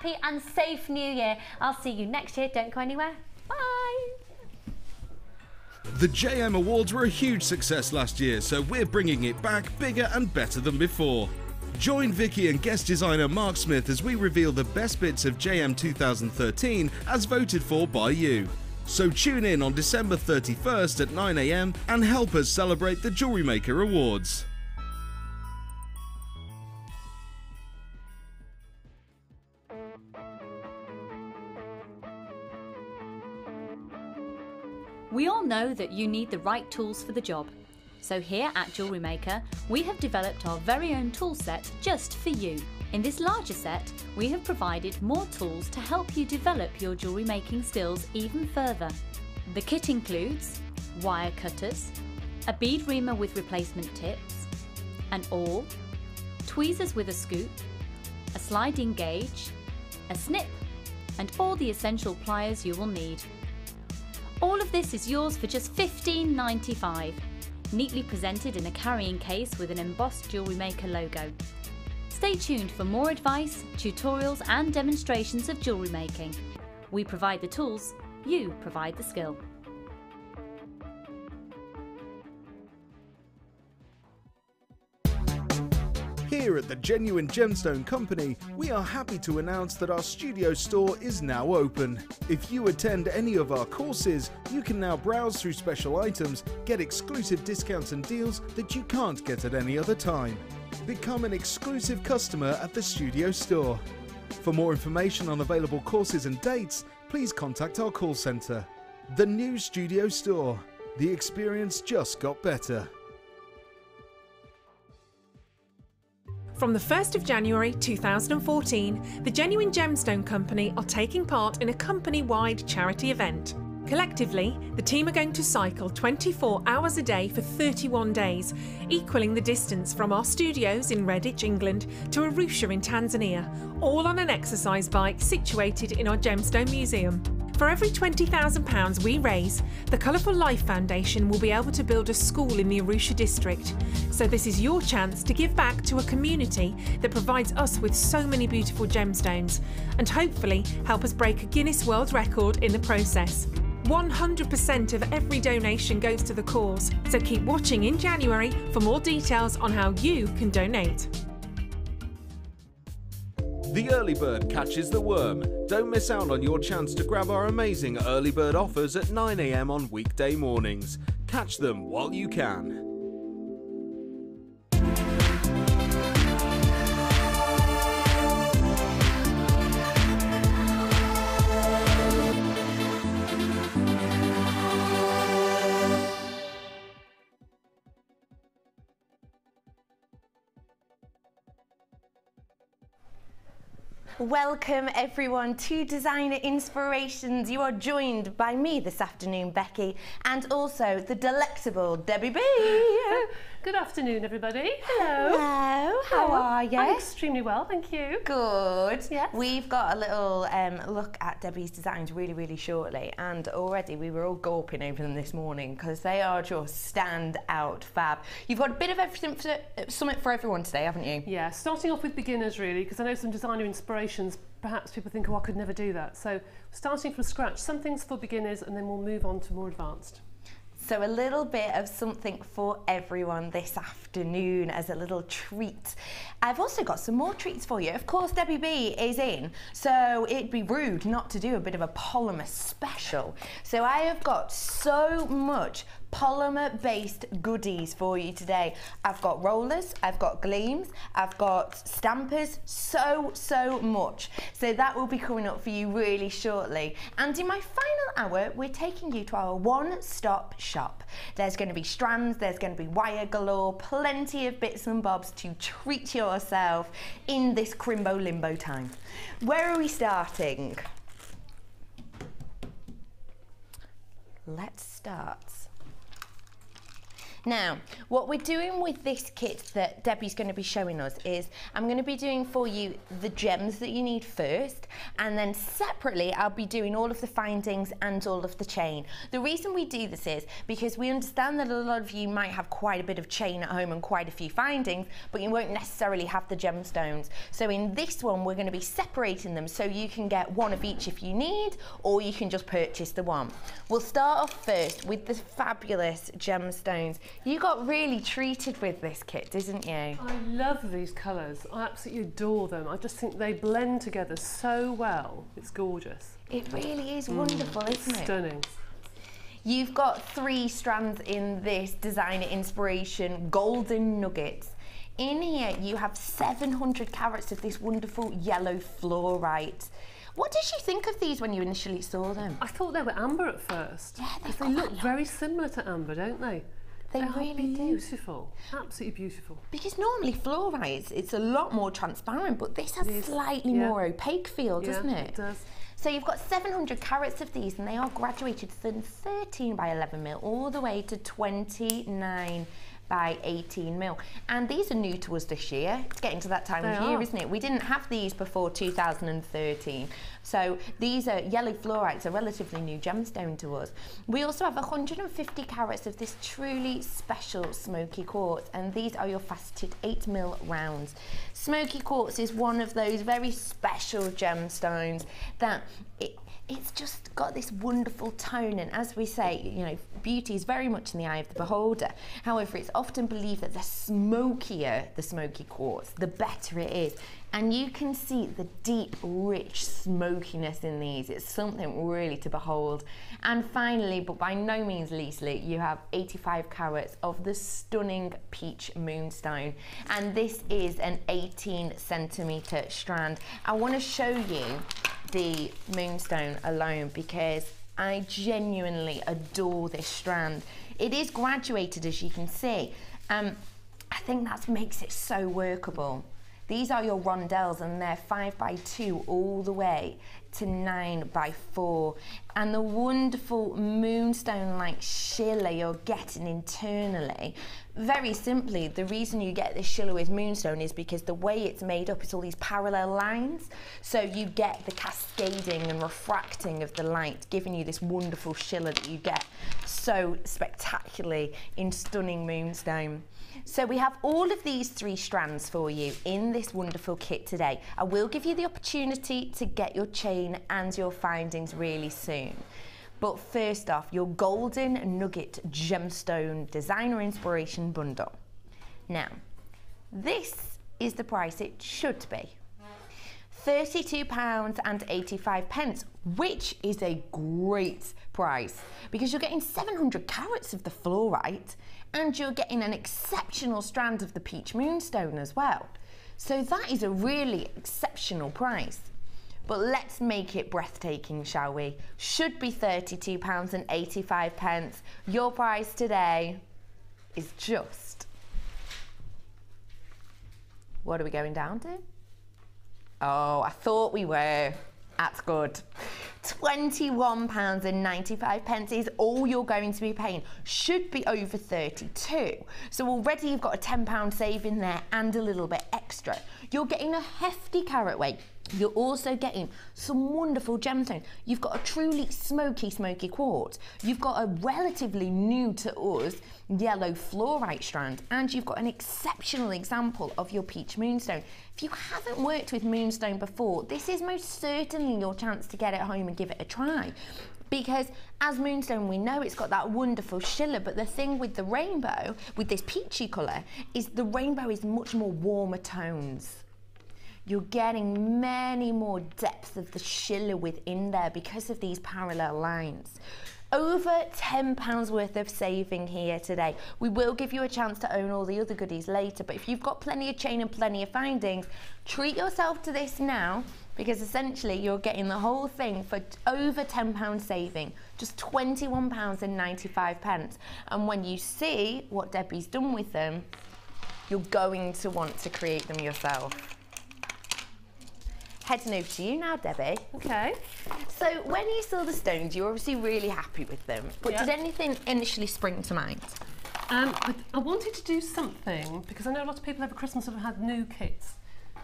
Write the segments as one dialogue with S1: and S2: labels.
S1: happy and safe New Year. I'll see you next year. Don't go anywhere. Bye.
S2: The JM Awards were a huge success last year, so we're bringing it back bigger and better than before. Join Vicky and guest designer Mark Smith as we reveal the best bits of JM 2013 as voted for by you. So tune in on December 31st at 9 AM and help us celebrate the Jewellery Maker Awards.
S3: We all know that you need the right tools for the job. So here at Jewellery Maker, we have developed our very own tool set just for you. In this larger set, we have provided more tools to help you develop your jewellery making skills even further. The kit includes wire cutters, a bead reamer with replacement tips, an awl, tweezers with a scoop, a sliding gauge, a snip, and all the essential pliers you will need. All of this is yours for just $15.95, neatly presented in a carrying case with an embossed Jewellery Maker logo. Stay tuned for more advice, tutorials and demonstrations of jewellery making. We provide the tools, you provide the skill.
S2: Here at the Genuine Gemstone Company, we are happy to announce that our studio store is now open. If you attend any of our courses, you can now browse through special items, get exclusive discounts and deals that you can't get at any other time. Become an exclusive customer at the studio store. For more information on available courses and dates, please contact our call centre. The new studio store. The experience just got better.
S4: From the 1st of January 2014, the Genuine Gemstone Company are taking part in a company-wide charity event. Collectively, the team are going to cycle 24 hours a day for 31 days, equaling the distance from our studios in Redditch, England to Arusha in Tanzania, all on an exercise bike situated in our Gemstone Museum. For every £20,000 we raise, the Colourful Life Foundation will be able to build a school in the Arusha district. So this is your chance to give back to a community that provides us with so many beautiful gemstones, and hopefully help us break a Guinness World Record in the process. 100% of every donation goes to the cause, so keep watching in January for more details on how you can donate.
S2: The early bird catches the worm. Don't miss out on your chance to grab our amazing early bird offers at 9 AM on weekday mornings. Catch them while you can.
S5: Welcome everyone to Designer Inspirations. You are joined by me this afternoon, Becky, and also the delectable Debbie B.
S6: Good afternoon, everybody.
S5: Hello. Hello. How are you?
S6: I'm extremely well, thank you.
S5: Good.
S6: Yes.
S5: We've got a little look at Debbie's designs really shortly, and already we were all gawping over them this morning because they are just stand out fab. You've got a bit of everything for something for everyone today, haven't you?
S6: Yeah, starting off with beginners really, because I know some designer inspirations, perhaps people think, oh, I could never do that. So starting from scratch, some things for beginners, and then we'll move on to more advanced.
S5: So a little bit of something for everyone this afternoon as a little treat. I've also got some more treats for you. Of course, Debbie B is in, so it'd be rude not to do a bit of a polymer special. So I have got so much polymer-based goodies for you today. I've got rollers, I've got gleams, I've got stampers, so much. So that will be coming up for you really shortly. And in my final hour, we're taking you to our one-stop shop. There's going to be strands, there's going to be wire galore, plenty of bits and bobs to treat yourself in this crimbo limbo time. Where are we starting? Let's start Now, what we're doing with this kit that Debbie's going to be showing us is I'm going to be doing for you the gems that you need first, and then separately I'll be doing all of the findings and all of the chain. The reason we do this is because we understand that a lot of you might have quite a bit of chain at home and quite a few findings, but you won't necessarily have the gemstones. So in this one, we're going to be separating them so you can get one of each if you need, or you can just purchase the one. We'll start off first with the fabulous gemstones. You got really treated with this kit, didn't you?
S6: I love these colours. I absolutely adore them. I just think they blend together so well. It's gorgeous.
S5: It really is wonderful, isn't it?
S6: Stunning.
S5: You've got 3 strands in this designer inspiration golden nuggets. In here, you have 700 carats of this wonderful yellow fluorite. What did you think of these when you initially saw them?
S6: I thought they were amber at first.
S5: Yeah,
S6: they look very similar to amber, don't they?
S5: They really do.
S6: Beautiful, absolutely beautiful.
S5: Because normally fluorite, it's a lot more transparent, but this has slightly more opaque feel, doesn't it?
S6: It does.
S5: So you've got 700 carats of these, and they are graduated from 13 by 11 mil all the way to 29 by 18 mil. And these are new to us this year. It's getting to that time of year, isn't it? We didn't have these before 2013. So these are yellow fluorites, a relatively new gemstone to us. We also have 150 carats of this truly special smoky quartz, and these are your faceted 8 mil rounds. Smoky quartz is one of those very special gemstones that it's just got this wonderful tone, and as we say, you know, beauty is very much in the eye of the beholder. However, it's often believed that the smokier the smoky quartz, the better it is. And you can see the deep, rich smokiness in these. It's something really to behold. And finally, but by no means leastly, you have 85 carats of the stunning peach moonstone. And this is an 18 centimetre strand. I want to show you the moonstone alone because I genuinely adore this strand. It is graduated, as you can see. I think that makes it so workable. These are your rondelles, and they're 5 by 2 all the way to 9 by 4. And the wonderful moonstone-like schiller you're getting internally. Very simply, the reason you get this schiller with moonstone is because the way it's made up is all these parallel lines. So you get the cascading and refracting of the light, giving you this wonderful schiller that you get so spectacularly in stunning moonstone. So we have all of these 3 strands for you in this wonderful kit today. I will give you the opportunity to get your chain and your findings really soon. But first off, your golden nugget gemstone designer inspiration bundle. Now, this is the price it should be. £32.85, which is a great price because you're getting 700 carats of the fluorite and you're getting an exceptional strand of the peach moonstone as well. So that is a really exceptional price. But let's make it breathtaking, shall we? Should be £32.85. Your price today is just... What are we going down to? Oh, I thought we were. That's good. £21.95 is all you're going to be paying. Should be over 32. So already you've got a £10 saving there and a little bit extra. You're getting a hefty carat weight. You're also getting some wonderful gemstones. You've got a truly smoky quartz. You've got a relatively new to us yellow fluorite strand, and you've got an exceptional example of your peach moonstone. If you haven't worked with moonstone before, this is most certainly your chance to get it home and give it a try. Because as moonstone, we know it's got that wonderful schiller, but the thing with the rainbow, with this peachy colour, is the rainbow is much more warmer tones. You're getting many more depth of the schiller within there because of these parallel lines. Over £10 worth of saving here today. We will give you a chance to own all the other goodies later, but if you've got plenty of chain and plenty of findings, treat yourself to this now, because essentially you're getting the whole thing for over £10 saving, just £21.95. And when you see what Debbie's done with them, you're going to want to create them yourself. Heading over to you now, Debbie.
S6: Okay.
S5: So when you saw the stones, you were obviously really happy with them, but did anything initially spring to mind?
S6: I wanted to do something, because I know a lot of people over Christmas have had new kits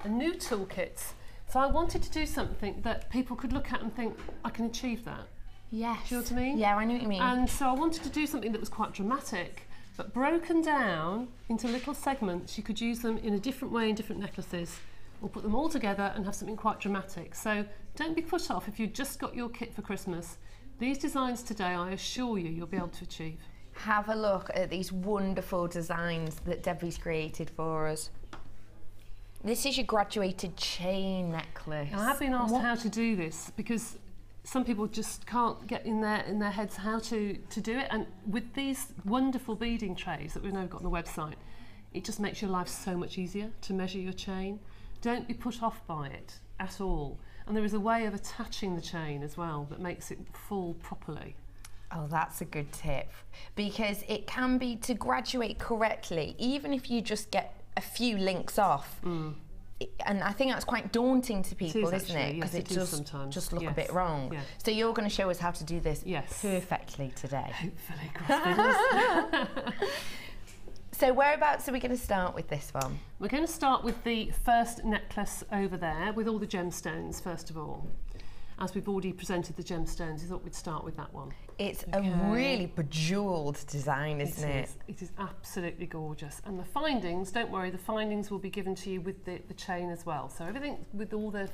S6: and new toolkits. So I wanted to do something that people could look at and think, I can achieve that.
S5: Yes.
S6: Do you know what I mean?
S5: Yeah, I know what you mean.
S6: And so I wanted to do something that was quite dramatic, but broken down into little segments. You could use them in a different way in different necklaces, or put them all together and have something quite dramatic. So don't be put off if you've just got your kit for Christmas. These designs today, I assure you, you'll be able to achieve.
S5: Have a look at these wonderful designs that Debbie's created for us. This is your graduated chain necklace.
S6: Now, I have been asked how to do this, because some people just can't get in their heads how to do it, and with these wonderful beading trays that we've now got on the website, it just makes your life so much easier to measure your chain. Don't be put off by it at all. And there is a way of attaching the chain as well that makes it full properly.
S5: Oh, that's a good tip, because it can be, to graduate correctly, even if you just get a few links off. And I think that's quite daunting to people, isn't it? Because it does sometimes just look a bit wrong. Yeah. So you're going to show us how to do this perfectly today.
S6: Hopefully, cross fingers.
S5: So whereabouts are we going to start with this one?
S6: We're going to start with the first necklace over there, with all the gemstones first of all. As we've already presented the gemstones, I thought we'd start with that one.
S5: It's a really bejewelled design, isn't it?
S6: It is absolutely gorgeous. And the findings, don't worry, the findings will be given to you with the chain as well. So everything with all the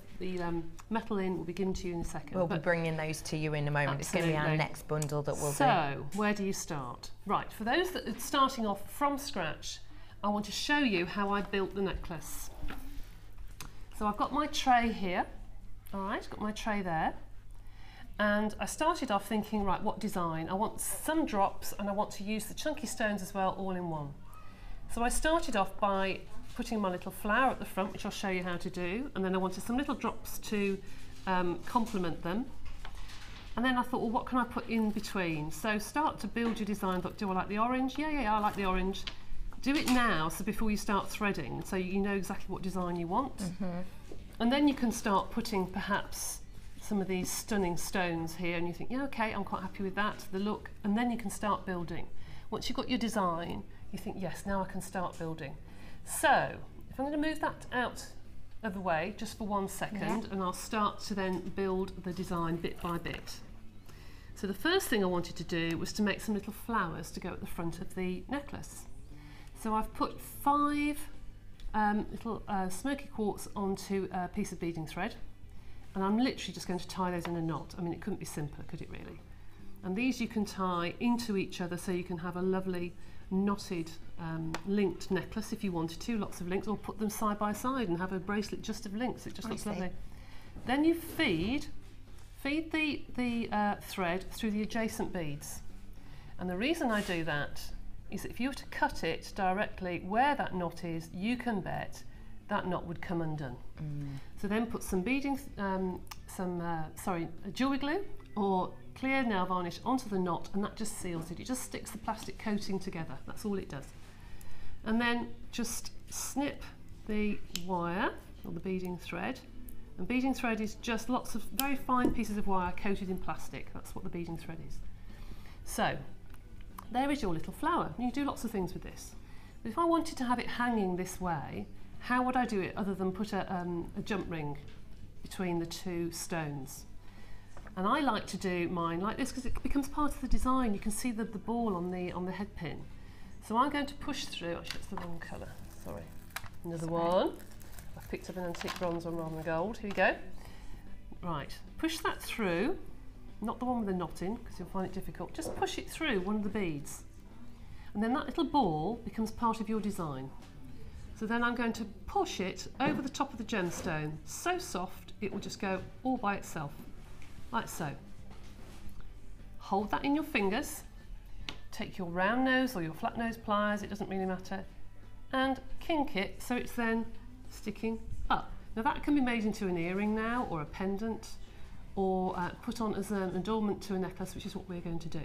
S6: metal in will be given to you in a second.
S5: We'll be bringing those to you in a moment.
S6: Absolutely.
S5: It's going to be our next bundle that we'll do.
S6: So, where do you start? Right, for those that are starting off from scratch, I want to show you how I built the necklace. So I've got my tray here. All right, got my tray there. And I started off thinking, right, what design? I want some drops, and I want to use the chunky stones as well, all in one. So I started off by putting my little flower at the front, which I'll show you how to do, and then I wanted some little drops to complement them. And then I thought, well, what can I put in between? So start to build your design. Thought, do I like the orange? Yeah, I like the orange. Do it now, so before you start threading, so you know exactly what design you want. And then you can start putting perhaps some of these stunning stones here, and you think, yeah, okay, I'm quite happy with that, the look, and then you can start building. Once you've got your design, you think, yes, now I can start building. So, if I'm going to move that out of the way just for 1 second, and I'll start to then build the design bit by bit. So the first thing I wanted to do was to make some little flowers to go at the front of the necklace. So I've put 5 little smoky quartz onto a piece of beading thread, and I'm literally just going to tie those in a knot. I mean, it couldn't be simpler, could it really? And these you can tie into each other, so you can have a lovely knotted linked necklace if you wanted to, lots of links, or put them side by side and have a bracelet just of links. It just looks lovely. Then you feed the thread through the adjacent beads, and the reason I do that is that if you were to cut it directly where that knot is, you can bet that knot would come undone. So then put some beading, jewellery glue or clear nail varnish onto the knot, and that just seals it. It just sticks the plastic coating together. That's all it does. And then just snip the wire or the beading thread. And beading thread is just lots of very fine pieces of wire coated in plastic. That's what the beading thread is. So there is your little flower. You do lots of things with this. But if I wanted to have it hanging this way, how would I do it other than put a jump ring between the 2 stones? And I like to do mine like this because it becomes part of the design. You can see the ball on the head pin. So I'm going to push through. Actually, that's the wrong colour. Sorry. Another one. I've picked up an antique bronze one rather than gold. Here we go. Right. Push that through. Not the one with the knot in, because you'll find it difficult. Just push it through one of the beads. And then that little ball becomes part of your design. So then I'm going to push it over the top of the gemstone, so soft it will just go all by itself, like so. Hold that in your fingers, take your round nose or your flat nose pliers, it doesn't really matter, and kink it so it's then sticking up. Now that can be made into an earring now, or a pendant, or put on as an adornment to a necklace, which is what we're going to do.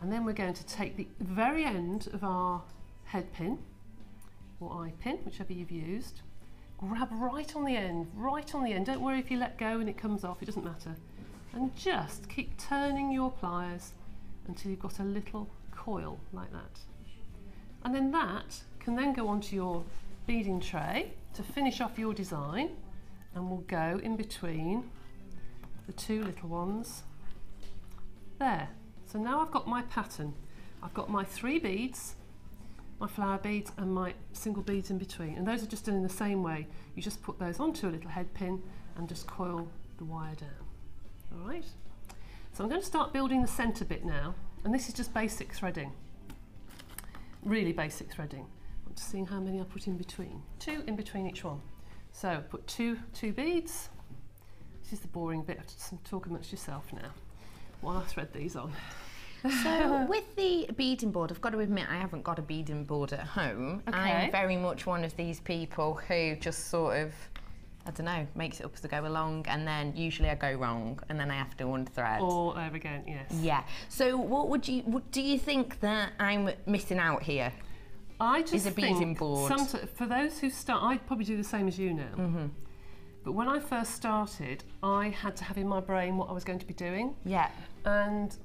S6: And then we're going to take the very end of our head pin, or eye pin, whichever you've used, grab right on the end, don't worry if you let go and it comes off, it doesn't matter, and just keep turning your pliers until you've got a little coil like that. And then that can then go onto your beading tray to finish off your design, and will go in between the two little ones there. So now I've got my pattern. I've got my 3 beads, my flower beads and my single beads in between, and those are just done in the same way. You just put those onto a little head pin and just coil the wire down. All right, so I'm going to start building the centre bit now, and this is just basic threading, really basic threading. I'm just seeing how many I put in between. 2 in between each one. So put two beads. This is the boring bit. Talk amongst yourself now while I thread these on.
S5: So with the beading board, I've got to admit I haven't got a beading board at home.
S6: Okay.
S5: I'm very much one of these people who just sort of, I don't know, makes it up as I go along, and then usually I go wrong and then I have to unthread.
S6: All over again, yes.
S5: Yeah. So what do you think that I'm missing out here?
S6: I just
S5: Is a beading
S6: think
S5: board.
S6: for those who start, I'd probably do the same as you now. But when I first started, I had to have in my brain what I was going to be doing.
S5: Yeah.
S6: And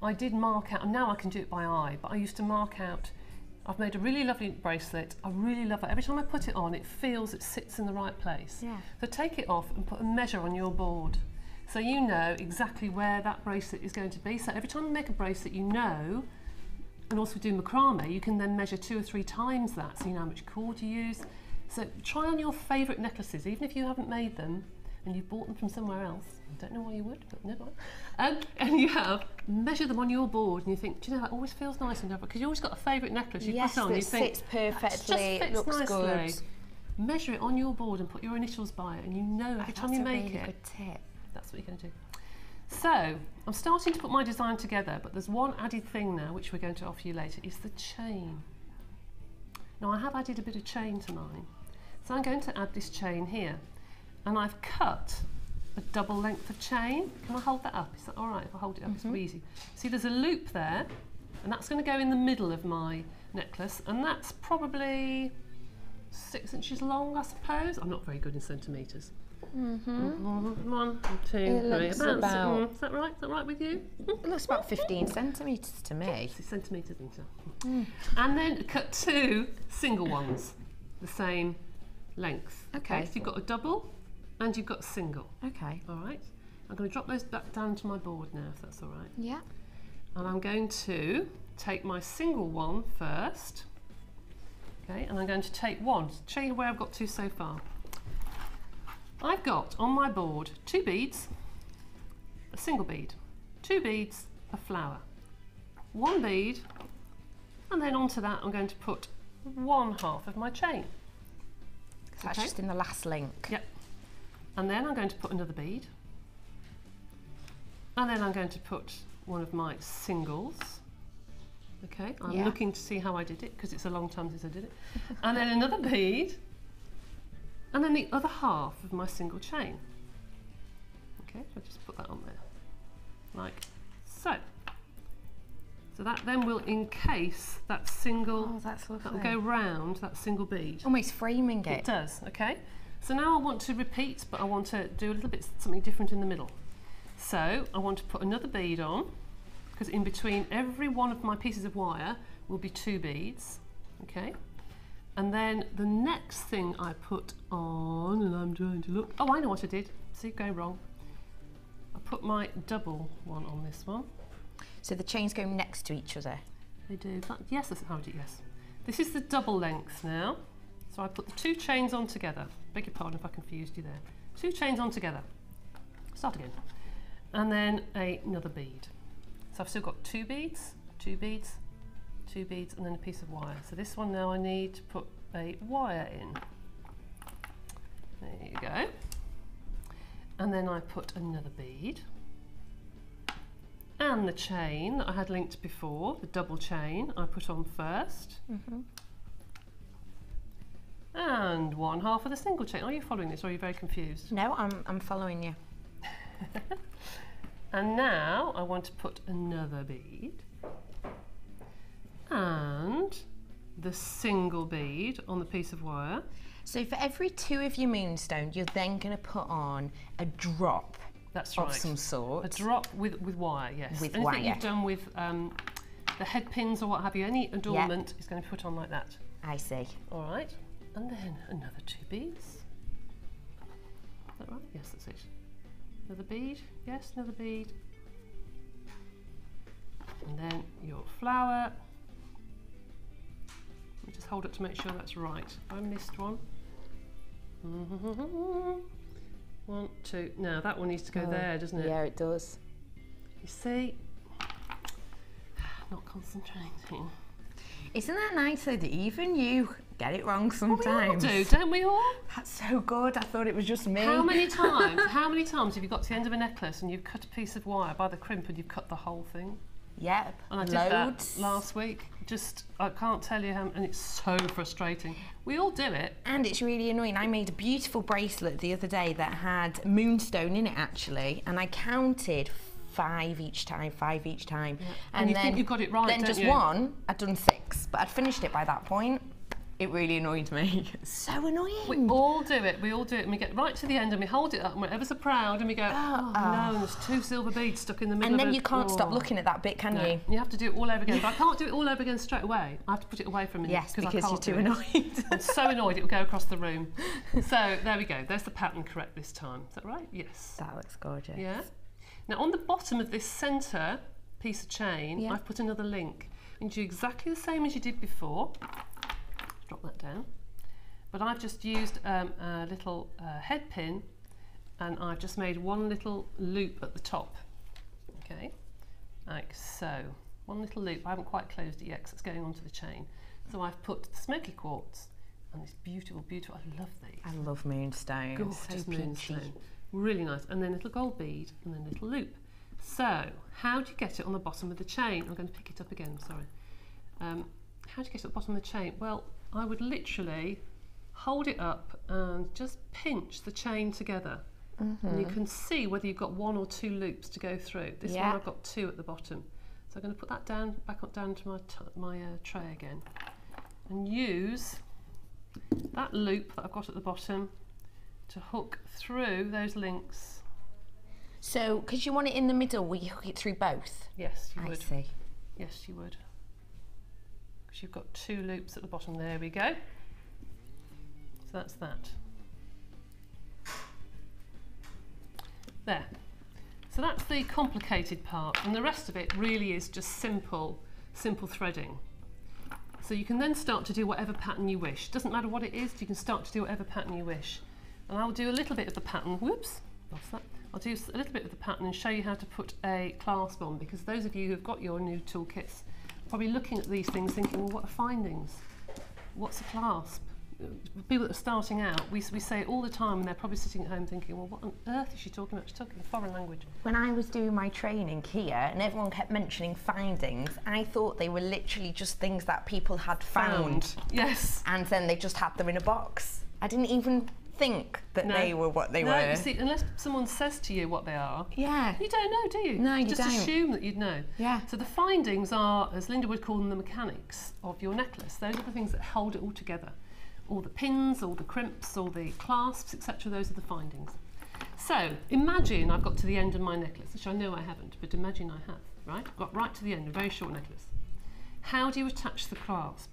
S6: I did mark out, and now I can do it by eye, but I used to mark out, I've made a really lovely bracelet, I really love it. Every time I put it on, it feels it sits in the right place.
S5: Yeah.
S6: So take it off and put a measure on your board, so you know exactly where that bracelet is going to be. So every time you make a bracelet, you know, and also do macrame, you can then measure 2 or 3 times that, so you know how much cord you use. So try on your favourite necklaces, even if you haven't made them and you bought them from somewhere else. I don't know why you would, but never mind. And you measure them on your board, and you think, do you know, that always feels nice, and because you always got a favourite necklace you
S5: Yes,
S6: put on,
S5: that
S6: you think
S5: sits perfectly,
S6: it
S5: it
S6: just fits
S5: looks
S6: nicely.
S5: good.
S6: Measure it on your board and put your initials by it, and you know every time you make
S5: That's a really
S6: it.
S5: good tip.
S6: That's what you're going to do. So I'm starting to put my design together, but there's one added thing now which we're going to offer you later, is the chain. Now I have added a bit of chain to mine, so I'm going to add this chain here, and I've cut a double length of chain. Can I hold that up? Is that all right if I hold it up? It's really easy. See, there's a loop there, and that's going to go in the middle of my necklace, and that's probably 6 inches long, I suppose. I'm not very good in centimetres. 1, 2, 3.
S5: looks about-
S6: Is that right? Is that right with you?
S5: It looks about 15 centimetres to me.
S6: It's centimetres, isn't it? And then cut 2 single ones, the same length.
S5: Okay.
S6: So you've got a double and you've got a single.
S5: Okay.
S6: All right. I'm going to drop those back down to my board now, if that's all right.
S5: Yeah.
S6: And I'm going to take my single one first. Okay, and I'm going to take one. Show you where I've got to so far. I've got on my board 2 beads, a single bead, 2 beads, a flower, 1 bead, and then onto that I'm going to put 1/2 of my chain.
S5: That's
S6: Okay.
S5: just in the last link.
S6: Yep. And then I'm going to put another bead, and then I'm going to put one of my singles. Okay, I'm
S5: Yeah.
S6: looking to see how I did it because it's a long time since I did it. And then another bead, and then the other half of my single chain. Okay, so I'll just put that on there, like so. So that then will encase that single,
S5: Oh, that's lovely.
S6: that will go round that single bead.
S5: Almost framing
S6: It
S5: it.
S6: does, okay. So now I want to repeat, but I want to do a little bit something different in the middle. So I want to put another bead on, because in between every one of my pieces of wire will be 2 beads, okay. And then the next thing I put on, and I'm trying to look, oh, I know what I did. See, go wrong. I put my double one on this one.
S5: So the chains go next to each other.
S6: They do. Yes, that's how I do it, yes. This is the double length now. So I put the 2 chains on together. Beg your pardon if I confused you there. 2 chains on together. Start again. And then another bead. So I've still got 2 beads, 2 beads, 2 beads, and then a piece of wire. So this one now I need to put a wire in. There you go. And then I put another bead. And the chain that I had linked before, the double chain, I put on first. And 1/2 of the single chain. Are you following this or are you very confused?
S5: No, I'm following you.
S6: And now I want to put another bead and the single bead on the piece of wire.
S5: So for every 2 of your moonstone, you're then going to put on a drop
S6: That's
S5: of
S6: right.
S5: some sort.
S6: A drop with wire, yes.
S5: With
S6: Anything
S5: wire.
S6: you've done with the head pins or what have you, any adornment is going to be put on like that.
S5: I see.
S6: All right, and then another 2 beads. Is that right? Yes, that's it. Another bead, yes, another bead. And then your flower. Let me just hold it to make sure that's right. I missed one. 1, 2. Now that one needs to go there, doesn't it?
S5: Yeah, it does.
S6: You see? Not concentrating.
S5: Isn't that nice though that even you get it wrong sometimes?
S6: We all do, don't we all?
S5: That's so good. I thought it was just me.
S6: How many times have you got to the end of a necklace and you've cut a piece of wire by the crimp and you've cut the whole thing?
S5: Yep.
S6: And I did
S5: loads.
S6: that last week. Just, I can't tell you how, and it's so frustrating. We all do it.
S5: And it's really annoying. I made a beautiful bracelet the other day that had moonstone in it actually, and I counted 5 each time.
S6: Yeah.
S5: And
S6: you
S5: then
S6: think you've got it right,
S5: then
S6: don't
S5: just
S6: you?
S5: one, I'd done 6, but I'd finished it by that point. It really annoyed me. So annoying.
S6: We all do it, and we get right to the end and we hold it up and we're ever so proud and we go, oh no, and there's 2 silver beads stuck in the middle
S5: and
S6: of
S5: then
S6: it.
S5: you can't stop looking at that bit, can you?
S6: You have to do it all over again, but I can't do it all over again straight away. I have to put it away for a minute.
S5: Yes, because
S6: I
S5: you're
S6: can't
S5: too
S6: do it.
S5: annoyed.
S6: I'm so annoyed it will go across the room. So there we go, there's the pattern correct this time. Is that right? Yes.
S5: That looks gorgeous.
S6: Yeah. Now on the bottom of this centre piece of chain, I've put another link. And you do exactly the same as you did before. Drop that down. But I've just used a little head pin, and I've just made one little loop at the top. Okay, like so. One little loop. I haven't quite closed it yet because it's going onto the chain. So I've put the smoky quartz and this beautiful, beautiful. I love these.
S5: I love moonstone.
S6: Gorgeous
S5: So
S6: moonstone.
S5: peachy.
S6: Really nice. And then a little gold bead and then a little loop. So how do you get it on the bottom of the chain? I'm going to pick it up again. Sorry. How do you get it at the bottom of the chain? Well, I would literally hold it up and just pinch the chain together. And you can see whether you've got 1 or 2 loops to go through. This one I've got 2 at the bottom. So I'm going to put that down, back up down to my tray again, and use that loop that I've got at the bottom to hook through those links.
S5: So, because you want it in the middle, will you hook it through both?
S6: Yes, you would.
S5: I see.
S6: Yes, you would. Because you've got 2 loops at the bottom. There we go. So that's that. There. So that's the complicated part, and the rest of it really is just simple threading. So you can then start to do whatever pattern you wish. Doesn't matter what it is, you can start to do whatever pattern you wish. And I'll do a little bit of the pattern. Whoops, lost that. I'll do a little bit of the pattern and show you how to put a clasp on, because those of you who've got your new toolkits are probably looking at these things thinking, well, what are findings? What's a clasp? People that are starting out, we say it all the time, and they're probably sitting at home thinking, well, what on earth is she talking about? She's talking a foreign language.
S5: When I was doing my training here and everyone kept mentioning findings, I thought they were literally just things that people had found.
S6: Yes.
S5: And then they just had them in a box. I didn't even think that they were what they were.
S6: You see, unless someone says to you what they are,
S5: Yeah.
S6: you don't know, do you?
S5: No, you
S6: just
S5: don't.
S6: assume that you'd know.
S5: Yeah.
S6: So the findings are, as Linda would call them, the mechanics of your necklace. Those are the things that hold it all together. All the pins, all the crimps, all the clasps, etc. Those are the findings. So imagine I've got to the end of my necklace, which I know I haven't, but imagine I have, right? I've got right to the end, a very short necklace. How do you attach the clasp?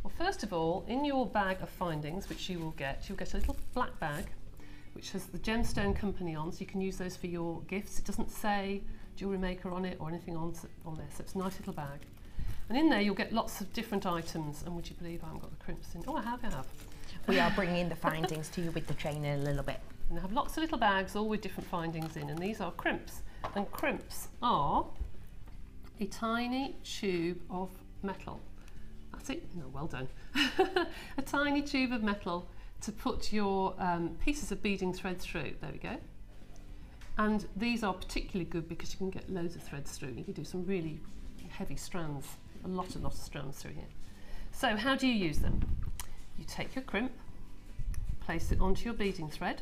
S6: Well, first of all, in your bag of findings, which you'll get a little black bag, which has the Gemstone Company on, so you can use those for your gifts. It doesn't say Jewellery Maker on it or anything on there, so it's a nice little bag. And in there you'll get lots of different items, and would you believe I haven't got the crimps in? Oh, I have.
S5: We are bringing the findings to you with the train in a little bit.
S6: And I have lots of little bags, all with different findings in, and these are crimps. And crimps are a tiny tube of metal. That's it? No, well done. A tiny tube of metal to put your pieces of beading thread through. There we go. And these are particularly good because you can get loads of threads through. You can do some really heavy strands, a lot of strands through here. So how do you use them? You take your crimp, place it onto your beading thread,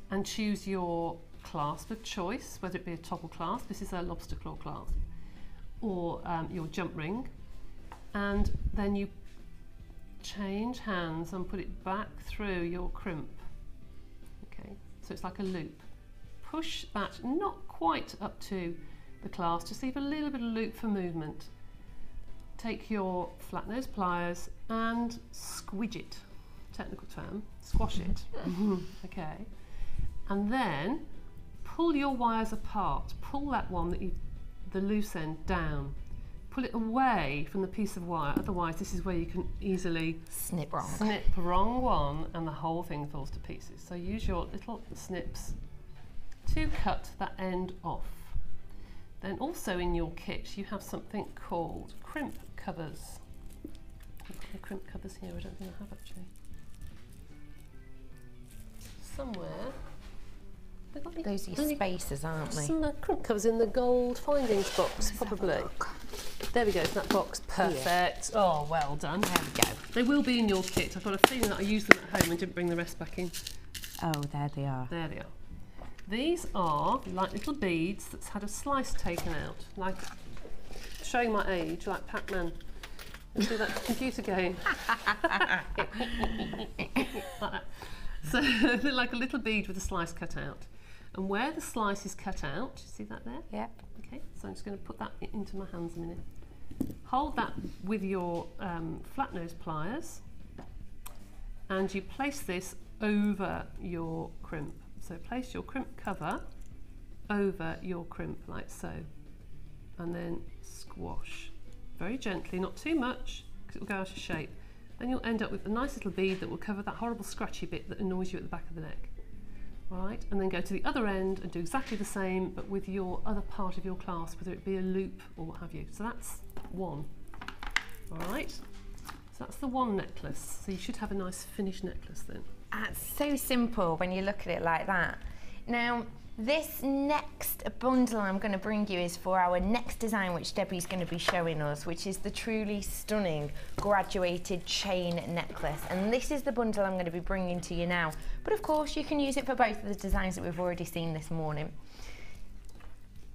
S6: and choose your clasp of choice, whether it be a topple clasp, this is a lobster claw clasp, or your jump ring, and then you change hands and put it back through your crimp. Okay, so it's like a loop. Push that not quite up to the clasp, just leave a little bit of loop for movement, take your flat nose pliers and squidge it, technical term, squash it, okay, and then pull your wires apart, pull that one, the loose end down, pull it away from the piece of wire, otherwise this is where you can easily
S5: Snip wrong.
S6: snip wrong one and the whole thing falls to pieces. So use your little snips to cut that end off. Then also in your kit you have something called crimp covers. I've got the crimp covers here, I don't think I have actually. Somewhere.
S5: Those are your spacers, aren't they?
S6: Some crimp covers in the gold findings box, probably. There we go, that box, perfect. Yeah. Oh, well done.
S5: There we go.
S6: They will be in your kit. I've got a feeling that I used them at home and didn't bring the rest back in.
S5: Oh, there they are.
S6: There they are. These are like little beads that's had a slice taken out, like showing my age, like Pac-Man. Let's do that computer game. Like that. So like a little bead with a slice cut out. And where the slice is cut out, see that there?
S5: Yep.
S6: Okay, so I'm just going to put that into my hands a minute. Hold that with your flat nose pliers and you place this over your crimp. So place your crimp cover over your crimp like so, and then squash very gently, not too much because it will go out of shape. Then you'll end up with a nice little bead that will cover that horrible scratchy bit that annoys you at the back of the neck. All right, and then go to the other end and do exactly the same but with your other part of your clasp, whether it be a loop or what have you. So that's one. All right, so that's the one necklace. So you should have a nice finished necklace then.
S5: That's so simple when you look at it like that. Now, this next bundle I'm going to bring you is for our next design, which Debbie's going to be showing us, which is the truly stunning graduated chain necklace. And this is the bundle I'm going to be bringing to you now. But of course, you can use it for both of the designs that we've already seen this morning.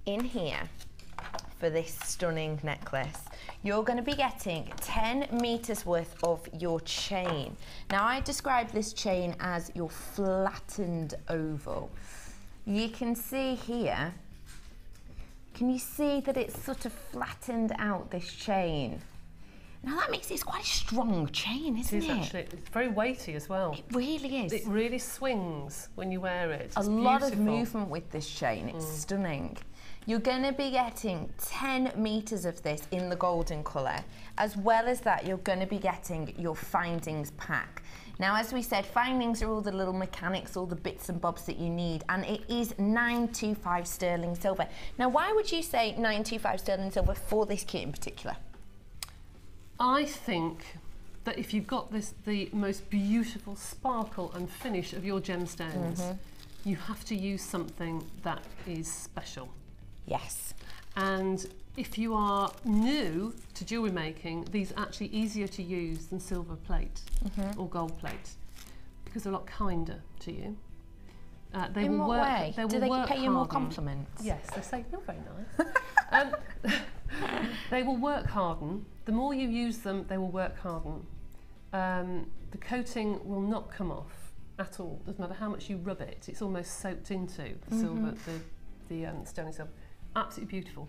S5: In here, for this stunning necklace, you're going to be getting 10 meters worth of your chain. Now, I describe this chain as your flattened oval. You can see here, can you see that it's sort of flattened out, this chain? Now that makes it quite a strong chain, isn't it?
S6: It is actually. It's very weighty as well.
S5: It really is.
S6: It really swings when you wear it. It's
S5: a lot of
S6: beautiful.
S5: movement with this chain. It's stunning. You're going to be getting 10 meters of this in the golden colour. As well as that, you're going to be getting your findings pack. Now, as we said, findings are all the little mechanics, all the bits and bobs that you need, and it is 925 sterling silver. Now, why would you say 925 sterling silver for this kit in particular?
S6: I think that if you've got the most beautiful sparkle and finish of your gemstones, you have to use something that is special.
S5: Yes.
S6: And if you are new to jewellery making, these are actually easier to use than silver plate or gold plate because they're a lot kinder to you. They
S5: in
S6: will
S5: what
S6: work.
S5: way?
S6: They will
S5: Do they
S6: work
S5: pay you more
S6: harden.
S5: compliments?
S6: Yes, they say you're very nice. They will work harden. The more you use them, they will work harden. The coating will not come off at all. Doesn't matter how much you rub it. It's almost soaked into the silver, the sterling silver. Absolutely beautiful.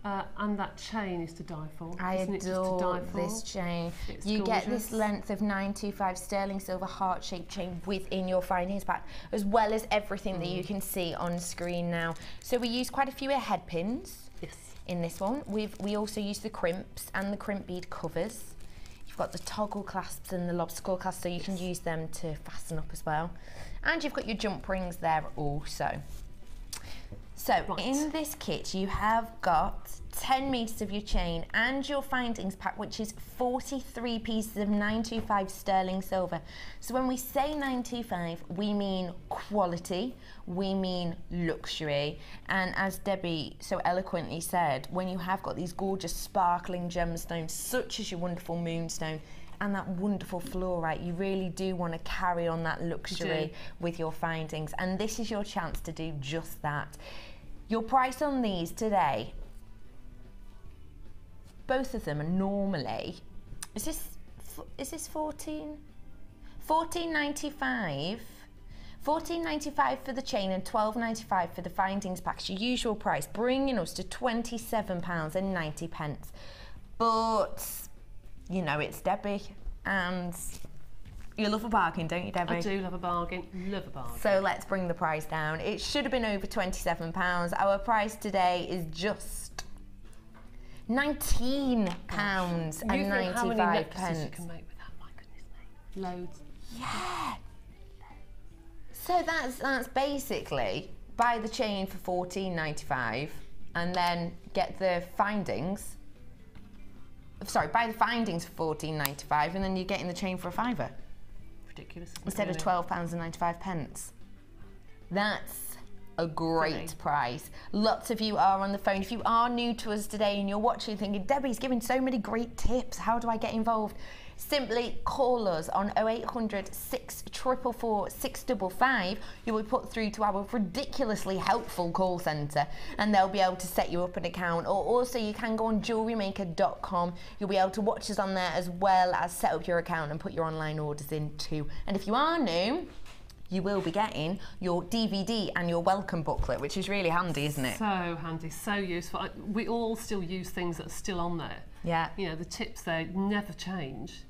S6: And that chain is to die for.
S5: I adore this chain. You get this length of 925 sterling silver heart-shaped chain within your findings pack, as well as everything that you can see on screen now. So we use quite a few head pins in this one. We also use the crimps and the crimp bead covers. You've got the toggle clasps and the lobster clasps, so you can use them to fasten up as well. And you've got your jump rings there also. So in this kit, you have got 10 meters of your chain and your findings pack, which is 43 pieces of 925 sterling silver. So when we say 925, we mean quality, we mean luxury. And as Debbie so eloquently said, when you have got these gorgeous sparkling gemstones, such as your wonderful moonstone, and that wonderful fluorite, you really do want to carry on that luxury with your findings. And this is your chance to do just that. Your price on these today, both of them are normally, is this 14.95? 14.95 for the chain and 12.95 for the findings packs, your usual price, bringing us to £27.90. but you know it's Debbie, and you love a bargain, don't you, Debbie?
S6: I do love a bargain, love a bargain.
S5: So let's bring the price down. It should have been over £27. Our price today is just £19 and
S6: You think how many
S5: 95
S6: necklaces you
S5: pence.
S6: can make with that? My goodness me. Loads.
S5: Yeah. So that's basically buy the chain for £14.95 and then get the findings. Sorry, buy the findings for £14.95 and then you're getting the chain for a £5
S6: Ridiculous. Isn't
S5: instead
S6: it,
S5: of
S6: really?
S5: £12.95. That's a great
S6: Silly.
S5: price. Lots of you are on the phone. If you are new to us today and you're watching thinking, Debbie's giving so many great tips, how do I get involved? Simply call us on 0800 644 655. You will be put through to our ridiculously helpful call centre and they'll be able to set you up an account. Or also you can go on jewellerymaker.com. You'll be able to watch us on there as well as set up your account and put your online orders in too. And if you are new, you will be getting your DVD and your welcome booklet, which is really handy, isn't it?
S6: So handy, so useful. We all still use things that are still on there.
S5: Yeah.
S6: You know, the tips there never change.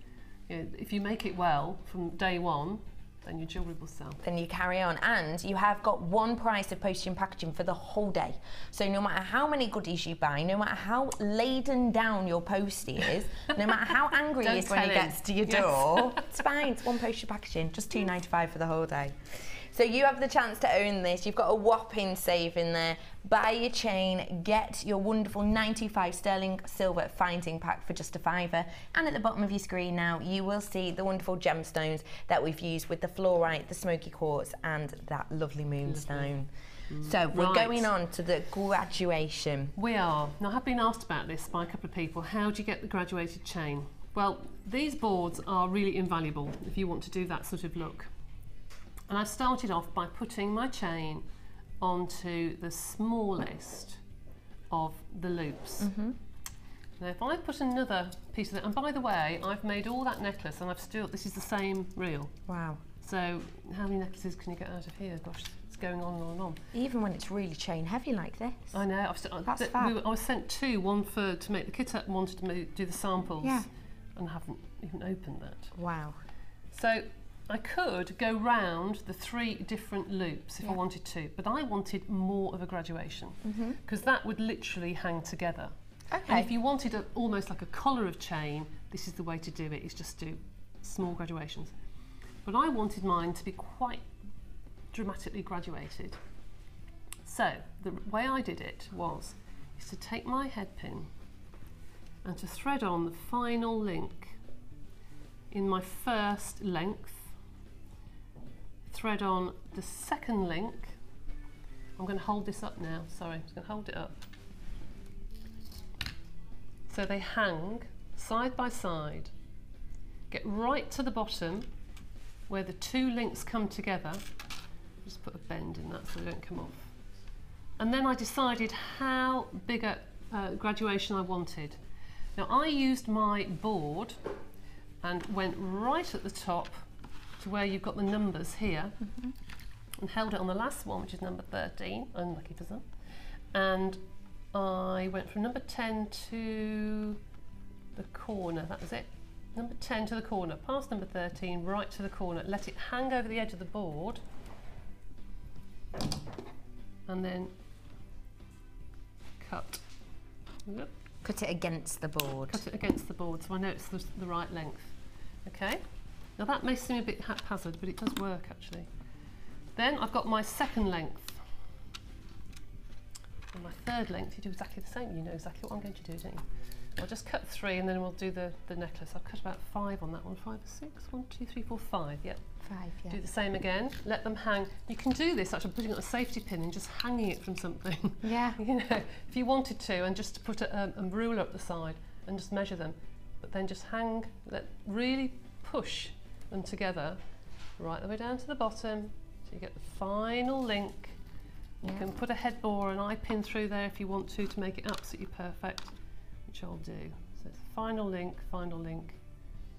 S6: You know, if you make it well from day one, then your jewellery will sell.
S5: Then you carry on, and you have got one price of postage and packaging for the whole day. So no matter how many goodies you buy, no matter how laden down your postie is, no matter how angry he
S6: Don't
S5: is when he
S6: tell him.
S5: gets to your
S6: Yes.
S5: door, it's fine. It's one postage and packaging, just £2.95 for the whole day. So you have the chance to own this. You've got a whopping save in there. Buy your chain, get your wonderful 95 sterling silver finding pack for just a £5. And at the bottom of your screen now, you will see the wonderful gemstones that we've used with the fluorite, the smoky quartz, and that lovely moonstone. So we're
S6: Right.
S5: going on to the graduation.
S6: We are. Now, I have been asked about this by a couple of people. How do you get the graduated chain? Well, these boards are really invaluable if you want to do that sort of look. And I started off by putting my chain onto the smallest of the loops. Now, if I put another piece of it, and by the way, I've made all that necklace and I've still, this is the same reel.
S5: Wow.
S6: So how many necklaces can you get out of here? Gosh, it's going on and on and on.
S5: Even when it's really chain heavy like this.
S6: I know.
S5: That's fab.
S6: I was sent two, one to make the kit up and one to do the samples.
S5: Yeah.
S6: And I haven't even opened that.
S5: Wow.
S6: So I could go round the 3 different loops if I
S5: Yeah.
S6: wanted to, but I wanted more of a graduation because that would literally hang together.
S5: Okay.
S6: And if you wanted almost like a collar of chain, this is the way to do it, is just do small graduations. But I wanted mine to be quite dramatically graduated. So the way I did it is to take my head pin and to thread on the final link in my first length, thread on the second link. I'm going to hold this up now, sorry, I'm just going to hold it up. So they hang side by side, get right to the bottom where the 2 links come together. Just put a bend in that so they don't come off. And then I decided how big a graduation I wanted. Now I used my board and went right at the top to where you've got the numbers here and held it on the last one, which is number 13, unlucky for some. And I went from number 10 to the corner, that was it. Number 10 to the corner, past number 13, right to the corner. Let it hang over the edge of the board. And then cut. Yep.
S5: Cut it against the board.
S6: Cut it against the board so I know it's the right length. Okay, now that may seem a bit haphazard, but it does work actually. Then I've got my second length. And my third length, you do exactly the same. You know exactly what I'm going to do, don't you? I'll just cut 3 and then we'll do the necklace. I've cut about 5 on that one. 5 or 6? 1, 2, 3, 4, 5. Yep.
S5: 5, yeah.
S6: Do the same again. Let them hang. You can do this actually putting on a safety pin and just hanging it from something.
S5: Yeah.
S6: You know, if you wanted to, and just to put a ruler up the side and just measure them, but then just hang. Really push them together, right the way down to the bottom, so you get the final link. You can put a head bore or an eye pin through there if you want to make it absolutely perfect, which I'll do. So it's the final link,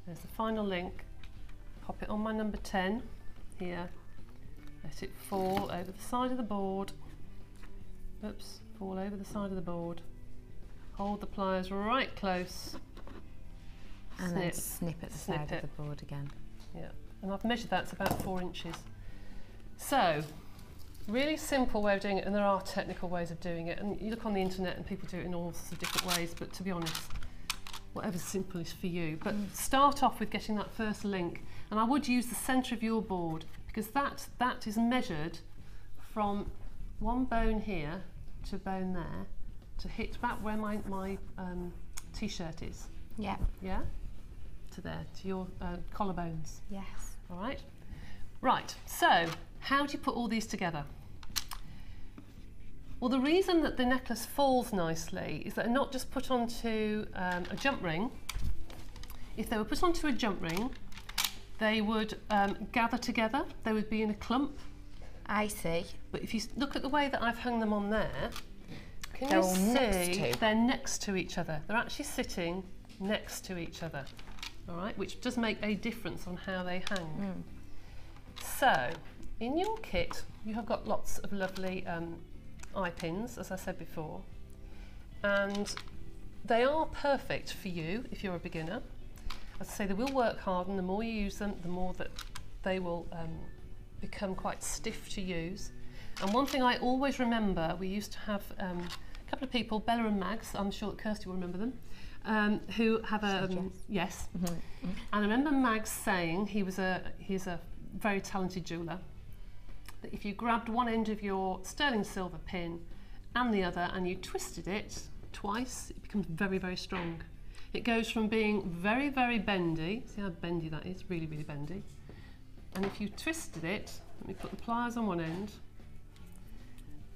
S6: there's the final link, pop it on my number 10 here, let it fall over the side of the board, oops, fall over the side of the board, hold the pliers right close,
S5: And then snip at the side of the board again.
S6: Yeah, and I've measured that, it's about 4 inches. So, really simple way of doing it, and there are technical ways of doing it. And you look on the internet and people do it in all sorts of different ways, but to be honest, whatever's simplest for you. But start off with getting that first link. And I would use the centre of your board, because that is measured from one bone here to bone there to hit about where my t-shirt is.
S5: Yeah.
S6: Yeah? To there, to your collarbones.
S5: Yes.
S6: All right? Right, so how do you put all these together? Well, the reason that the necklace falls nicely is that they're not just put onto a jump ring. If they were put onto a jump ring, they would gather together, they would be in a clump.
S5: I see.
S6: But if you look at the way that I've hung them on there, can
S5: They're
S6: you
S5: all
S6: see
S5: next to.
S6: they're next to each other? They're actually sitting next to each other, all right, which does make a difference on how they hang. So, in your kit, you have got lots of lovely eye pins, as I said before, and they are perfect for you if you're a beginner. As I say, they will work hard, and the more you use them, the more that they will become quite stiff to use. And one thing I always remember, we used to have a couple of people, Bella and Mags, I'm sure that Kirsty will remember them, who have a yes. And I remember Mags saying he's a very talented jeweller, that if you grabbed one end of your sterling silver pin and the other and you twisted it twice, it becomes very, very strong. It goes from being very, very bendy, see how bendy that is, really, really bendy. And if you twisted it, let me put the pliers on one end,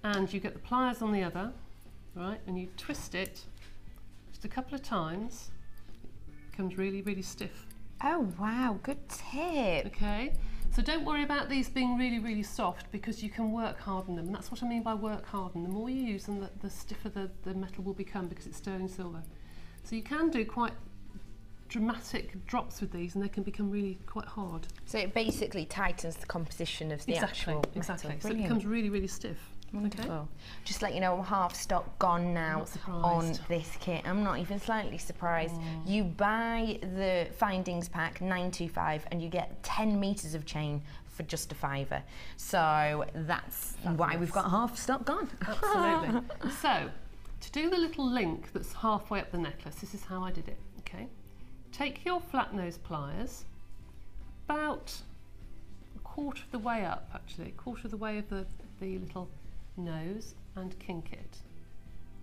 S6: and you get the pliers on the other, right, and you twist it just a couple of times, it becomes really, really stiff.
S5: Oh wow, good tip.
S6: Okay, so don't worry about these being really, really soft, because you can work harden them, and that's what I mean by work harden. The more you use them, the stiffer the metal will become, because it's sterling silver. So you can do quite dramatic drops with these, and they can become really quite hard.
S5: So it basically tightens the composition of the actual metal.
S6: Exactly. So it
S5: Brilliant.
S6: becomes really, really stiff.
S5: Wonderful.
S6: Okay.
S5: Just let you know, I'm half stock gone now
S6: Not surprised.
S5: on this kit. I'm not even slightly surprised. You buy the findings pack 925 and you get 10 meters of chain for just a £5. So that's why we've got half stock gone.
S6: Absolutely. So to do the little link that's halfway up the necklace, this is how I did it. Okay. Take your flat nose pliers, about a quarter of the way up, actually, a quarter of the way of the little nose, and kink it.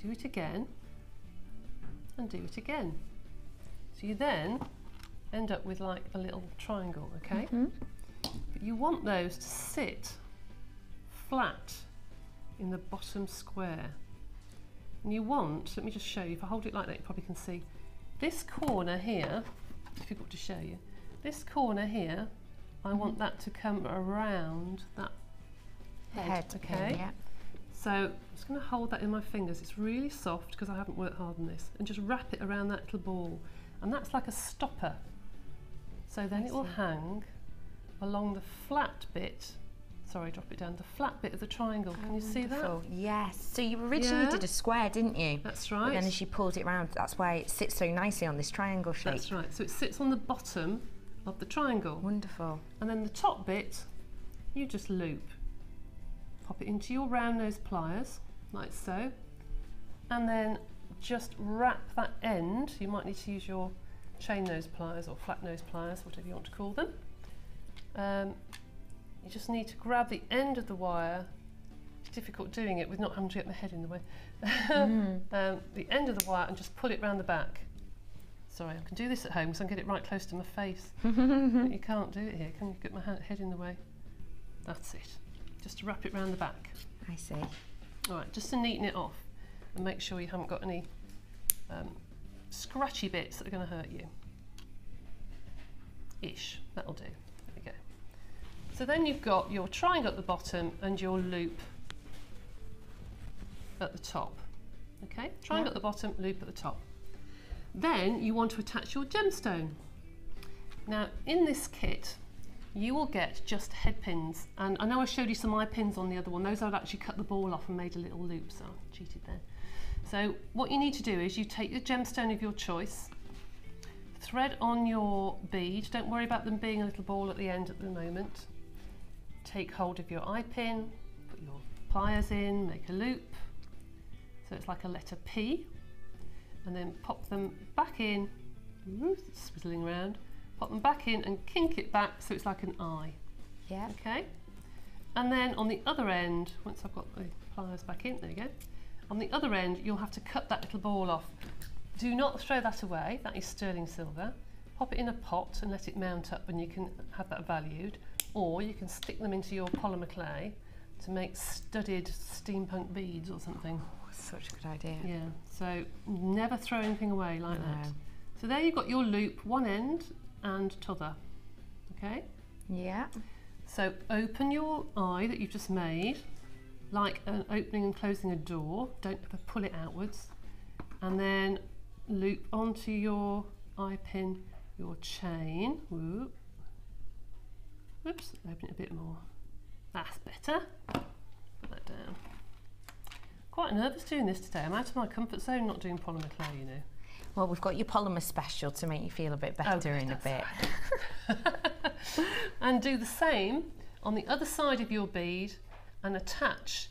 S6: Do it again, and do it again. So you then end up with like a little triangle, okay? But you want those to sit flat in the bottom square. And you want, let me just show you, if I hold it like that, you probably can see, this corner here, difficult to show you, this corner here, I want that to come around that head, okay?
S5: Yeah.
S6: So I'm just going to hold that in my fingers. It's really soft because I haven't worked hard on this, and just wrap it around that little ball, and that's like a stopper. So then it will hang along the flat bit. Sorry, drop it down. The flat bit of the triangle. Can you see that?
S5: Yes. So you originally did a square, didn't you?
S6: That's right.
S5: But then as you pulled it round, that's why it sits so nicely on this triangle shape.
S6: That's right. So it sits on the bottom of the triangle.
S5: Wonderful.
S6: And then the top bit, you just loop. Pop it into your round nose pliers, like so. And then just wrap that end. You might need to use your chain nose pliers or flat nose pliers, whatever you want to call them. You just need to grab the end of the wire. It's difficult doing it with not having to get my head in the way. The end of the wire, and just pull it round the back. Sorry, I can do this at home because I can get it right close to my face. But you can't do it here, can you? Get my head in the way. That's it. Just to wrap it round the back.
S5: I see.
S6: All right, just to neaten it off and make sure you haven't got any scratchy bits that are going to hurt you. Ish, that'll do. There we go. So then you've got your triangle at the bottom and your loop at the top. Okay, triangle at the bottom, loop at the top. Then you want to attach your gemstone. Now in this kit you will get just head pins, and I know I showed you some eye pins on the other one. Those I'd actually cut the ball off and made a little loop, so I cheated there. So what you need to do is you take the gemstone of your choice. thread on your bead. Don't worry about them being a little ball at the end at the moment. Take hold of your eye pin, put your pliers in, make a loop. So it's like a letter P. And then pop them back in, swizzling around, pop them back in and kink it back so it's like an eye.
S5: Yeah.
S6: Okay. And then on the other end, once I've got the pliers back in, there you go. On the other end, you'll have to cut that little ball off. Do not throw that away, that is sterling silver. Pop it in a pot and let it mount up and you can have that valued. Or you can stick them into your polymer clay to make studded steampunk beads or something.
S5: Oh, such a good idea.
S6: Yeah, so never throw anything away like that. So there you've got your loop, one end and t'other, okay?
S5: Yeah.
S6: So open your eye that you've just made, like an opening and closing a door. Don't ever pull it outwards. And then loop onto your eye pin, your chain. Whoop. Whoops, open it a bit more. That's better. Put that down. Quite nervous doing this today. I'm out of my comfort zone not doing polymer clay, you know.
S5: Well, we've got your polymer special to make you feel a bit better in a bit.
S6: And do the same on the other side of your bead and attach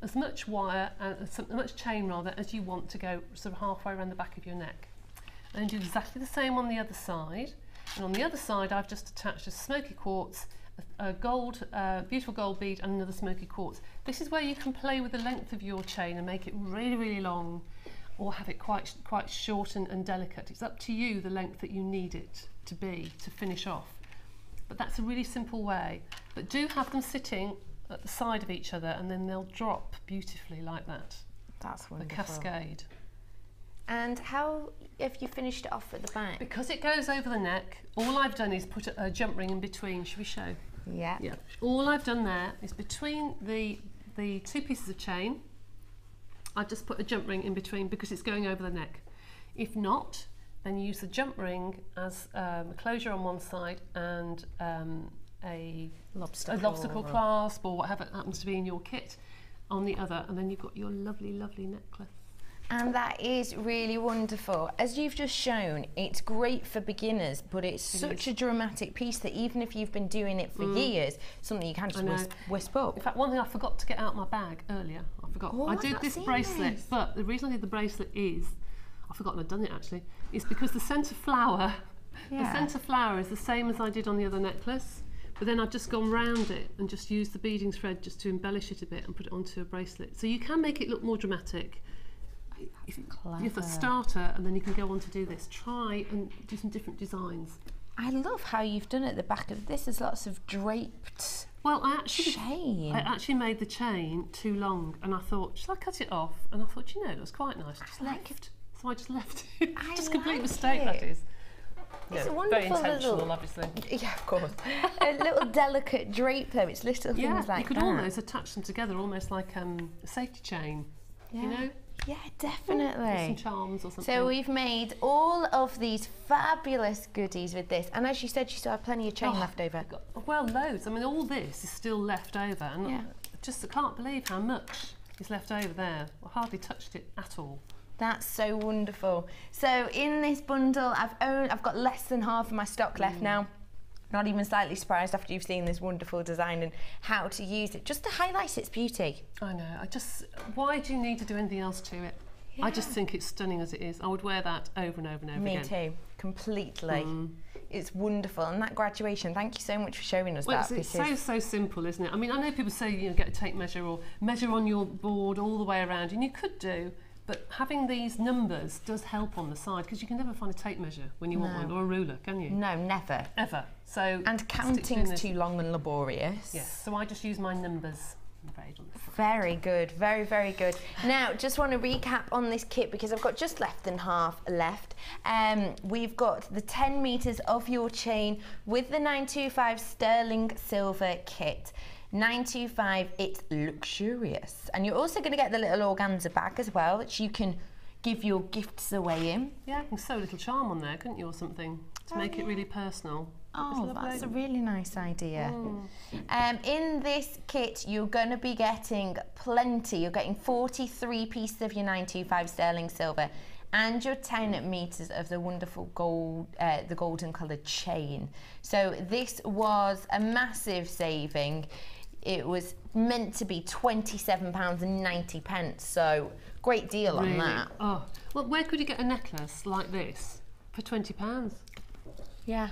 S6: as much wire and as much chain rather as you want to go sort of halfway around the back of your neck. And do exactly the same on the other side. And on the other side, I've just attached a smoky quartz, a gold, beautiful gold bead and another smoky quartz. This is where you can play with the length of your chain and make it really, really long or have it quite short and delicate. It's up to you the length that you need it to be to finish off. But that's a really simple way. But do have them sitting at the side of each other and then they'll drop beautifully like that.
S5: That's wonderful.
S6: The cascade.
S5: And how have you finished it off at the back?
S6: Because it goes over the neck, all I've done is put a jump ring in between. Should we show?
S5: Yeah.
S6: Yeah. All I've done there is between the two pieces of chain, I've just put a jump ring in between because it's going over the neck. If not, then use the jump ring as a closure on one side and a lobster clasp or whatever happens to be in your kit on the other, and then you've got your lovely, lovely necklace.
S5: And that is really wonderful. As you've just shown, it's great for beginners, but it's such a dramatic piece that even if you've been doing it for years, something you can just wisp up.
S6: In fact, one thing I forgot to get out my bag earlier, I forgot.
S5: Oh,
S6: I did this bracelet, but the reason I did the bracelet is, I've forgotten I'd done it actually, is because the centre flower, the centre flower is the same as I did on the other necklace, but then I've just gone round it and just used the beading thread just to embellish it a bit and put it onto a bracelet. So you can make it look more dramatic. If you're the starter and then you can go on to do this, try and do some different designs.
S5: I love how you've done it at the back of this. There's lots of draped chain.
S6: I actually made the chain too long and I thought, should I cut it off? And I thought, you know, it looks quite nice. So I just left it. Just a complete mistake, that is.
S5: It's
S6: Yeah,
S5: a wonderful
S6: very intentional,
S5: little,
S6: obviously.
S5: yeah, of course. A little delicate drape though. It's little things like
S6: you could
S5: that.
S6: almost attach them together, almost like a safety chain.
S5: Yeah.
S6: You know,
S5: Yeah, definitely.
S6: some charms or something.
S5: So we've made all of these fabulous goodies with this, and as you said, you still have plenty of chain left over.
S6: Well, loads. I mean, all this is still left over, and
S5: Yeah.
S6: I can't believe how much is left over there. I hardly touched it at all.
S5: That's so wonderful. So in this bundle, I've got less than half of my stock left now. Not even slightly surprised after you've seen this wonderful design and how to use it, just to highlight its beauty.
S6: I know. Why do you need to do anything else to it? I just think it's stunning as it is. I would wear that over and over and over
S5: Me
S6: again.
S5: too, completely. It's wonderful, and that graduation, thank you so much for showing us
S6: Well,
S5: that.
S6: it's so simple, isn't it? I mean, I know people say, you know, get a tape measure or measure on your board all the way around, and you could do, but having these numbers does help on the side, because you can never find a tape measure when you want one, or a ruler, can you?
S5: No, never.
S6: Ever. So
S5: And counting's too long and laborious.
S6: Yes, so I just use my numbers. I'm afraid, on this side.
S5: Very good, very, very good. Now, just want to recap on this kit because I've got just less than half left. We've got the 10 metres of your chain with the 925 sterling silver kit. 925, it's luxurious. And you're also going to get the little organza bag as well, which you can give your gifts away in.
S6: Yeah, you can sew a little charm on there, couldn't you, or something, to make it really personal.
S5: Oh, that's a really nice idea.
S6: Mm.
S5: In this kit, you're going to be getting plenty. You're getting 43 pieces of your 925 sterling silver and your 10 meters of the wonderful gold, the golden coloured chain. So this was a massive saving. It was meant to be £27.90, so great deal on that.
S6: Oh, well, where could you get a necklace like this for £20?
S5: Yeah.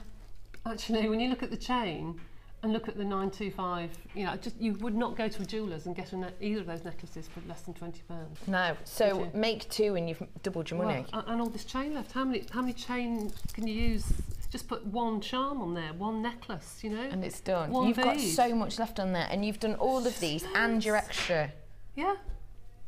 S6: Actually, when you look at the chain and look at the 925, you know, you would not go to a jeweller's and get either of those necklaces for less than £20.
S5: No, so make two and you've doubled your money.
S6: Well, and all this chain left. How many chain can you use? Just put one charm on there, one necklace, you know?
S5: And it's done.
S6: One
S5: You've got
S6: bead.
S5: so much left on there, and you've done all of these and your extra.
S6: Yeah,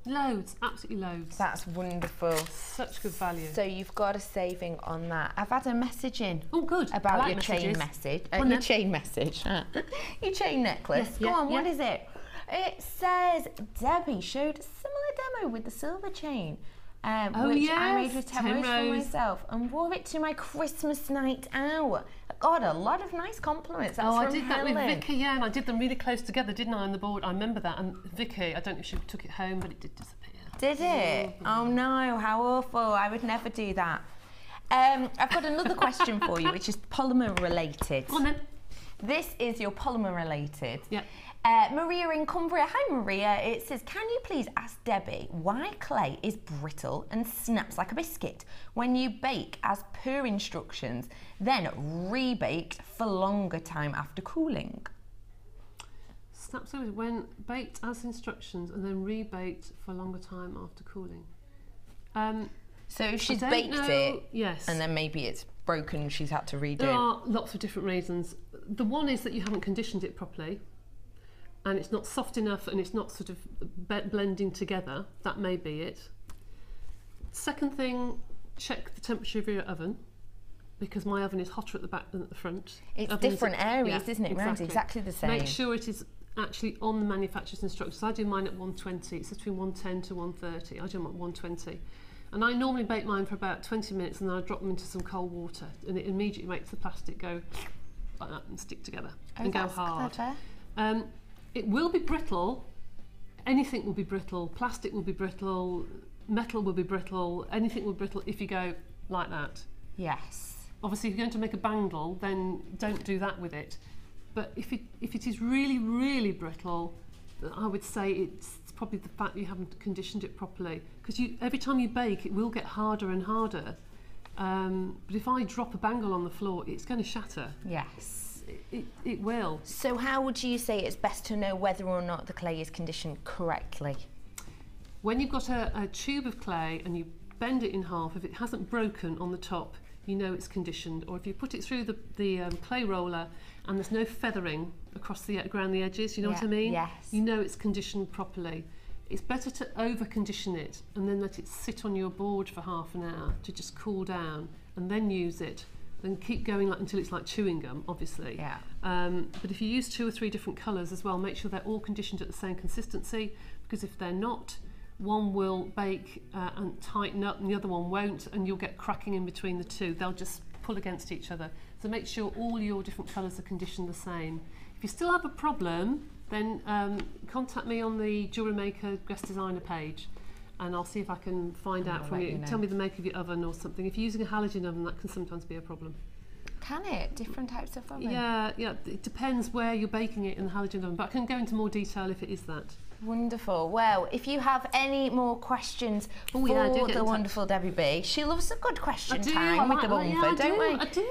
S6: loads, absolutely loads.
S5: That's wonderful.
S6: Such good value.
S5: So you've got a saving on that. I've had a message in.
S6: Oh, good.
S5: About
S6: I like
S5: your chain
S6: messages.
S5: message.
S6: Go on
S5: Your
S6: then.
S5: chain message. Your chain necklace.
S6: Yes,
S5: Go
S6: yeah,
S5: on, what
S6: yeah.
S5: is it? It says Debbie showed a similar demo with the silver chain. Which I made with 10 Rose for myself and wore it to my Christmas night out. I got a lot of nice compliments. That's
S6: Oh, I
S5: from
S6: did that with
S5: Helen.
S6: Vicky, yeah, and I did them really close together, didn't I, on the board? I remember that. And Vicky, I don't know if she took it home, but it did disappear.
S5: Did it? Oh no, how awful. I would never do that. I've got another question for you, which is polymer related.
S6: Go on then.
S5: This is your polymer related.
S6: Yeah.
S5: Maria in Cumbria. Hi Maria. It says, can you please ask Debbie why clay is brittle and snaps like a biscuit when you bake as per instructions, then rebaked for longer time after cooling?
S6: Snaps over when baked as instructions and then rebaked for a longer time after cooling.
S5: So she's
S6: don't
S5: baked
S6: know,
S5: it,
S6: yes.
S5: and then maybe it's broken, she's had to redo.
S6: There are lots of different reasons. The one is that you haven't conditioned it properly and it's not soft enough and it's not sort of blending together. That may be it. Second thing, check the temperature of your oven, because my oven is hotter at the back than at the front.
S5: It's
S6: Oven
S5: different areas, isn't it? Mine's exactly the same.
S6: Make sure it is actually on the manufacturer's instructions. I do mine at 120. It's between 110 to 130. I do them at 120. And I normally bake mine for about 20 minutes and then I drop them into some cold water and it immediately makes the plastic go like that and stick together and go hard.
S5: Clever.
S6: It will be brittle. Anything will be brittle. Plastic will be brittle. Metal will be brittle. Anything will be brittle if you go like that.
S5: Yes.
S6: Obviously, if you're going to make a bangle, then don't do that with it. But if it is really, really brittle, I would say it's probably the fact that you haven't conditioned it properly. Because every time you bake, it will get harder and harder. But if I drop a bangle on the floor, it's going to shatter.
S5: Yes.
S6: It will.
S5: So how would you say it's best to know whether or not the clay is conditioned correctly?
S6: When you've got a tube of clay and you bend it in half, if it hasn't broken on the top, you know it's conditioned. Or if you put it through the clay roller and there's no feathering around the edges, you know what I mean?
S5: Yes.
S6: You know it's conditioned properly. It's better to over-condition it and then let it sit on your board for half an hour to just cool down and then use it. Then keep going until it's like chewing gum, obviously.
S5: Yeah.
S6: But if you use 2 or 3 different colours as well, make sure they're all conditioned at the same consistency, because if they're not, one will bake and tighten up and the other one won't, and you'll get cracking in between the two. They'll just pull against each other. So make sure all your different colours are conditioned the same. If you still have a problem, then contact me on the Jewellery Maker Guest Designer page and I'll see if I can find out from you. Tell me the make of your oven or something. If you're using a halogen oven, that can sometimes be a problem.
S5: Can it? Different types of oven?
S6: Yeah, it depends where you're baking it in the halogen oven, but I can go into more detail if it is that.
S5: Wonderful. Well, if you have any more questions for the wonderful Debbie B, she loves a good question time with the Bungfer, don't we?
S6: I do.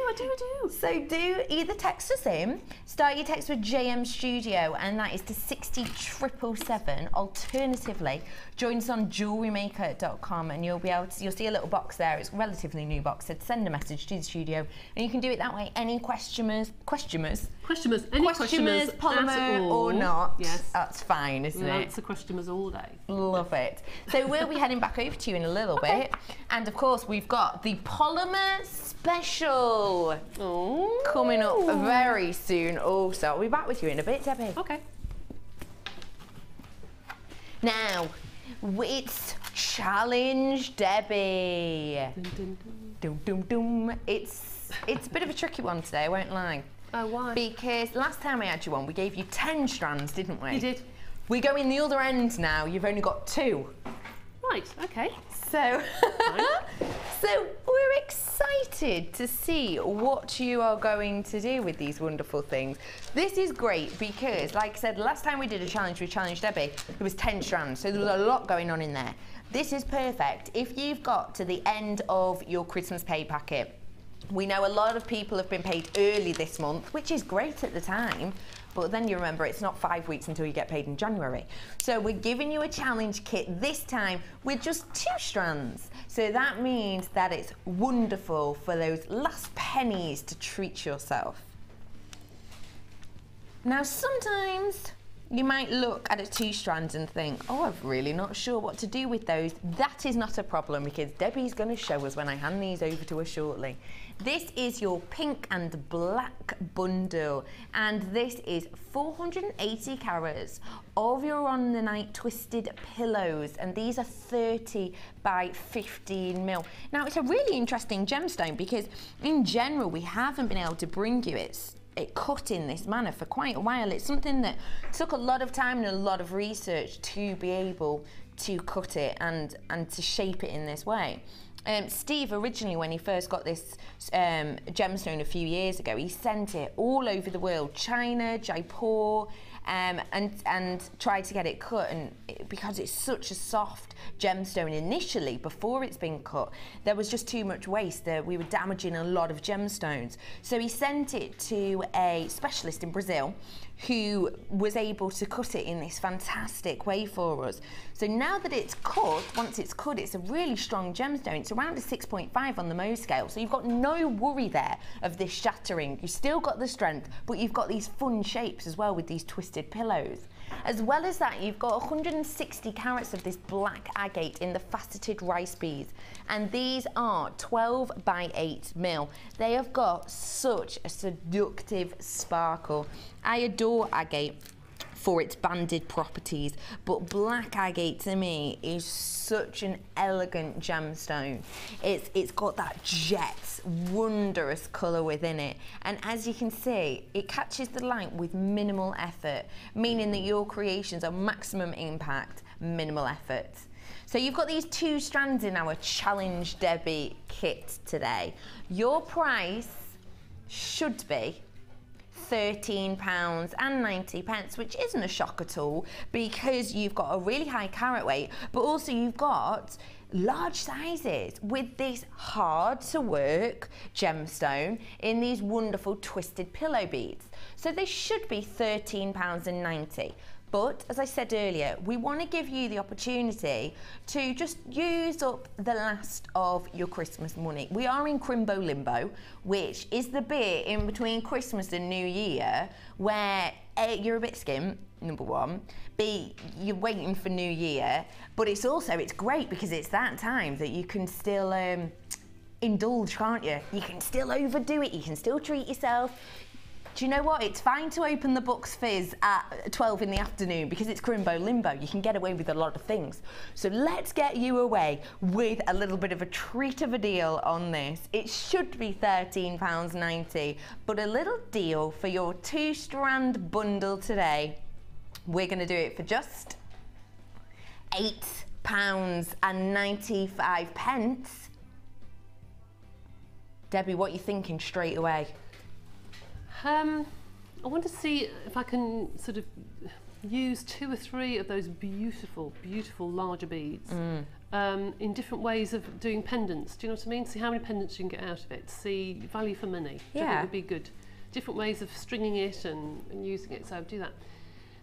S5: So do either text us in, start your text with JM Studio, and that is to 60777. Alternatively, join us on jewellerymaker.com and you'll see a little box there. It's a relatively new box. So send a message to the studio, and you can do it that way. Any questioners, polymer or not,
S6: yes,
S5: that's fine, isn't it?
S6: Answer questioners all day.
S5: Love it. So we'll be heading back over to you in a little bit, and of course we've got the polymer special coming up very soon. Also, I'll be back with you in a bit, Debbie.
S6: Okay.
S5: Now, it's Challenge Debbie.
S6: Dun, dun, dun.
S5: Dum dum dum. It's a bit of a tricky one today, I won't lie.
S6: Oh, why?
S5: Because last time I had you on, we gave you 10 strands, didn't we?
S6: You did.
S5: We're going the other end now. You've only got 2.
S6: Right, okay.
S5: So, so we're excited to see what you are going to do with these wonderful things. This is great because, like I said, last time we did a challenge, we challenged Debbie, there was 10 strands, so there was a lot going on in there. This is perfect if you've got to the end of your Christmas pay packet. We know a lot of people have been paid early this month, which is great at the time, but then you remember it's not 5 weeks until you get paid in January. So we're giving you a challenge kit this time with just 2 strands. So that means that it's wonderful for those last pennies to treat yourself. Now sometimes you might look at 2 strands and think, oh, I'm really not sure what to do with those. That is not a problem because Debbie's going to show us when I hand these over to her shortly. This is your pink and black bundle, and this is 480 carats of your on the night twisted pillows, and these are 30 by 15 mil. Now it's a really interesting gemstone because in general we haven't been able to bring you it cut in this manner for quite a while. It's something that took a lot of time and a lot of research to be able to cut it and to shape it in this way. Steve, originally when he first got this gemstone a few years ago, he sent it all over the world, China, Jaipur, and tried to get it cut, and because it's such a soft gemstone initially before it's been cut, there was just too much waste. We were damaging a lot of gemstones, so he sent it to a specialist in Brazil who was able to cut it in this fantastic way for us. So now that it's cut, once it's cut, it's a really strong gemstone. It's around a 6.5 on the Mohs scale, so you've got no worry there of this shattering. You've still got the strength, but you've got these fun shapes as well with these twisted pillows. As well as that, you've got 160 carats of this black agate in the faceted rice beads, and these are 12 by 8 mil. They have got such a seductive sparkle. I adore agate for its banded properties, but black agate to me is such an elegant gemstone. It's got that jet, wondrous colour within it, and as you can see, it catches the light with minimal effort, meaning that your creations are maximum impact, minimal effort. So you've got these 2 strands in our Challenge Debbie kit today. Your price should be £13.90, which isn't a shock at all because you've got a really high carat weight, but also you've got large sizes with this hard to work gemstone in these wonderful twisted pillow beads. So they should be £13.90. But as I said earlier, we want to give you the opportunity to just use up the last of your Christmas money. We are in Crimbo Limbo, which is the bit in between Christmas and New Year where A, you're a bit skint, number one, B, you're waiting for New Year, but it's great because it's that time that you can still indulge, can't you? You can still overdo it, you can still treat yourself. Do you know what? It's fine to open the Bucks Fizz at 12 in the afternoon because it's Crimbo Limbo. You can get away with a lot of things. So let's get you away with a little bit of a treat of a deal on this. It should be £13.90, but a little deal for your 2-strand bundle today. We're going to do it for just £8.95. Debbie, what are you thinking straight away?
S6: I want to see if I can sort of use 2 or 3 of those beautiful, beautiful larger beads in different ways of doing pendants. Do you know what I mean? See how many pendants you can get out of it. See value for money. Yeah. I think would be good. Different ways of stringing it and using it. So do that.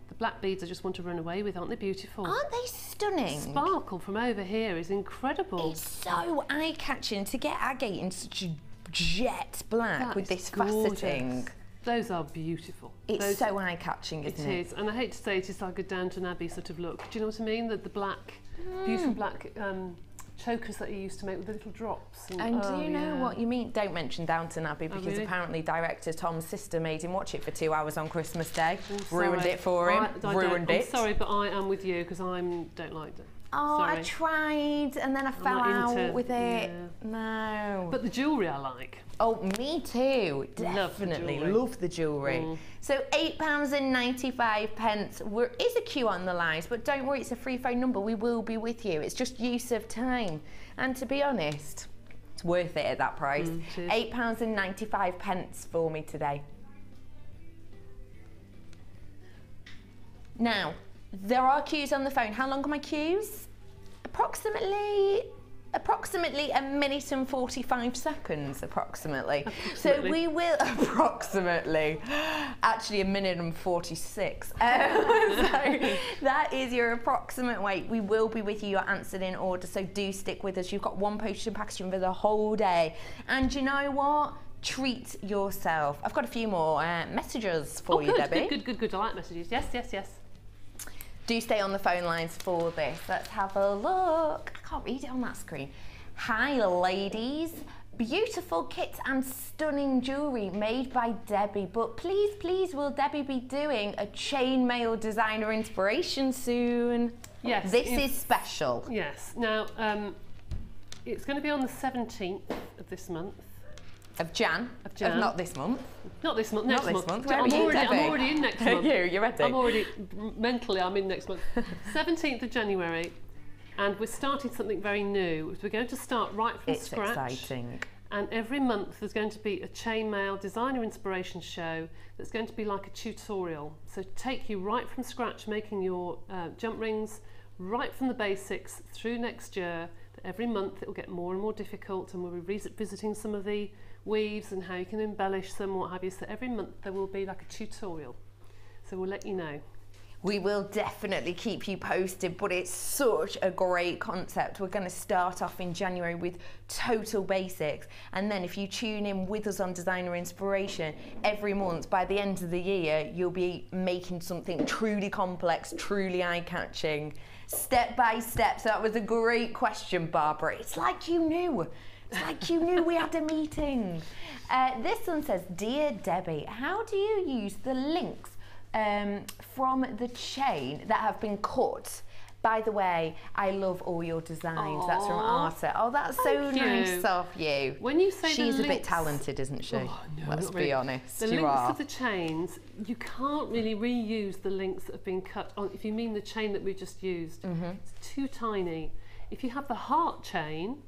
S6: The black beads I just want to run away with. Aren't they beautiful?
S5: Aren't they stunning?
S6: Sparkle from over here is incredible.
S5: It's so eye-catching to get agate in such a jet black with this faceting.
S6: Those are beautiful.
S5: It's so eye-catching, isn't it?
S6: It is, and I hate to say it's like a Downton Abbey sort of look. Do you know what I mean? The black, beautiful black chokers that you used to make with the little drops.
S5: And do you know what you mean? Don't mention Downton Abbey because apparently director Tom's sister made him watch it for 2 hours on Christmas Day. Ruined it for him. Ruined it.
S6: I'm sorry, but I am with you because I don't like
S5: Oh,
S6: Sorry.
S5: I tried and then I fell
S6: not into-
S5: out with it.
S6: yeah.
S5: No.
S6: But the jewellery I like.
S5: Oh, me too.
S6: Love the
S5: Definitely
S6: jewellery.
S5: love the jewellery. So £8.95. There is a queue on the lines, but don't worry, it's a free phone number. We will be with you. It's just use of time. And to be honest, it's worth it at that price.
S6: It is.
S5: £8.95 for me today. Now, there are queues on the phone. How long are my queues? Approximately a minute and 45 seconds, approximately. So we will, actually a minute and 46. So that is your approximate wait. We will be with you, you're answered in order, so do stick with us. You've got one postage and packaging for the whole day. And you know what? Treat yourself. I've got a few more messages for you, Debbie.
S6: Good. I like messages. Yes.
S5: Do stay on the phone lines for this. Let's have a look. I can't read it on that screen. Hi, ladies. Beautiful kits and stunning jewellery made by Debbie. But please, will Debbie be doing a chainmail designer inspiration soon?
S6: Yes.
S5: This is special.
S6: Yes. Now, it's going to be on the 17th of this month.
S5: Of Jan. Of not this month.
S6: Not this month,
S5: Not
S6: next
S5: this month.
S6: month.
S5: Where are you, Debbie?
S6: I'm already in next month.
S5: You're ready.
S6: I'm already, mentally, I'm in next month. 17th of January, and we're starting something very new. We're going to start right from
S5: It's
S6: scratch.
S5: exciting.
S6: And every month there's going to be a chainmail designer inspiration show that's going to be like a tutorial. So take you right from scratch, making your jump rings, right from the basics through next year. Every month it will get more and more difficult, and we'll be visiting some of the weaves and how you can embellish them, what have you. So every month there will be like a tutorial. So we'll let you know.
S5: We will definitely keep you posted, but it's such a great concept. We're going to start off in January with total basics, and then if you tune in with us on Designer Inspiration every month, by the end of the year you'll be making something truly complex, truly eye-catching, step by step. So that was a great question, Barbara. It's like you knew. It's like you knew we had a meeting. This one says, Dear Debbie, how do you use the links from the chain that have been cut? By the way, I love all your designs. That's from Arta. Oh, that's so
S6: Thank you.
S5: nice of you.
S6: When you say
S5: She's
S6: the
S5: a bit
S6: links,
S5: talented, isn't she?
S6: Oh, no,
S5: Let's
S6: not
S5: be
S6: really.
S5: honest.
S6: The
S5: you
S6: links
S5: are.
S6: of the chains, you can't really reuse the links that have been cut on. If you mean the chain that we just used, it's too tiny. If you have the heart chain,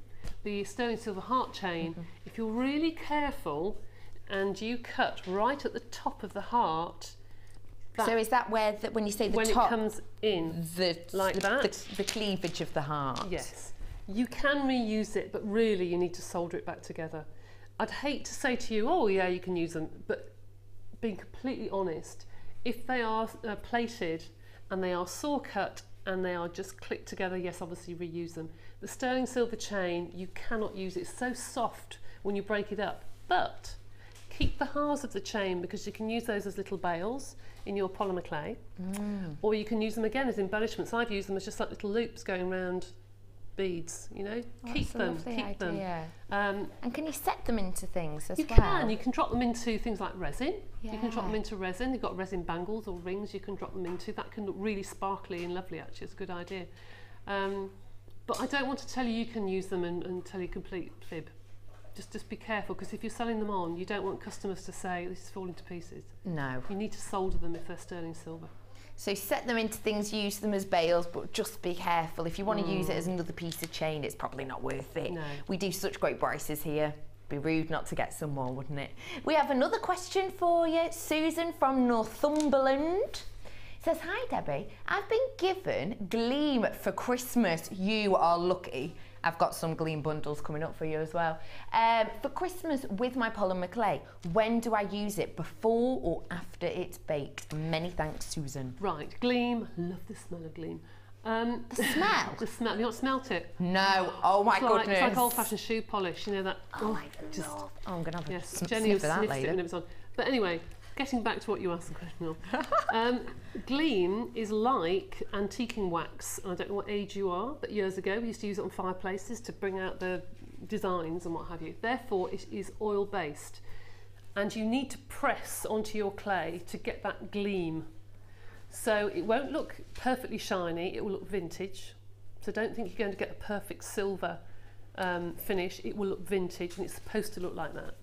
S6: the sterling silver heart chain, if you're really careful and you cut right at the top of the heart,
S5: So is that where, when you say the
S6: when
S5: top,
S6: it comes in, like that?
S5: the cleavage of the heart?
S6: Yes. You can reuse it, but really you need to solder it back together. I'd hate to say to you, oh yeah, you can use them, but being completely honest, if they are plated and they are saw cut and they are just clicked together, yes, obviously reuse them. The sterling silver chain, you cannot use it. It's so soft when you break it up, but keep the halves of the chain because you can use those as little bails in your polymer clay, or you can use them again as embellishments. I've used them as just like little loops going around beads, you know. Keep them.
S5: And can you set them into things as
S6: You
S5: well?
S6: can drop them into things like resin. You can drop
S5: Yeah.
S6: them into resin. You've got resin bangles or rings you can drop them into. That can look really sparkly and lovely, actually. It's a good idea. But I don't want to tell you you can use them and tell you complete fib. Just be careful, because if you're selling them on, you don't want customers to say this is falling to pieces.
S5: No.
S6: You need to solder them if they're sterling silver.
S5: So set them into things, use them as bails, but just be careful. If you want to use it as another piece of chain, it's probably not worth it.
S6: No.
S5: We do such great prices here. Be rude not to get some more, wouldn't it? We have another question for you. Susan from Northumberland says, hi Debbie, I've been given Gleam for Christmas. You are lucky. I've got some Gleam bundles coming up for you as well. For Christmas with my polymer clay, when do I use it? Before or after it's baked? Many thanks, Susan.
S6: Right, Gleam. Love the smell of Gleam.
S5: The smell?
S6: The smell. You not smelt it?
S5: No. Oh my goodness.
S6: It's like old-fashioned shoe polish. You know that.
S5: Oh, I love. Oh, I'm gonna have
S6: Yes,
S5: some
S6: Jenny
S5: sniff of that
S6: sniffs it
S5: later.
S6: when it was on. But anyway, getting back to what you asked the question on. Gleam is like antiquing wax. I don't know what age you are, but years ago we used to use it on fireplaces to bring out the designs and what have you. Therefore, it is oil-based, and you need to press onto your clay to get that gleam. So it won't look perfectly shiny, it will look vintage. So don't think you're going to get a perfect silver finish. It will look vintage, and it's supposed to look like that.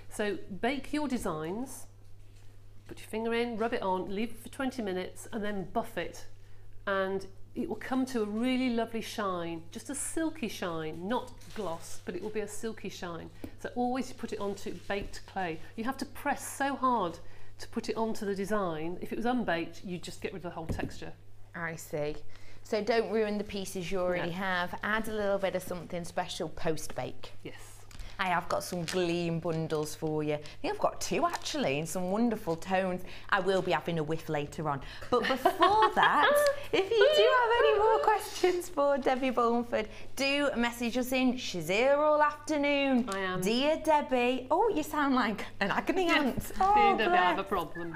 S6: So bake your designs, put your finger in, rub it on, leave it for 20 minutes, and then buff it. And it will come to a really lovely shine, just a silky shine, not gloss, but it will be a silky shine. So always put it onto baked clay. You have to press so hard to put it onto the design. If it was unbaked, you'd just get rid of the whole texture.
S5: I see. So don't ruin the pieces you already have. Add a little bit of something special post-bake.
S6: Yes.
S5: I have got some Gleam bundles for you. I think I've got 2 actually in some wonderful tones. I will be having a whiff later on. But before that, if you do have any more questions for Debbie Bulmford, do message us in. She's here all afternoon.
S6: I am.
S5: Dear Debbie. Oh, you sound like an agony aunt. Oh,
S6: Dear Debbie, I have a
S5: bless.
S6: problem.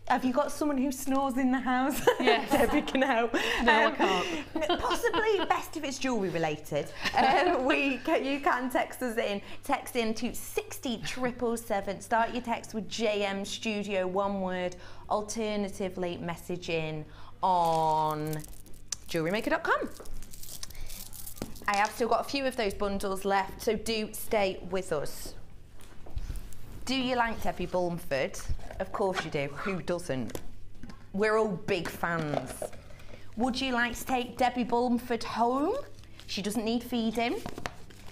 S5: Have you got someone who snores in the house?
S6: Yes.
S5: Debbie can help.
S6: No, I can't.
S5: Possibly best if it's jewellery related. You can text us in. Text in to 60777. Start your text with JM Studio, one word. Alternatively, message in on jewellerymaker.com. I have still got a few of those bundles left, so do stay with us. Do you like Debbie Bulmford? Of course you do. Who doesn't? We're all big fans. Would you like to take Debbie Bulmford home? She doesn't need feeding.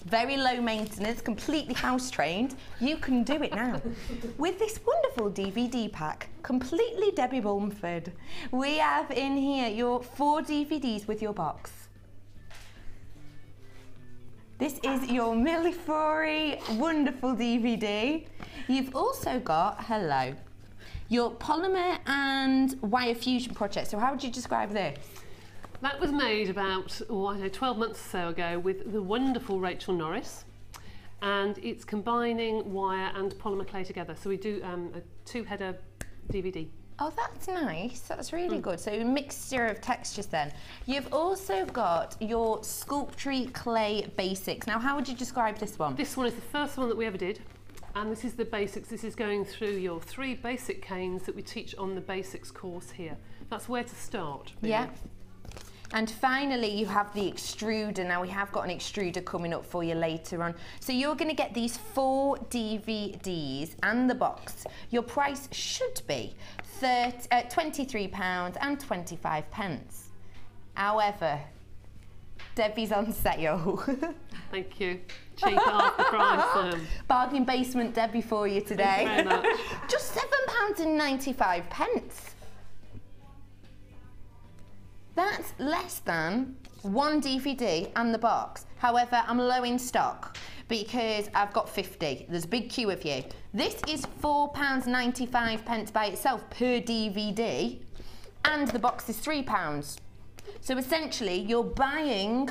S5: Very low maintenance, completely house trained. You can do it now. With this wonderful DVD pack, completely Debbie Bulmford. We have in here your 4 DVDs with your box. This is your Millefiori wonderful DVD. You've also got, hello, your polymer and wire fusion project. So how would you describe this?
S6: That was made about, 12 months or so ago with the wonderful Rachel Norris. And it's combining wire and polymer clay together. So we do a 2-header DVD.
S5: Oh, that's nice. That's really good. So a mixture of textures then. You've also got your Sculptry Clay Basics. Now, how would you describe this one?
S6: This one is the first one that we ever did. And this is the basics. This is going through your 3 basic canes that we teach on the basics course here. That's where to start. Really.
S5: Yeah. And finally, you have the extruder. Now, we have got an extruder coming up for you later on. So you're going to get these 4 DVDs and the box. Your price should be £23.25. However, Debbie's on sale.
S6: Thank you. Cheap at half the price.
S5: Bargain basement Debbie for you today.
S6: Thank you very much.
S5: Just £7.95. That's less than 1 DVD and the box. However, I'm low in stock because I've got 50. There's a big queue of you. This is £4.95 by itself per DVD, and the box is £3. So essentially, you're buying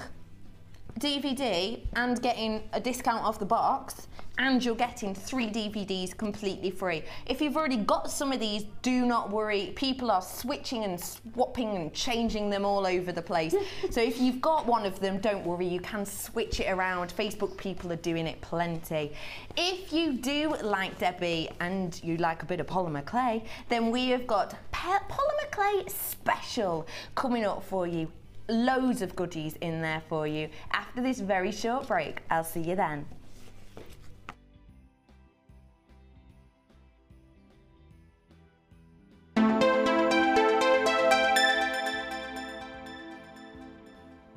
S5: DVD and getting a discount off the box, and you're getting 3 DVDs completely free. If you've already got some of these, do not worry. People are switching and swapping and changing them all over the place. So if you've got one of them, don't worry, you can switch it around. Facebook people are doing it plenty. If you do like Debbie and you like a bit of polymer clay, then we have got polymer clay special coming up for you. Loads of goodies in there for you. After this very short break, I'll see you then.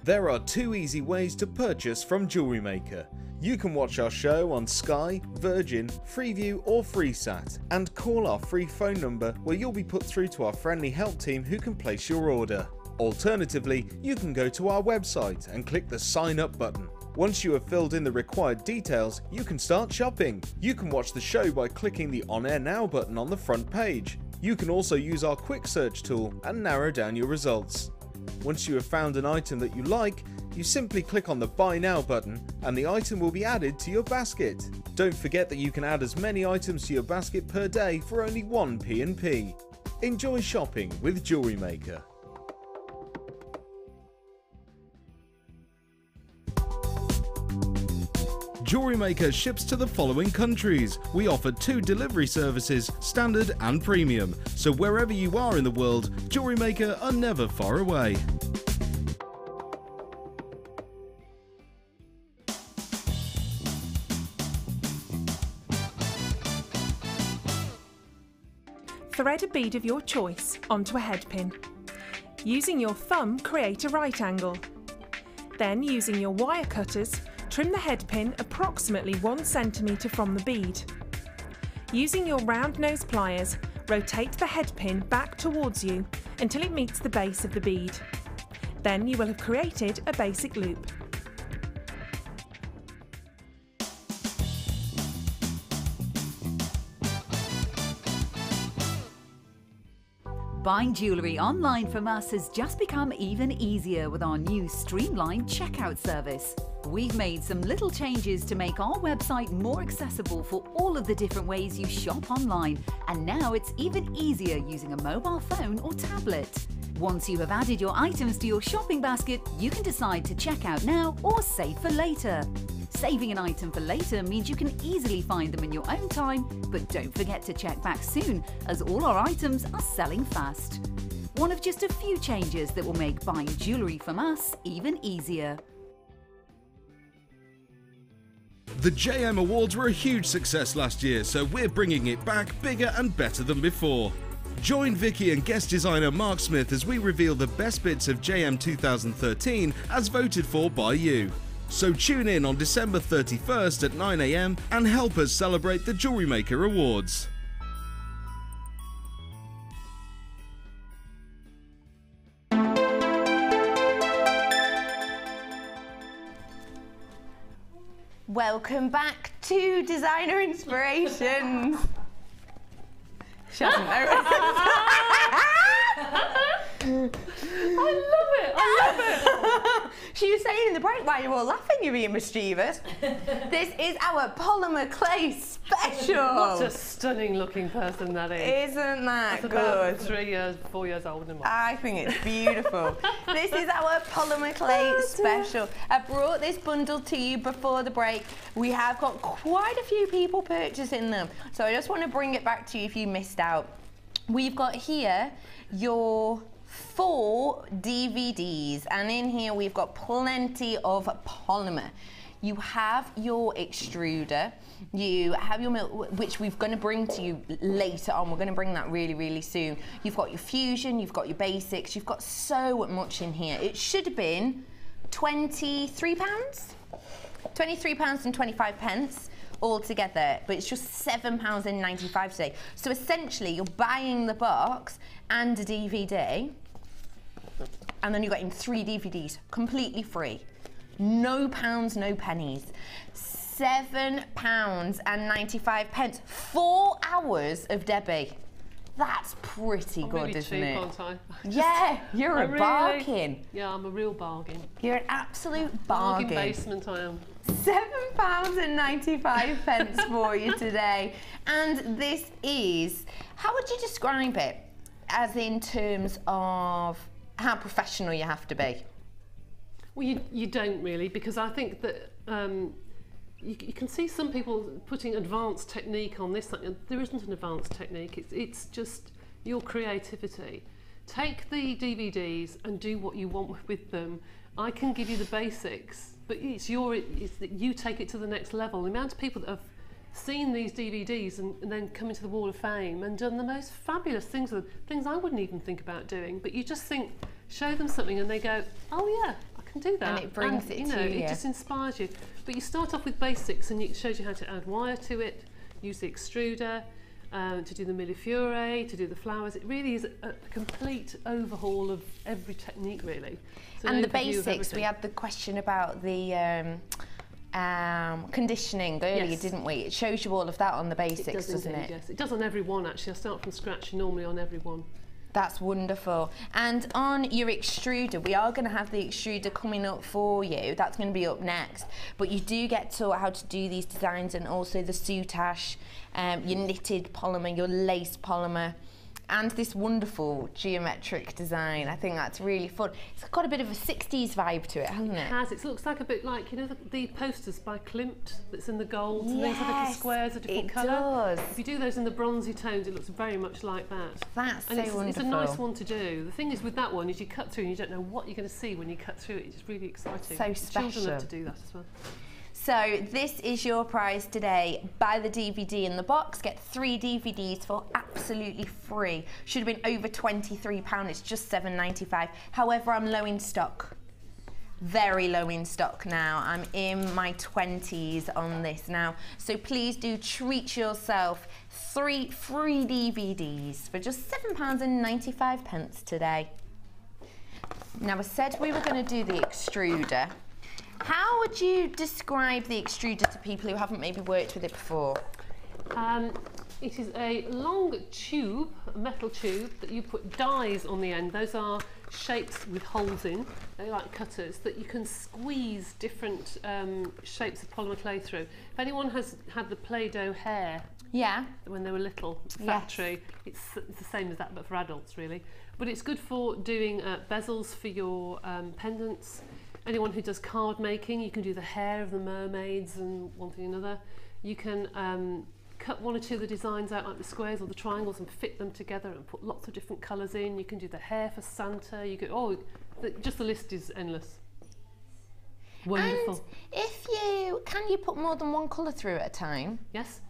S2: There are 2 easy ways to purchase from Jewellery Maker. You can watch our show on Sky, Virgin, Freeview or Freesat, and call our free phone number where you'll be put through to our friendly help team who can place your order. Alternatively, you can go to our website and click the sign up button. Once you have filled in the required details, you can start shopping. You can watch the show by clicking the On Air Now button on the front page. You can also use our quick search tool and narrow down your results. Once you have found an item that you like, you simply click on the Buy Now button and the item will be added to your basket. Don't forget that you can add as many items to your basket per day for only 1 P&P. Enjoy shopping with Jewellery Maker. Jewellery Maker ships to the following countries. We offer 2 delivery services, standard and premium. So wherever you are in the world, Jewellery Maker are never far away.
S4: thread a bead of your choice onto a head pin. Using your thumb, create a right angle. Then, using your wire cutters, trim the head pin approximately 1 centimetre from the bead. Using your round nose pliers, rotate the head pin back towards you until it meets the base of the bead. Then you will have created a basic loop.
S7: Buying jewellery online from us has just become even easier with our new streamlined checkout service. We've made some little changes to make our website more accessible for all of the different ways you shop online, and now it's even easier using a mobile phone or tablet. Once you have added your items to your shopping basket, you can decide to check out now or save for later. Saving an item for later means you can easily find them in your own time, but don't forget to check back soon, as all our items are selling fast. One of just a few changes that will make buying jewellery from us even easier.
S2: The JM Awards were a huge success last year, so we're bringing it back bigger and better than before. Join Vicky and guest designer Mark Smith as we reveal the best bits of JM 2013 as voted for by you. So tune in on December 31st at 9 AM and help us celebrate the Jewellery Maker Awards.
S5: Welcome back to Designer Inspirations. She hasn't noticed.
S6: I love it, I love it.
S5: She was saying in the break, why you're all laughing, you're being mischievous. This is our polymer clay special.
S6: What a stunning looking person that is.
S5: Isn't that
S6: That's
S5: good?
S6: about 4 years older than mine.
S5: I think it's beautiful. This is our polymer clay special. I brought this bundle to you before the break. We have got quite a few people purchasing them, so I just want to bring it back to you if you missed out. We've got here your 4 DVDs, and in here we've got plenty of polymer. You have your extruder, you have your milk, which we're going to bring to you later on. We're going to bring that really, really soon. You've got your fusion, you've got your basics, you've got so much in here. It should have been £23, £23.25 altogether, but it's just £7.95 today. So essentially, you're buying the box and a DVD, and then you're getting 3 DVDs completely free. No pounds, no pennies. £7.95. 4 hours of Debbie. That's pretty good,
S6: really
S5: isn't
S6: cheap,
S5: it?
S6: aren't I?
S5: Yeah, you're a bargain.
S6: Yeah, I'm a real bargain.
S5: You're an absolute
S6: Bargain
S5: bargain.
S6: basement I am.
S5: £7.95 for you today. And this is, how would you describe it? As in terms of how professional you have to be?
S6: Well, you don't really, because I think that you can see some people putting advanced technique on this. There isn't an advanced technique. It's just your creativity. Take the DVDs and do what you want with them. I can give you the basics, but it's that you take it to the next level. The amount of people that have seen these DVDs and then come into the Wall of Fame and done the most fabulous things with them, things I wouldn't even think about doing, but you just think, show them something and they go, oh yeah, I can do that.
S5: And it brings it to you.
S6: It just inspires you. But you start off with basics and it shows you how to add wire to it, use the extruder, to do the millefiori, to do the flowers. It really is a complete overhaul of every technique, really.
S5: And the basics, we had the question about the conditioning earlier,
S6: Yes.
S5: didn't we? It shows you all of that on the basics, doesn't
S6: indeed,
S5: it?
S6: Yes, it does on every one actually. I start from scratch normally on every one.
S5: That's wonderful. And on your extruder, we are going to have the extruder coming up for you. That's going to be up next. But you do get taught how to do these designs, and also the soutache, your knitted polymer, your lace polymer, and this wonderful geometric design. I think that's really fun. It's got a bit of a 60s vibe to it, hasn't it?
S6: It has. It looks like a bit like, you know, the posters by Klimt that's in the gold, and these are little
S5: Yes,
S6: squares of different
S5: it
S6: colour.
S5: does.
S6: If you do those in the bronzy tones, it looks very much like that.
S5: That's
S6: And
S5: so
S6: it's
S5: wonderful.
S6: a nice one to do. The thing is with that one is you cut through and you don't know what you're going to see when you cut through it. It's really exciting.
S5: So
S6: The Children
S5: special.
S6: love to do that as well.
S5: So this is your prize today. Buy the DVD in the box, get 3 DVDs for absolutely free. Should have been over £23, it's just £7.95. However, I'm low in stock. Very low in stock now. I'm in my 20s on this now. So please do treat yourself. 3 free DVDs for just £7.95 today. Now I said we were going to do the extruder. How would you describe the extruder to people who haven't maybe worked with it before?
S6: It is a long tube, a metal tube, that you put dies on the end. Those are shapes with holes in. They're like cutters that you can squeeze different shapes of polymer clay through. If anyone has had the Play-Doh hair when they were little, factory, it's the same as that but for adults really. But it's good for doing bezels for your pendants. Anyone who does card making, you can do the hair of the mermaids and one thing or another. You can cut 1 or 2 of the designs out like the squares or the triangles and fit them together and put lots of different colours in. You can do the hair for Santa. You could, just the list is endless. Wonderful.
S5: And if you, can you put more than 1 colour through at a time?
S6: Yes.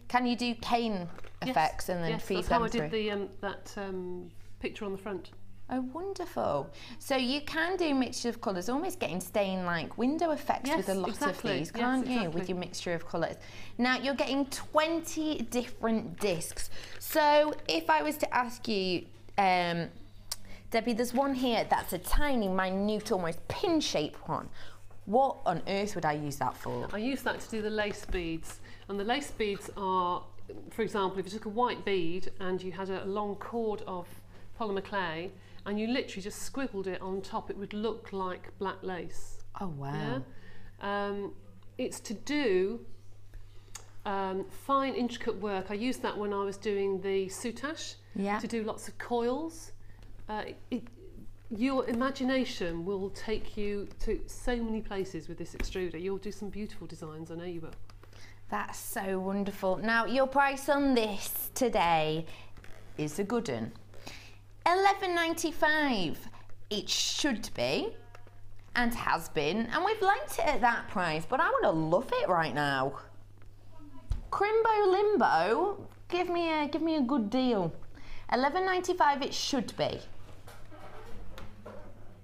S5: Can you do cane effects and then feed them through?
S6: Yes, that's how I did the picture on the front.
S5: Oh, wonderful. So you can do mixture of colours, almost getting stain-like window effects with a lot of these, can't you, with your mixture of colours? Now, you're getting 20 different discs. So if I was to ask you, Debbie, there's one here that's a tiny, minute, almost pin-shaped one. What on earth would I use that for?
S6: I use that to do the lace beads. And the lace beads are, for example, if you took a white bead and you had a long cord of polymer clay, and you literally just squiggled it on top, it would look like black lace.
S5: Oh, wow.
S6: Yeah? It's to do fine, intricate work. I used that when I was doing the soutache, to do lots of coils. Your imagination will take you to so many places with this extruder. You'll do some beautiful designs, I know you will.
S5: That's so wonderful. Now, your price on this today is a good one. £11.95 it should be and has been, and we've lent it at that price, but I would have loved it right now. Crimbo Limbo, give me a good deal. £11.95 it should be.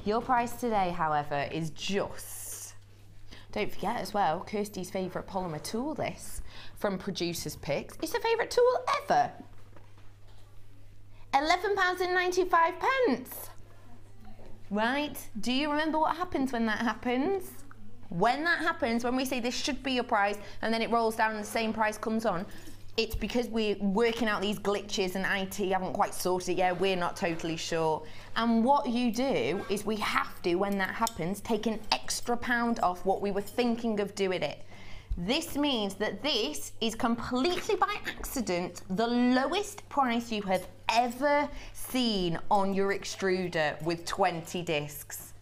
S5: Your price today, however, is just, don't forget as well, Kirsty's favourite polymer tool, this, from Producer's Picks. It's her favourite tool ever. £11.95. Right, do you remember what happens when that happens? When that happens, when we say this should be your price and then it rolls down and the same price comes on, it's because we're working out these glitches and IT haven't quite sorted it yet, we're not totally sure. And what you do is we have to, when that happens, take an extra £1 off what we were thinking of doing it. This means that this is completely by accident the lowest price you have ever seen on your extruder with 20 discs.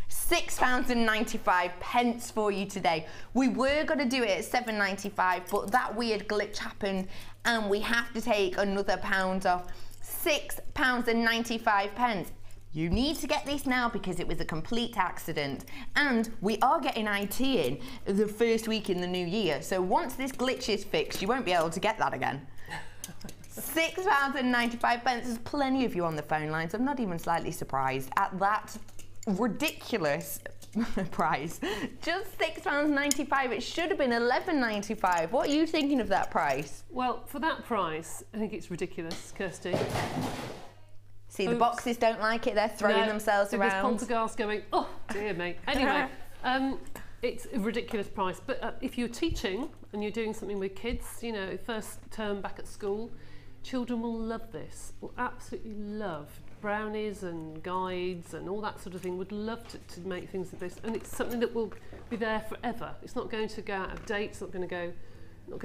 S5: £6.95 for you today. We were going to do it at £7.95, but that weird glitch happened and we have to take another £1 off. £6.95. You need to get this now because it was a complete accident. And we are getting IT in the first week in the new year. So once this glitch is fixed, you won't be able to get that again. £6.95. There's plenty of you on the phone lines. I'm not even slightly surprised at that ridiculous price. Just £6.95. It should have been £11.95. What are you thinking of that price?
S6: Well, for that price, I think it's ridiculous, Kirsty.
S5: See, the boxes don't like it. They're throwing themselves around.
S6: There's Poltergeist going, oh, dear me. Anyway, it's a ridiculous price. But if you're teaching and you're doing something with kids, you know, first term back at school, children will love this, will absolutely love brownies and guides and all that sort of thing, would love to make things like this. And it's something that will be there forever. It's not going to go out of date, it's not going to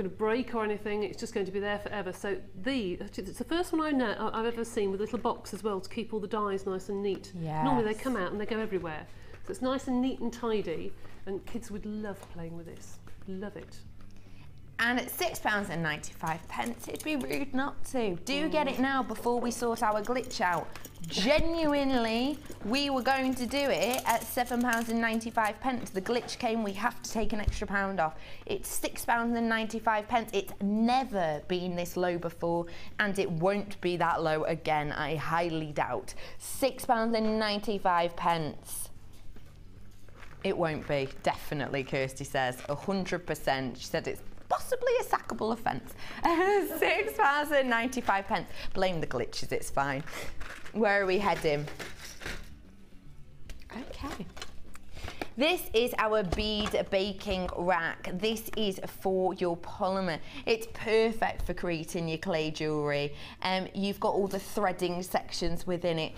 S6: break or anything, it's just going to be there forever. So it's the first one I've ever seen with a little box as well to keep all the dies nice and neat.
S5: Yes.
S6: Normally they come out and they go everywhere. So it's nice and neat and tidy, and kids would love playing with this, love it.
S5: And at £6.95, it'd be rude not to. Do get it now before we sort our glitch out. Genuinely, we were going to do it at £7.95. The glitch came, we have to take an extra £1 off. It's £6.95. It's never been this low before, and it won't be that low again, I highly doubt. £6.95. It won't be, definitely, Kirsty says, 100%. She said it's possibly a sackable offence. £6.95. Blame the glitches, it's fine. Where are we heading? Okay. This is our bead baking rack. This is for your polymer. It's perfect for creating your clay jewellery. You've got all the threading sections within it.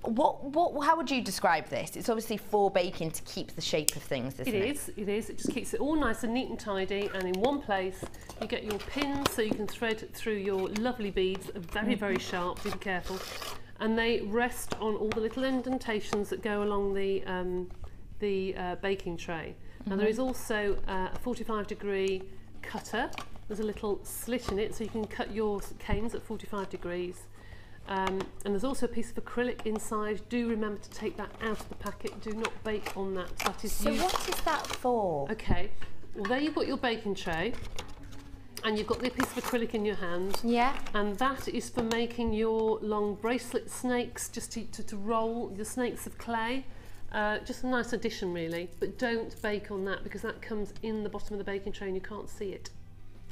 S5: How would you describe this? It's obviously for baking to keep the shape of things, isn't it?
S6: It is. It just keeps it all nice and neat and tidy, and in one place you get your pins so you can thread through your lovely beads. Very, very sharp, be careful. And they rest on all the little indentations that go along the baking tray. Now there is also a 45-degree cutter. There's a little slit in it so you can cut your canes at 45 degrees. And there's also a piece of acrylic inside. Do remember to take that out of the packet. Do not bake on that. That is
S5: so what is that for?
S6: Okay, well there you've got your baking tray and you've got the piece of acrylic in your hand.
S5: Yeah.
S6: And that is for making your long bracelet snakes, just to roll the snakes of clay. Just a nice addition really, but don't bake on that because that comes in the bottom of the baking tray and you can't see it.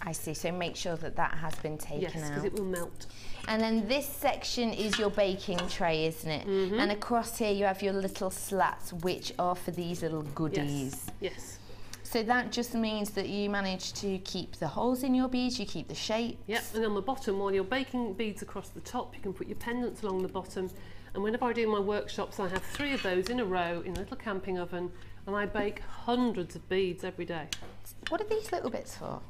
S5: I see, so make sure that that has been taken out.
S6: Yes, because it will melt.
S5: And then this section is your baking tray, isn't it? And across here you have your little slats, which are for these little goodies.
S6: Yes.
S5: So that just means that you manage to keep the holes in your beads, you keep the shape.
S6: Yep, and on the bottom, while you're baking beads across the top, you can put your pendants along the bottom. And whenever I do my workshops, I have 3 of those in a row in a little camping oven, and I bake hundreds of beads every day.
S5: What are these little bits for?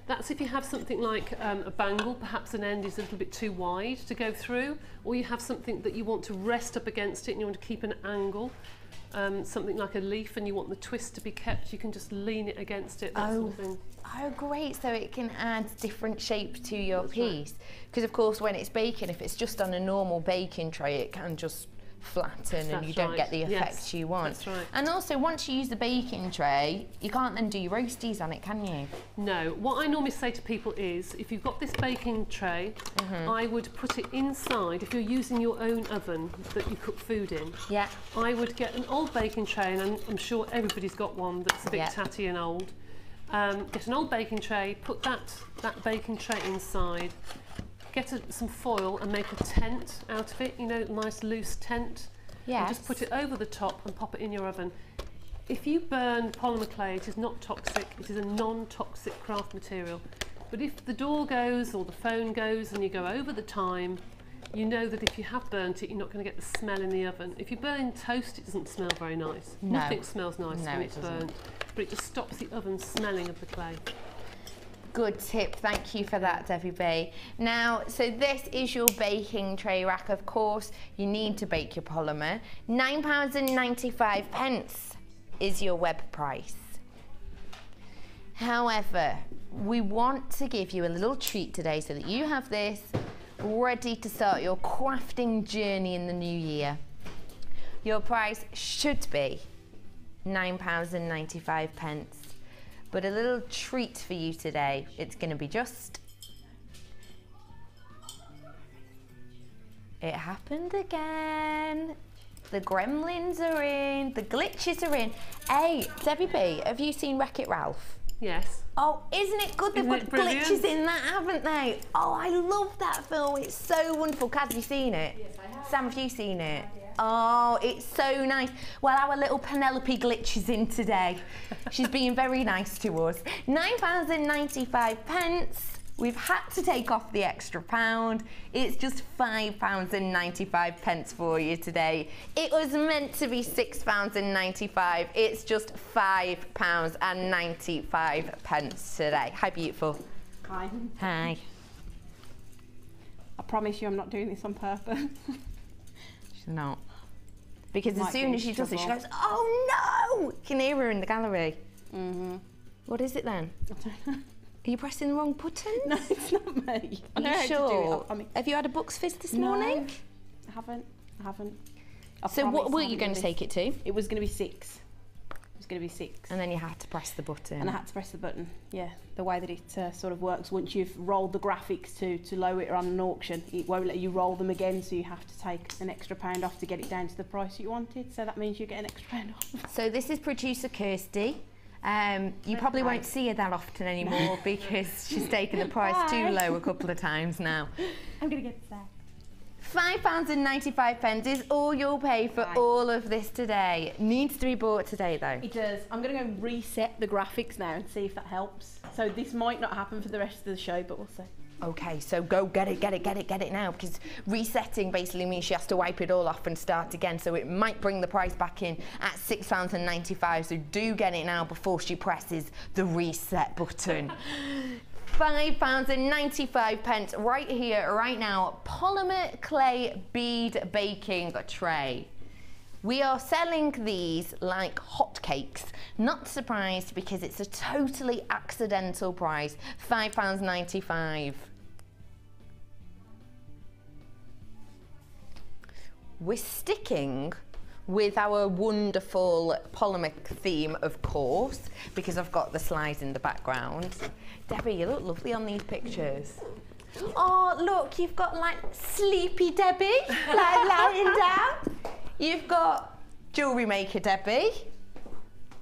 S6: That's if you have something like a bangle, perhaps an end is a little bit too wide to go through, or you have something that you want to rest up against it and you want to keep an angle, something like a leaf and you want the twist to be kept, you can just lean it against it, that sort of thing.
S5: Oh great, so it can add different shape to your piece. Because of course when it's baking, if it's just on a normal baking tray, it can just flatten and you don't get the effect you want.
S6: That's right.
S5: And also once you use the baking tray, you can't then do your roasties on it, can you?
S6: No, what I normally say to people is if you've got this baking tray, I would put it inside, if you're using your own oven that you cook food in, I would get an old baking tray, and I'm sure everybody's got one that's a bit tatty and old. Get an old baking tray, put that baking tray inside, get some foil and make a tent out of it, you know, a nice loose tent. And just put it over the top and pop it in your oven. If you burn polymer clay, it is not toxic, it is a non-toxic craft material. But if the door goes or the phone goes and you go over the time, you know that if you have burnt it, you're not going to get the smell in the oven. If you burn toast, it doesn't smell very nice.
S5: No.
S6: Nothing smells nice when it's burnt, but it just stops the oven smelling of the clay.
S5: Good tip, thank you for that, Debbie B. Now, so this is your baking tray rack. Of course, you need to bake your polymer. £9.95 is your web price. However, we want to give you a little treat today so that you have this ready to start your crafting journey in the new year. Your price should be £9.95. But a little treat for you today. It's going to be just... It happened again. The gremlins are in. The glitches are in. Hey, Debbie B, have you seen Wreck-It Ralph?
S6: Yes.
S5: Oh, isn't it good? They've got glitches in that, haven't they? Oh, I love that film. It's so wonderful. Kaz, have you seen it? Yes, I have. Sam, have you seen it? Oh, it's so nice. Well, our little Penelope glitch is in today. She's being very nice to us. £9.95. We've had to take off the extra £1. It's just £5.95 for you today. It was meant to be £6.95. It's just £5.95 today. Hi, beautiful.
S8: Hi.
S5: Hi.
S8: I promise you I'm not doing this on purpose.
S5: She's not. Because as soon as she does it, she
S8: trouble.
S5: goes, oh no! You can hear her in the gallery. What is it then?
S8: I don't know.
S5: Are you pressing the wrong button?
S8: No, it's not me. I
S5: Are
S8: know
S5: you
S8: how to do
S5: sure?
S8: it. I mean,
S5: Have you had a Bucks Fizz this
S8: no,
S5: morning?
S8: I haven't. I
S5: So what
S8: promise
S5: were
S8: I
S5: you
S8: haven't
S5: going
S8: done
S5: to
S8: this.
S5: take it to?
S8: It was going to be 6. It was going to be 6.
S5: And then you had to press the button.
S8: And I had to press the button. Yeah, the way that it sort of works, once you've rolled the graphics to lower it on an auction, it won't let you roll them again, so you have to take an extra £1 off to get it down to the price you wanted. So that means you get an extra £1 off.
S5: So this is producer Kirsty. You probably won't see her that often anymore because she's taken the price too low a couple of times now.
S8: I'm going to get that.
S5: £5.95 is all you'll pay for all of this today. Needs to be bought today though.
S8: It does. I'm going to go reset the graphics now and see if that helps. So this might not happen for the rest of the show, but we'll see.
S5: Okay, so go get it now, because resetting basically means she has to wipe it all off and start again, so it might bring the price back in at £6.95, so do get it now before she presses the reset button. £5.95 right here, right now. Polymer clay bead baking tray. We are selling these like hotcakes. Not surprised because it's a totally accidental price, £5.95. We're sticking with our wonderful polymer theme, of course, because I've got the slides in the background. Debbie, you look lovely on these pictures. Oh, look, you've got like Sleepy Debbie, like lying down. You've got Jewellery Maker Debbie.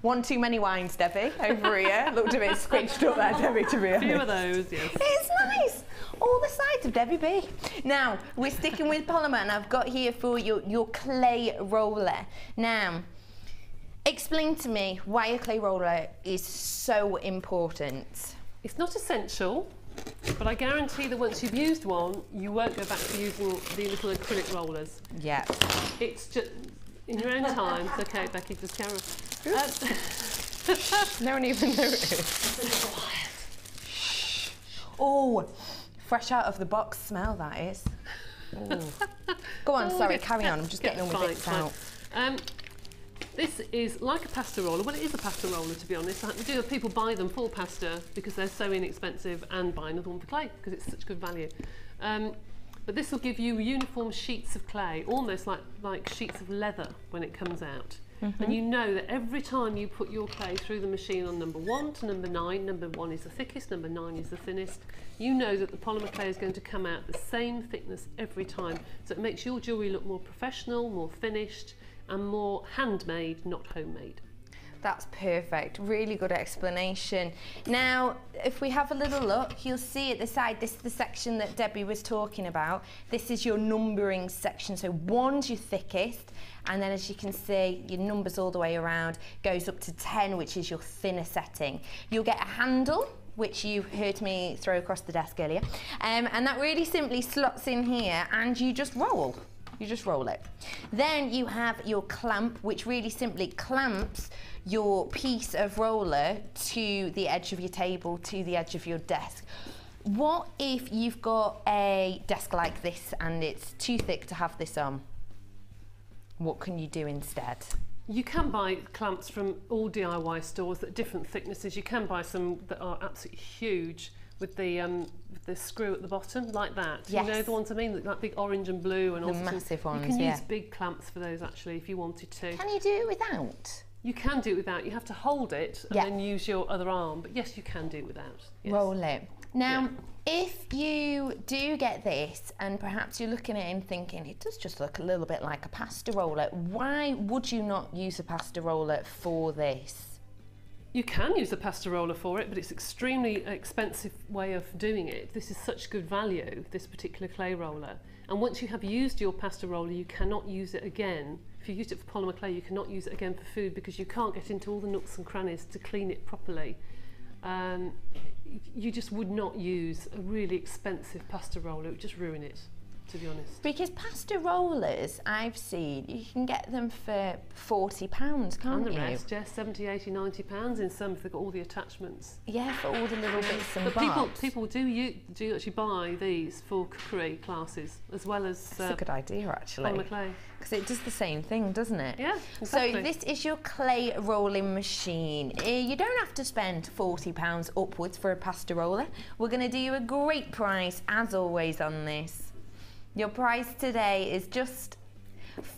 S5: One too many wines, Debbie, over here. Looked a bit squished up there, Debbie, to be honest.
S6: A few of those, yes.
S5: It's nice. All the sides of Debbie B. Now, we're sticking with polymer, and I've got here for you your clay roller. Now, explain to me why a clay roller is so important.
S6: It's not essential, but I guarantee that once you've used one, you won't go back to using the little acrylic rollers.
S5: Yeah.
S6: It's just, in your own time, it's okay, Becky, just carry on.
S5: No one even noticed. Oh, fresh out of the box smell that is. Ooh. Go on, sorry, carry on. I'm just getting all my bits out.
S6: This is like a pasta roller. Well, it is a pasta roller, to be honest. People buy them for pasta because they're so inexpensive, and buy another one for clay because it's such good value. But this will give you uniform sheets of clay, almost like sheets of leather when it comes out. And you know that every time you put your clay through the machine on number 1 to number 9, number 1 is the thickest, number 9 is the thinnest, you know that the polymer clay is going to come out the same thickness every time. So it makes your jewellery look more professional, more finished, and more handmade, not homemade.
S5: That's perfect, really good explanation. Now, if we have a little look, you'll see at the side, this is the section that Debbie was talking about. This is your numbering section, so 1's your thickest, and then as you can see, your numbers all the way around, goes up to 10, which is your thinner setting. You'll get a handle, which you heard me throw across the desk earlier, and that really simply slots in here, and you just roll. You just roll it. Then you have your clamp, which really simply clamps your piece of roller to the edge of your table, to the edge of your desk. What if you've got a desk like this and it's too thick to have this on? What can you do instead?
S6: You can buy clamps from all DIY stores that are different thicknesses. You can buy some that are absolutely huge with the screw at the bottom, like that.
S5: Yes.
S6: You know the ones I mean, like big orange and blue and all
S5: The
S6: sorts of-
S5: massive ones,
S6: You can
S5: yeah.
S6: use big clamps for those actually if you wanted to.
S5: Can you do it without?
S6: You can do it without. You have to hold it and
S5: Yeah.
S6: then use your other arm. But yes, you can do it without. Yes.
S5: Roll it. Now, if you do get this and perhaps you're looking at it and thinking, it does just look a little bit like a pasta roller, why would you not use a pasta roller for this?
S6: You can use a pasta roller for it, but it's extremely expensive way of doing it. This is such good value, this particular clay roller. And once you have used your pasta roller, you cannot use it again. If you used it for polymer clay, you cannot use it again for food because you can't get into all the nooks and crannies to clean it properly. You just would not use a really expensive pasta roller, it would just ruin it. to be honest.
S5: Because pasta rollers, I've seen, you can get them for £40, can't
S6: And the
S5: you?
S6: rest, yeah, 70, 80, 90 pounds in some if they've got all the attachments.
S5: Yeah, for all the little bits and
S6: But
S5: bobs.
S6: people do actually buy these for cookery classes as well as
S5: That's a good idea, actually.
S6: polymer clay.
S5: Because it does the same thing, doesn't it?
S6: Yeah, exactly.
S5: So this is your clay rolling machine. You don't have to spend £40 upwards for a pasta roller. We're going to do you a great price, as always, on this. Your price today is just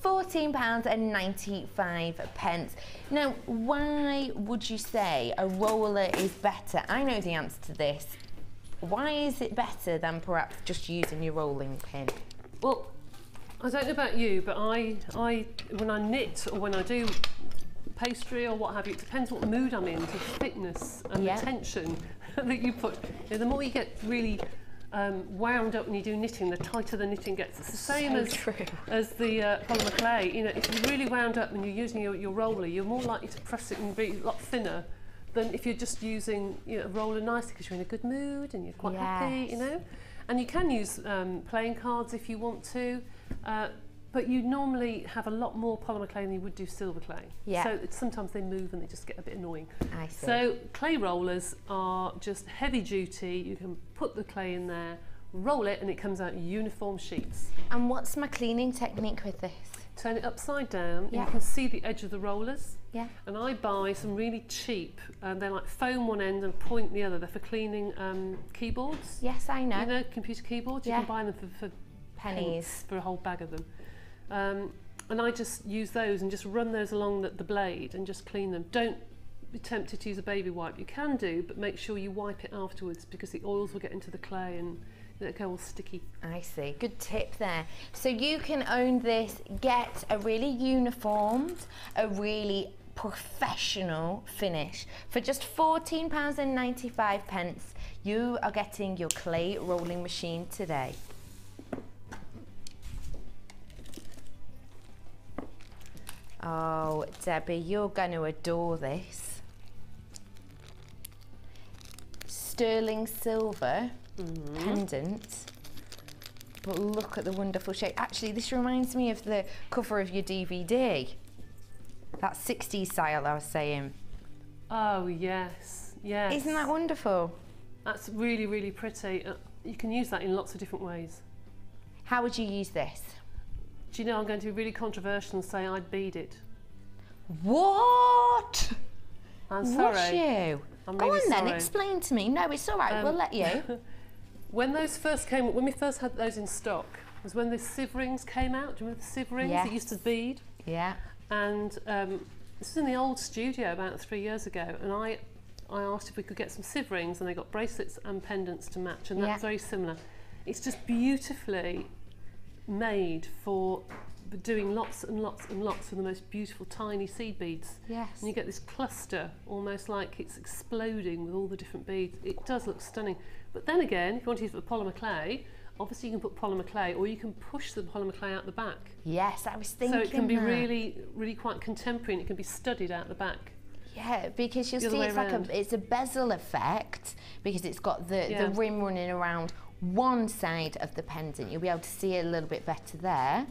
S5: £14.95. Now, why would you say a roller is better? I know the answer to this. Why is it better than perhaps just using your rolling pin?
S6: Well, I don't know about you, but I when I knit or when I do pastry or what have you, it depends what mood I'm in, the thickness and the tension that you put. You know, the more you get really wound up when you do knitting, the tighter the knitting gets. It's the same as the polymer clay. You know, if you're really wound up when you're using your roller, you're more likely to press it and be a lot thinner than if you're just using a roller nicely because you're in a good mood and you're quite happy, you know. And you can use playing cards if you want to, but you normally have a lot more polymer clay than you would do silver clay.
S5: Yeah.
S6: So sometimes they move and they just get a bit annoying.
S5: I see.
S6: So clay rollers are just heavy duty. You can put the clay in there, roll it, and it comes out uniform sheets.
S5: And what's my cleaning technique with this?
S6: Turn it upside down,
S5: Yeah.
S6: and you can see the edge of the rollers.
S5: Yeah.
S6: And I buy some really cheap, they're like foam one end and point the other. They're for cleaning keyboards.
S5: Yes, I know.
S6: You know, computer keyboards. You
S5: Yeah.
S6: can buy them for
S5: Pennies.
S6: for a whole bag of them. And I just use those and just run those along the blade and just clean them. Don't be tempted to use a baby wipe. You can do, but make sure you wipe it afterwards because the oils will get into the clay and it'll go all sticky.
S5: I see. Good tip there. So you can own this, get a really uniformed, a really professional finish. For just £14.95, you are getting your clay rolling machine today. Oh, Debbie, you're going to adore this. Sterling silver pendant. But look at the wonderful shape. Actually, this reminds me of the cover of your DVD. That 60s style I was saying.
S6: Oh, yes, yes.
S5: Isn't that wonderful?
S6: That's really, really pretty. You can use that in lots of different ways.
S5: How would you use this?
S6: Do you know, I'm going to be really controversial and say I'd bead it.
S5: What?
S6: I'm sorry.
S5: Would you?
S6: I'm
S5: Go
S6: really
S5: on then,
S6: sorry.
S5: explain to me. No, it's all right, we'll let you.
S6: When we first had those in stock, was when the sieve rings came out. Do you remember the sieve rings that used to bead?
S5: Yeah.
S6: And this was in the old studio about 3 years ago, and I asked if we could get some sieve rings, and they got bracelets and pendants to match, and that's very similar. It's just beautifully made for doing lots and lots and lots of the most beautiful tiny seed beads.
S5: Yes.
S6: And you get this cluster, almost like it's exploding with all the different beads. It does look stunning. But then again, if you want to use it for polymer clay, obviously you can put polymer clay, or you can push the polymer clay out the back.
S5: Yes, I was thinking
S6: So it can be
S5: that.
S6: really, really quite contemporary, and it can be studied out the back.
S5: Yeah, because you'll
S6: The other
S5: see
S6: way
S5: it's like
S6: around.
S5: it's a bezel effect because it's got the rim running around one side of the pendant. You'll be able to see it a little bit better there.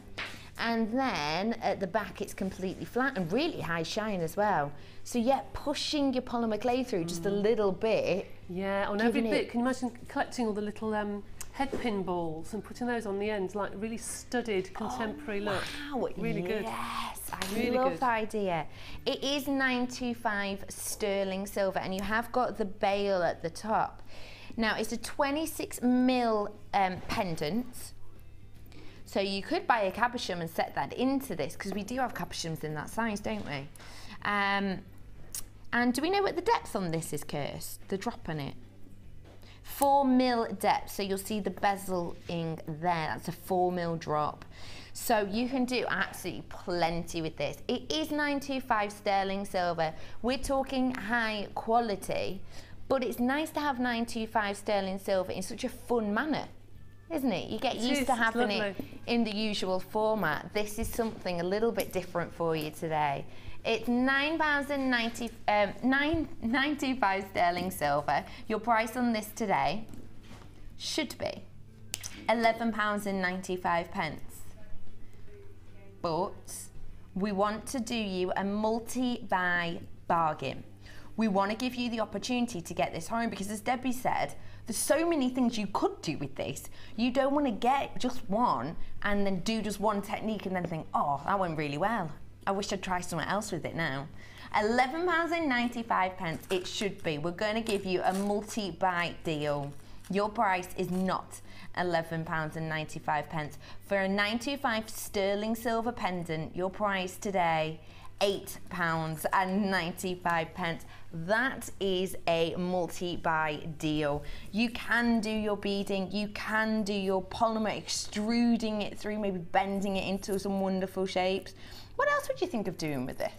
S5: And then at the back it's completely flat and really high shine as well. So yeah, pushing your polymer clay through just a little bit.
S6: Yeah, on every
S5: Giving
S6: bit.
S5: it-
S6: Can you imagine collecting all the little head pin balls and putting those on the ends, like really studied contemporary look?
S5: Wow,
S6: Really good.
S5: Yes, I
S6: Really
S5: love
S6: good.
S5: the idea. It is 925 sterling silver, and you have got the bail at the top. Now it's a 26mm pendant. So you could buy a cabochon and set that into this, because we do have cabochons in that size, don't we? And do we know what the depth on this is, Kirst? The drop on it? 4mm depth, so you'll see the bezeling there. That's a 4mm drop. So you can do absolutely plenty with this. It is 925 sterling silver. We're talking high quality, but it's nice to have 925 sterling silver in such a fun manner, isn't it? You get
S6: It
S5: used
S6: is,
S5: to
S6: it's
S5: having
S6: lovely.
S5: it in the usual format. This is something a little bit different for you today. It's £9.95 sterling silver. Your price on this today should be £11.95. But we want to do you a multi-buy bargain. We want to give you the opportunity to get this home because, as Debbie said, there's so many things you could do with this. You don't want to get just one and then do just one technique and then think, oh, that went really well. I wish I'd try something else with it now. £11.95 it should be. We're going to give you a multi-buy deal. Your price is not £11.95. For a 925 sterling silver pendant, your price today, £8.95. That is a multi-buy deal. You can do your beading, you can do your polymer, extruding it through, maybe bending it into some wonderful shapes. What else would you think of doing with this?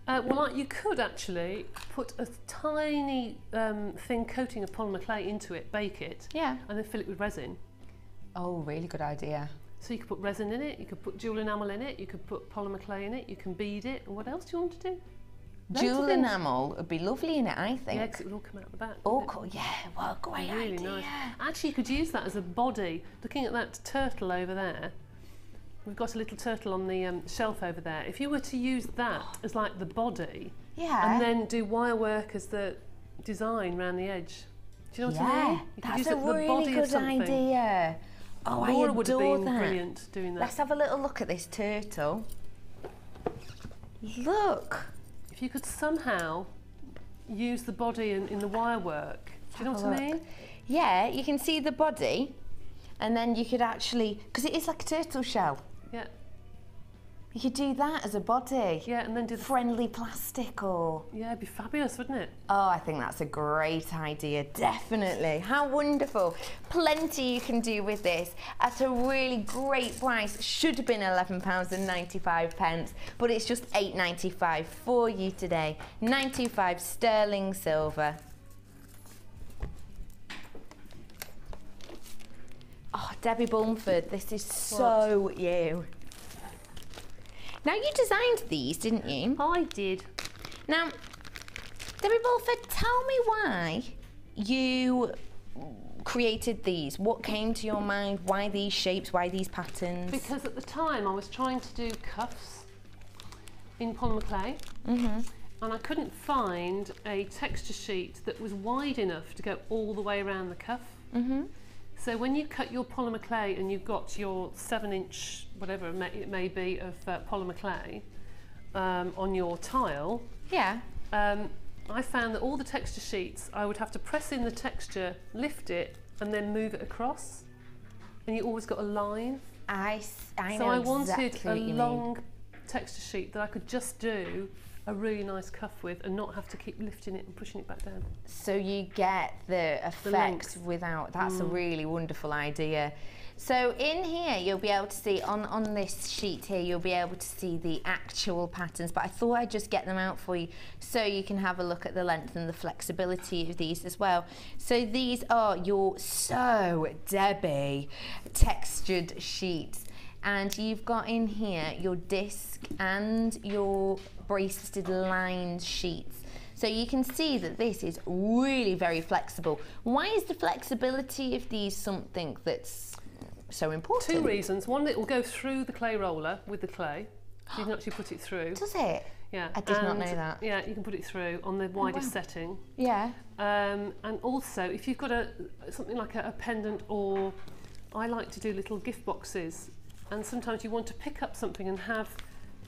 S6: Well, you could actually put a tiny thin coating of polymer clay into it, bake it,
S5: Yeah.
S6: and then fill it with resin.
S5: Oh, really good idea.
S6: So you could put resin in it, you could put jewel enamel in it, you could put polymer clay in it, you can bead it, and what else do you want to do? Loads of
S5: Jewel
S6: things.
S5: enamel would be lovely in it, I think.
S6: Yeah, because it would all come out the back.
S5: Oh,
S6: wouldn't it?
S5: cool. Yeah, well, great
S6: Really
S5: idea.
S6: nice. Actually, you could use that as a body. Looking at that turtle over there, we've got a little turtle on the shelf over there. If you were to use that as like the body,
S5: Yeah.
S6: and then do wire work as the design around the edge. Do you know what I mean? You could
S5: That's
S6: use
S5: a
S6: it, the
S5: really
S6: body of
S5: good
S6: something.
S5: idea. Oh,
S6: Laura
S5: I
S6: would have
S5: adore
S6: been
S5: that.
S6: brilliant doing that.
S5: Let's have a little look at this turtle. Look.
S6: If you could somehow use the body in the wire work, do you know
S5: Have
S6: what
S5: a
S6: I
S5: look.
S6: mean?
S5: Yeah, you can see the body, and then you could actually, because it is like a turtle shell,
S6: Yeah,
S5: you could do that as a body.
S6: yeah, and then do the.
S5: Friendly plastic or...
S6: Yeah, it'd be fabulous, wouldn't it?
S5: Oh, I think that's a great idea, definitely. How wonderful. Plenty you can do with this at a really great price. Should have been £11.95, but it's just £8.95 for you today. 925 sterling silver. Oh, Debbie Bulmford, this is so you. Now, you designed these, didn't you?
S6: I did.
S5: Now, Debbie Bulford, tell me why you created these. What came to your mind? Why these shapes? Why these patterns?
S6: Because at the time I was trying to do cuffs in polymer clay,
S5: Mm-hmm.
S6: and I couldn't find a texture sheet that was wide enough to go all the way around the cuff.
S5: Mm-hmm.
S6: So when you cut your polymer clay and you've got your 7-inch, whatever it may be, of polymer clay on your tile,
S5: Yeah.
S6: I found that all the texture sheets, I would have to press in the texture, lift it, and then move it across. And you always got a line.
S5: I
S6: So
S5: know
S6: I wanted
S5: exactly
S6: a
S5: what you mean.
S6: long texture sheet that I could just do a really nice cuff with and not have to keep lifting it and pushing it back down.
S5: So you get the effect
S6: length.
S5: without, that's a really wonderful idea. So in here you'll be able to see, on this sheet here, you'll be able to see the actual patterns, but I thought I'd just get them out for you so you can have a look at the length and the flexibility of these as well. So these are your So Debbie textured sheets. And you've got in here your disc and your braceted lined sheets. So you can see that this is really very flexible. Why is the flexibility of these something that's so important?
S6: 2 reasons. One, it will go through the clay roller with the clay. So you can actually put it through.
S5: Does it?
S6: Yeah.
S5: I did not
S6: and,
S5: know that.
S6: Yeah, you can put it through on the widest setting.
S5: Yeah.
S6: And also, if you've got something like a pendant, or I like to do little gift boxes, and sometimes you want to pick up something and have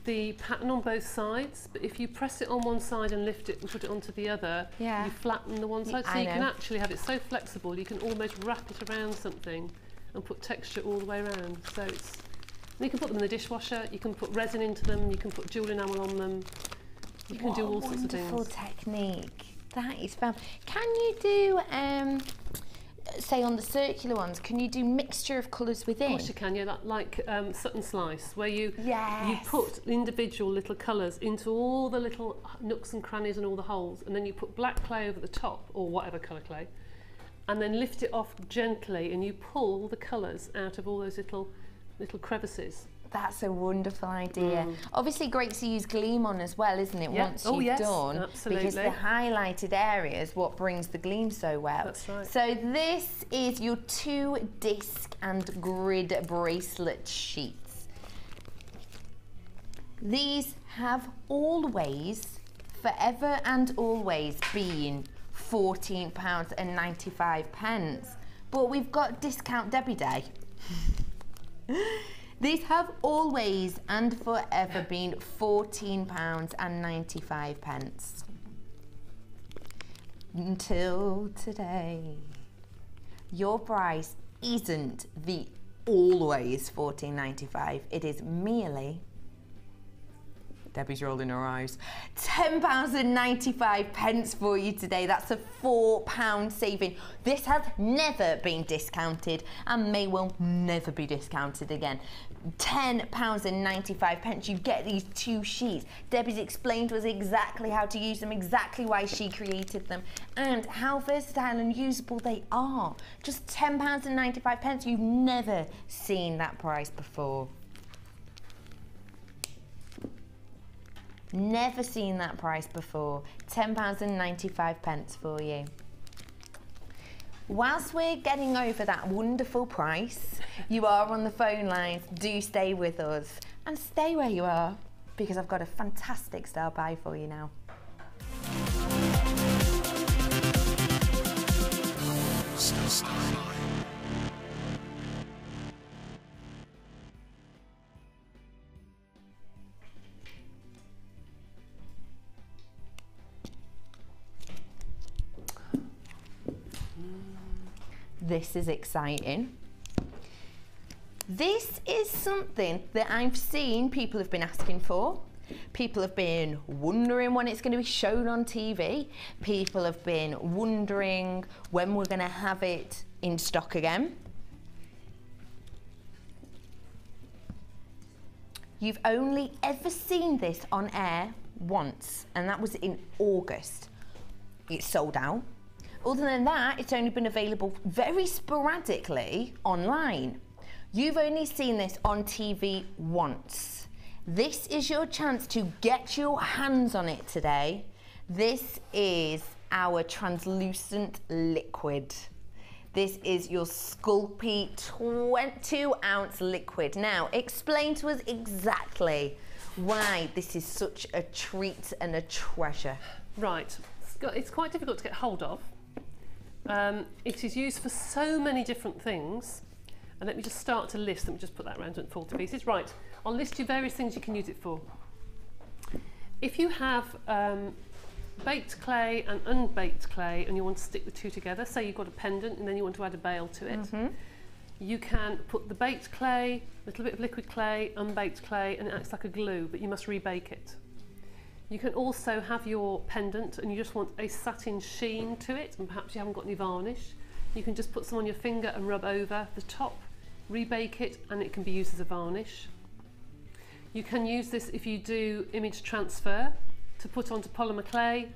S6: the pattern on both sides, but if you press it on one side and lift it and put it onto the other,
S5: Yeah.
S6: you flatten the one side. So
S5: I
S6: you can
S5: know.
S6: actually have it so flexible, you can almost wrap it around something and put texture all the way around. So it's, you can put them in the dishwasher, you can put resin into them, you can put jewel enamel on them, you can do all sorts of
S5: Wonderful
S6: things.
S5: technique. That is fab. Can you do, say on the circular ones, can you do mixture of colours within?
S6: Of course you can, yeah, like Sutton Slice, where you
S5: Yes.
S6: put individual little colours into all the little nooks and crannies and all the holes, and then you put black clay over the top, or whatever colour clay, and then lift it off gently, and you pull the colours out of all those little crevices,
S5: That's a wonderful idea. Obviously great to use Gleam on as well, isn't it?
S6: Yeah.
S5: Once
S6: Oh,
S5: you've
S6: yes,
S5: done.
S6: absolutely.
S5: Because the highlighted area is what brings the gleam so well.
S6: That's right.
S5: So this is your 2 disc and grid bracelet sheets. These have always, forever and always been £14.95, but we've got Discount Debbie Day. These have always and forever been £14.95 until today. Your price isn't the always £14.95, it is merely, Debbie's rolling her eyes, £10.95 for you today. That's a £4 saving. This has never been discounted and may well never be discounted again. £10.95. You get these 2 sheets. Debbie's explained to us exactly how to use them, exactly why she created them, and how versatile and usable they are. Just £10.95. You've never seen that price before. Never seen that price before. £10.95 for you. Whilst we're getting over that wonderful price, you are on the phone lines. Do stay with us and stay where you are, because I've got a fantastic style buy for you now. This is exciting. This is something that I've seen people have been asking for. People have been wondering when it's going to be shown on TV. People have been wondering when we're going to have it in stock again. You've only ever seen this on air once, and that was in August. It's sold out. Other than that, it's only been available very sporadically online. You've only seen this on TV once. This is your chance to get your hands on it today. This is our translucent liquid. This is your Sculpey 22-ounce liquid. Now, explain to us exactly why this is such a treat and a treasure.
S6: Right, it's quite difficult to get hold of. It is used for so many different things. And let me just start to list, let me just put that around and fall to pieces. Right, I'll list you various things you can use it for. If you have baked clay and unbaked clay and you want to stick the 2 together, say you've got a pendant and then you want to add a bail to it, you can put the baked clay, a little bit of liquid clay, unbaked clay, and it acts like a glue, but you must rebake it. You can also have your pendant and you just want a satin sheen to it, and perhaps you haven't got any varnish. You can just put some on your finger and rub over the top, rebake it, and it can be used as a varnish. You can use this if you do image transfer to put onto polymer clay,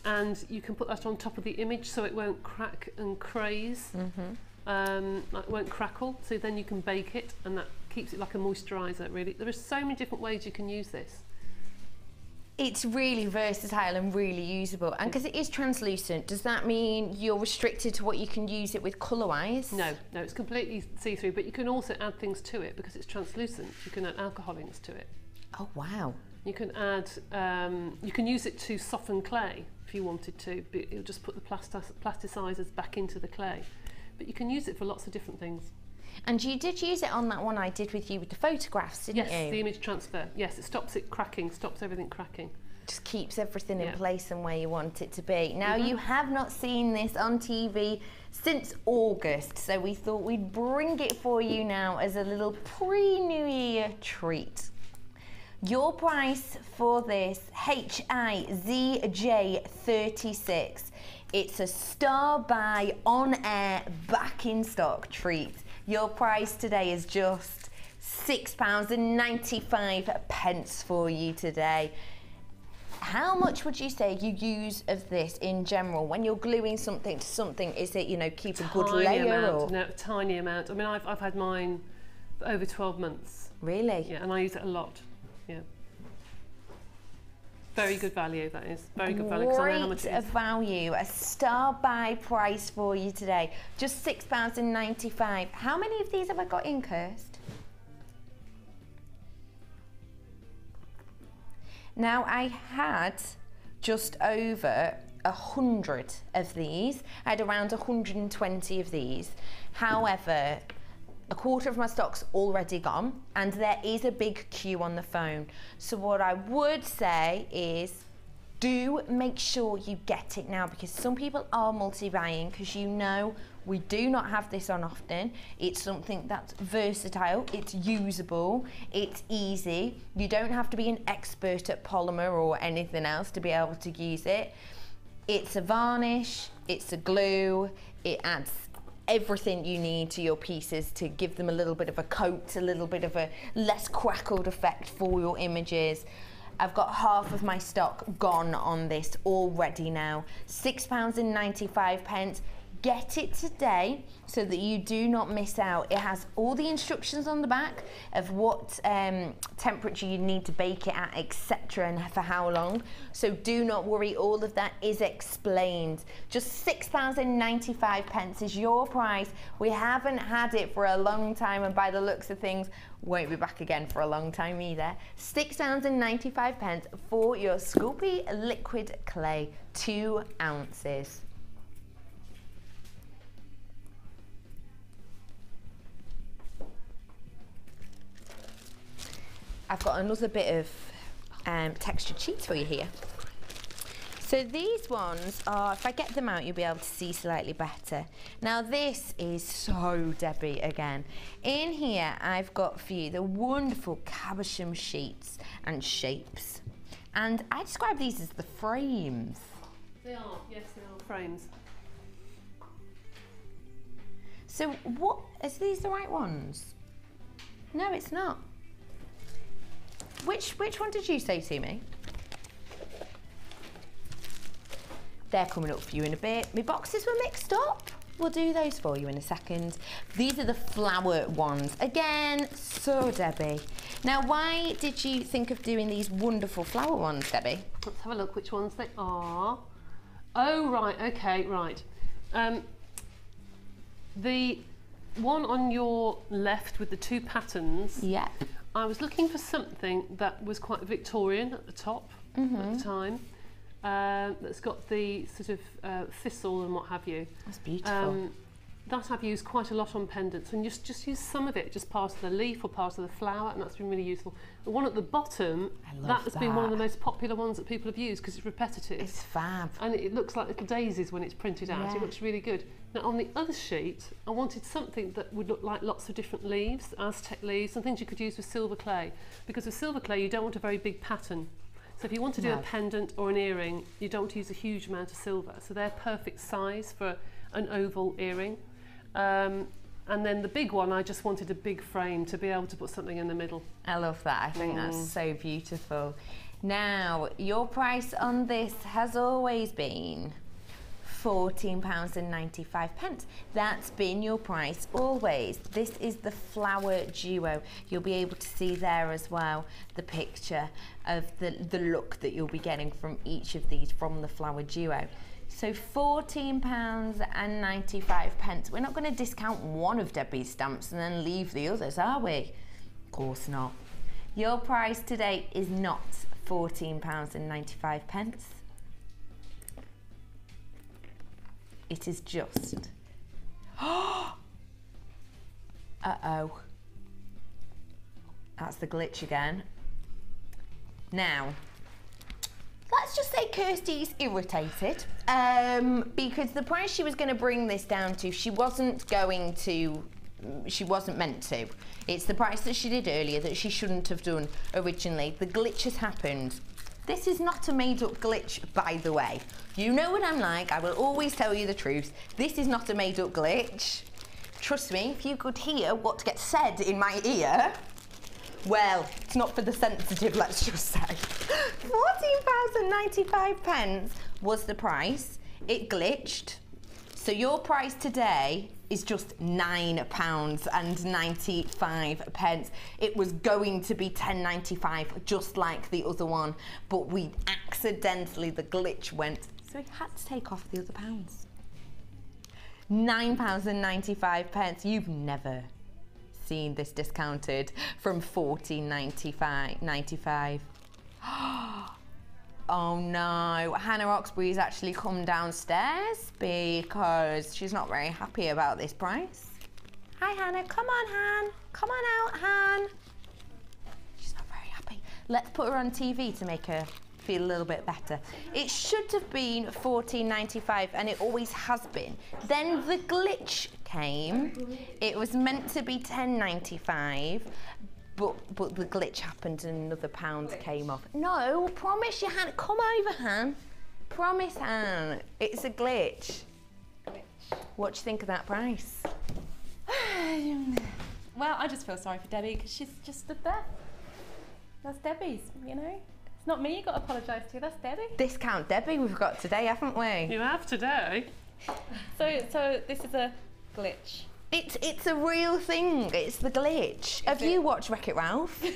S6: and you can put that on top of the image so it won't crack and craze, it won't crackle, so then you can bake it and that keeps it like a moisturiser really. There are so many different ways you can use this.
S5: It's really versatile and really usable. And because it is translucent, does that mean you're restricted to what you can use it with colour-wise?
S6: No, it's completely see-through, but you can also add things to it because it's translucent. You can add alcohol inks to it.
S5: Oh, wow.
S6: You can add, you can use it to soften clay if you wanted to, but it'll just put the plasticizers back into the clay. But you can use it for lots of different things.
S5: And you did use it on that one I did with you with the photographs, didn't you?
S6: Yes, the image transfer. Yes, it stops it cracking, stops everything cracking.
S5: Just keeps everything in place and where you want it to be. Now, you have not seen this on TV since August, so we thought we'd bring it for you now as a little pre-New Year treat. Your price for this HIZJ36, it's a star buy on air, back in stock treat. Your price today is just £6.95 for you today. How much would you say you use of this in general when you're gluing something to something? Is it, you know, keep a good layer?
S6: No, a tiny amount. I mean, I've had mine for over 12 months.
S5: Really?
S6: Yeah, and I use it a lot. Yeah. Very good value, that is. Very good value, because I know how much it is.
S5: Value, a star buy price for you today. Just £6.95. How many of these have I got in, Kirst? Now, I had just over 100 of these. I had around 120 of these. However, a quarter of my stock's already gone, and there is a big queue on the phone. So what I would say is, do make sure you get it now, because some people are multi-buying, because you know we do not have this on often. It's something that's versatile, it's usable, it's easy. You don't have to be an expert at polymer or anything else to be able to use it. It's a varnish, it's a glue, it adds everything you need to your pieces to give them a little bit of a coat, a little bit of a less crackled effect for your images. I've got half of my stock gone on this already now. £6.95. Get it today so that you do not miss out. It has all the instructions on the back of what temperature you need to bake it at, etc., and for how long. So do not worry, all of that is explained. Just £6.95 is your price. We haven't had it for a long time, and by the looks of things, won't be back again for a long time either. £6.95 for your Sculpey liquid clay, 2 ounces. I've got another bit of textured sheets for you here. So these ones are, if I get them out, you'll be able to see slightly better. Now this is so Debbie again. In here, I've got for you the wonderful Cabochon sheets and shapes. And I describe these as the frames.
S6: They are, yes, they are frames.
S5: So what, is these the right ones? No, it's not. Which one did you say to me? They're coming up for you in a bit. My boxes were mixed up. We'll do those for you in a second. These are the flower ones. Again, so Debbie. Now, why did you think of doing these wonderful flower ones, Debbie?
S6: Let's have a look which ones they are. Oh, right, okay, right. The one on your left with the 2 patterns.
S5: Yeah.
S6: I was looking for something that was quite Victorian at the top at the time. That's got the sort of thistle and what have you.
S5: That's beautiful.
S6: That I've used quite a lot on pendants, and just use some of it, just part of the leaf or part of the flower, and that's been really useful. The one at the bottom, that's been one of the most popular ones that people have used because it's repetitive.
S5: It's fab.
S6: And it looks like little daisies when it's printed out.
S5: Yeah.
S6: It looks really good. Now on the other sheet, I wanted something that would look like lots of different leaves, Aztec leaves, and things you could use with silver clay. Because with silver clay, you don't want a very big pattern. So if you want to do a pendant or an earring, you don't want to use a huge amount of silver. So they're perfect size for an oval earring. And then the big one, I just wanted a big frame to be able to put something in the middle.
S5: I love that. I think that's so beautiful. Now, your price on this has always been £14.95. That's been your price always. This is the flower duo. You'll be able to see there as well the picture of the look that you'll be getting from each of these from the flower duo. So £14.95. We're not going to discount one of Debbie's stamps and then leave the others, are we? Of course not. Your price today is not £14.95. It is just... Uh-oh. That's the glitch again. Now, let's just say Kirsty's irritated because the price she was going to bring this down to, she wasn't meant to. It's the price that she did earlier that she shouldn't have done originally. The glitch has happened. This is not a made-up glitch, by the way. You know what I'm like. I will always tell you the truth. This is not a made-up glitch. Trust me, if you could hear what gets said in my ear, well, it's not for the sensitive, let's just say. £14.95 was the price. It glitched. So your price today is just £9.95. It was going to be £10.95, just like the other one, but we accidentally, the glitch went, so we had to take off the other pounds. £9.95. You've never seen this discounted from £14.95. Oh no, Hannah Oxbury's actually come downstairs because she's not very happy about this price. Hi Hannah, come on Han, come on out Han. She's not very happy. Let's put her on TV to make her feel a little bit better. It should have been £14.95 and it always has been. Then the glitch came. It was meant to be £10.95. But the glitch happened and another pound came off. No, promise you, Han. Come over, Han. Promise, Han. It's a glitch. What do you think of that price?
S9: Well, I just feel sorry for Debbie because she's just stood there. That's Debbie's, you know. It's not me you got to apologise to, that's Debbie.
S5: Discount Debbie we've got today, haven't we?
S6: You have today.
S9: So this is a glitch.
S5: It's a real thing. It's the glitch. Have you watched Wreck-It Ralph?
S9: No,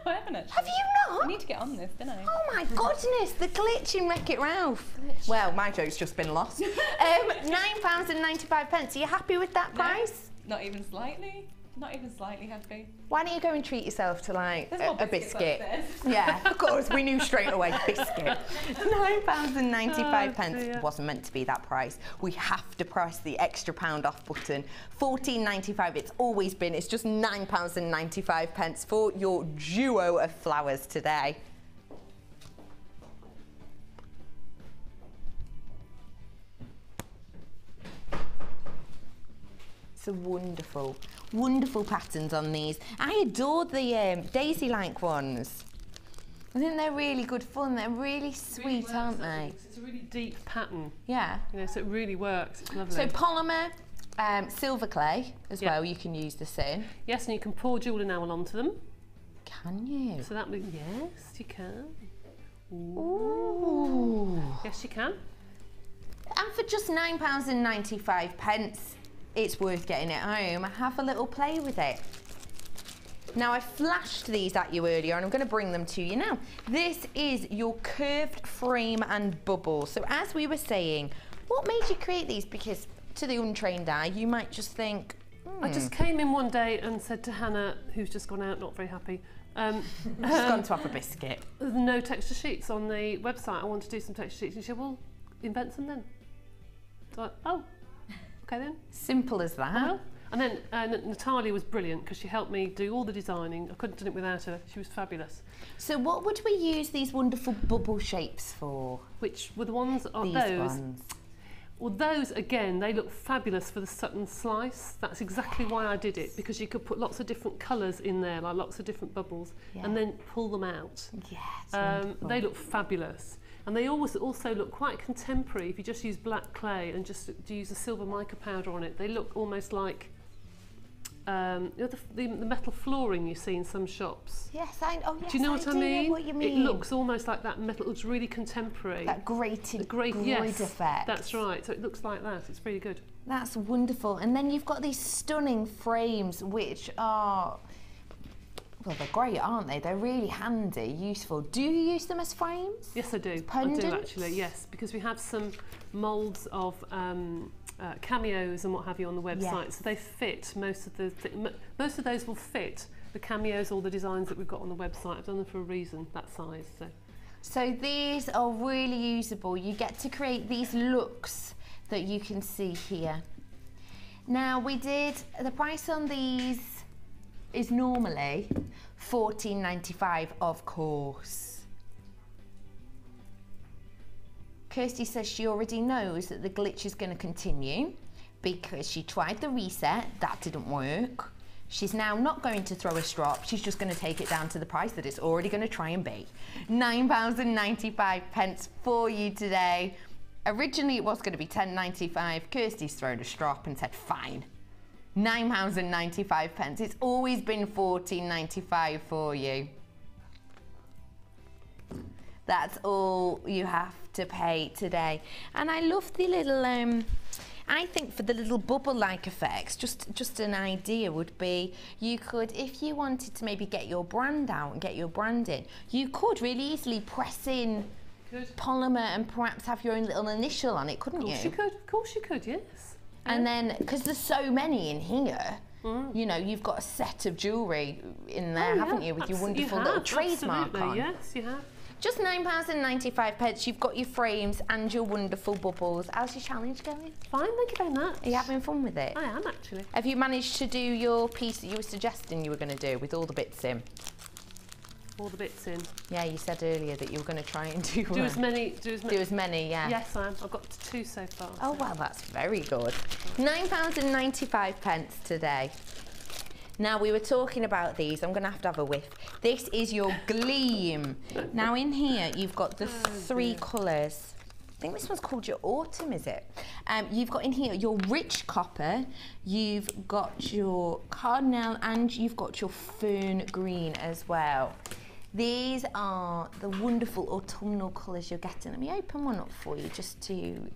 S9: I haven't actually.
S5: Have you not?
S9: I need to get on this, don't I?
S5: Oh my goodness, the glitch in Wreck-It Ralph. Well, my joke's just been lost. £9.95. Are you happy with that price?
S9: No, not even slightly. Not even slightly happy.
S5: Why don't you go and treat yourself to like
S9: There's more
S5: a
S9: biscuits
S5: biscuit?
S9: upstairs.
S5: Yeah, of course, we knew straight away, biscuit. £9.95
S6: dear.
S5: wasn't meant to be that price. We have to press the extra pound off button. £14.95, it's always been, it's just £9.95 for your duo of flowers today. So wonderful, wonderful patterns on these. I adore the daisy-like ones. I think they're really good fun. They're really sweet,
S6: works,
S5: aren't
S6: actually,
S5: they?
S6: 'cause it's a really deep pattern.
S5: Yeah.
S6: You know, so it really works. It's lovely.
S5: So polymer, silver clay as
S6: Yeah.
S5: well. You can use this in.
S6: Yes, and you can pour jewel enamel onto them.
S5: Can you?
S6: So that means yes, you can.
S5: Ooh.
S6: Yes, you can.
S5: And for just £9.95, it's worth getting it home. Have a little play with it. Now, I flashed these at you earlier and I'm going to bring them to you now. This is your curved frame and bubble. So as we were saying, what made you create these? Because to the untrained eye, you might just think,
S6: I just came in one day and said to Hannah, who's just gone out, not very happy,
S5: just gone to have a biscuit.
S6: there's no texture sheets on the website. I want to do some texture sheets. And she said, well, invent some then. So I, oh, okay then.
S5: Simple as that.
S6: Well, and then Natalia was brilliant because she helped me do all the designing. I couldn't have done it without her. She was fabulous.
S5: So what would we use these wonderful bubble shapes for?
S6: Which were the ones on
S5: These
S6: those.
S5: ones.
S6: Well, those, again, they look fabulous for the Sutton slice. That's exactly why I did it, because you could put lots of different colours in there, like lots of different bubbles, and then pull them out.
S5: Yes,
S6: they look fabulous. And they always also look quite contemporary if you just use black clay and just use a silver mica powder on it. They look almost like you know, the metal flooring you see in some shops.
S5: Yes,
S6: Do you know what I mean?
S5: Know what you mean.
S6: It looks almost like that metal. It looks really contemporary.
S5: That grated
S6: grid
S5: yes, effect.
S6: That's right. So it looks like that. It's really good.
S5: That's wonderful. And then you've got these stunning frames, which are, well, they're great, aren't they? They're really handy, useful. Do you use them as frames?
S6: Yes, I do.
S5: Pendants?
S6: I do actually. Yes, because we have some moulds of cameos and what have you on the website,
S5: Yes.
S6: so they fit most of most of those will fit the cameos or the designs that we've got on the website. I've done them for a reason, that size.
S5: So these are really usable. You get to create these looks that you can see here. Now the price on these is normally £14.95, of course. Kirsty says she already knows that the glitch is going to continue because she tried the reset, that didn't work. She's now not going to throw a strop, she's just going to take it down to the price that it's already going to try and be. £9.95 for you today. Originally it was going to be £10.95. Kirsty's thrown a strop and said fine. £9.95. It's always been £14.95 for you. That's all you have to pay today. And I love the little I think for the little bubble-like effects, just an idea would be, you could, if you wanted to maybe get your brand out and get your brand in, you could really easily press in polymer and perhaps have your own little initial on it, couldn't you?
S6: Of course you could, yes.
S5: And then, because there's so many in here, you know, you've got a set of jewellery in there, haven't you, with your wonderful little trademark on.
S6: Yes, you have.
S5: Just £9.95. You've got your frames and your wonderful bubbles. How's your challenge going?
S6: Fine, thank you very much.
S5: Are you having fun with it?
S6: I am, actually.
S5: Have you managed to do your piece that you were suggesting you were going to do with all the bits in?
S6: All the bits in.
S5: Yeah, you said earlier that you were going to try and do
S6: as many. Do
S5: as many, yeah.
S6: Yes, I am. I've got 2 so far.
S5: Oh, well, that's very good. £9.95 today. Now, we were talking about these. I'm going to have a whiff. This is your Gleam. Now, in here, you've got the 3 colours. I think this one's called your Autumn, is it? You've got in here your rich copper, you've got your cardinal, and you've got your fern green as well. These are the wonderful autumnal colours you're getting. Let me open one up for you just to...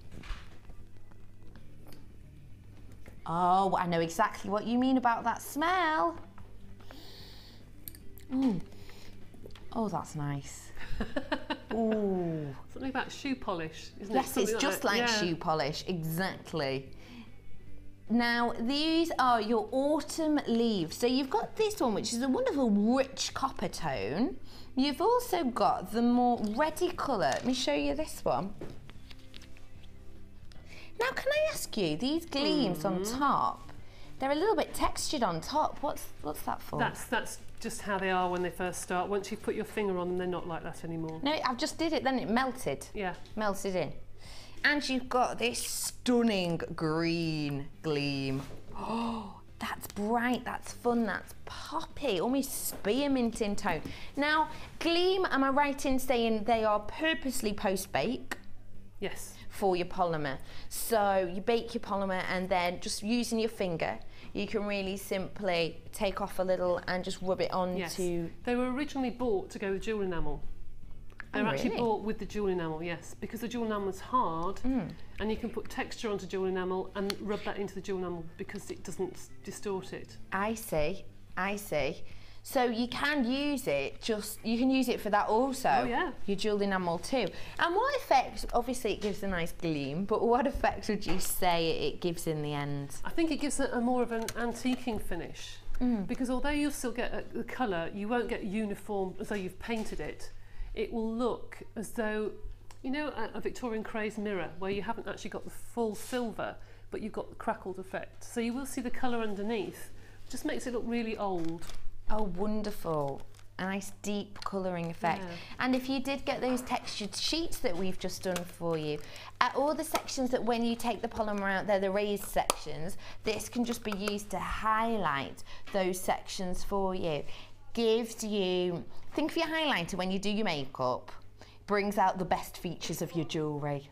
S5: Oh, I know exactly what you mean about that smell. Oh, that's nice. Ooh.
S6: Something about shoe polish, isn't
S5: it? Yes, it's just like shoe polish, exactly. Now, these are your autumn leaves. So you've got this one, which is a wonderful rich copper tone. You've also got the more reddy colour. Let me show you this one. Now, can I ask you, these gleams on top, they're a little bit textured on top. What's that for?
S6: That's just how they are when they first start. Once you put your finger on them, they're not like that anymore.
S5: No, I've just did it, then it melted.
S6: Yeah.
S5: Melted in. And you've got this stunning green gleam. Oh, that's bright, that's fun, that's poppy, almost spearmint in tone. Now, gleam, am I right in saying they are purposely post-bake?
S6: Yes.
S5: For your polymer. So you bake your polymer and then just using your finger, you can really simply take off a little and just rub it onto...
S6: Yes. They were originally bought to go with jewel enamel. They were actually bought with the jewel enamel, yes, because the jewel enamel is hard and you can put texture onto jewel enamel and rub that into the jewel enamel because it doesn't distort it.
S5: I see. So you can use it, you can use it for that also.
S6: Oh, yeah.
S5: Your jewel enamel too. And what effect, obviously it gives a nice gleam, but what effect would you say it gives in the end?
S6: I think it gives a more of an antiquing finish because although you'll still get the colour, you won't get uniform as though you've painted it. It will look as though, you know, a Victorian Craze mirror where you haven't actually got the full silver, but you've got the crackled effect. So you will see the colour underneath. It just makes it look really old.
S5: Oh, wonderful. A nice deep colouring effect.
S6: Yeah.
S5: And if you did get those textured sheets that we've just done for you, at all the sections that when you take the polymer out, they're the raised sections, this can just be used to highlight those sections for you. Gives you, think of your highlighter when you do your makeup, brings out the best features of your jewellery.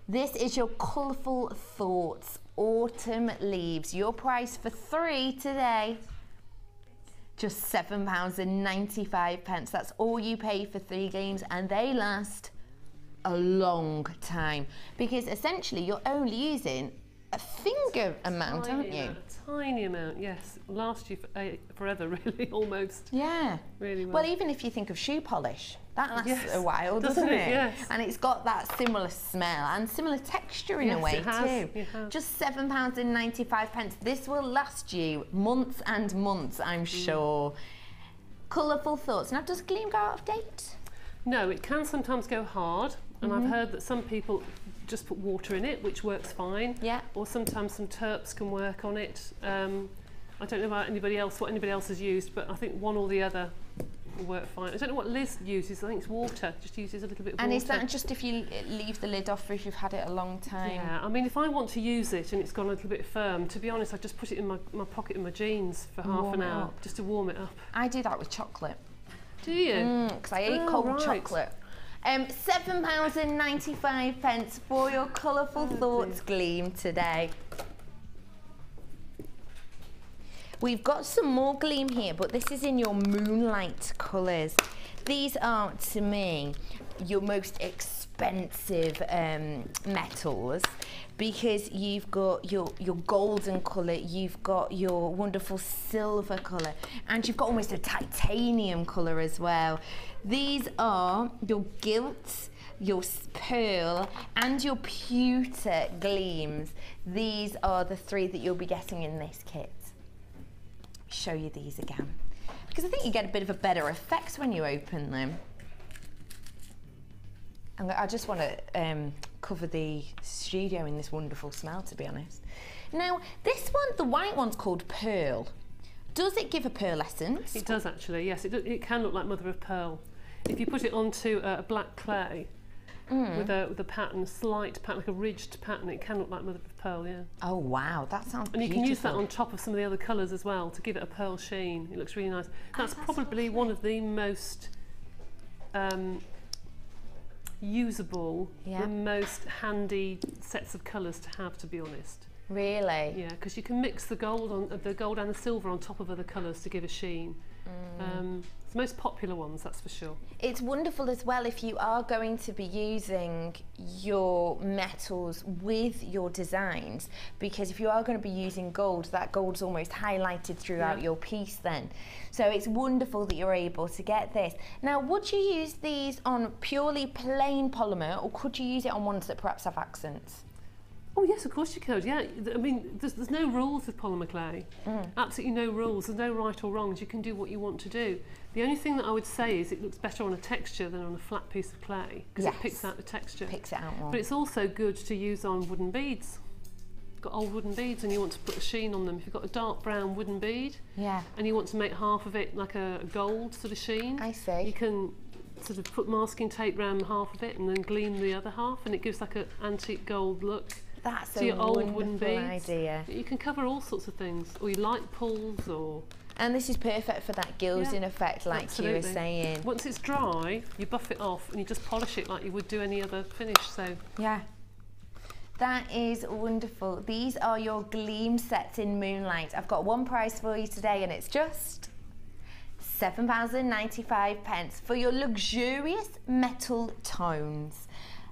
S5: This is your Colourful Thoughts Autumn Leaves. Your price for 3 today, just £7.95. That's all you pay for 3 gleams, and they last a long time because essentially you're only using a finger amount, aren't you?
S6: A tiny amount, yes. Last you forever, really, almost.
S5: Yeah.
S6: Really well.
S5: Well, even if you think of shoe polish, that lasts a while, doesn't it?
S6: Yes.
S5: And it's got that similar smell and similar texture in a way too. Just £7.95. This will last you months and months, I'm sure. Colourful Thoughts. Now, does Gleam go out of date?
S6: No, it can sometimes go hard, and I've heard that some people just put water in it, which works fine.
S5: Yeah.
S6: Or sometimes some terps can work on it. I don't know about anybody else, what anybody else has used, but I think one or the other will work fine. I don't know what Liz uses. I think it's water. Just uses a little bit of water.
S5: And is that just if you leave the lid off or if you've had it a long time?
S6: Yeah. I mean, if I want to use it and it's gone a little bit firm, to be honest, I just put it in my pocket in my jeans for half an hour just to warm it up.
S5: I do that with chocolate.
S6: Do you?
S5: Because I hate cold chocolate. £7.95 for your Colourful Thoughts Gleam today. We've got some more gleam here, but this is in your Moonlight colours. These are, to me, your most expressive expensive metals, because you've got your golden colour, you've got your wonderful silver colour, and you've got almost a titanium colour as well. These are your gilt, your pearl, and your pewter gleams. These are the three that you'll be getting in this kit. Show you these again, because I think you get a bit of a better effect when you open them. And I just want to cover the studio in this wonderful smell, to be honest. Now, this one, the white one's called Pearl. Does it give a pearlescence?
S6: It does actually, yes. It can look like mother of pearl. If you put it onto a black clay with a pattern, a slight pattern, like a ridged pattern, it can look like mother of pearl, yeah.
S5: Oh wow, that sounds
S6: And you
S5: beautiful.
S6: can use that on top of some of the other colours as well to give it a pearl sheen. It looks really nice. That's probably one of the most usable, the most handy sets of colours to have, to be honest.
S5: Really?
S6: Yeah, because you can mix the gold and the silver on top of other colours to give a sheen. It's the most popular ones, that's for sure.
S5: It's wonderful as well if you are going to be using your metals with your designs, because if you are going to be using gold, that gold's almost highlighted throughout your piece then. So it's wonderful that you're able to get this. Now, would you use these on purely plain polymer, or could you use it on ones that perhaps have accents?
S6: Oh yes, of course you could, yeah. I mean, there's no rules with polymer clay. Absolutely no rules. There's no right or wrongs. You can do what you want to do. The only thing that I would say is it looks better on a texture than on a flat piece of clay, because it picks out the texture.
S5: Picks it out more.
S6: But it's also good to use on wooden beads. You've got old wooden beads and you want to put a sheen on them. If you've got a dark brown wooden bead and you want to make half of it like a gold sort of sheen,
S5: I see.
S6: you can sort of put masking tape around half of it and then gleam the other half, and it gives like an antique gold look.
S5: That's
S6: to your old wooden beads.
S5: idea.
S6: You can cover all sorts of things, or your light pulls, or...
S5: And this is perfect for that gilding effect, like you were saying.
S6: Once it's dry, you buff it off and you just polish it like you would do any other finish, so...
S5: Yeah. That is wonderful. These are your gleam sets in Moonlight. I've got one price for you today, and it's just £7.95 for your luxurious metal tones.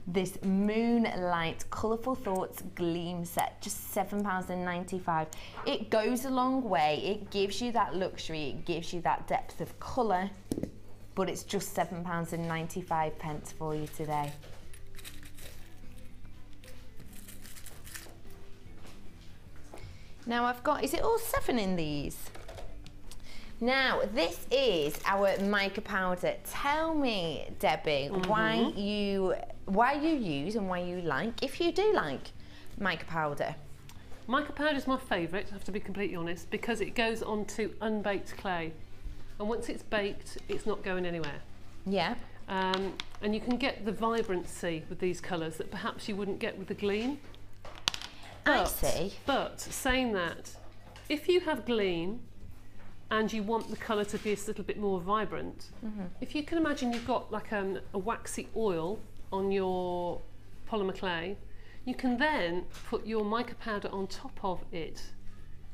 S5: This Moonlight Colourful Thoughts Gleam set, just £7.95. It goes a long way. It gives you that luxury, it gives you that depth of colour, but it's just £7.95 for you today. Now I've got, is it all 7 in these? Now, this is our mica powder. Tell me, Debbie, why you use and why you like, if you do like, mica powder.
S6: Mica powder is my favourite, I have to be completely honest, because it goes onto unbaked clay. And once it's baked, it's not going anywhere.
S5: Yeah.
S6: And you can get the vibrancy with these colours that perhaps you wouldn't get with the gleam.
S5: I see.
S6: But saying that, if you have gleam and you want the colour to be a little bit more vibrant, if you can imagine you've got like a waxy oil on your polymer clay, you can then put your mica powder on top of it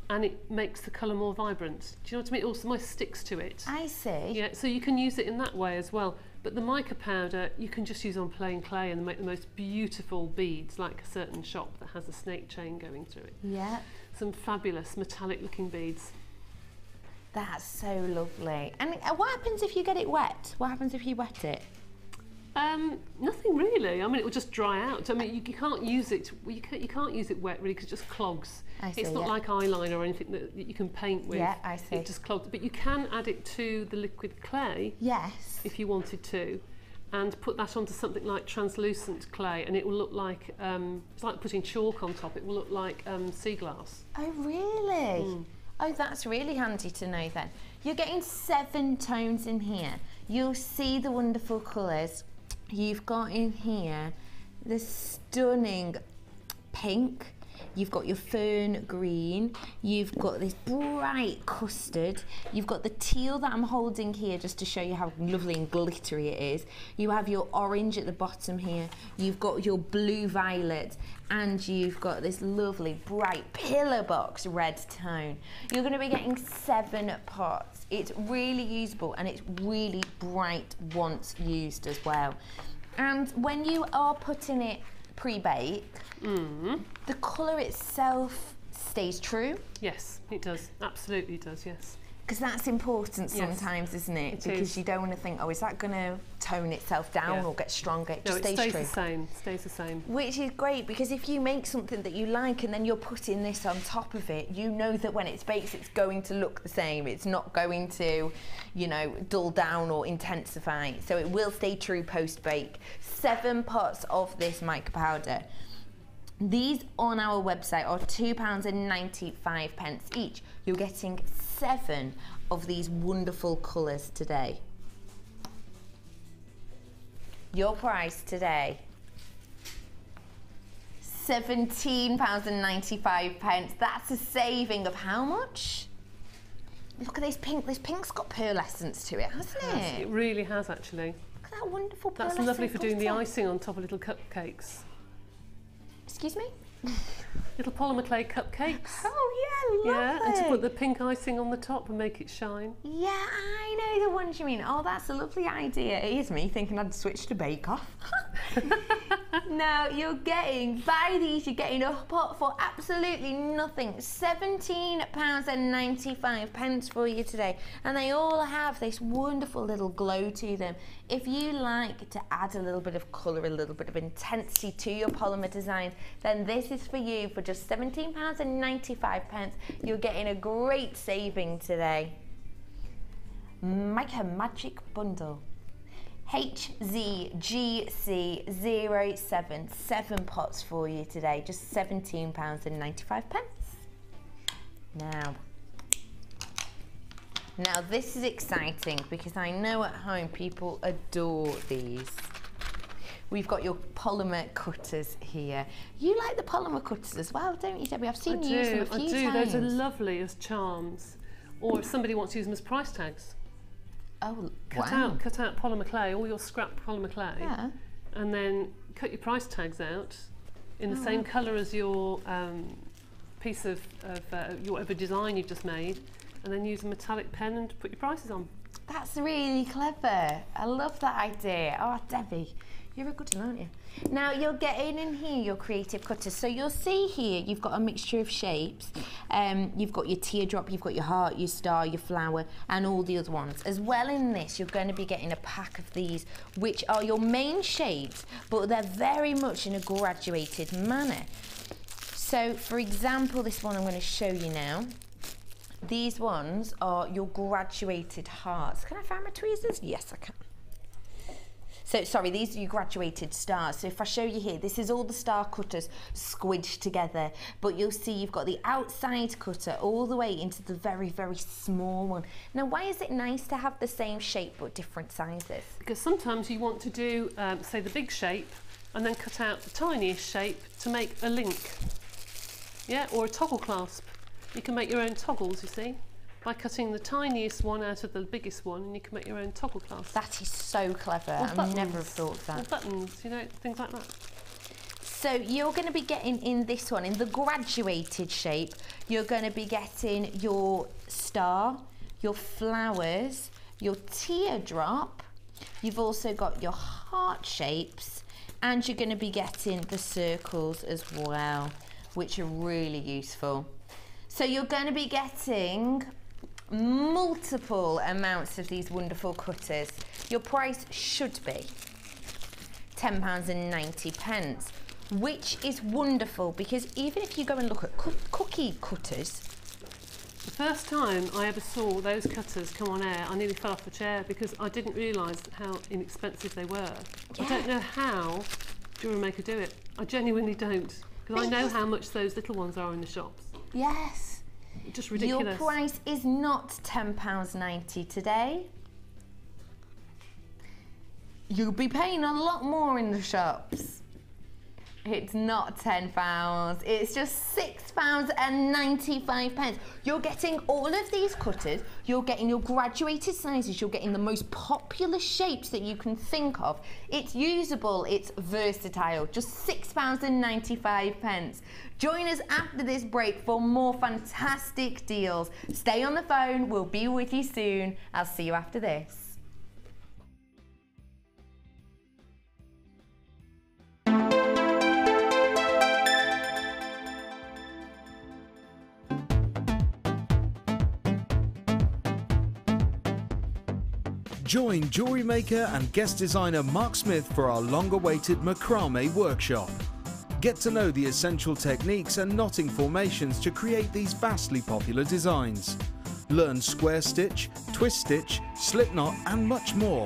S6: and it makes the colour more vibrant. Do you know what I mean? It also almost sticks to it.
S5: I see.
S6: Yeah, so you can use it in that way as well. But the mica powder, you can just use on plain clay and make the most beautiful beads, like a certain shop that has a snake chain going through it.
S5: Yeah.
S6: Some fabulous metallic looking beads.
S5: That's so lovely. And what happens if you get it wet? What happens if you wet it?
S6: Nothing really. I mean, it will just dry out. I mean, you can't use it. You can't use it wet really because it just clogs.
S5: I see,
S6: it's not like eyeliner or anything that you can paint with.
S5: Yeah, I see.
S6: It just clogs. But you can add it to the liquid clay.
S5: Yes.
S6: If you wanted to, and put that onto something like translucent clay, and it will look like it's like putting chalk on top. It will look like sea glass.
S5: Oh really? Oh, that's really handy to know then. You're getting 7 tones in here. You'll see the wonderful colours. You've got in here the stunning pink, you've got your fern green, you've got this bright custard, you've got the teal that I'm holding here just to show you how lovely and glittery it is. You have your orange at the bottom here, you've got your blue violet, and you've got this lovely bright pillar box red tone. You're going to be getting 7 pots. It's really usable and it's really bright once used as well. And when you are putting it pre-bake, the colour itself stays true.
S6: Yes, it does. Absolutely does, yes.
S5: Because that's important sometimes, isn't it? Because you don't want to think, oh, is that going to tone itself down or get stronger? It just stays true.
S6: No, it stays the same.
S5: Which is great, because if you make something that you like and then you're putting this on top of it, you know that when it's baked, it's going to look the same. It's not going to, you know, dull down or intensify. So it will stay true post-bake. 7 pots of this mica powder. These on our website are £2.95 each. You're getting 7 of these wonderful colours today. Your price today, £17.95. That's a saving of how much? Look at this pink. This pink's got pearlescence to it, hasn't it?
S6: It really has, actually.
S5: Look at that wonderful pearlescence.
S6: That's lovely for doing the icing on top of little cupcakes.
S5: Excuse me?
S6: Little polymer clay cupcakes.
S5: Oh yeah, lovely.
S6: Yeah, and to put the pink icing on the top and make it shine.
S5: Yeah, I know the ones you mean. Oh, that's a lovely idea. Here's me thinking I'd switch to Bake Off. Now you're getting, buy these, you're getting a pot for absolutely nothing. £17.95 for you today. And they all have this wonderful little glow to them. If you like to add a little bit of colour, a little bit of intensity to your polymer designs, then this is for you for just £17.95. You're getting a great saving today. Mica Magic Bundle. HZGC07, 7 pots for you today, just £17.95. Now this is exciting because I know at home people adore these. We've got your polymer cutters here. You like the polymer cutters as well, don't you, Debbie? I've seen you use them a few times.
S6: I do. Those are lovely as charms. Or if somebody wants to use them as price tags.
S5: Oh,
S6: cut out polymer clay, all your scrap polymer clay, and then cut your price tags out in the same colour as your piece of whatever design you've just made, and then use a metallic pen and put your prices on.
S5: That's really clever. I love that idea. Oh, Debbie, you're a good one, aren't you? Now you're getting in here your creative cutters. So you'll see here you've got a mixture of shapes. You've got your teardrop, you've got your heart, your star, your flower, and all the other ones. As well in this, you're going to be getting a pack of these, which are your main shapes, but they're very much in a graduated manner. So for example, this one I'm going to show you now. These ones are your graduated hearts. Can I find my tweezers? Yes, I can. So, sorry, these are your graduated stars. So if I show you here, this is all the star cutters squidged together, but you'll see you've got the outside cutter all the way into the very, very small one. Now, why is it nice to have the same shape but different sizes?
S6: Because sometimes you want to do, say, the big shape and then cut out the tiniest shape to make a link. Yeah, or a toggle clasp. You can make your own toggles, you see, by cutting the tiniest one out of the biggest one, and you can make your own toggle clasp.
S5: That is so clever. I never have thought of that.
S6: Or buttons, you know, things like that.
S5: So you're going to be getting in this one, in the graduated shape, you're going to be getting your star, your flowers, your teardrop. You've also got your heart shapes, and you're going to be getting the circles as well, which are really useful. So you're going to be getting multiple amounts of these wonderful cutters. Your price should be £10.90, which is wonderful because even if you go and look at cookie cutters.
S6: The first time I ever saw those cutters come on air, I nearly fell off the chair because I didn't realise how inexpensive they were. Yeah. I don't know how Jewellery Maker do it. I genuinely don't, because I know how much those little ones are in the shops.
S5: Yes.
S6: Just ridiculous.
S5: Your price is not £10.90 today. You'll be paying a lot more in the shops. It's not £10, it's just £6.95. You're getting all of these cutters, you're getting your graduated sizes, you're getting the most popular shapes that you can think of. It's usable, it's versatile, just £6.95. Join us after this break for more fantastic deals. Stay on the phone, we'll be with you soon. I'll see you after this.
S2: Join jewellery maker and guest designer Mark Smith for our long-awaited macrame workshop. Get to know the essential techniques and knotting formations to create these vastly popular designs. Learn square stitch, twist stitch, slip knot and much more.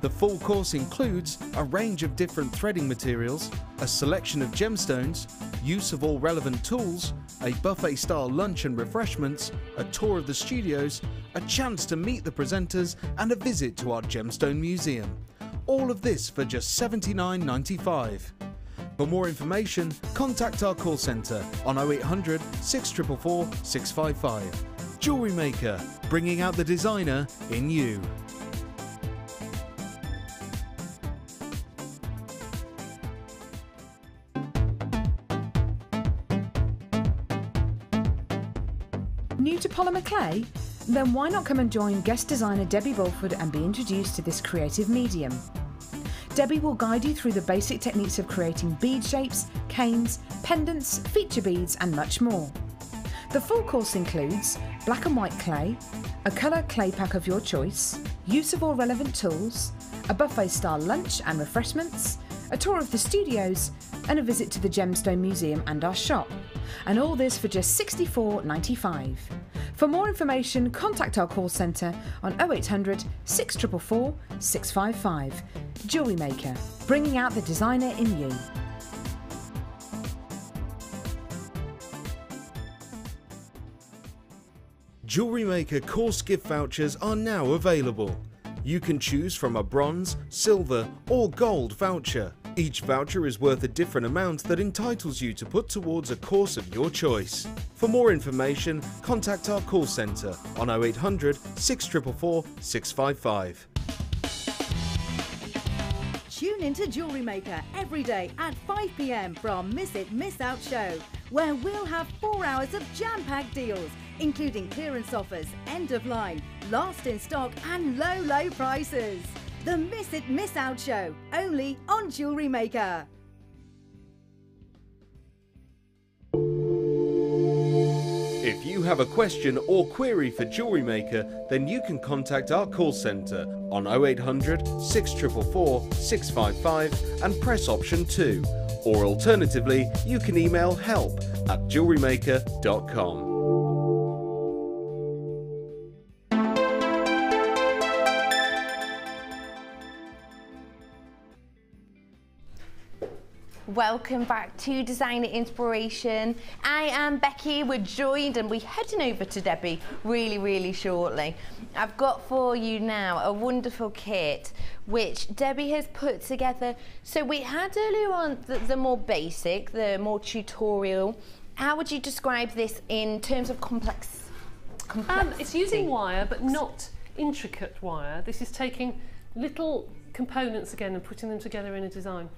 S2: The full course includes a range of different threading materials, a selection of gemstones, use of all relevant tools, a buffet-style lunch and refreshments, a tour of the studios, a chance to meet the presenters and a visit to our gemstone museum. All of this for just $79.95. For more information, contact our call centre on 0800 644 655. Jewellery Maker, bringing out the designer in you.
S10: New to polymer clay? Then why not come and join guest designer Debbie Bulford and be introduced to this creative medium? Debbie will guide you through the basic techniques of creating bead shapes, canes, pendants, feature beads and much more. The full course includes black and white clay, a colour clay pack of your choice, use of all relevant tools, a buffet style lunch and refreshments, a tour of the studios and a visit to the Gemstone Museum and our shop. And all this for just $64.95. For more information, contact our call centre on 0800 644 655. Jewellery Maker, bringing out the designer in you.
S2: Jewellery Maker course gift vouchers are now available. You can choose from a bronze, silver or gold voucher. Each voucher is worth a different amount that entitles you to put towards a course of your choice. For more information, contact our call centre on 0800 644 655.
S11: Tune into Jewellery Maker every day at 5 p.m. for our Miss It, Miss Out show, where we'll have 4 hours of jam-packed deals, including clearance offers, end of line, last in stock and low, low prices. The Miss It, Miss Out show, only on Jewellery Maker.
S2: If you have a question or query for Jewellery Maker, then you can contact our call centre on 0800 644 655 and press option 2. Or alternatively, you can email help@jewellerymaker.com.
S5: Welcome back to Designer Inspiration. I am Becky. We're joined and we're heading over to Debbie really shortly. I've got for you now a wonderful kit which Debbie has put together. So we had earlier on the more basic, the more tutorial. How would you describe this in terms of complexity?
S6: It's using wire but not intricate wire. This is taking little components again and putting them together in a design.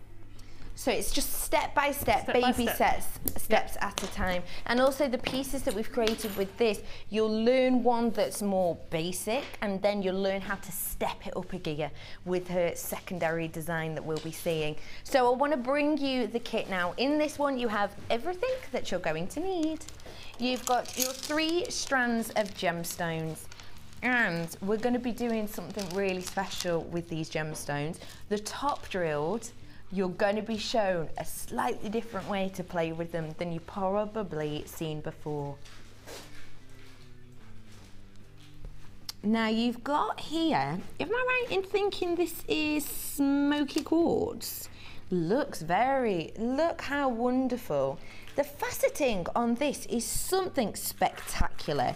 S5: So it's just step by step, baby steps at a time. And also the pieces that we've created with this, you'll learn one that's more basic and then you'll learn how to step it up a gear with her secondary design that we'll be seeing. So I want to bring you the kit now. In this one you have everything that you're going to need. You've got your 3 strands of gemstones. And we're going to be doing something really special with these gemstones. The top drilled, you're going to be shown a slightly different way to play with them than you've probably seen before. Now you've got here, am I right in thinking this is smoky quartz? Look how wonderful. The faceting on this is something spectacular.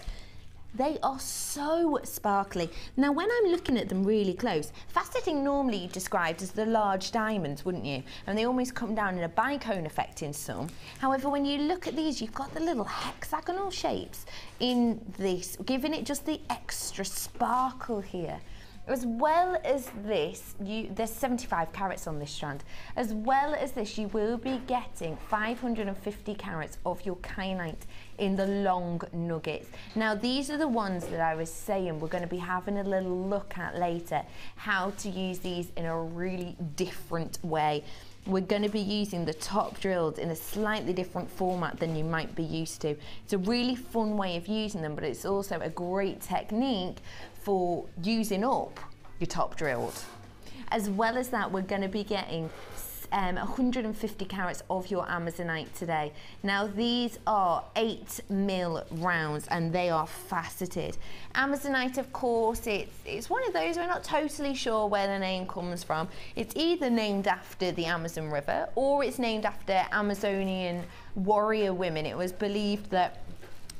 S5: They are so sparkly. Now when I'm looking at them really close, faceting normally described as the large diamonds, wouldn't you? And they almost come down in a bicone effect in some. However, when you look at these, you've got the little hexagonal shapes in this, giving it just the extra sparkle here. As well as this, there's 75 carats on this strand. As well as this, you will be getting 550 carats of your kyanite in the long nuggets. Now, these are the ones that I was saying we're going to be having a little look at later, how to use these in a really different way. we're going to be using the top drills in a slightly different format than you might be used to. It's a really fun way of using them, but it's also a great technique for using up your top drills. As well as that, we're going to be getting 150 carats of your Amazonite today. Now these are 8mm rounds and they are faceted. Amazonite, of course, it's one of those, we're not totally sure where the name comes from. It's either named after the Amazon River or it's named after Amazonian warrior women. It was believed that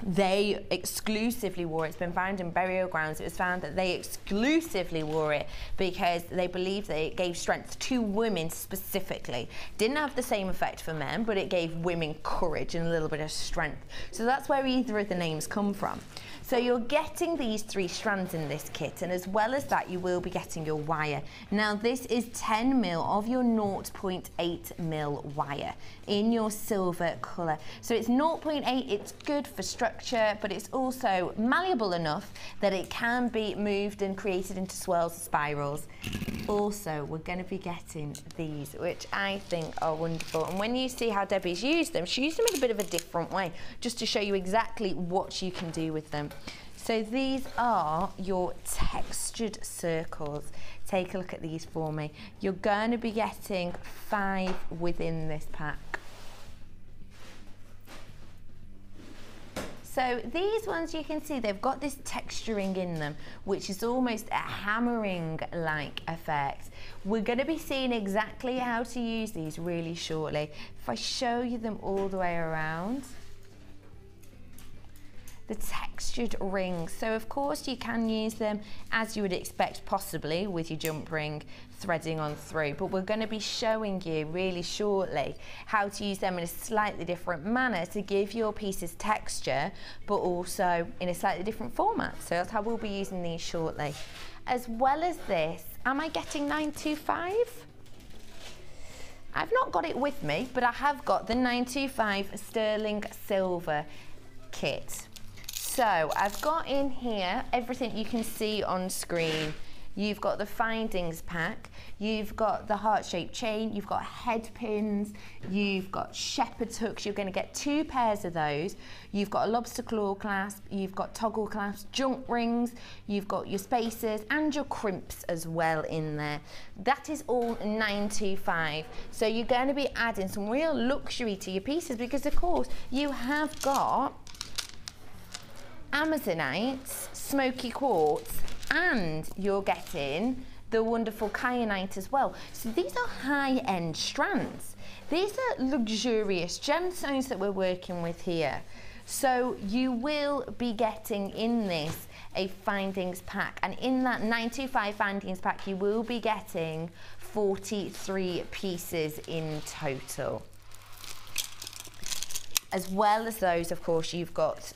S5: they exclusively wore it. It's been found in burial grounds. It was found that they exclusively wore it because they believed that it gave strength to women specifically. Didn't have the same effect for men, but it gave women courage and a little bit of strength. So that's where either of the names come from. So you're getting these 3 strands in this kit, and as well as that, you will be getting your wire. Now this is 10mm of your 0.8mm wire in your silver colour. So it's 0.8, it's good for structure, but it's also malleable enough that it can be moved and created into swirls or spirals. Also, we're going to be getting these, which I think are wonderful. And when you see how Debbie's used them, she used them in a bit of a different way, just to show you exactly what you can do with them. So these are your textured circles. Take a look at these for me. You're going to be getting 5 within this pack. So these ones, you can see they've got this texturing in them, which is almost a hammering-like effect. We're going to be seeing exactly how to use these really shortly. If I show you them all the way around. The textured rings. So of course you can use them as you would expect, possibly with your jump ring threading on through, but we're going to be showing you really shortly how to use them in a slightly different manner to give your pieces texture, but also in a slightly different format. So that's how we'll be using these shortly. As well as this, am I getting 925? I've not got it with me, but I have got the 925 sterling silver kit. So I've got in here everything you can see on screen. You've got the findings pack, you've got the heart-shaped chain, you've got head pins, you've got shepherd's hooks. You're going to get 2 pairs of those. You've got a lobster claw clasp, you've got toggle clasps, jump rings, you've got your spacers and your crimps as well in there. That is all 925. So you're going to be adding some real luxury to your pieces because of course you have got Amazonite, smoky quartz, and you're getting the wonderful kyanite as well. So these are high-end strands. These are luxurious gemstones that we're working with here. So you will be getting in this a findings pack, and in that 925 findings pack you will be getting 43 pieces in total. As well as those, of course, you've got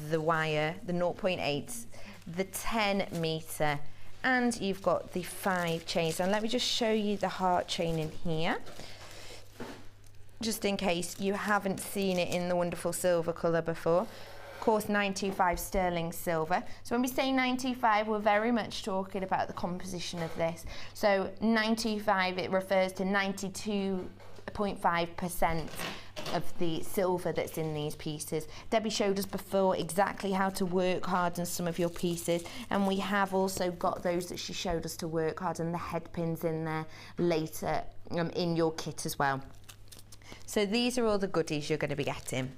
S5: the wire, the 0.8, the 10 metre, and you've got the 5 chains. And let me just show you the heart chain in here, just in case you haven't seen it in the wonderful silver colour before. Of course, 925 sterling silver. So when we say 925, we're very much talking about the composition of this. So 925, it refers to 92.5% of the silver that's in these pieces. Debbie showed us before exactly how to work hard on some of your pieces, and we have also got those that she showed us to work hard and the head pins in there later in your kit as well. So these are all the goodies you're going to be getting.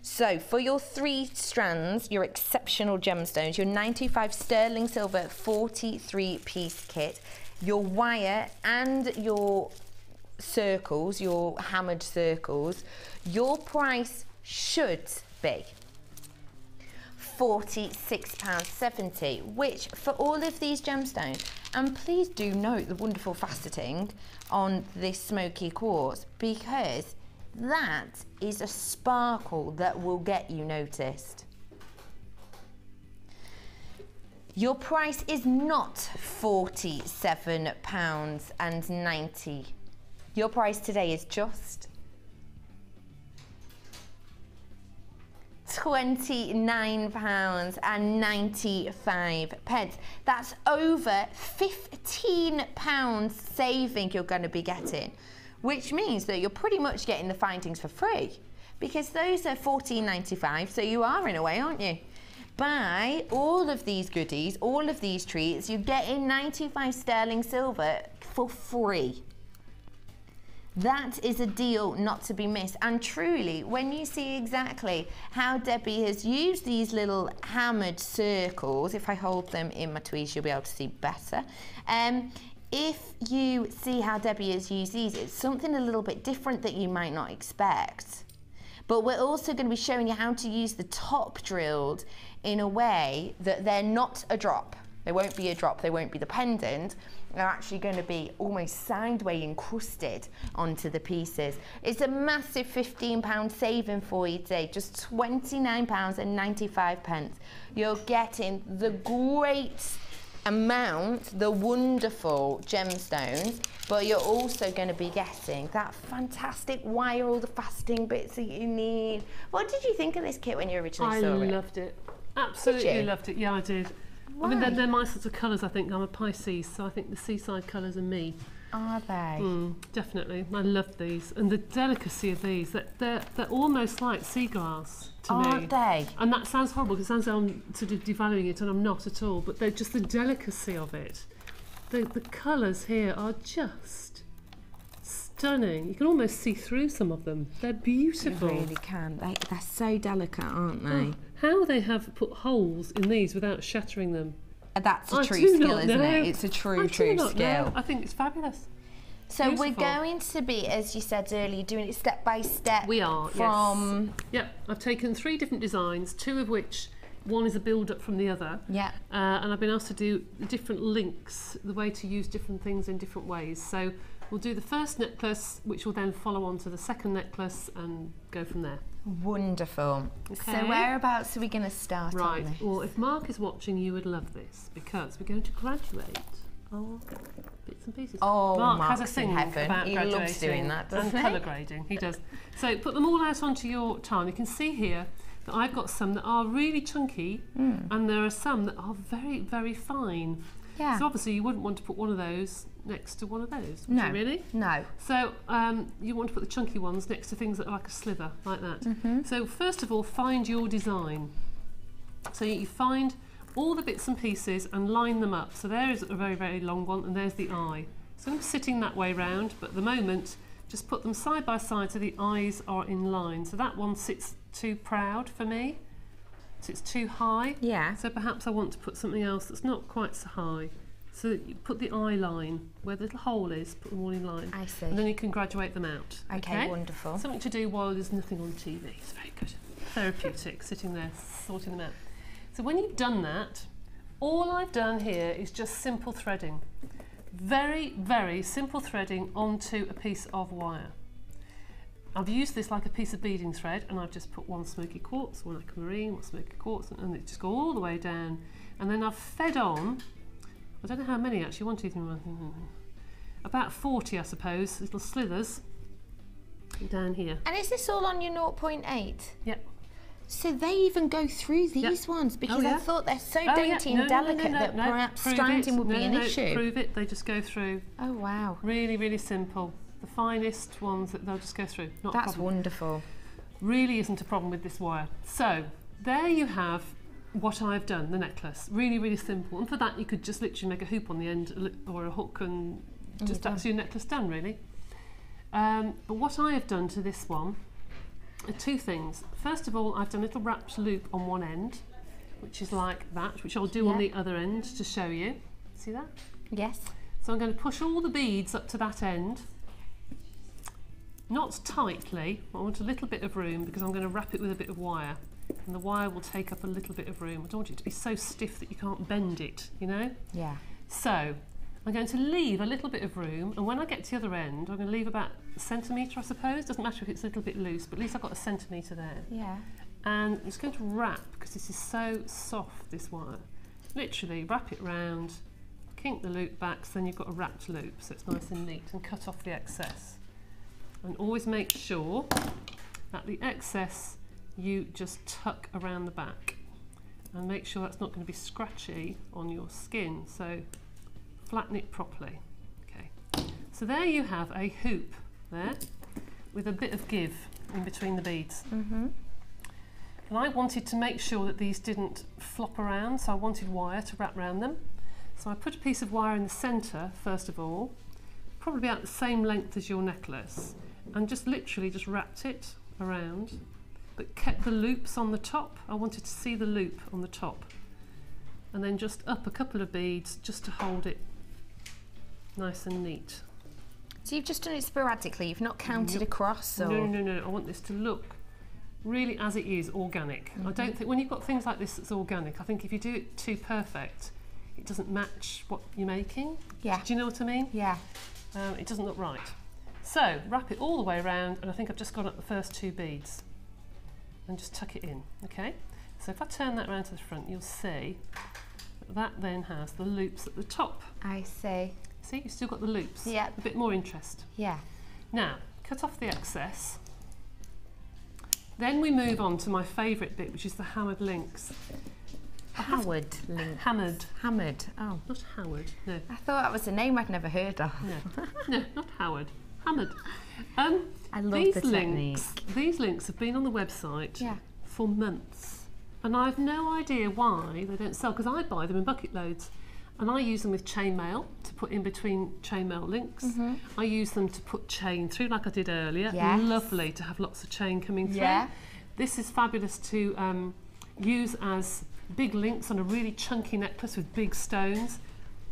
S5: So for your 3 strands, your exceptional gemstones, your 925 sterling silver 43 piece kit, your wire and your circles, your hammered circles, your price should be £46.70, which for all of these gemstones, and please do note the wonderful faceting on this smoky quartz, because that is a sparkle that will get you noticed. Your price is not £47.90. Your price today is just £29.95. That's over £15 saving you're going to be getting which means that you're pretty much getting the findings for free, because those are $14.95, so you are in a way, aren't you? Buy all of these goodies, all of these treats, you're getting 95 sterling silver for free. That is a deal not to be missed. And truly, when you see exactly how Debbie has used these little hammered circles, if I hold them in my tweeze, you'll be able to see better. If you see how Debbie has used these, it's something a little bit different that you might not expect. But we're also going to be showing you how to use the top drilled in a way that they're not a drop. They won't be a drop, they won't be the pendant. They're actually going to be almost sideways encrusted onto the pieces. It's a massive £15 saving for you today, just £29.95. You're getting the great amount, the wonderful gemstones, but you're also going to be getting that fantastic wire, all the fastening bits that you need. What did you think of this kit when you originally saw it?
S6: I loved it. Absolutely loved it. Yeah, I did.
S5: Why?
S6: I mean, they're my sorts of colours. I think I'm a Pisces, so I think the seaside colours are me.
S5: Are they?
S6: Definitely. I love these, and the delicacy of these. They're almost like sea glass to me.
S5: Aren't they?
S6: And that sounds horrible because it sounds like I'm sort of devaluing it, and I'm not at all. But they're just the delicacy of it. The colours here are just stunning. You can almost see through some of them. They're beautiful.
S5: You really can. They're so delicate, aren't they?
S6: How they have put holes in these without shattering them.
S5: That's a true skill, isn't it? It's a true skill.
S6: I think it's fabulous.
S5: So we're going to be, as you said earlier, doing it step by step.
S6: We are,
S5: from...
S6: yes. Yep, I've taken 3 different designs, 2 of which one is a build-up from the other.
S5: Yeah.
S6: And I've been asked to do different links, the way to use different things in different ways. So we'll do the first necklace, which will then follow on to the second necklace and go from there.
S5: Wonderful.
S6: Okay.
S5: So whereabouts are we going to start on this?
S6: Well, if Mark is watching, you would love this because we're going to graduate our bits and pieces.
S5: Oh,
S6: Mark
S5: Mark's
S6: has a thing
S5: in heaven.
S6: about
S5: He
S6: graduating
S5: loves doing that, doesn't
S6: and
S5: he?
S6: colour grading. He does. So put them all out onto your tile. You can see here that I've got some that are really chunky and there are some that are very, very fine.
S5: Yeah.
S6: So obviously you wouldn't want to put one of those next to one of those, would you really?
S5: No.
S6: So you want to put the chunky ones next to things that are like a sliver, like that. So first of all, find your design. So you find all the bits and pieces and line them up. So there is a very, very long one, and there's the eye. So I'm sitting that way round, but at the moment, just put them side by side so the eyes are in line. So that one sits too proud for me. So it's too high.
S5: Yeah.
S6: So perhaps I want to put something else that's not quite so high. So you put the eye line where the little hole is, put them all in line.
S5: I see.
S6: And then you can graduate them out.
S5: Okay, wonderful.
S6: Something to do while there's nothing on TV. It's very good. Therapeutic, sitting there, sorting them out. So when you've done that, all I've done here is just simple threading. Very, very simple threading onto a piece of wire. I've used this like a piece of beading thread, and I've just put one smoky quartz, one aquamarine, one smoky quartz, and it just go all the way down. And then I've fed on, I don't know how many actually, 1, 2, 3, 4, about 40 I suppose, little slithers down here.
S5: And is this all on your 0.8?
S6: Yep.
S5: So they even go through these ones, because I thought they're so dainty and delicate that perhaps stranding would be an issue.
S6: Prove it, they just go through.
S5: Oh wow.
S6: Really, really simple. The finest ones that they'll just go through. Not a
S5: That's
S6: problem.
S5: wonderful.
S6: Really isn't a problem with this wire. So there you have what I've done, the necklace. Really, really simple. And for that you could just literally make a hoop on the end or a hook and just that's your necklace done really. But what I have done to this one are 2 things. First of all, I've done a little wrapped loop on one end, which is like that, which I'll do on the other end to show you. See that?
S5: Yes.
S6: So I'm going to push all the beads up to that end. Not tightly, I want a little bit of room because I'm going to wrap it with a bit of wire. And the wire will take up a little bit of room. I don't want it to be so stiff that you can't bend it, you know?
S5: Yeah.
S6: So I'm going to leave a little bit of room, and when I get to the other end, I'm going to leave about a centimetre, I suppose. Doesn't matter if it's a little bit loose, but at least I've got a centimetre there.
S5: Yeah.
S6: And I'm just going to wrap, because this is so soft, this wire. Literally wrap it round, kink the loop back, so then you've got a wrapped loop, so it's nice and neat, and cut off the excess. And always make sure that the excess you just tuck around the back, and make sure that's not going to be scratchy on your skin, so flatten it properly. Okay, so there you have a hoop there, with a bit of give in between the beads.
S5: Mhm.
S6: And I wanted to make sure that these didn't flop around, so I wanted wire to wrap around them. So I put a piece of wire in the centre, first of all, probably about the same length as your necklace, and just literally just wrapped it around, but kept the loops on the top. I wanted to see the loop on the top. And then just up a couple of beads just to hold it nice and neat.
S5: So you've just done it sporadically, you've not counted
S6: Yep.
S5: across? Or?
S6: No, I want this to look really as it is, organic. I don't think, when you've got things like this that's organic, I think if you do it too perfect, it doesn't match what you're making.
S5: Yeah.
S6: Do you know what I mean?
S5: Yeah.
S6: It doesn't look right. So wrap it all the way around, and I think I've just got up the first 2 beads and just tuck it in, okay? So if I turn that around to the front, you'll see that then has the loops at the top.
S5: I see.
S6: See, you've still got the loops.
S5: Yeah.
S6: A bit more interest.
S5: Yeah.
S6: Now, cut off the excess. Then we move on to my favourite bit, which is the hammered links.
S5: Howard links.
S6: Hammered.
S5: Hammered. Oh.
S6: Not Howard, no.
S5: I thought that was a name I'd never heard of.
S6: No, not Howard. Hammered.
S5: I love
S6: These
S5: the
S6: links,
S5: technique.
S6: These links have been on the website for months, and I've no idea why they don't sell, because I buy them in bucket loads, and I use them with chainmail to put in between chainmail links. I use them to put chain through, like I did earlier.
S5: Yes.
S6: Lovely to have lots of chain coming through.
S5: Yeah.
S6: This is fabulous to use as big links on a really chunky necklace with big stones.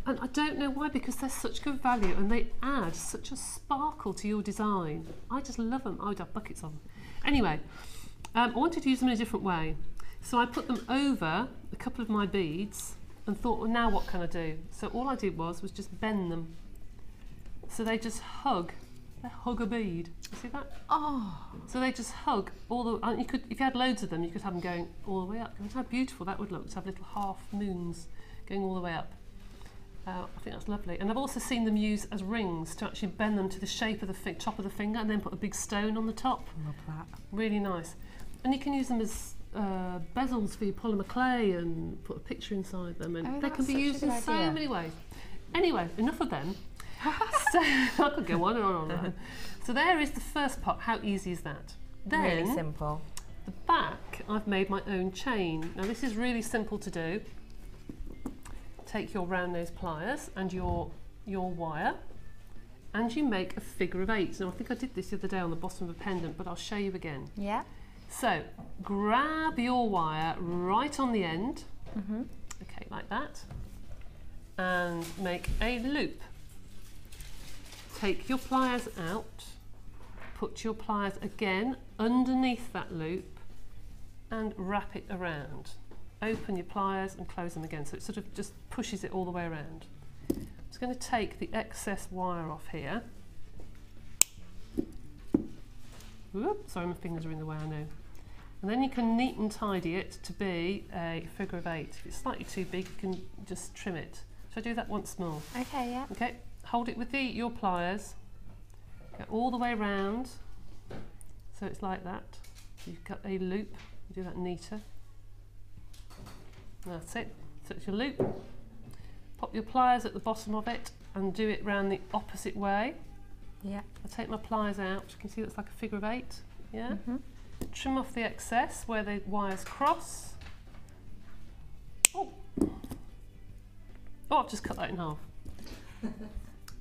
S6: And I don't know why, because they're such good value and they add such a sparkle to your design. I just love them. I would have buckets of them. Anyway, I wanted to use them in a different way. So I put them over a couple of my beads and thought, well, now what can I do? So all I did was just bend them. So they just hug. They hug a bead. You see that?
S5: Oh.
S6: So they just hug all the. You could, if you had loads of them, you could have them going all the way up. Imagine how beautiful that would look to have little half moons going all the way up. I think that's lovely. And I've also seen them use as rings to actually bend them to the shape of the top of the finger and then put a big stone on the top.
S5: Love that.
S6: Really nice. And you can use them as bezels for your polymer clay and put a picture inside them, and they can be used in so many ways. Anyway, enough of them. So I could go on and on and on. So there is the first part. How easy is that? Then
S5: Really simple.
S6: the back, I've made my own chain. Now this is really simple to do. Take your round nose pliers and your wire, and you make a figure of 8. Now I think I did this the other day on the bottom of a pendant, but I'll show you again.
S5: Yeah.
S6: So grab your wire right on the end, okay, like that, and make a loop. Take your pliers out, put your pliers again underneath that loop and wrap it around. Open your pliers and close them again, so it sort of just pushes it all the way around. I'm just going to take the excess wire off here. Whoop, sorry, my fingers are in the way, I know. And then you can neat and tidy it to be a figure of 8. If it's slightly too big, you can just trim it. Shall I do that once more?
S5: Okay, yeah.
S6: Okay, hold it with your pliers, go all the way around, so it's like that. You've got a loop, you do that neater. That's it, so it's your loop. Pop your pliers at the bottom of it and do it round the opposite way.
S5: Yeah.
S6: I take my pliers out, you can see that's like a figure of 8, yeah? Trim off the excess where the wires cross. Oh, I've just cut that in half.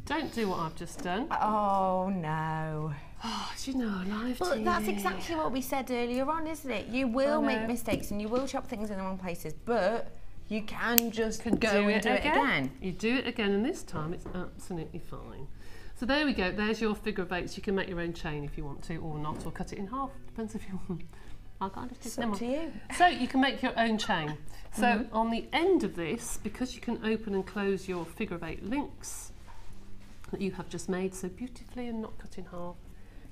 S6: Don't do what I've just done.
S5: Oh no.
S6: Oh, do you know, live
S5: Well,
S6: TV.
S5: that's exactly what we said earlier on, isn't it? You will make mistakes and you will chop things in the wrong places, but you can just go and do it again.
S6: You do it again, and this time it's absolutely fine. So there we go, there's your figure of 8s. You can make your own chain if you want to, or not, or cut it in half, depends if you want. I kind of
S5: It's up to you.
S6: So you can make your own chain. So on the end of this, because you can open and close your figure of 8 links that you have just made so beautifully and not cut in half,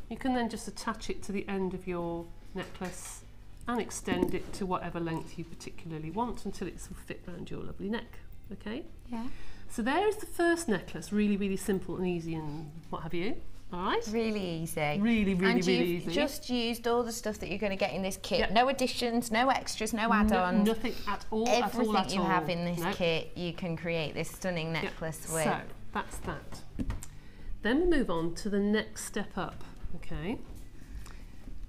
S6: you can then just attach it to the end of your necklace and extend it to whatever length you particularly want until it will fit around your lovely neck. Okay?
S5: Yeah.
S6: So there is the first necklace, really, really simple and easy and what have you. All right?
S5: Really easy.
S6: Really, really,
S5: and
S6: really
S5: you've
S6: easy.
S5: just used all the stuff that you're going to get in this kit.
S6: Yep.
S5: No additions, no extras, no add-ons.
S6: Nothing at all.
S5: Everything you have
S6: all.
S5: in this
S6: Nope.
S5: kit, you can create this stunning necklace with.
S6: So that's that. Then we move on to the next step up, okay,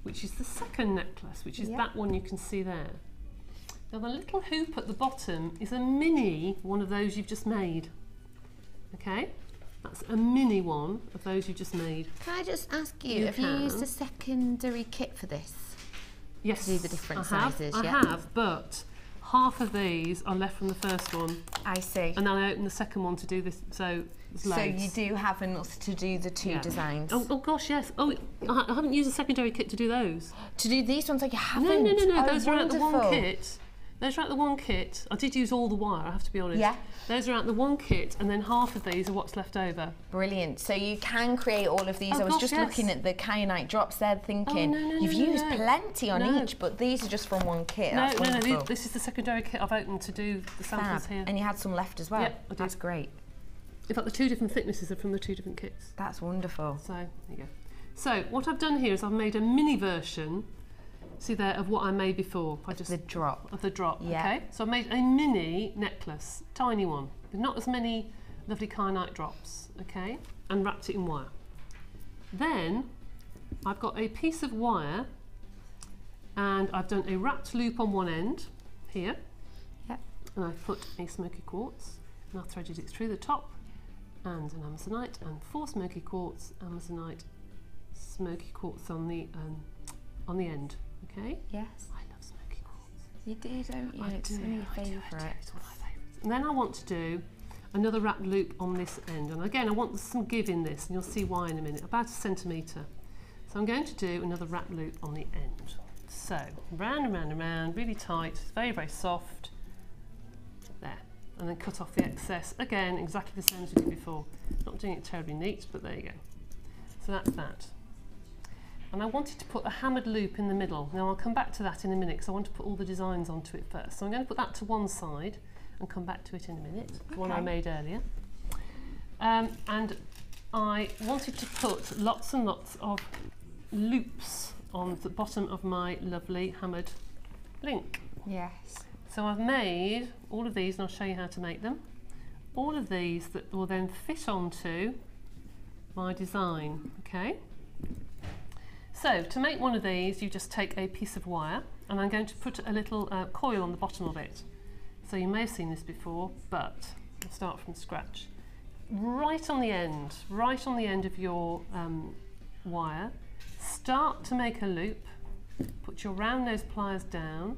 S6: which is the second necklace, which is that one you can see there. Now the little hoop at the bottom is a mini one of those you've just made, okay? That's a mini one of those you've just made.
S5: Can I just ask you, have you used a secondary kit for this?
S6: Yes,
S5: to do the different
S6: I have,
S5: sizes,
S6: I have, but half of these are left from the first one.
S5: I see.
S6: And then I open the second one to do this, so there's loads.
S5: So you do have enough to do the two designs?
S6: Oh gosh, yes. Oh, I haven't used a secondary kit to do those.
S5: To do these ones, like you haven't?
S6: No,
S5: Oh,
S6: those are out the one
S5: wonderful.
S6: kit. Those are out the one kit. I did use all the wire, I have to be honest.
S5: Yeah.
S6: Those are out the one kit, and then half of these are what's left over.
S5: Brilliant. So you can create all of these.
S6: Oh,
S5: I was
S6: gosh,
S5: just
S6: yes.
S5: looking at the kyanite drops there, thinking you've used plenty on each, but these are just from one kit. That's wonderful.
S6: This is the secondary kit I've opened to do the samples here.
S5: And you had some left as well.
S6: Yeah, I did.
S5: That's great.
S6: In fact, the two different thicknesses are from the two different kits.
S5: That's wonderful.
S6: So there you go. So what I've done here is I've made a mini version. See there, of what I made before.
S5: The drop.
S6: Of the drop,
S5: Yeah.
S6: okay? So I made a mini necklace, tiny one, with not as many lovely kyanite drops, okay? And wrapped it in wire. Then I've got a piece of wire and I've done a wrapped loop on one end, here.
S5: Yep.
S6: And I've put a smoky quartz and I've threaded it through the top and an amazonite and 4 smoky quartz, amazonite, smoky quartz on the end. Okay?
S5: Yes.
S6: I love smoky quartz.
S5: You do, don't you?
S6: I
S5: It's
S6: do,
S5: one of your
S6: I do,
S5: favourites.
S6: It's one of my favourites. And then I want to do another wrapped loop on this end. And again, I want some give in this, and you'll see why in a minute. About 1 centimetre. So I'm going to do another wrapped loop on the end. So round and round and round, really tight. It's very, very soft. There. And then cut off the excess. Again, exactly the same as we did before. Not doing it terribly neat, but there you go. So that's that. And I wanted to put a hammered loop in the middle. Now I'll come back to that in a minute because I want to put all the designs onto it first. So I'm going to put that to one side and come back to it in a minute, the one I made earlier. And I wanted to put lots and lots of loops on the bottom of my lovely hammered link.
S5: Yes.
S6: So I've made all of these, and I'll show you how to make them. All of these that will then fit onto my design, okay? So to make one of these, you just take a piece of wire, and I'm going to put a little coil on the bottom of it. So you may have seen this before, but I'll start from scratch. Right on the end of your wire, start to make a loop, put your round nose pliers down,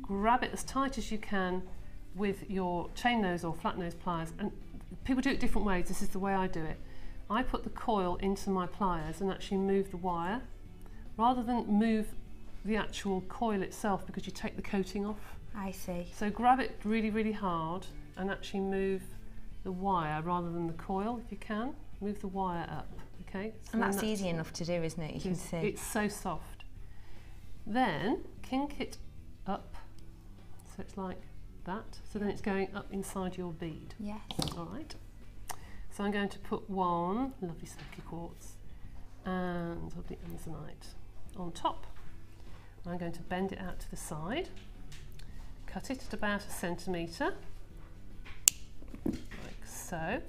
S6: grab it as tight as you can with your chain nose or flat nose pliers, and people do it different ways. This is the way I do it. I put the coil into my pliers and actually move the wire, rather than move the actual coil itself, because you take the coating off.
S5: I see.
S6: So grab it really, really hard and actually move the wire rather than the coil if you can. Move the wire up, okay? So
S5: and that's easy enough to do, isn't it? You can see.
S6: It's so soft. Then kink it up, so it's like that. So then it's going up inside your bead.
S5: Yes.
S6: All right. So I'm going to put one lovely smoky quartz and lovely amazonite on top. I'm going to bend it out to the side, cut it at about 1 centimetre, like so.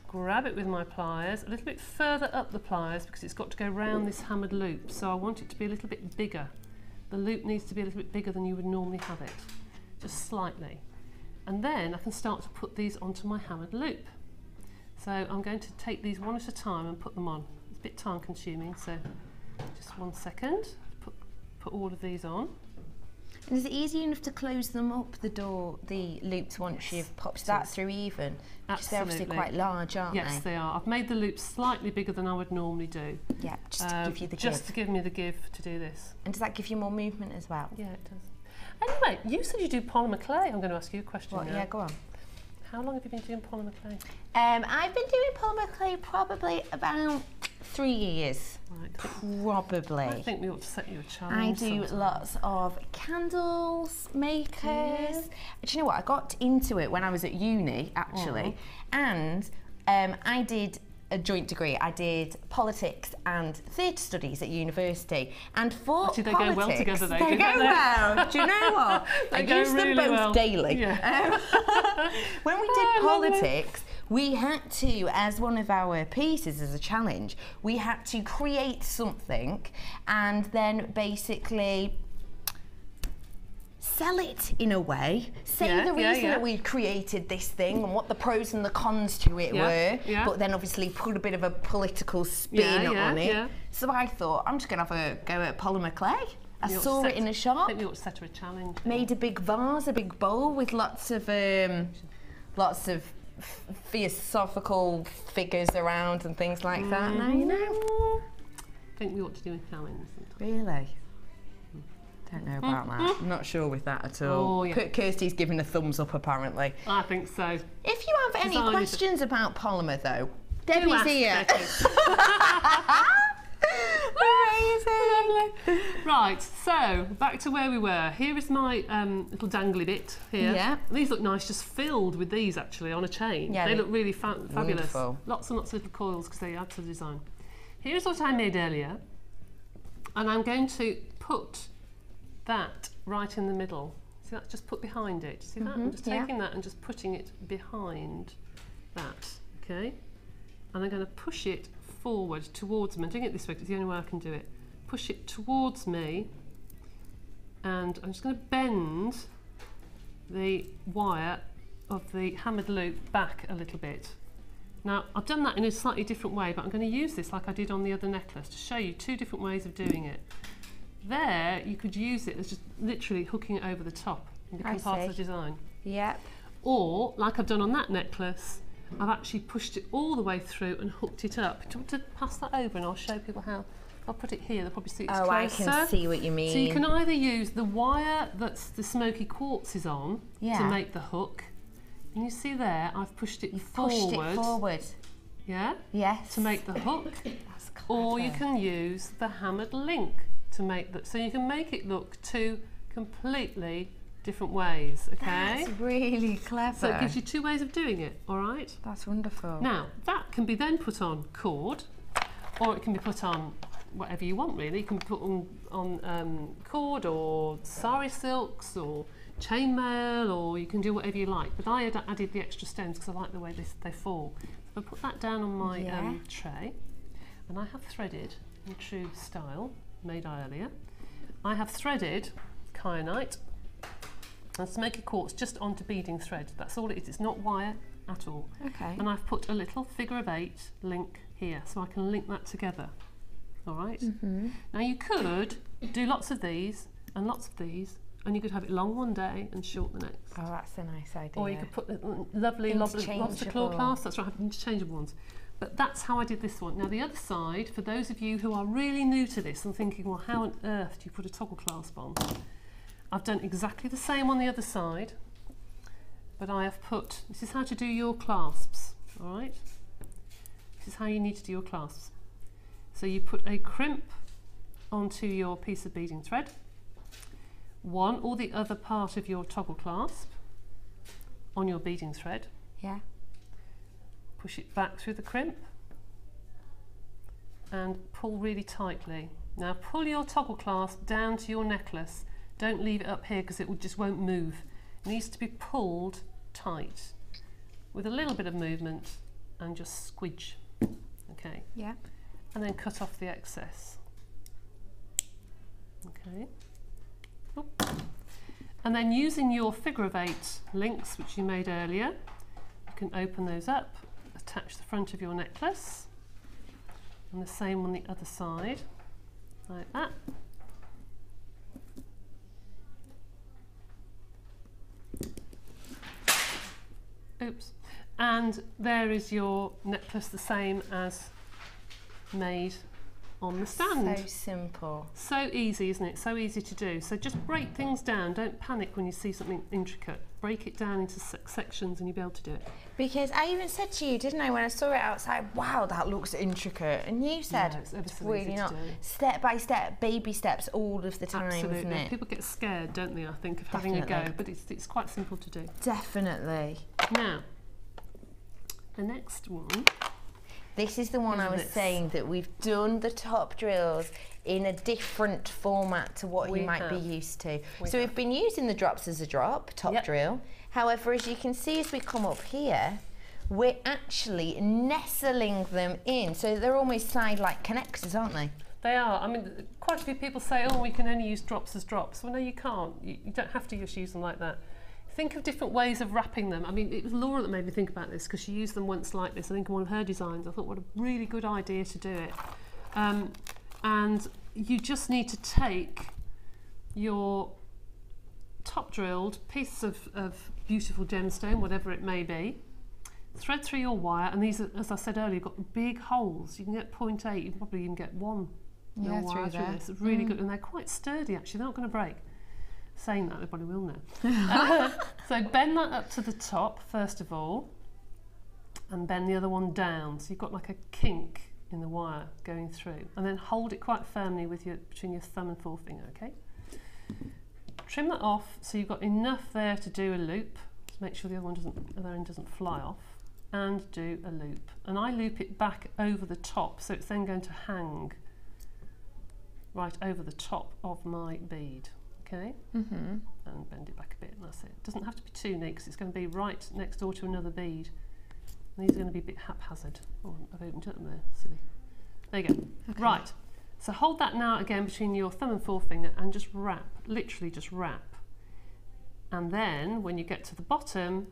S6: Grab it with my pliers, a little bit further up the pliers because it's got to go round this hammered loop, so I want it to be a little bit bigger. The loop needs to be a little bit bigger than you would normally have it, just slightly. And then I can start to put these onto my hammered loop. So I'm going to take these one at a time and put them on. It's a bit time consuming, so just 1 second. Put all of these on.
S5: And is it easy enough to close them up, the loops, once you've popped that through even? Because they're obviously quite large, aren't they?
S6: Yes, they are. I've made the loops slightly bigger than I would normally do.
S5: Yeah, just to give you the give.
S6: Just to give me the give to do this.
S5: And does that give you more movement as well?
S6: Yeah, it does. Anyway, you said you do polymer clay. I'm going to ask you a question now.
S5: Yeah, go on.
S6: How long have you been doing polymer clay?
S5: I've been doing polymer clay probably about 3 years.
S6: Right.
S5: Probably.
S6: I think we ought to set you a challenge.
S5: I do lots of candles, makers. Yeah. Do you know what? I got into it when I was at uni, actually, and I did a joint degree. I did politics and theatre studies at university, and for
S6: Actually, they
S5: politics,
S6: go well together, though.
S5: They go well. Do you know what? I use them both daily.
S6: Yeah.
S5: When we did politics, we had to, as one of our pieces, as a challenge, we had to create something and then basically sell it in a way, say the reason that we created this thing and what the pros and the cons to it were, but then obviously put a bit of a political spin on it. So I thought, I'm just going to have a go at polymer clay. I saw it in a shop.
S6: I think we ought to set her a challenge.
S5: Made a big vase, a big bowl with lots of philosophical figures around and things like that. Now you know.
S6: I think we ought to do a challenge.
S5: Really? Don't know about that. I'm not sure with that at all.
S6: Oh, yeah.
S5: Kirsty's giving a thumbs up apparently.
S6: I think so.
S5: If you have any questions about polymer though, Debbie's here.
S6: Amazing. Right, so back to where we were. Here is my little dangly bit here.
S5: Yeah.
S6: These look nice, just filled with these actually on a chain.
S5: Yeah,
S6: they look really fabulous.
S5: Wonderful.
S6: Lots and lots of little coils because they add to the design. Here's what I made earlier, and I'm going to put that right in the middle. See, that's just put behind it. See that? I'm just taking that and just putting it behind that. Okay, and I'm going to push it forward towards me. I'm doing it this way because it's the only way I can do it. Push it towards me, and I'm just going to bend the wire of the hammered loop back a little bit. Now I've done that in a slightly different way, but I'm going to use this like I did on the other necklace to show you two different ways of doing it. There you could use it as just literally hooking it over the top and become part of the design.
S5: Yep.
S6: Or like I've done on that necklace, I've actually pushed it all the way through and hooked it up. Do you want to pass that over and I'll show people how? I'll put it here, they'll probably see it's closer.
S5: I can see what you mean.
S6: So you can either use the wire that's the smoky quartz is on to make the hook. And you see there, I've pushed it forward.
S5: Pushed it forward.
S6: Yeah?
S5: Yes.
S6: To make the hook.
S5: That's clever.
S6: Or you can use the hammered link to make that. So you can make it look two completely different ways, okay?
S5: That's really clever.
S6: So it gives you two ways of doing it, all right?
S5: That's wonderful.
S6: Now, that can be then put on cord, or it can be put on whatever you want, really. You can put on cord or sari silks or chainmail, or you can do whatever you like. But I added the extra stems because I like the way they fall. So I put that down on my tray, and I have threaded in true style, made earlier. I have threaded kyanite and smoky quartz just onto beading thread. That's all it is. It's not wire at all.
S5: Okay.
S6: And I've put a little figure of 8 link here, so I can link that together. All right. Now you could do lots of these and lots of these, and you could have it long one day and short the next.
S5: Oh, that's a nice idea.
S6: Or you could put the lovely lobster claw clasp. That's right, I have interchangeable ones. But that's how I did this one. Now the other side, for those of you who are really new to this and thinking, well, how on earth do you put a toggle clasp on? I've done exactly the same on the other side, but I have put, this is how to do your clasps, all right? This is how you need to do your clasps. So you put a crimp onto your piece of beading thread, one or the other part of your toggle clasp on your beading thread.
S5: Yeah.
S6: Push it back through the crimp and pull really tightly. Now pull your toggle clasp down to your necklace. Don't leave it up here because it just won't move. It needs to be pulled tight with a little bit of movement and just squidge. Okay.
S5: Yeah.
S6: And then cut off the excess. Okay. Oop. And then using your figure of 8 links, which you made earlier, you can open those up, attach the front of your necklace, and the same on the other side, like that. Oops. And there is your necklace, the same as made on the stand.
S5: So simple.
S6: So easy, isn't it? So easy to do. So just break things down. Don't panic when you see something intricate. Break it down into sections and you'll be able to do it.
S5: Because I even said to you, didn't I, when I saw it outside, wow, that looks intricate. And you said,
S6: no, it's
S5: really not. Step by step, baby steps all of the time,
S6: Absolutely.
S5: isn't it?
S6: People get scared, don't they, I think, of having a go. But it's quite simple to do.
S5: Definitely.
S6: Now, the next one.
S5: This is the one I was saying that we've done the top drills in a different format to what you might be used to. So we've been using the drops as a drop, top drill. However, as you can see as we come up here, we're actually nestling them in. So they're almost side-like connectors, aren't they?
S6: They are. I mean, quite a few people say, oh, we can only use drops as drops. Well, no, you can't. You don't have to just use them like that. Think of different ways of wrapping them. I mean, it was Laura that made me think about this because she used them once like this, I think in one of her designs. I thought, what a really good idea to do it. And you just need to take your top drilled piece of beautiful gemstone, whatever it may be, thread through your wire, and these are, as I said earlier, got big holes. You can get 0.8, you can probably even get one wire through this. It's really good, and they're quite sturdy actually, they're not going to break. Saying that, everybody will know. So bend that up to the top first of all, and bend the other one down. So you've got like a kink in the wire going through, and then hold it quite firmly with between your thumb and forefinger, okay? Trim that off so you've got enough there to do a loop. So make sure the other end doesn't fly off, and do a loop. And I loop it back over the top, so it's then going to hang right over the top of my bead. Okay, and bend it back a bit, and that's it. It doesn't have to be too neat because it's going to be right next door to another bead. And these are going to be a bit haphazard. Oh, I've opened it up there, silly. There you go. Okay. Right, so hold that now again between your thumb and forefinger and just wrap, literally just wrap. And then when you get to the bottom,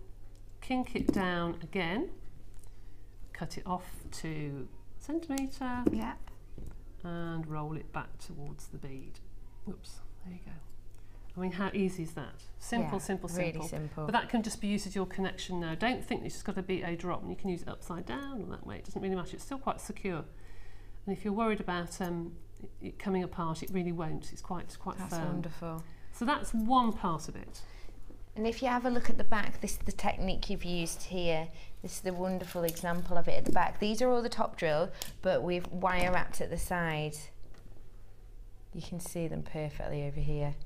S6: kink it down again, cut it off to a centimetre, and roll it back towards the bead. Oops, there you go. I mean, how easy is that? Simple, simple, simple.
S5: Really simple.
S6: But that can just be used as your connection now. Don't think it's just got to be a drop, and you can use it upside down or that way. It doesn't really matter. It's still quite secure. And if you're worried about it coming apart, it really won't. It's quite firm.
S5: That's wonderful.
S6: So that's one part of it.
S5: And if you have a look at the back, this is the technique you've used here. This is the wonderful example of it at the back. These are all the top drill, but we've wire wrapped at the side. You can see them perfectly over here.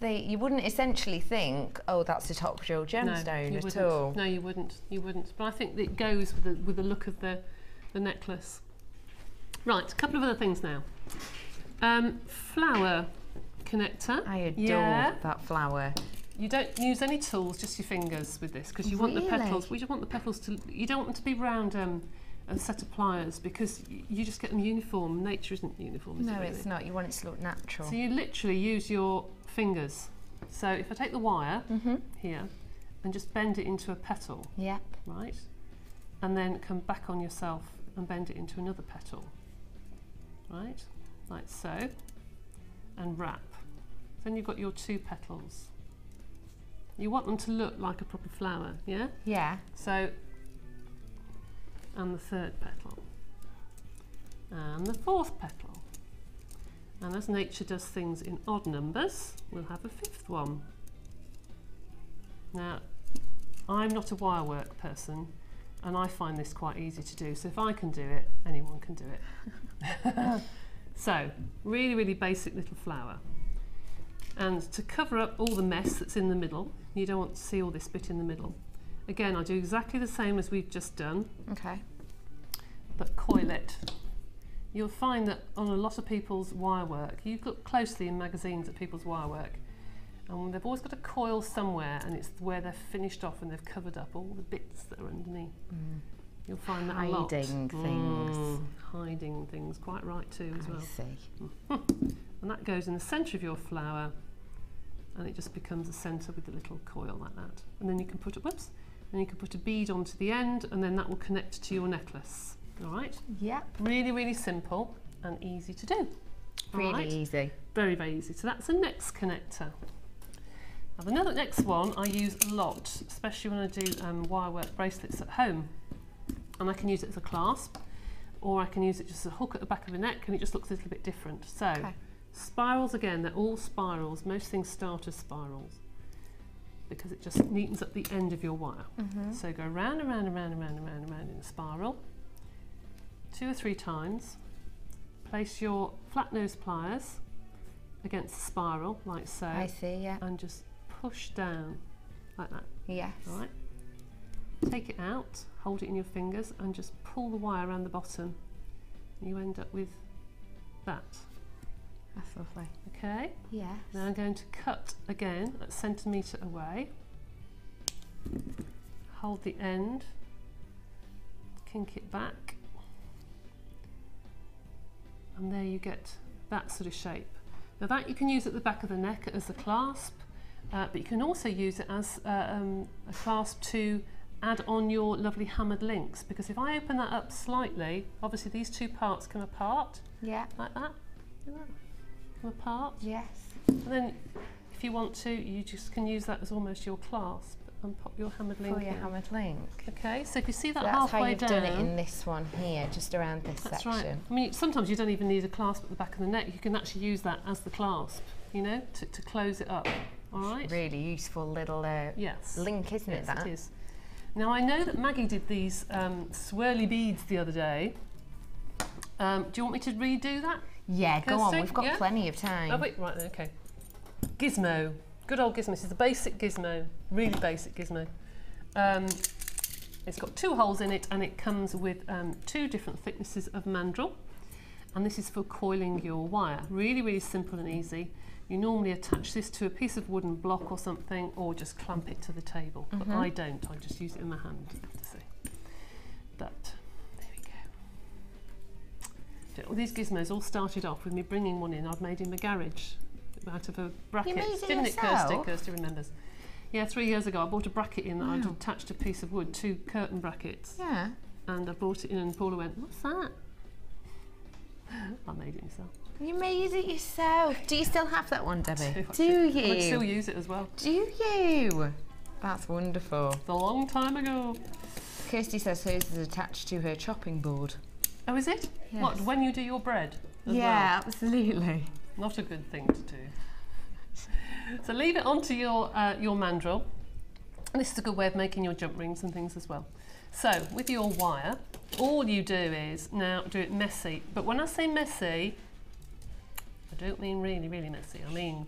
S5: You wouldn't essentially think, oh, that's a top drill gemstone at all.
S6: No, you wouldn't. You wouldn't. But I think it goes with the look of the necklace. Right, a couple of other things now. Flower connector.
S5: I adore that flower.
S6: You don't use any tools, just your fingers with this, because you want the petals. We just want the petals to. You don't want them to be round a set of pliers, because you just get them uniform. Nature isn't uniform.
S5: No, it's not. You want it to look natural.
S6: So you literally use your fingers. So if I take the wire here and just bend it into a petal, right, and then come back on yourself and bend it into another petal, right, like so, and wrap. Then you've got your two petals. You want them to look like a proper flower, yeah?
S5: Yeah.
S6: So, and the third petal, and the fourth petal. And as nature does things in odd numbers, we'll have a fifth one. Now, I'm not a wire work person, and I find this quite easy to do, so if I can do it, anyone can do it. So, really, really basic little flower. And to cover up all the mess that's in the middle, you don't want to see all this bit in the middle. Again, I do exactly the same as we've just done.
S5: Okay.
S6: But coil it. You'll find that on a lot of people's wire work, you look closely in magazines at people's wire work, and they've always got a coil somewhere, and it's where they've finished off and they've covered up all the bits that are underneath. You'll find that a lot.
S5: Hiding things.
S6: Hiding things, quite right too as well.
S5: I see.
S6: And that goes in the centre of your flower, and it just becomes a centre with the little coil like that. And then you can put a bead onto the end, and then that will connect to your necklace. All right?
S5: Yep.
S6: Really, really simple and easy to do.
S5: Really easy.
S6: Very, very easy. So that's the next connector. Now the next one I use a lot, especially when I do wire work bracelets at home. And I can use it as a clasp, or I can use it just as a hook at the back of the neck, and it just looks a little bit different. So spirals, again, they're all spirals. Most things start as spirals because it just neatens up the end of your wire. So go round and round and round and round and round and round in a spiral 2 or 3 times. Place your flat nose pliers against the spiral like so.
S5: I see, yeah.
S6: And just push down like that.
S5: Yes.
S6: All right. Take it out, hold it in your fingers, and just pull the wire around the bottom. You end up with that.
S5: That's lovely.
S6: Okay?
S5: Yes.
S6: Now I'm going to cut again at centimetre away. hold the end, kink it back, and there you get that sort of shape. Now that you can use at the back of the neck as a clasp, but you can also use it as a clasp to add on your lovely hammered links, because if I open that up slightly, obviously these two parts come apart.
S5: Yeah.
S6: Like that. Come apart.
S5: Yes.
S6: And then if you want to, you just can use that as almost your clasp and pop your hammered link
S5: For your
S6: in.
S5: hammered link.
S6: Okay, so if you see that
S5: So that's
S6: halfway
S5: how you've
S6: down.
S5: done it in this one here, just around this
S6: That's
S5: section.
S6: right. I mean, sometimes you don't even need a clasp at the back of the neck. You can actually use that as the clasp, you know, to close it up. All right.
S5: Really useful little
S6: yes.
S5: link, isn't it?
S6: Yes,
S5: That
S6: it is. Now I know that Maggie did these swirly beads the other day. Do you want me to redo that?
S5: Yeah, go on.
S6: Kirsty?
S5: We've got
S6: Yeah?
S5: plenty of time.
S6: Oh wait, right, okay. Gizmo, good old Gizmo. This is the basic Gizmo, really basic Gizmo. It's got 2 holes in it, and it comes with 2 different thicknesses of mandrel. And this is for coiling your wire. Really, really simple and easy. You normally attach this to a piece of wooden block or something, or just clamp it to the table. But I don't. I just use it in my hand, you have to see. But there we go. These gizmos all started off with me bringing one in. I'd made in my garage out of a bracket.
S5: You made it
S6: Didn't
S5: yourself?
S6: it, Kirsty? Kirsty remembers. Yeah, 3 years ago I bought a bracket in that I'd attached a piece of wood, 2 curtain brackets.
S5: Yeah.
S6: And I brought it in and Paula went, "What's that?" I made it myself.
S5: You made it yourself. Do you still have that one, Debbie?
S6: I
S5: Do
S6: would
S5: you?
S6: still use it as well.
S5: Do you? That's wonderful.
S6: A long time ago.
S5: Kirsty says hers is attached to her chopping board.
S6: Oh, is it?
S5: Yes.
S6: What, when you do your bread? As
S5: Yeah,
S6: well?
S5: absolutely.
S6: Not a good thing to do. So leave it onto your mandrel. And this is a good way of making your jump rings and things as well. So with your wire, all you do is now do it messy. But when I say messy, I don't mean really, really messy. I mean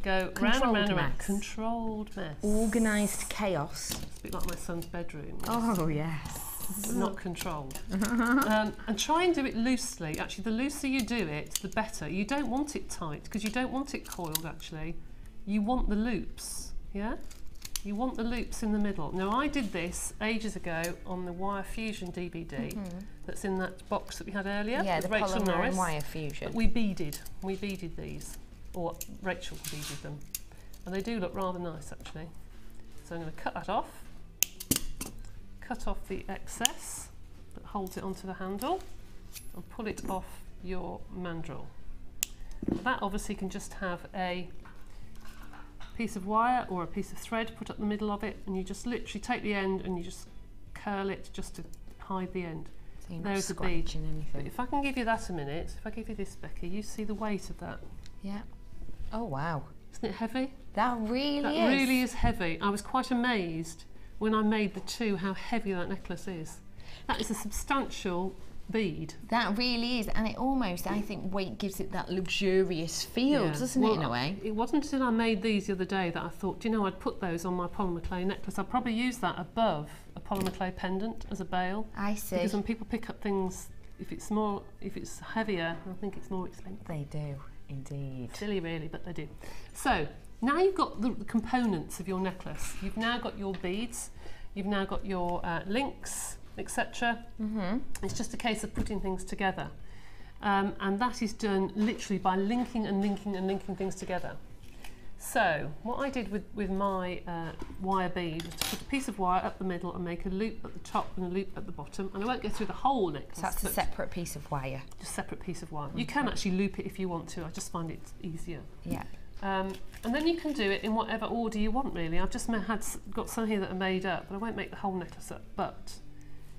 S6: go round and round and round. Controlled mess.
S5: Organised chaos.
S6: It's a bit like my son's bedroom.
S5: Oh, yes.
S6: But not controlled. And try and do it loosely. Actually, the looser you do it, the better. You don't want it tight because you don't want it coiled, actually. You want the loops, yeah? You want the loops in the middle. Now, I did this ages ago on the Wire Fusion DVD that's in that box that we had earlier.
S5: Yeah,
S6: with
S5: the
S6: Rachel
S5: polymer
S6: Norris.
S5: and Wire Fusion.
S6: But we beaded these, or Rachel beaded them. And they do look rather nice, actually. So I'm going to cut that off. Cut off the excess that holds it onto the handle and pull it off your mandrel. That obviously can just have a piece of wire or a piece of thread put up the middle of it, and you just literally take the end and you just curl it just to hide the end.
S5: So you're not
S6: There's the bead.
S5: scratching
S6: But
S5: anything.
S6: if I can give you that a minute, if I give you this, Becky, you see the weight of that.
S5: Yeah. Oh, wow.
S6: Isn't it heavy?
S5: That really
S6: That
S5: is.
S6: really is heavy. I was quite amazed when I made the 2 how heavy that necklace is. That is a substantial bead.
S5: That really is, and it almost, I think, weight gives it that luxurious feel,
S6: Yeah.
S5: doesn't it, in a way?
S6: It wasn't until I made these the other day that I thought, do you know, I'd put those on my polymer clay necklace. I'd probably use that above a polymer clay pendant as a bail.
S5: I see.
S6: Because when people pick up things, if it's heavier, I think it's more expensive.
S5: They do, indeed.
S6: Silly really, but they do. So now you've got the components of your necklace. You've now got your beads, you've now got your links, etc. It's just a case of putting things together. And that is done literally by linking and linking and linking things together. So what I did with my wire bead was to put a piece of wire up the middle and make a loop at the top and a loop at the bottom. And I won't go through the whole necklace.
S5: So that's a
S6: but
S5: separate piece of wire.
S6: just a separate piece of wire. You can actually loop it if you want to. I just find it easier.
S5: Yeah.
S6: And then you can do it in whatever order you want, really. I've just got some here that are made up, but I won't make the whole necklace up. But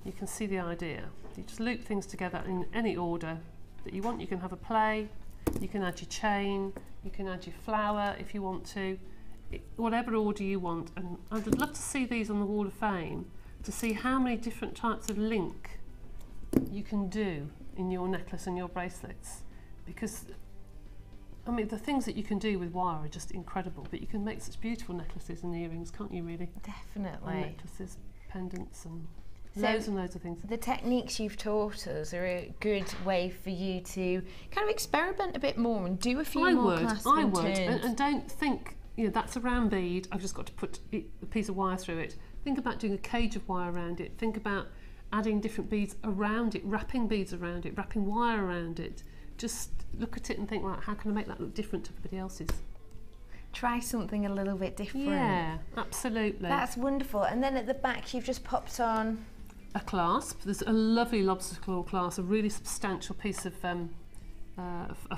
S6: you can see the idea. You just loop things together in any order that you want. You can have a play, you can add your chain, you can add your flower if you want to, whatever order you want. And I'd love to see these on the Wall of Fame to see how many different types of link you can do in your necklace and your bracelets, because I mean, the things that you can do with wire are just incredible, but you can make such beautiful necklaces and earrings, can't you, really?
S5: Definitely.
S6: And necklaces, pendants, and
S5: So
S6: loads and loads of things.
S5: The techniques you've taught us are a good way for you to kind of experiment a bit more and do a few more clasps and turns.
S6: And don't think, you know, that's a round bead, I've just got to put a piece of wire through it. Think about doing a cage of wire around it. Think about adding different beads around it, wrapping beads around it, wrapping wire around it. Just look at it and think, right, how can I make that look different to everybody else's?
S5: Try something a little bit different.
S6: Yeah, absolutely.
S5: That's wonderful. And then at the back, you've just popped on
S6: a clasp. There's a lovely lobster claw clasp, a really substantial piece of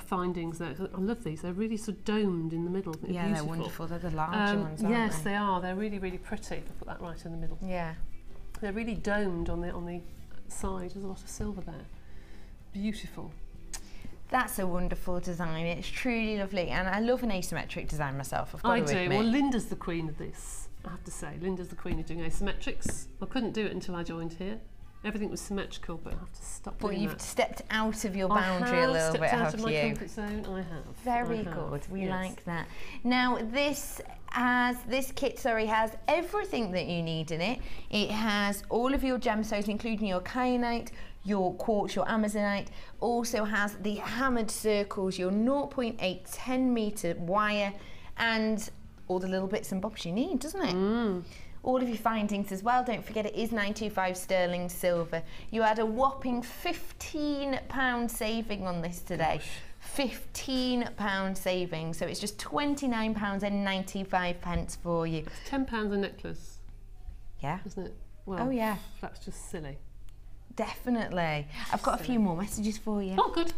S6: findings there. I love these. They're really sort of domed in the middle. They're
S5: beautiful. They're wonderful. They're the larger ones, aren't
S6: yes,
S5: they?
S6: They are. They're really, really pretty. If I put that right in the middle.
S5: Yeah.
S6: They're really domed on the side. There's a lot of silver there. Beautiful.
S5: That's a wonderful design. It's truly lovely, and I love an asymmetric design myself. I've got to admit.
S6: Well, Linda's the queen of this. I have to say, Linda's the queen of doing asymmetrics. I couldn't do it until I joined here. Everything was symmetrical, but I have to stop doing that.
S5: But you've stepped out of your boundary a little bit, have you?
S6: I have stepped out of my comfort zone, I have.
S5: Very good, we like that. Now this kit has everything that you need in it. It has all of your gemstones, including your kyanite, your quartz, your amazonite. Also has the hammered circles, your 0.8 10-meter wire, and all the little bits and bobs you need, doesn't it? All of your findings as well. Don't forget it is 925 sterling silver. You had a whopping £15 saving on this today. £15 saving. So it's just £29.95 for you.
S6: It's £10 a necklace.
S5: Yeah.
S6: Isn't it? Well,
S5: oh yeah.
S6: That's just silly.
S5: Definitely. I've got a few more messages for you.
S6: Oh, good.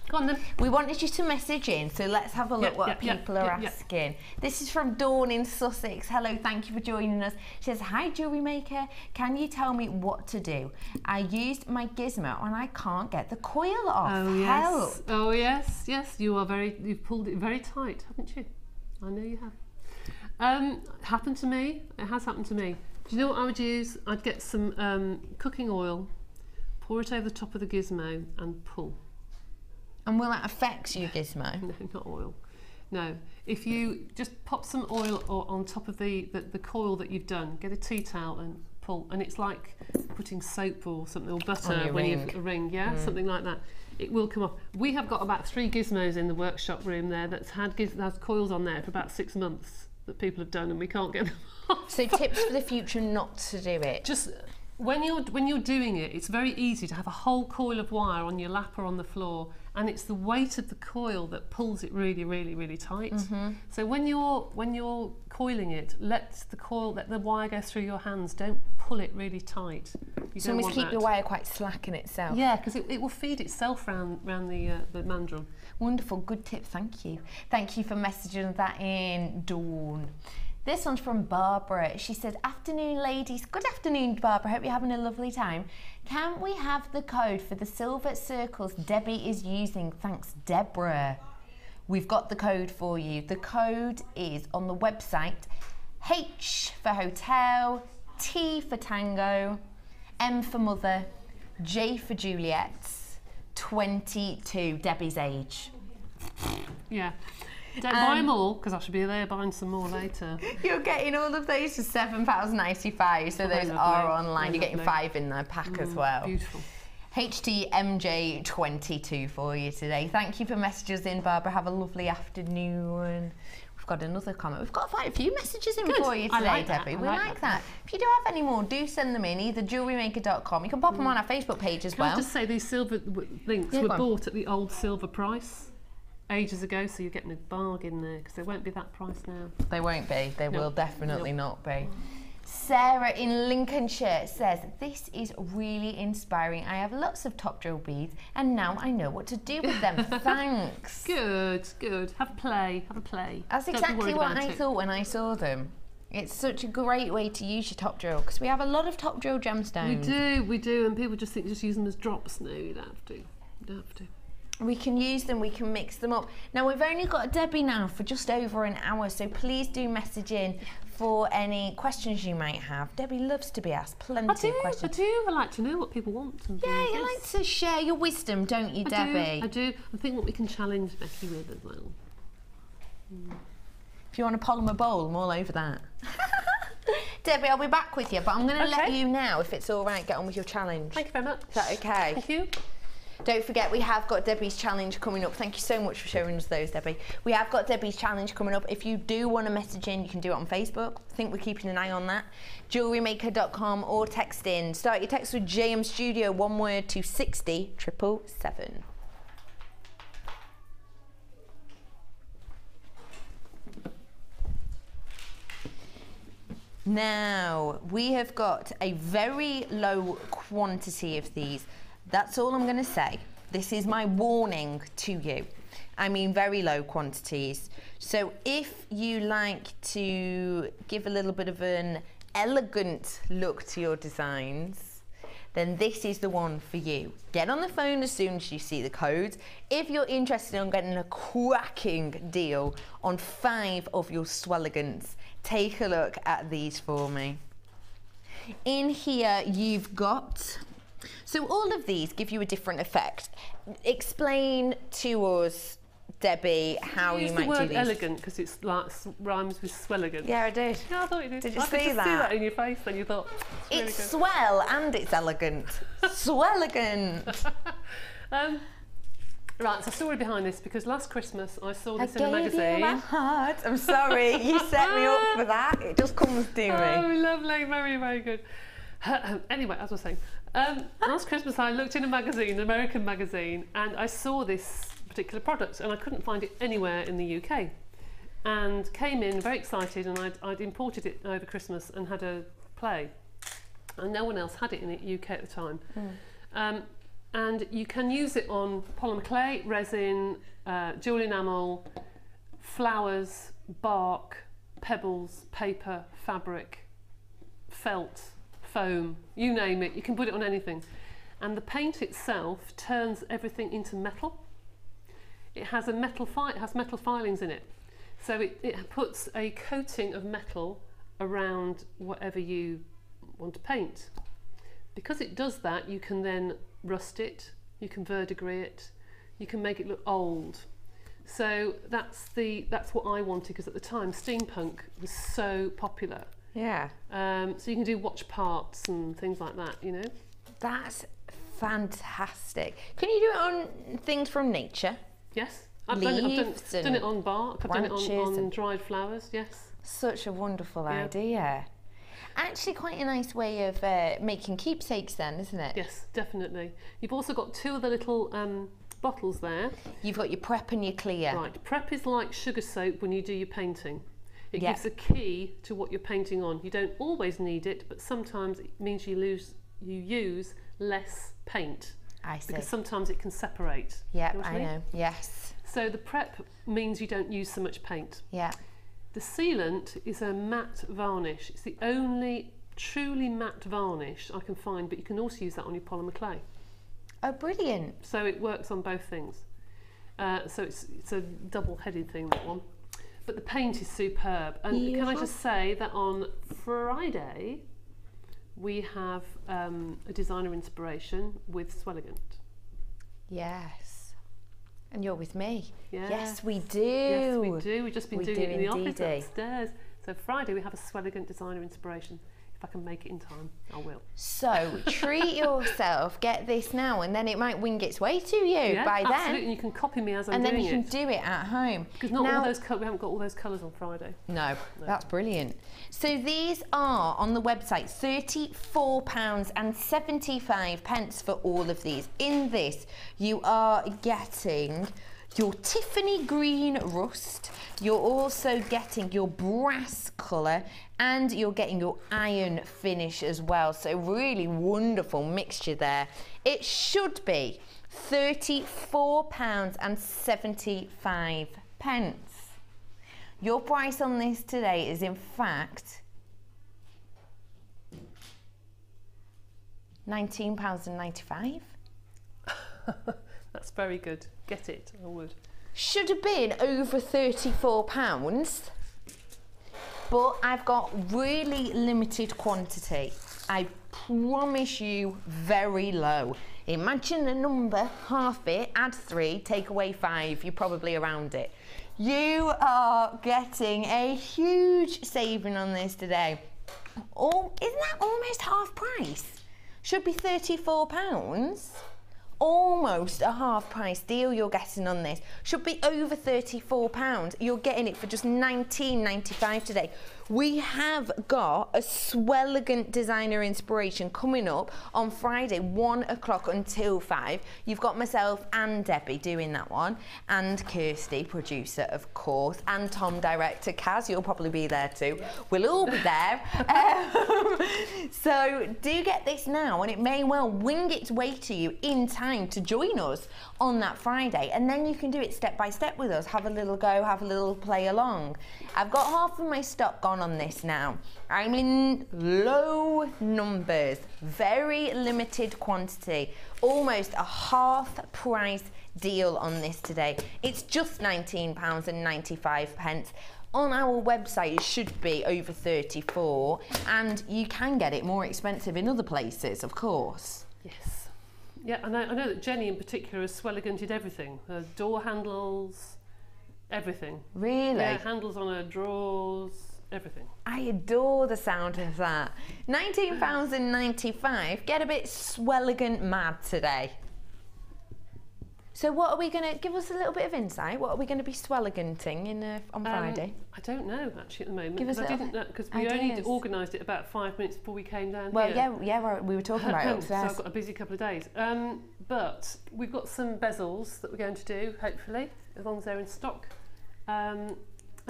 S6: Go on then.
S5: We wanted you to message in, so let's have a look what people are asking. This is from Dawn in Sussex. Hello, thank you for joining us. She says, hi jewellery maker, can you tell me what to do? I used my gizmo and I can't get the coil off.
S6: Oh yes.
S5: Help.
S6: Oh yes, yes. You've pulled it very tight, haven't you? I know you have. Happened to me. It has happened to me. Do you know what I would use? I'd get some cooking oil, pour it over the top of the gizmo and pull.
S5: And will that affect your gizmo?
S6: No, not oil. No. If you just pop some oil on top of the coil that you've done, get a tea towel and pull. And it's like putting soap or something, or butter when you have a ring, something like that. It will come off. We have got about 3 gizmos in the workshop room there that's had coils on there for about 6 months that people have done, and we can't get them off.
S5: So tips for the future not to do it?
S6: Just when you're doing it, it's very easy to have a whole coil of wire on your lap or on the floor, and it's the weight of the coil that pulls it really, really, really tight. So when you're coiling it, let the wire go through your hands. Don't pull it really tight.
S5: So almost keep the wire quite slack in itself.
S6: Yeah, because it will feed itself round the mandrel.
S5: Wonderful, good tip, thank you. Thank you for messaging that in, Dawn. This one's from Barbara. She said, afternoon ladies. Good afternoon, Barbara. Hope you're having a lovely time. Can we have the code for the silver circles Debbie is using? Thanks, Deborah. We've got the code for you. The code is on the website. H for hotel, T for tango, M for mother, J for Juliet, 22, Debbie's age.
S6: Yeah. Don't buy them all, because I should be there buying some more later.
S5: You're getting all of those for £7.95, so those are online. You're getting 5 in their pack as well.
S6: Beautiful.
S5: HTMJ22 for you today. Thank you for messages in, Barbara. Have a lovely afternoon. We've got another comment. We've got quite a few messages in for you today, Debbie. We like that. If you do have any more, do send them in, either jewellerymaker.com. You can pop them on our Facebook page as well.
S6: Can I just say, these silver links were bought at the old silver price ages ago, so you're getting a bargain there, because they won't be that price now.
S5: They won't be. They will definitely not be. Sarah in Lincolnshire says, this is really inspiring. I have lots of top drill beads and now I know what to do with them. Thanks.
S6: Good, good. Have a play, have a play.
S5: That's exactly what I thought when I saw them. It's such a great way to use your top drill, because we have a lot of top drill gemstones.
S6: We do, and people just think just use them as drops. No, you don't have to. You don't have to.
S5: We can use them, we can mix them up. Now we've only got Debbie now for just over an hour, so please do message in for any questions you might have. Debbie loves to be asked plenty of questions.
S6: I like to know what people want. And
S5: you like to share your wisdom, don't you, Debbie?
S6: I do. I think what we can challenge Becky with as well.
S5: If you want a polymer bowl, I'm all over that. Debbie, I'll be back with you, but I'm going to let you now, if it's all right, get on with your challenge.
S6: Thank you very much.
S5: Is that okay?
S6: Thank you.
S5: Don't forget, we have got Debbie's challenge coming up. Thank you so much for showing us those, Debbie. We have got Debbie's challenge coming up. If you do want to message in, you can do it on Facebook. I think we're keeping an eye on that. Jewelrymaker.com or text in. Start your text with JM Studio, one word, to 60777. Now, we have got a very low quantity of these. That's all I'm going to say. This is my warning to you. I mean, very low quantities. So if you like to give a little bit of an elegant look to your designs, then this is the one for you. Get on the phone as soon as you see the codes. If you're interested in getting a cracking deal on 5 of your Swelligans, take a look at these for me. In here you've got, so all of these give you a different effect. Explain to us, Debbie, how you might do these.
S6: Use the word elegant because it's like rhymes with swelligant.
S5: Yeah, I did.
S6: Yeah, I thought you did.
S5: Did you
S6: I
S5: see
S6: could just
S5: that?
S6: see that in your face then. You thought, it's
S5: It's
S6: really good.
S5: swell and it's elegant. Swelligant.
S6: Right, so story behind this, because last Christmas I saw this in a
S5: I gave you my
S6: magazine.
S5: heart. I'm sorry, you set me up for that. It just comes to me.
S6: Oh, lovely, very, very good. Anyway, as I was saying, last Christmas I looked in a magazine, an American magazine, and I saw this particular product and I couldn't find it anywhere in the UK. And came in very excited, and I'd imported it over Christmas and had a play. And no one else had it in the UK at the time. And you can use it on polymer clay, resin, jewel enamel, flowers, bark, pebbles, paper, fabric, felt, foam, you name it, you can put it on anything. And the paint itself turns everything into metal. It has metal filings in it. So it puts a coating of metal around whatever you want to paint. Because it does that, you can then rust it, you can verdigris it, you can make it look old. So that's what I wanted, because at the time steampunk was so popular.
S5: Yeah.
S6: So you can do watch parts and things like that, you know.
S5: That's fantastic. Can you do it on things from nature?
S6: Yes. I've done it on bark, I've done it on dried flowers, yes.
S5: Such a wonderful idea. Actually quite a nice way of making keepsakes then, isn't it?
S6: Yes, definitely. You've also got 2 of the little bottles there.
S5: You've got your prep and your clear.
S6: Right, prep is like sugar soap when you do your painting. It gives a key to what you're painting on. You don't always need it, but sometimes it means you use less paint.
S5: I see.
S6: Because sometimes it can separate.
S5: Yeah,
S6: you know what I mean?
S5: know, yes.
S6: So the prep means you don't use so much paint.
S5: Yeah.
S6: The sealant is a matte varnish. It's the only truly matte varnish I can find, but you can also use that on your polymer clay.
S5: Oh, brilliant.
S6: So it works on both things. So it's a double-headed thing, that one. But the paint is superb. And can I just say that on Friday, we have a designer inspiration with Swelligant.
S5: Yes. And you're with me.
S6: Yeah.
S5: Yes, we do.
S6: Yes, we do. We've just been doing it in the office
S5: indeedy.
S6: upstairs. So Friday we have a Swelligant designer inspiration. If I can make it in time, I will.
S5: So treat yourself, get this now, and then it might wing its way to you by then.
S6: Absolutely, and you can copy me as I'm doing it.
S5: And then you can do it at home.
S6: Because not all those we haven't got all those colours on Friday.
S5: No, that's brilliant. So these are on the website £34.75 for all of these. In this, you are getting your Tiffany green rust, you're also getting your brass colour, and you're getting your iron finish as well. So really wonderful mixture there. It should be £34.75. Your price on this today is in fact £19.95.
S6: That's very good. Get it, I would.
S5: Should have been over £34, but I've got really limited quantity. I promise you, very low. Imagine a number, half it, add 3, take away 5, you're probably around it. You are getting a huge saving on this today. Oh, isn't that almost half price? Should be £34. almost a half price deal you're getting on this. Should be over £34. You're getting it for just £19.95 today. We have got a Swelligant designer inspiration coming up on Friday, 1 o'clock until 5. You've got myself and Debbie doing that one, and Kirsty, producer, of course, and Tom, director. Kaz, you'll probably be there too. We'll all be there. So do get this now, and it may well wing its way to you in time to join us on that Friday, and then you can do it step by step with us. Have a little go, have a little play along. I've got half of my stock gone on this now. I'm in low numbers, very limited quantity, almost a half price deal on this today. It's just £19.95. On our website it should be over 34, and you can get it more expensive in other places, of course.
S6: Yes. Yeah, I know that Jenny in particular has Swelliganted everything. Her door handles, everything.
S5: Really?
S6: Yeah, handles on her drawers, everything.
S5: I adore the sound of that. £19.95. Get a bit Swelligant mad today. So what are we going to, give us a little bit of insight, what are we going to be Swelliganting on Friday?
S6: I don't know actually at the moment.
S5: Give us
S6: I didn't know, because we only
S5: ideas.
S6: organised it about 5 minutes before we came down
S5: Well,
S6: here.
S5: yeah, we were talking about it
S6: So
S5: upstairs.
S6: I've got a busy couple of days. But we've got some bezels that we're going to do, hopefully, as long as they're in stock. And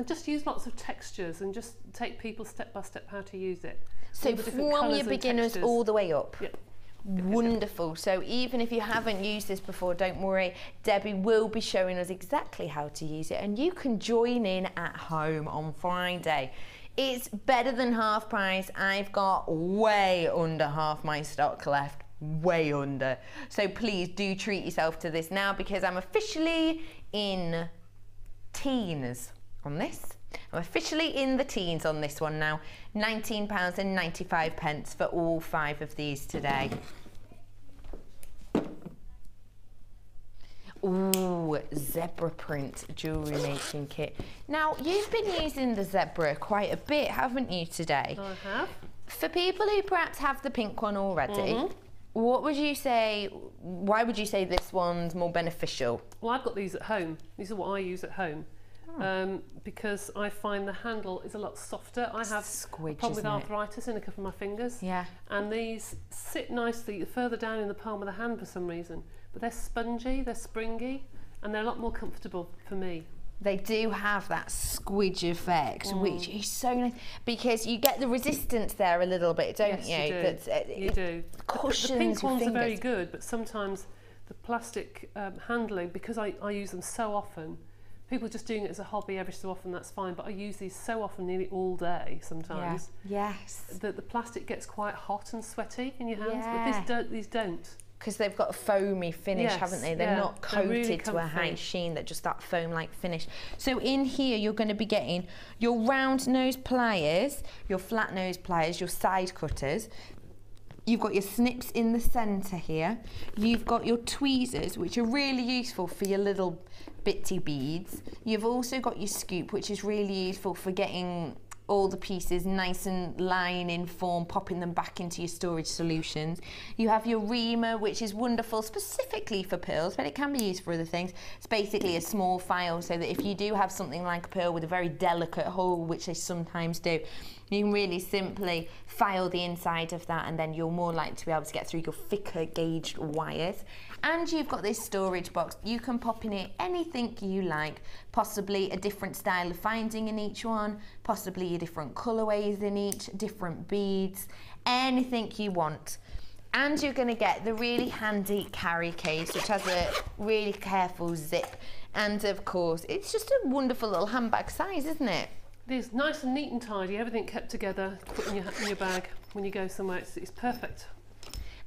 S6: just use lots of textures and just take people step by step how to use it.
S5: So
S6: All the different
S5: from
S6: colours
S5: your
S6: and
S5: beginners
S6: textures.
S5: all the way up.
S6: Yep.
S5: Wonderful. So even if you haven't used this before, don't worry. Debbie will be showing us exactly how to use it, and you can join in at home on Friday. It's better than half price. I've got way under half my stock left. Way under. So please do treat yourself to this now, because I'm officially in teens on this. I'm officially in the teens on this one now. £19.95 for all 5 of these today. Ooh, zebra print jewellery making kit. Now, you've been using the zebra quite a bit, haven't you, today?
S6: I have.
S5: For people who perhaps have the pink one already, what would you say, why would you say this one's more beneficial?
S6: Well, I've got these at home. These are what I use at home. Because I find the handle is a lot softer. I have
S5: Squidge,
S6: a problem with
S5: isn't it?
S6: arthritis in a couple of my fingers.
S5: Yeah.
S6: And these sit nicely further down in the palm of the hand for some reason. But they're spongy, they're springy, and they're a lot more comfortable for me.
S5: They do have that squidge effect, which is so nice, because you get the resistance there a little bit, don't you?
S6: Yes, you do.
S5: That's,
S6: You do.
S5: Cushions
S6: the pink
S5: your
S6: ones are very
S5: fingers.
S6: good, but sometimes the plastic handling, because I use them so often, people just doing it as a hobby every so often, that's fine, but I use these so often, nearly all day sometimes,
S5: Yes.
S6: that the plastic gets quite hot and sweaty in your hands,
S5: Yeah.
S6: but these don't.
S5: Because they've got a foamy finish,
S6: Yes,
S5: haven't they? They're
S6: yeah,
S5: not
S6: they're
S5: coated
S6: really
S5: to a high
S6: comfy.
S5: sheen, they're just that foam-like finish. So in here, you're going to be getting your round nose pliers, your flat nose pliers, your side cutters. You've got your snips in the centre here. You've got your tweezers, which are really useful for your little bitty beads. You've also got your scoop, which is really useful for getting all the pieces nice and lying in form, popping them back into your storage solutions. You have your reamer, which is wonderful specifically for pearls, but it can be used for other things. It's basically a small file, so that if you do have something like a pearl with a very delicate hole, which they sometimes do, you can really simply file the inside of that, and then you're more likely to be able to get through your thicker gauged wires. And you've got this storage box. You can pop in it anything you like, possibly a different style of finding in each one, possibly a different colourways in each, different beads, anything you want. And you're going to get the really handy carry case, which has a really careful zip. And of course, it's just a wonderful little handbag size, isn't it?
S6: It is nice and neat and tidy, everything kept together, put in your bag when you go somewhere, it's perfect.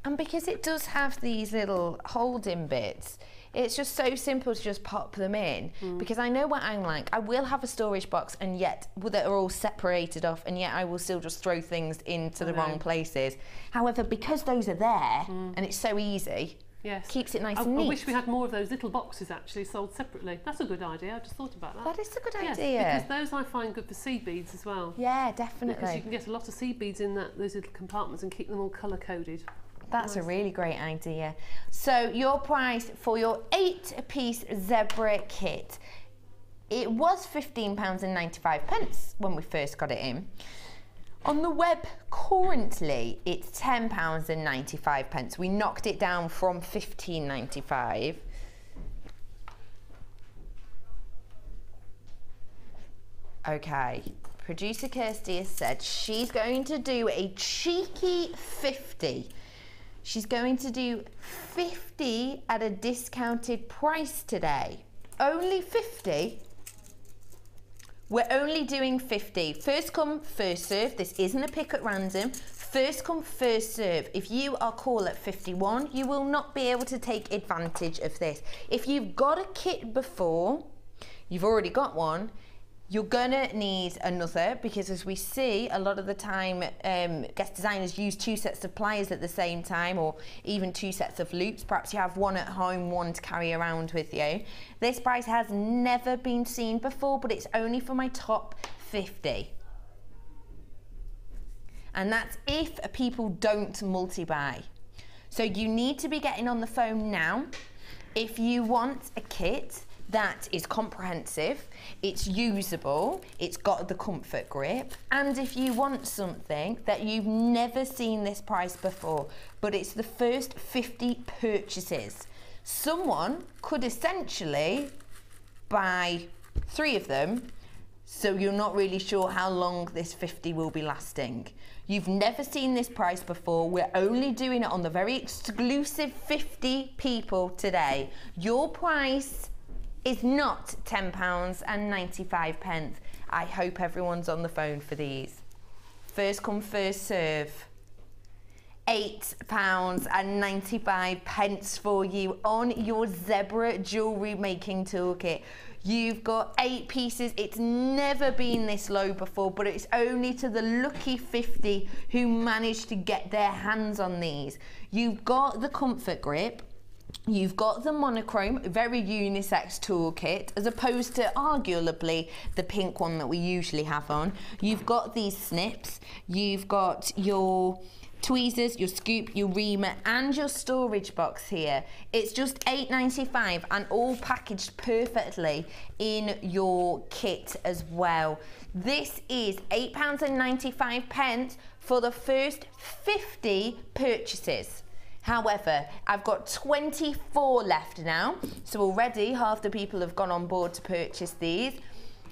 S5: And because it does have these little holding bits, it's just so simple to just pop them in. Because I know what I'm like. I will have a storage box, and yet that are all separated off, and yet I will still just throw things into the wrong places. However, because those are there and it's so easy,
S6: Yes.
S5: keeps it nice and neat.
S6: I wish we had more of those little boxes actually sold separately. That's a good idea. I just thought about that.
S5: That is a good
S6: Yes,
S5: idea.
S6: because those I find good for seed beads as well.
S5: Yeah,
S6: Because you
S5: definitely.
S6: can get a lot of seed beads in those little compartments and keep them all colour coded.
S5: That's a really great idea. So your price for your 8-piece zebra kit, it was £15.95 when we first got it in. On the web currently it's £10.95. We knocked it down from £15.95. Okay, producer Kirsty has said she's going to do a cheeky 50. She's going to do 50 at a discounted price today. Only 50? We're only doing 50. First come, first serve. This isn't a pick at random. First come, first serve. If you are call at 51, you will not be able to take advantage of this. If you've got a kit before, you've already got one, you're gonna need another, because as we see a lot of the time guest designers use 2 sets of pliers at the same time, or even 2 sets of loops. Perhaps you have one at home, one to carry around with you. This price has never been seen before, but it's only for my top 50. And that's if people don't multi-buy. So you need to be getting on the phone now if you want a kit that is comprehensive, it's usable, it's got the comfort grip, and if you want something that you've never seen this price before, but it's the first 50 purchases. Someone could essentially buy 3 of them, so you're not really sure how long this 50 will be lasting. You've never seen this price before. We're only doing it on the very exclusive 50 people today. Your price is not £10.95. I hope everyone's on the phone for these. First come, first serve. £8.95 for you on your Zebra jewellery making toolkit. You've got 8 pieces. It's never been this low before, but it's only to the lucky 50 who managed to get their hands on these. You've got the comfort grip. You've got the monochrome, very unisex toolkit, as opposed to arguably the pink one that we usually have on. You've got these snips, you've got your tweezers, your scoop, your reamer, and your storage box here. It's just £8.95 and all packaged perfectly in your kit as well. This is £8.95 for the first 50 purchases. However, I've got 24 left now, so already half the people have gone on board to purchase these.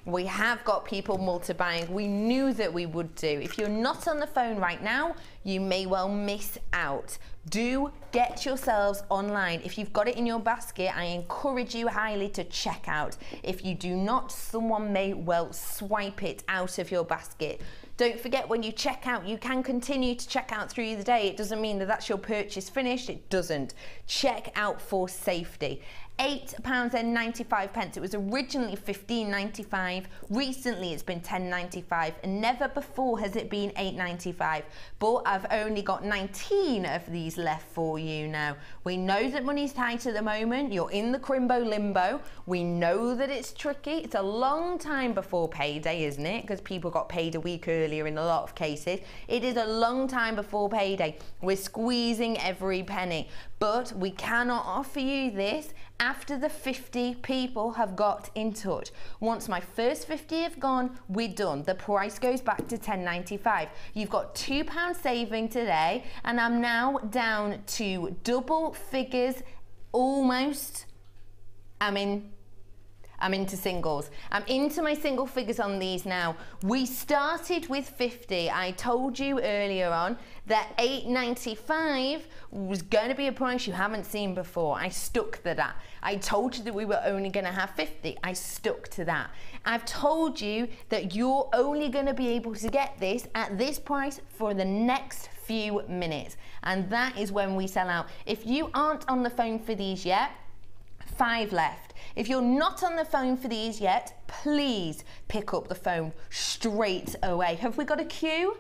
S5: We have got people multi-buying. We knew that we would do. If you're not on the phone right now, you may well miss out. Do get yourselves online. If you've got it in your basket, I encourage you highly to check out. If you do not, someone may well swipe it out of your basket. Don't forget, when you check out, you can continue to check out through the day. It doesn't mean that that's your purchase finished. It doesn't. Check out for safety. £8.95. It was originally £15.95. Recently it's been £10.95, and never before has it been £8.95. But I've only got 19 of these left for you now. We know that money's tight at the moment. You're in the crimbo limbo. We know that it's tricky. It's a long time before payday, isn't it? Because people got paid a week earlier in a lot of cases. It is a long time before payday. We're squeezing every penny, but we cannot offer you this after the 50 people have got in touch. Once my first 50 have gone, we're done. The price goes back to $10.95. You've got £2 saving today, and I'm now down to double figures almost. I'm into singles. I'm into my single figures on these now. We started with 50. I told you earlier on that $8.95 was going to be a price you haven't seen before. I stuck to that. I told you that we were only going to have 50. I stuck to that. I've told you that you're only going to be able to get this at this price for the next few minutes. And that is when we sell out. If you aren't on the phone for these yet, 5 left. If you're not on the phone for these yet, please pick up the phone straight away. Have we got a queue?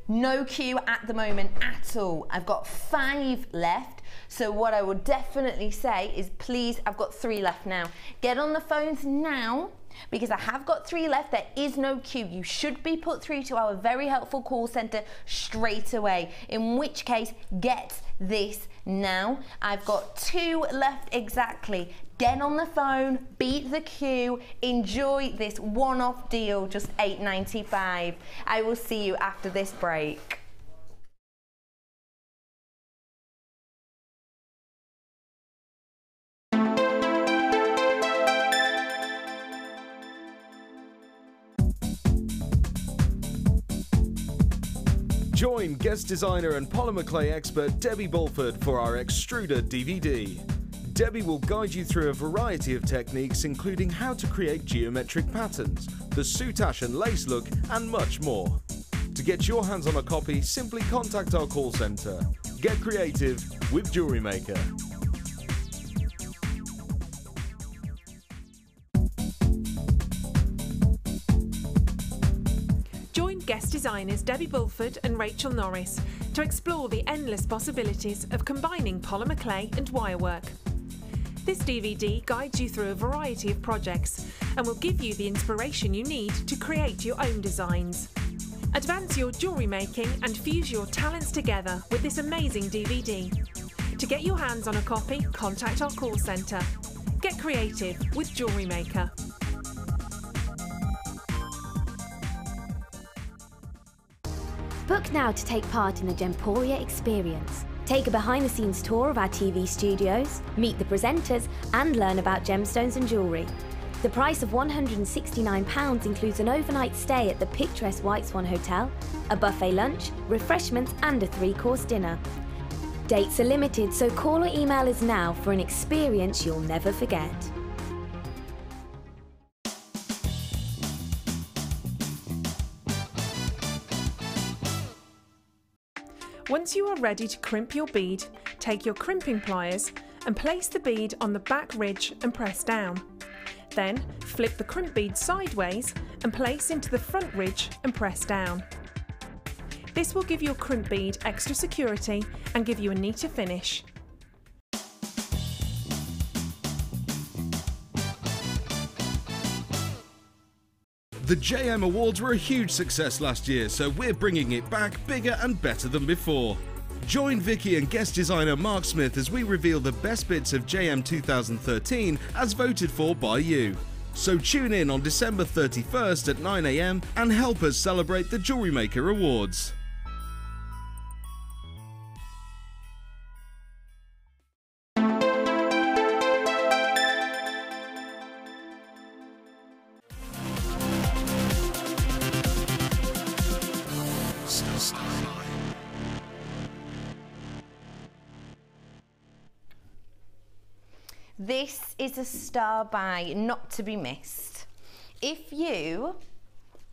S5: No queue at the moment at all. I've got 5 left. So what I would definitely say is, please, I've got 3 left now. Get on the phones now because I have got 3 left. There is no queue. You should be put through to our very helpful call centre straight away, in which case get this now. I've got 2 left exactly. Get on the phone, beat the queue, enjoy this one-off deal, just £8.95. I will see you after this break.
S2: Join guest designer and polymer clay expert Debbie Bulford for our Extruder DVD. Debbie will guide you through a variety of techniques, including how to create geometric patterns, the soutache and lace look, and much more. To get your hands on a copy, simply contact our call centre. Get creative with Jewellery Maker.
S4: Join guest designers Debbie Bulford and Rachel Norris to explore the endless possibilities of combining polymer clay and wirework. This DVD guides you through a variety of projects and will give you the inspiration you need to create your own designs. Advance your jewellery making and fuse your talents together with this amazing DVD. To get your hands on a copy, contact our call centre. Get creative with Jewellery Maker.
S1: Book now to take part in the Gemporia experience. Take a behind-the-scenes tour of our TV studios, meet the presenters, and learn about gemstones and jewellery. The price of £169 includes an overnight stay at the picturesque White Swan Hotel, a buffet lunch, refreshments, and a 3-course dinner. Dates are limited, so call or email us now for an experience you'll never forget.
S4: Once you are ready to crimp your bead, take your crimping pliers and place the bead on the back ridge and press down. Then flip the crimp bead sideways and place into the front ridge and press down. This will give your crimp bead extra security and give you a neater finish.
S2: The JM Awards were a huge success last year, so we're bringing it back bigger and better than before. Join Vicky and guest designer Mark Smith as we reveal the best bits of JM 2013 as voted for by you. So tune in on December 31st at 9 AM and help us celebrate the Jewellery Maker Awards.
S5: This is a star buy not to be missed. If you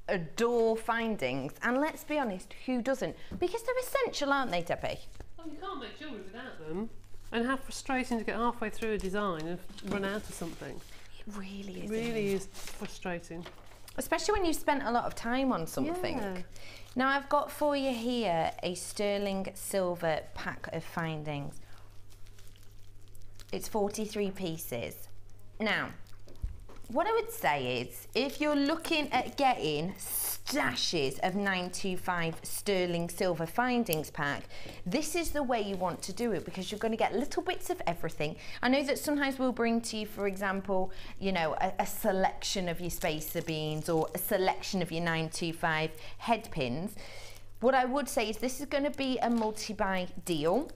S5: adore findings, and let's be honest, who doesn't? Because they're essential, aren't they, Debbie?
S6: Well, you can't make jewellery without them. And how frustrating to get halfway through a design and run out of something.
S5: It really is.
S6: It really is frustrating.
S5: Especially when you've spent a lot of time on something.
S6: Yeah.
S5: Now I've got for you here a sterling silver pack of findings. It's 43 pieces. Now, what I would say is, if you're looking at getting stashes of 925 sterling silver findings pack, this is the way you want to do it, because you're going to get little bits of everything. I know that sometimes we'll bring to you, for example, you know, a selection of your spacer beans or a selection of your 925 head pins. What I would say is this is going to be a multi-buy deal.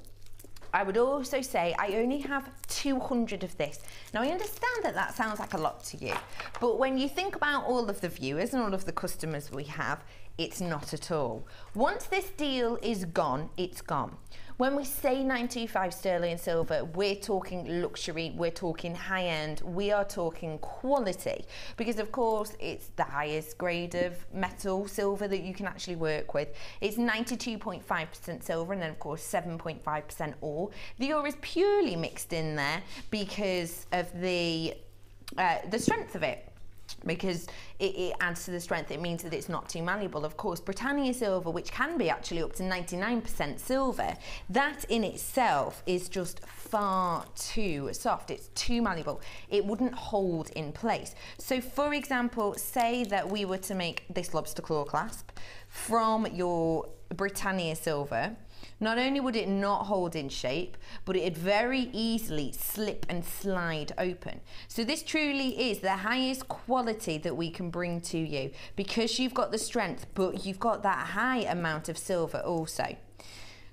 S5: I would also say I only have 200 of this. Now I understand that that sounds like a lot to you, but when you think about all of the viewers and all of the customers we have, it's not at all. Once this deal is gone, it's gone. When we say 925 sterling silver, we're talking luxury, we're talking high end, we are talking quality, because of course it's the highest grade of metal silver that you can actually work with. It's 92.5% silver and then of course 7.5% ore. The ore is purely mixed in there because of the strength of it. because it adds to the strength. It means that it's not too malleable. Of course, Britannia silver, which can be actually up to 99% silver, that in itself is just far too soft. It's too malleable. It wouldn't hold in place. So for example, say that we were to make this lobster claw clasp from your Britannia silver. Not only would it not hold in shape, but it'd very easily slip and slide open. So this truly is the highest quality that we can bring to you, because you've got the strength, but you've got that high amount of silver also.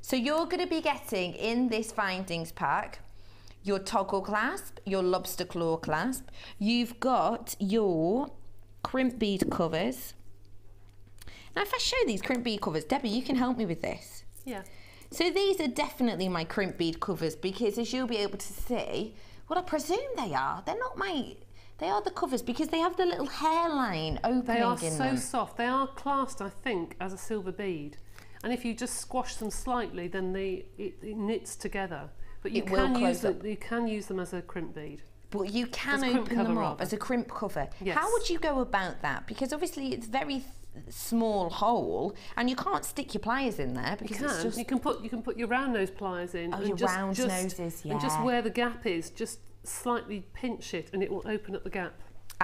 S5: So you're going to be getting in this findings pack your toggle clasp, your lobster claw clasp. You've got your crimp bead covers. Now if I show these crimp bead covers, Debbie, you can help me with this.
S6: Yeah.
S5: So these are definitely my crimp bead covers, because as you'll be able to see, well, I presume they are. They're not my, they are the covers, because they have the little hairline opening in them.
S6: They are so soft. They are classed, I think, as a silver bead. And if you just squash them slightly, then it knits together. But you can use them as a crimp bead.
S5: But you can open them up as a crimp cover.
S6: Yes.
S5: How would you go about that? Because obviously it's very small hole, and you can't stick your pliers in there because it's just...
S6: You can put your round nose pliers in.
S5: Oh,
S6: and
S5: your round noses, yeah.
S6: And just where the gap is, just slightly pinch it, and it will open up the gap.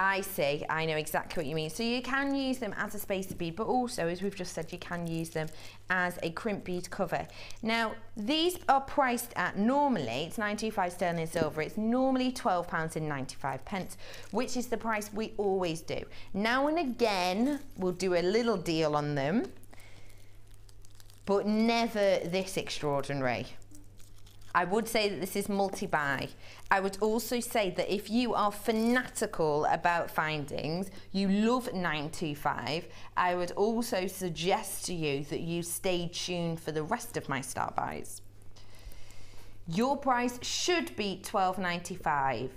S5: I see, I know exactly what you mean. So you can use them as a spacer bead, but also, as we've just said, you can use them as a crimp bead cover. Now, these are priced at, normally, it's 925 sterling silver, it's normally £12.95, which is the price we always do. Now and again, we'll do a little deal on them, but never this extraordinary. I would say that this is multi-buy. I would also say that if you are fanatical about findings, you love 925, I would also suggest to you that you stay tuned for the rest of my start buys. Your price should be £12.95.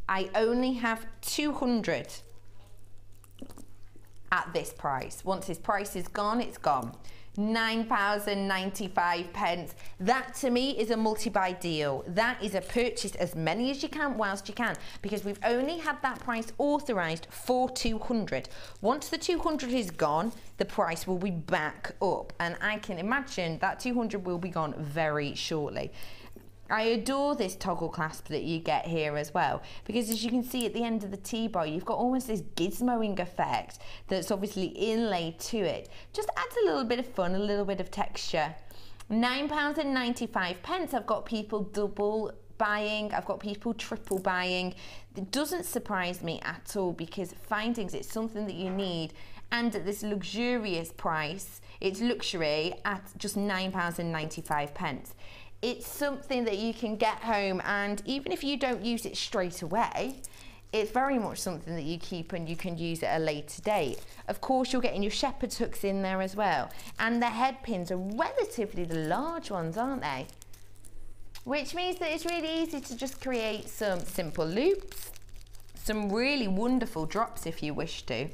S5: I only have 200 at this price. Once this price is gone, it's gone. £9.95. That to me is a multi-buy deal. That is a purchase as many as you can whilst you can, because we've only had that price authorised for 200. Once the 200 is gone, the price will be back up, and I can imagine that 200 will be gone very shortly. I adore this toggle clasp that you get here as well, because as you can see at the end of the T-bar, you've got almost this gizmoing effect that's obviously inlaid to it. Just adds a little bit of fun, a little bit of texture. £9.95. I've got people double buying, I've got people triple buying. It doesn't surprise me at all, because findings, it's something that you need, and at this luxurious price, it's luxury at just £9.95. It's something that you can get home, and even if you don't use it straight away, it's very much something that you keep and you can use at a later date. Of course, you're getting your shepherd's hooks in there as well, and the head pins are relatively the large ones, aren't they? Which means that it's really easy to just create some simple loops, some really wonderful drops if you wish to.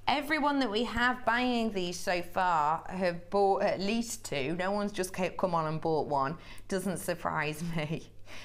S5: Everyone that we have buying these so far have bought at least two. No one's just come on and bought one. Doesn't surprise me.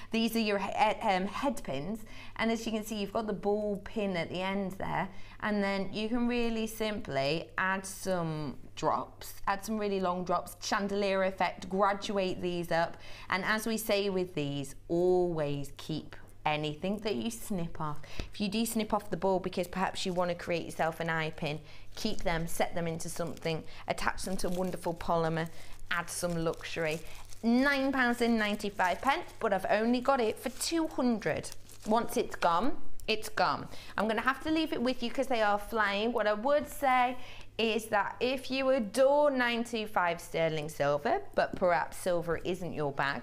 S5: These are your head pins, and as you can see, you've got the ball pin at the end there, and then you can really simply add some drops, add some really long drops, chandelier effect, graduate these up, and as we say with these, always keep anything that you snip off. If you do snip off the ball because perhaps you want to create yourself an eye pin, keep them, set them into something, attach them to wonderful polymer, add some luxury. £9.95, but I've only got it for 200. Once it's gone, it's gone. I'm going to have to leave it with you because they are flying. What I would say is that if you adore 925 sterling silver, but perhaps silver isn't your bag,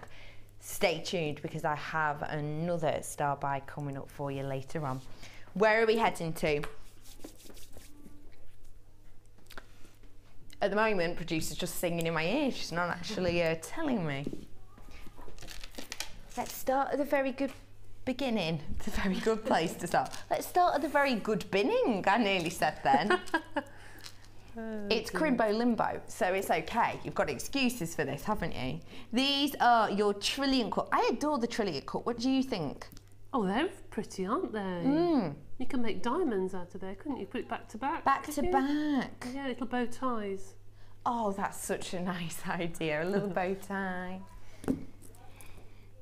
S5: stay tuned, because I have another star buy coming up for you later on. Where are we heading to? At the moment, producer's just singing in my ear. She's not actually telling me. Let's start at the very good beginning. It's a very good place to start. Let's start at the very good binning, I nearly said then. It's Crimbo Limbo, so it's okay. You've got excuses for this, haven't you? These are your trillion cut. I adore the trillion cut. What do you think?
S6: Oh, they're pretty, aren't they?
S5: Mm.
S6: You can make diamonds out of there, couldn't you? Put it back to back.
S5: Back to back.
S6: Yeah, little bow ties.
S5: Oh, that's such a nice idea, a little bow tie.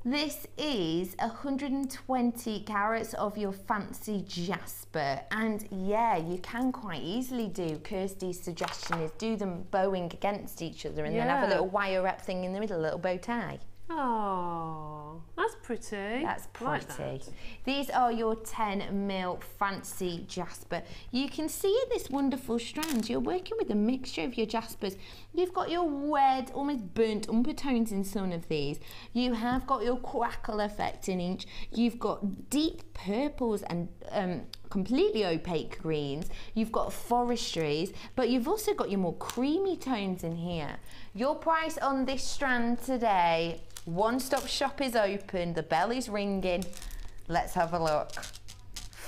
S5: This is 120 carats of your fancy jasper, and yeah, you can quite easily do, Kirsty's suggestion is do them bowing against each other and then have a little wire wrap thing in the middle, a little bow tie.
S6: Oh, that's pretty.
S5: That's pretty.
S6: Like that.
S5: These are your 10mm fancy jasper. You can see this wonderful strand. You're working with a mixture of your jaspers. You've got your red, almost burnt undertones in some of these. You have got your crackle effect in each. You've got deep purples and completely opaque greens. You've got forestries, but you've also got your more creamy tones in here. Your price on this strand today, One Stop Shop is open, the bell is ringing. Let's have a look.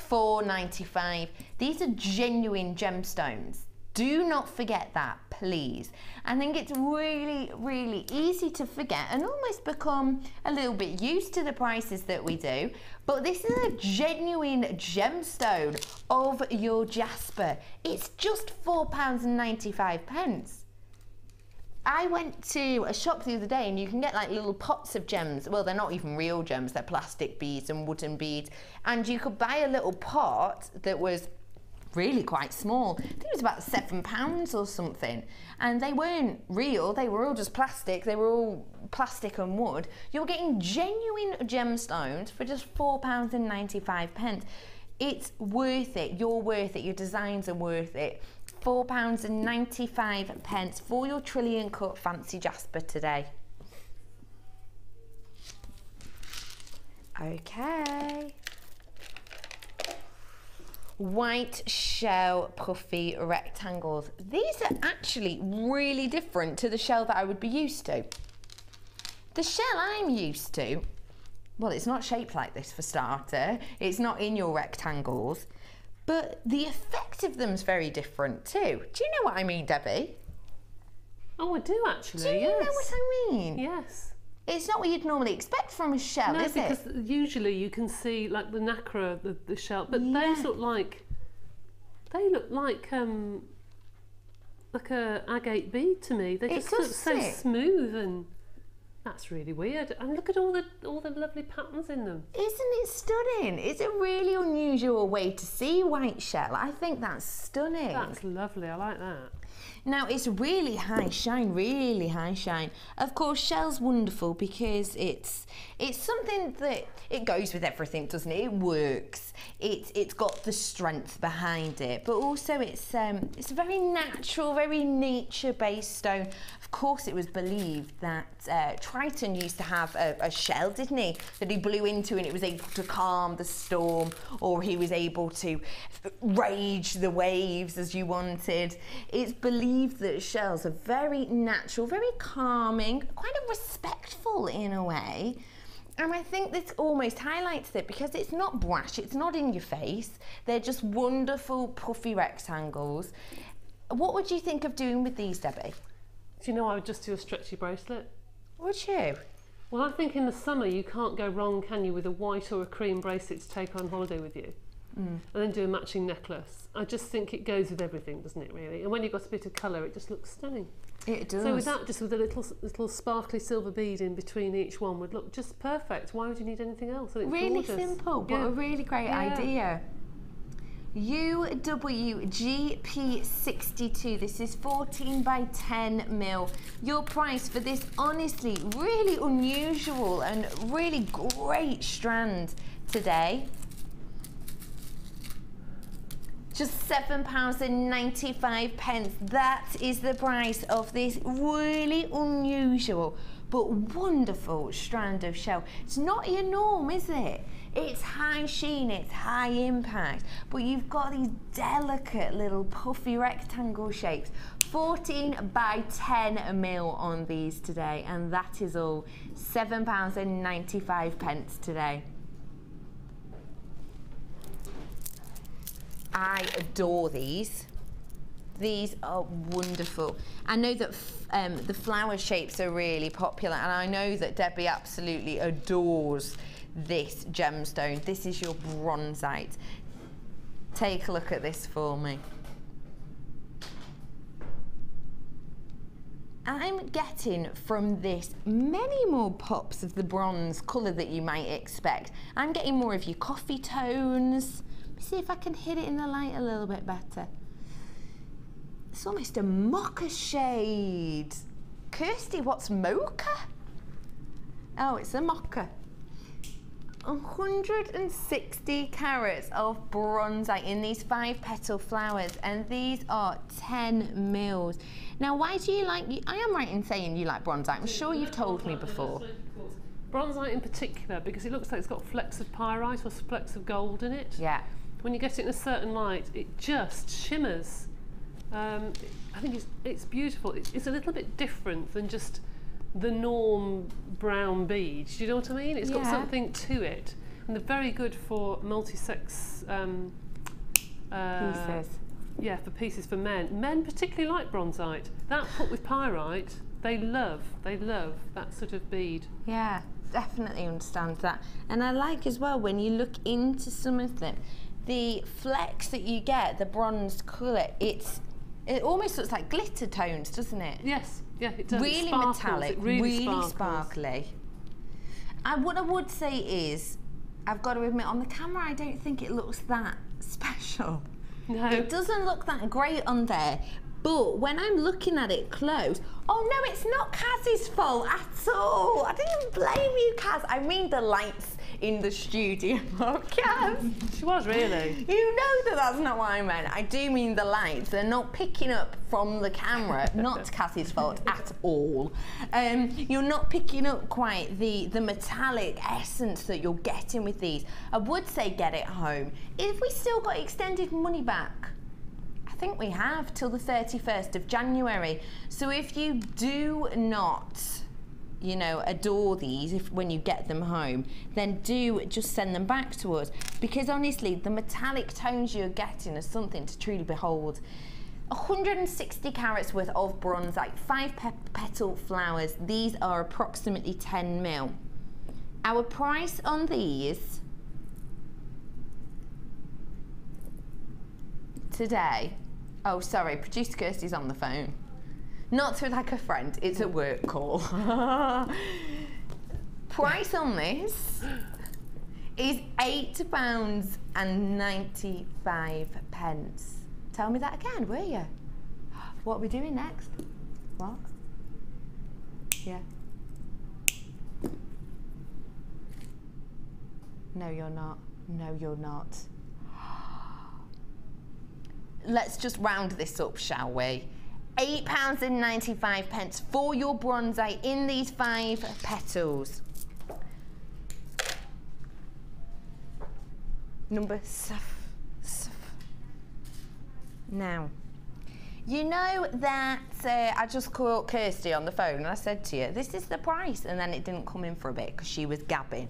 S5: $4.95. These are genuine gemstones. Do not forget that, please. I think it's really, really easy to forget and almost become a little bit used to the prices that we do. But this is a genuine gemstone of your jasper. It's just £4.95. I went to a shop the other day and you can get like little pots of gems. Well, they're not even real gems, they're plastic beads and wooden beads. And you could buy a little pot that was really quite small. I think it was about £7 or something. And they weren't real, they were all just plastic. They were all plastic and wood. You're getting genuine gemstones for just £4.95. It's worth it, you're worth it, your designs are worth it. £4.95 for your trillion cut fancy jasper today. Okay. White shell puffy rectangles. These are actually really different to the shell that I would be used to. The shell I'm used to, well, it's not shaped like this for starter. It's not in your rectangles. But the effect of them is very different too. Do you know what I mean, Debbie?
S6: Oh, I do actually,
S5: Do you know what I mean?
S6: Yes.
S5: It's not what you'd normally expect from a shell,
S6: No,
S5: is it?
S6: because usually you can see like the nacre, the shell, but those look like, they look like a agate bead to me. They just look so smooth, and that's really weird. And look at all the lovely patterns in them.
S5: Isn't it stunning? It's a really unusual way to see white shell. I think that's stunning.
S6: That's lovely. I like that.
S5: Now it's really high shine, really high shine. Of course, shell's wonderful because it's something that it goes with everything, doesn't it? It works. It's got the strength behind it, but also it's a very natural, very nature-based stone. Of course, it was believed that Triton used to have a shell, didn't he? That he blew into and it was able to calm the storm, or he was able to rage the waves as you wanted. It's believed that shells are very natural, very calming, kind of respectful in a way. And I think this almost highlights it because it's not brash, it's not in your face. They're just wonderful puffy rectangles. What would you think of doing with these, Debbie?
S6: Do you know, I would just do a stretchy bracelet.
S5: Would you?
S6: Well, I think in the summer you can't go wrong, can you, with a white or a cream bracelet to take on holiday with you. And then do a matching necklace. I just think it goes with everything, doesn't it, really? And when you've got a bit of colour, it just looks stunning.
S5: It does.
S6: So with that, just with a little sparkly silver bead in between each one would look just perfect. Why would you need anything else? I think it's
S5: really
S6: gorgeous.
S5: simple, but a really great idea. UWGP62, this is 14 by 10 mil. Your price for this, honestly, really unusual and really great strand today, just £7.95. That is the price of this really unusual but wonderful strand of shell. It's not your norm, is it? It's high sheen, it's high impact, but you've got these delicate little puffy rectangle shapes. 14 by 10 mil on these today, and that is all. £7.95 today. I adore these. These are wonderful. I know that the flower shapes are really popular, and I know that Debbie absolutely adores this gemstone. This is your bronzite. Take a look at this for me. I'm getting from this many more pops of the bronze colour that you might expect. I'm getting more of your coffee tones. Let me see if I can hit it in the light a little bit better. It's almost a mocha shade. Kirsty, what's mocha? Oh, it's a mocha. 160 carats of bronzite in these 5 petal flowers, and these are 10 mils. Now, why do you like, I am right in saying you like bronzite. I'm sure you've told me before.
S6: Bronzite in particular, because it looks like it's got flecks of pyrite or flecks of gold in it.
S5: Yeah.
S6: When you get it in a certain light, it just shimmers. I think it's beautiful. It's a little bit different than just the norm brown beads. Do you know what I mean? It's got something to it, and they're very good for multi-sex
S5: pieces.
S6: Yeah, for pieces for men. Men particularly like bronzite. That put with pyrite, they love that sort of bead. Yeah,
S5: definitely understand that. And I like as well when you look into some of them, the flecks that you get, the bronze colour, it almost looks like glitter tones, doesn't it?
S6: Yes. Yeah, it does.
S5: Really metallic, really sparkly. What I would say is, I've got to admit, on the camera, I don't think it looks that special.
S6: No.
S5: It doesn't look that great on there. But when I'm looking at it close, oh no, it's not Kaz's fault at all. I didn't blame you, Kaz. I mean the lights in the studio, Kaz.
S6: She was really.
S5: You know that's not what I meant. I do mean the lights. They're not picking up from the camera. Not Kaz's fault at all. You're not picking up quite the metallic essence that you're getting with these. I would say get it home. If we still got extended money back, I think we have till the 31st of January. So if you do not, you know, adore these when you get them home, then do just send them back to us, because honestly the metallic tones you're getting are something to truly behold. 160 carats worth of bronzite, 5 petal flowers. These are approximately 10 mil. Our price on these today, oh sorry, producer Kirsty's on the phone. Not to like a friend, it's a work call. Price on this is £8.95. Tell me that again, will you? What are we doing next? What? Yeah. No, you're not. No, you're not. Let's just round this up, shall we? £8.95 for your bronzite in these 5 petals. Number 7. Now, you know that I just called Kirsty on the phone and I said to you, this is the price, and then it didn't come in for a bit because she was gabbing.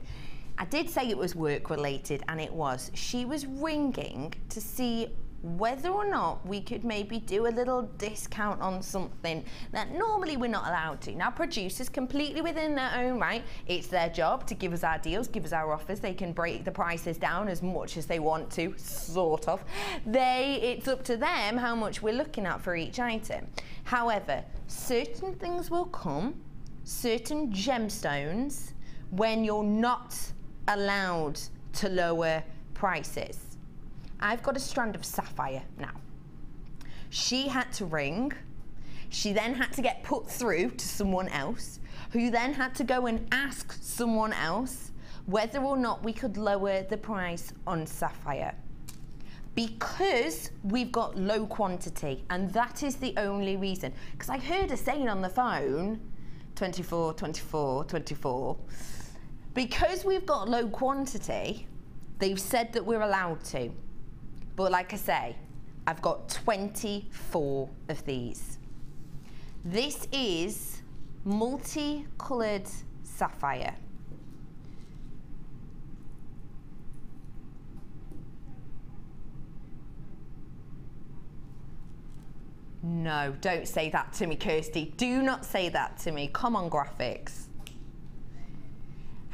S5: I did say it was work related, and it was. She was ringing to see whether or not we could maybe do a little discount on something that normally we're not allowed to. Now, producers, completely within their own right, it's their job to give us our deals, give us our offers. They can break the prices down as much as they want to, sort of. It's up to them how much we're looking at for each item. However, certain things will come, certain gemstones, when you're not allowed to lower prices. I've got a strand of sapphire now. She had to ring. She then had to get put through to someone else, who then had to go and ask someone else whether or not we could lower the price on sapphire. Because we've got low quantity, and that is the only reason. Because I heard her saying on the phone, 24, 24, 24. Because we've got low quantity, they've said that we're allowed to. But like I say, I've got 24 of these. This is multi-coloured sapphire. No, don't say that to me, Kirsty. Do not say that to me. Come on, graphics.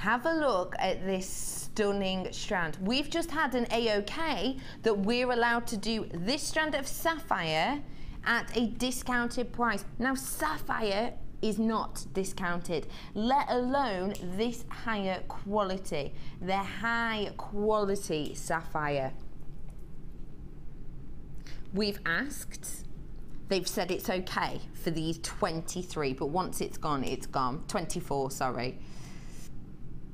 S5: Have a look at this stunning strand. We've just had an AOK that we're allowed to do this strand of sapphire at a discounted price. Now, sapphire is not discounted, let alone this higher quality, the high quality sapphire. We've asked, they've said it's okay for these 23, but once it's gone, 24, sorry.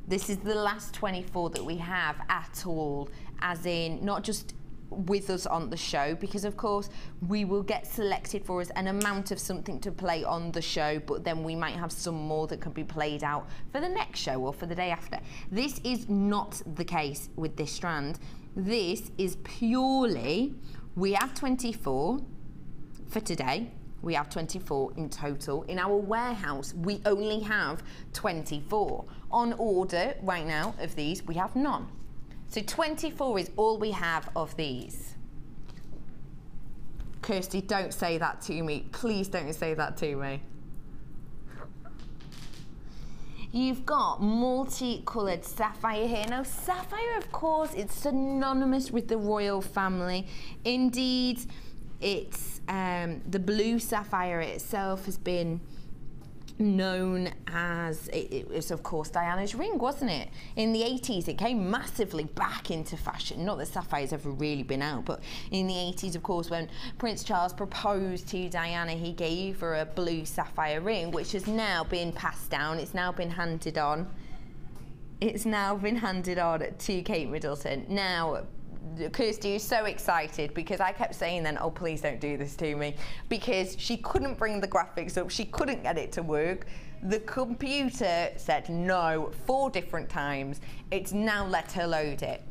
S5: This is the last 24 that we have at all, as in not just with us on the show, because of course we will get selected for us an amount of something to play on the show, but then we might have some more that can be played out for the next show or for the day after. This is not the case with this strand. This is purely, we have 24 for today. We have 24 in total. In our warehouse, we only have 24. On order right now of these, we have none. So 24 is all we have of these. Kirsty, don't say that to me. Please don't say that to me. You've got multicoloured sapphire here. Now, sapphire, of course, it's synonymous with the royal family. Indeed, it's the blue sapphire itself has been known as, it was of course Diana's ring, wasn't it? In the 80s it came massively back into fashion. Not that sapphire's ever really been out, but in the 80s, of course, when Prince Charles proposed to Diana, he gave her a blue sapphire ring, which has now been passed down. It's now been handed on. It's now been handed on to Kate Middleton. Now, Kirsty is so excited because I kept saying then, oh, please don't do this to me, because she couldn't bring the graphics up, she couldn't get it to work. The computer said no 4 different times. It's now let her load it.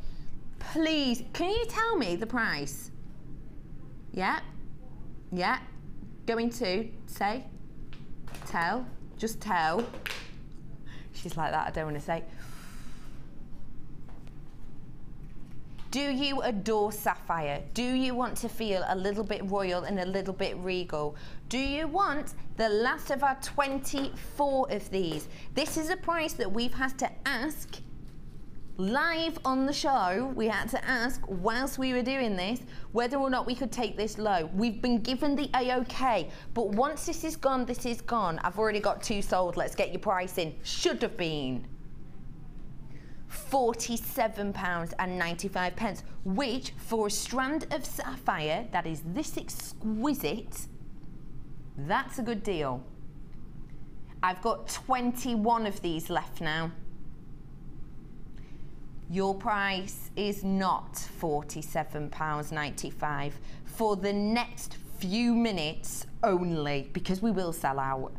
S5: Please, can you tell me the price? Yeah, yeah, going to say, tell, just tell. She's like that, I don't want to say. Do you adore sapphire? Do you want to feel a little bit royal and a little bit regal? Do you want the last of our 24 of these? This is a price that we've had to ask live on the show. We had to ask whilst we were doing this whether or not we could take this low. We've been given the A-OK, but once this is gone, this is gone. I've already got 2 sold. Let's get your price in. Should have been £47.95, which for a strand of sapphire that is this exquisite, that's a good deal. I've got 21 of these left now. Your price is not £47.95 for the next few minutes only, because we will sell out.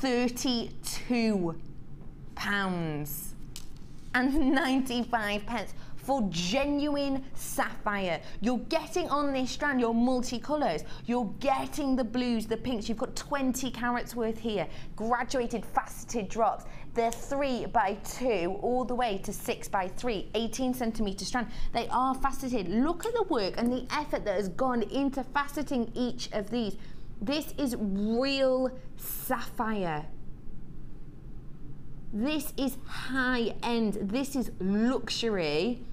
S5: £32.95 for genuine sapphire. You're getting on this strand your multicolours, you're getting the blues, the pinks. You've got 20 carats worth here, graduated faceted drops. They're 3x2 all the way to 6x3, 18cm strand. They are faceted. Look at the work and the effort that has gone into faceting each of these. This is real sapphire. This is high end, this is luxury.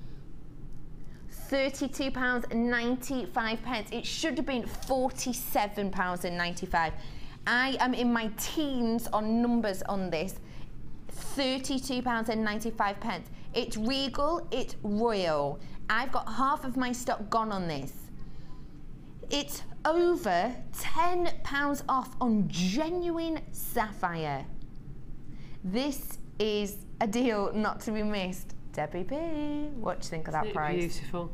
S5: £32.95. It should have been £47.95. I am in my teens on numbers on this. £32.95. It's regal, it's royal. I've got half of my stock gone on this. It's over £10 off on genuine sapphire. This is a deal not to be missed. Debbie B, what do you think of that price?
S6: Beautiful.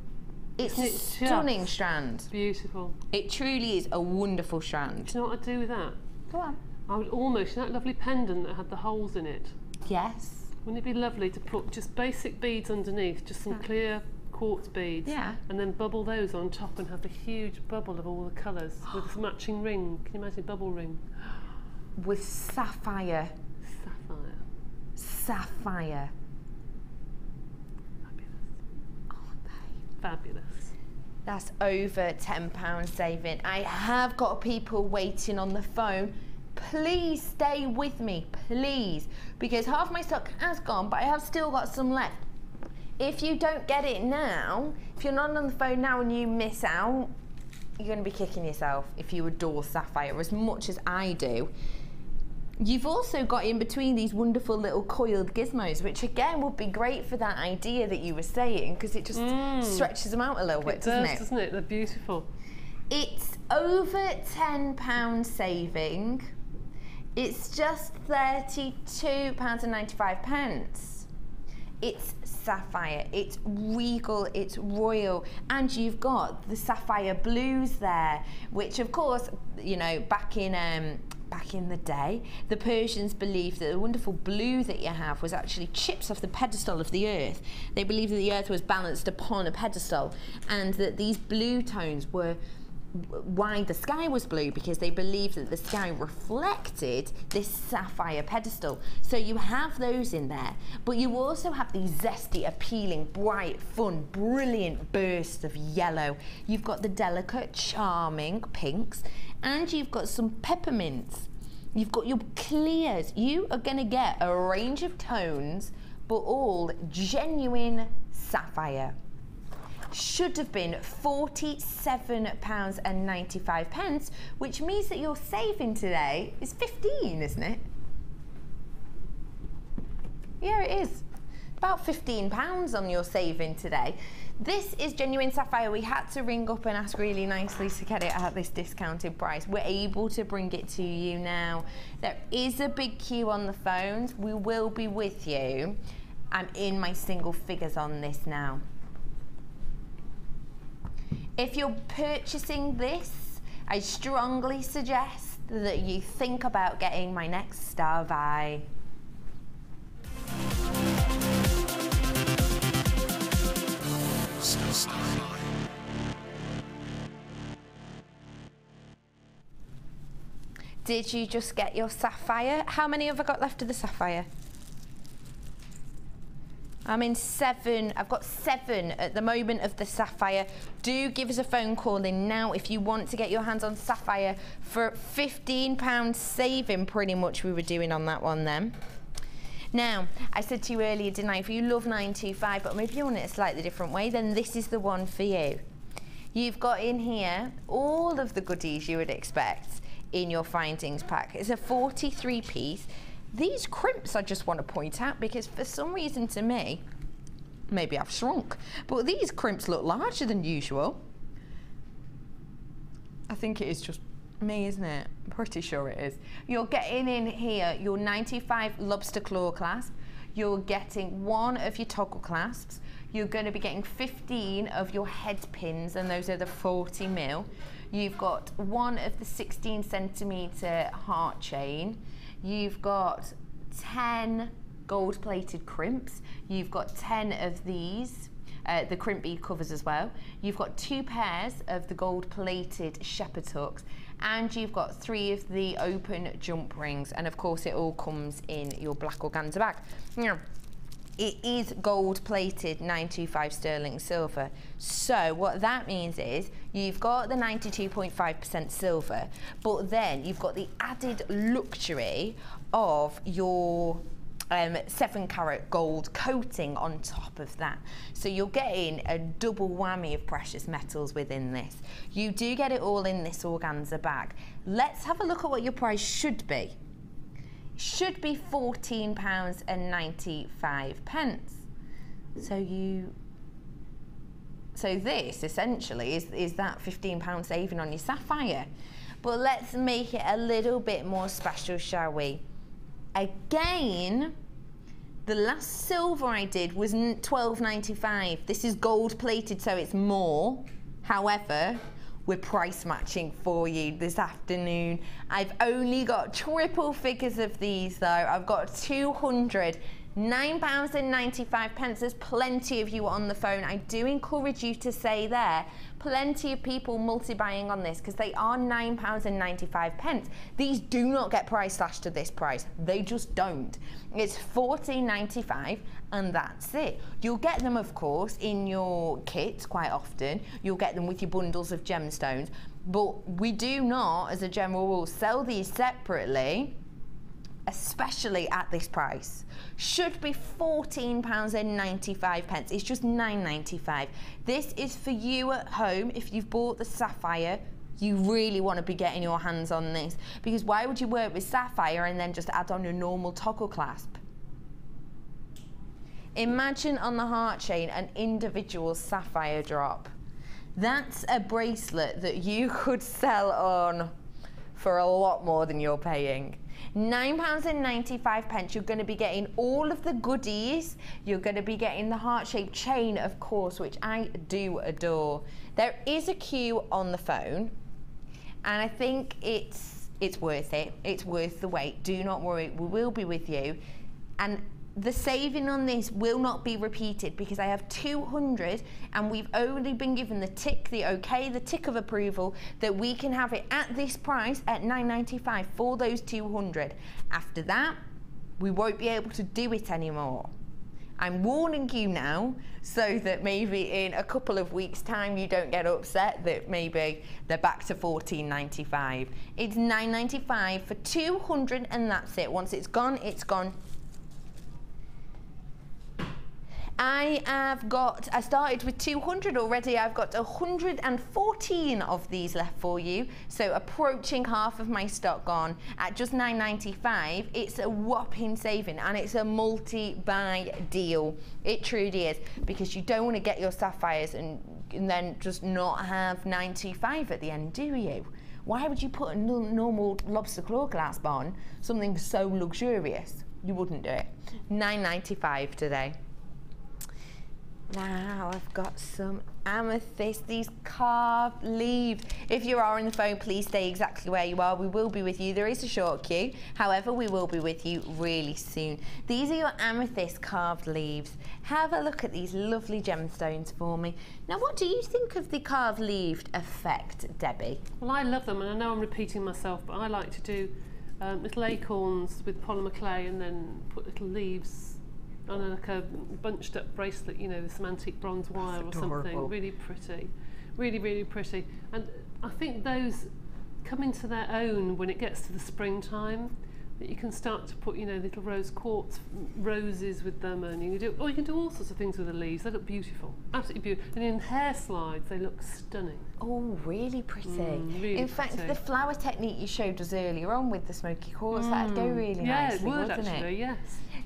S5: It's a stunning strand.
S6: Beautiful.
S5: It truly is a wonderful strand.
S6: Do you know what I'd do with that?
S5: Go on.
S6: I would almost, you know that lovely pendant that had the holes in it?
S5: Yes.
S6: Wouldn't it be lovely to put just basic beads underneath, just some clear quartz beads?
S5: Yeah.
S6: And then bubble those on top and have a huge bubble of all the colours with a matching ring. Can you imagine a bubble ring?
S5: With sapphire.
S6: Sapphire.
S5: Sapphire.
S6: Fabulous.
S5: That's over £10 saving. I have got people waiting on the phone. please stay with me, please, because half my stock has gone, but I have still got some left. If you don't get it now, if you're not on the phone now and you miss out, you're going to be kicking yourself if you adore sapphire as much as I do. You've also got in between these wonderful little coiled gizmos, which again would be great for that idea that you were saying, because it just stretches them out a little bit, doesn't it?
S6: Doesn't it? They're beautiful.
S5: It's over £10 saving. It's just £32.95. It's sapphire, it's regal, it's royal, and you've got the sapphire blues there, which of course, you know, back in the day, the Persians believed that the wonderful blue that you have was actually chips off the pedestal of the earth. They believed that the earth was balanced upon a pedestal, and that these blue tones were why the sky was blue, because they believed that the sky reflected this sapphire pedestal. So you have those in there, but you also have these zesty, appealing, bright, fun, brilliant bursts of yellow. You've got the delicate, charming pinks, and you've got some peppermints. You've got your clears. You are going to get a range of tones, but all genuine sapphire. Should have been £47.95, which means that your saving today is 15, isn't it? Yeah, it is. About £15 on your saving today. This is genuine sapphire. We had to ring up and ask really nicely to get it at this discounted price. We're able to bring it to you now. There is a big queue on the phones. We will be with you. I'm in my single figures on this now. If you're purchasing this, I strongly suggest that you think about getting my next Star Vi. Did you just get your sapphire? How many have I got left of the sapphire? I'm in 7. I've got 7 at the moment of the sapphire. Do give us a phone call in now if you want to get your hands on sapphire for £15 saving, pretty much we were doing on that one then. Now, I said to you earlier, didn't I, if you love 925, but maybe you want it a slightly different way, then this is the one for you. You've got in here all of the goodies you would expect in your findings pack. It's a 43 piece. These crimps I just want to point out, because for some reason to me, maybe I've shrunk, but these crimps look larger than usual. I think it is just me, isn't it? I'm pretty sure it is. You're getting in here your 95 lobster claw clasp. You're getting 1 of your toggle clasps. You're going to be getting 15 of your head pins, and those are the 40mm. You've got 1 of the 16 centimetre heart chain. You've got 10 gold-plated crimps. You've got 10 of these, the crimp bead covers as well. You've got 2 pairs of the gold-plated shepherd's hooks, and you've got 3 of the open jump rings. And of course, it all comes in your black organza bag. Now, it is gold-plated 925 sterling silver. So what that means is you've got the 92.5% silver, but then you've got the added luxury of your 7-carat gold coating on top of that. So you're getting a double whammy of precious metals within this. You do get it all in this organza bag. Let's have a look at what your price should be. Should be £14.95. So this essentially is that £15 saving on your sapphire. But let's make it a little bit more special, shall we? Again, the last silver I did was £12.95. This is gold plated, so it's more. However, we're price matching for you this afternoon. I've only got triple figures of these though. I've got 200. £9.95. There's plenty of you on the phone. I do encourage you to say there, plenty of people multi-buying on this, because they are £9.95. These do not get price slashed to this price. They just don't. It's £14.95 and that's it. You'll get them, of course, in your kits quite often. You'll get them with your bundles of gemstones. but we do not, as a general rule, sell these separately, especially at this price. Should be £14.95. It's just £9.95. This is for you at home. If you've bought the sapphire, you really want to be getting your hands on this, because why would you work with sapphire and then just add on a normal toggle clasp? Imagine on the heart chain an individual sapphire drop. That's a bracelet that you could sell on for a lot more than you're paying. £9.95, you're going to be getting all of the goodies. You're going to be getting the heart-shaped chain, of course, which I do adore. There is a queue on the phone, and I think it's worth it. It's worth the wait. Do not worry, we will be with you. And the saving on this will not be repeated, because I have 200 and we've only been given the tick of approval that we can have it at this price at £9.95 for those 200. After that, we won't be able to do it anymore. I'm warning you now, so that maybe in a couple of weeks' time you don't get upset that maybe they're back to £14.95. It's £9.95 for 200 and that's it. Once it's gone, it's gone. I started with 200 already. I've got 114 of these left for you. So approaching half of my stock gone at just £9.95. It's a whopping saving, and it's a multi-buy deal. It truly is, because you don't want to get your sapphires and then just not have £9.95 at the end, do you? Why would you put a normal lobster claw clasp on something so luxurious? You wouldn't do it. £9.95 today. Now I've got some amethyst, these carved leaves. If you are on the phone, please stay exactly where you are. We will be with you. There is a short queue. However, we will be with you really soon. These are your amethyst carved leaves. Have a look at these lovely gemstones for me. Now, what do you think of the carved leaved effect, Debbie?
S6: Well, I love them, and I know I'm repeating myself, but I like to do little acorns with polymer clay and then put little leaves on like a bunched up bracelet, you know, with some antique bronze wire or something. Really pretty, really, really pretty. And I think those come into their own when it gets to the springtime, that you can start to put, you know, little rose quartz roses with them, and you can do all sorts of things with the leaves. They look beautiful, absolutely beautiful. And in hair slides, they look stunning.
S5: Oh, really pretty.
S6: Really
S5: in fact, the flower technique you showed us earlier on with the smoky quartz, that'd go really nicely, wouldn't it?
S6: Actually, yes.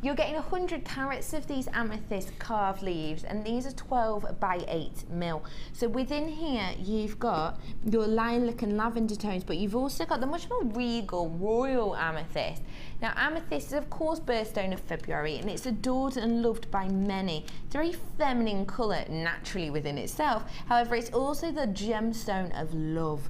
S5: You're getting 100 carats of these amethyst carved leaves, and these are 12 by 8 mil. So within here, you've got your lilac and lavender tones, but you've also got the much more regal, royal amethyst. Now, amethyst is, of course, birthstone of February, and it's adored and loved by many. It's a very feminine colour naturally within itself. However, it's also the gemstone of love.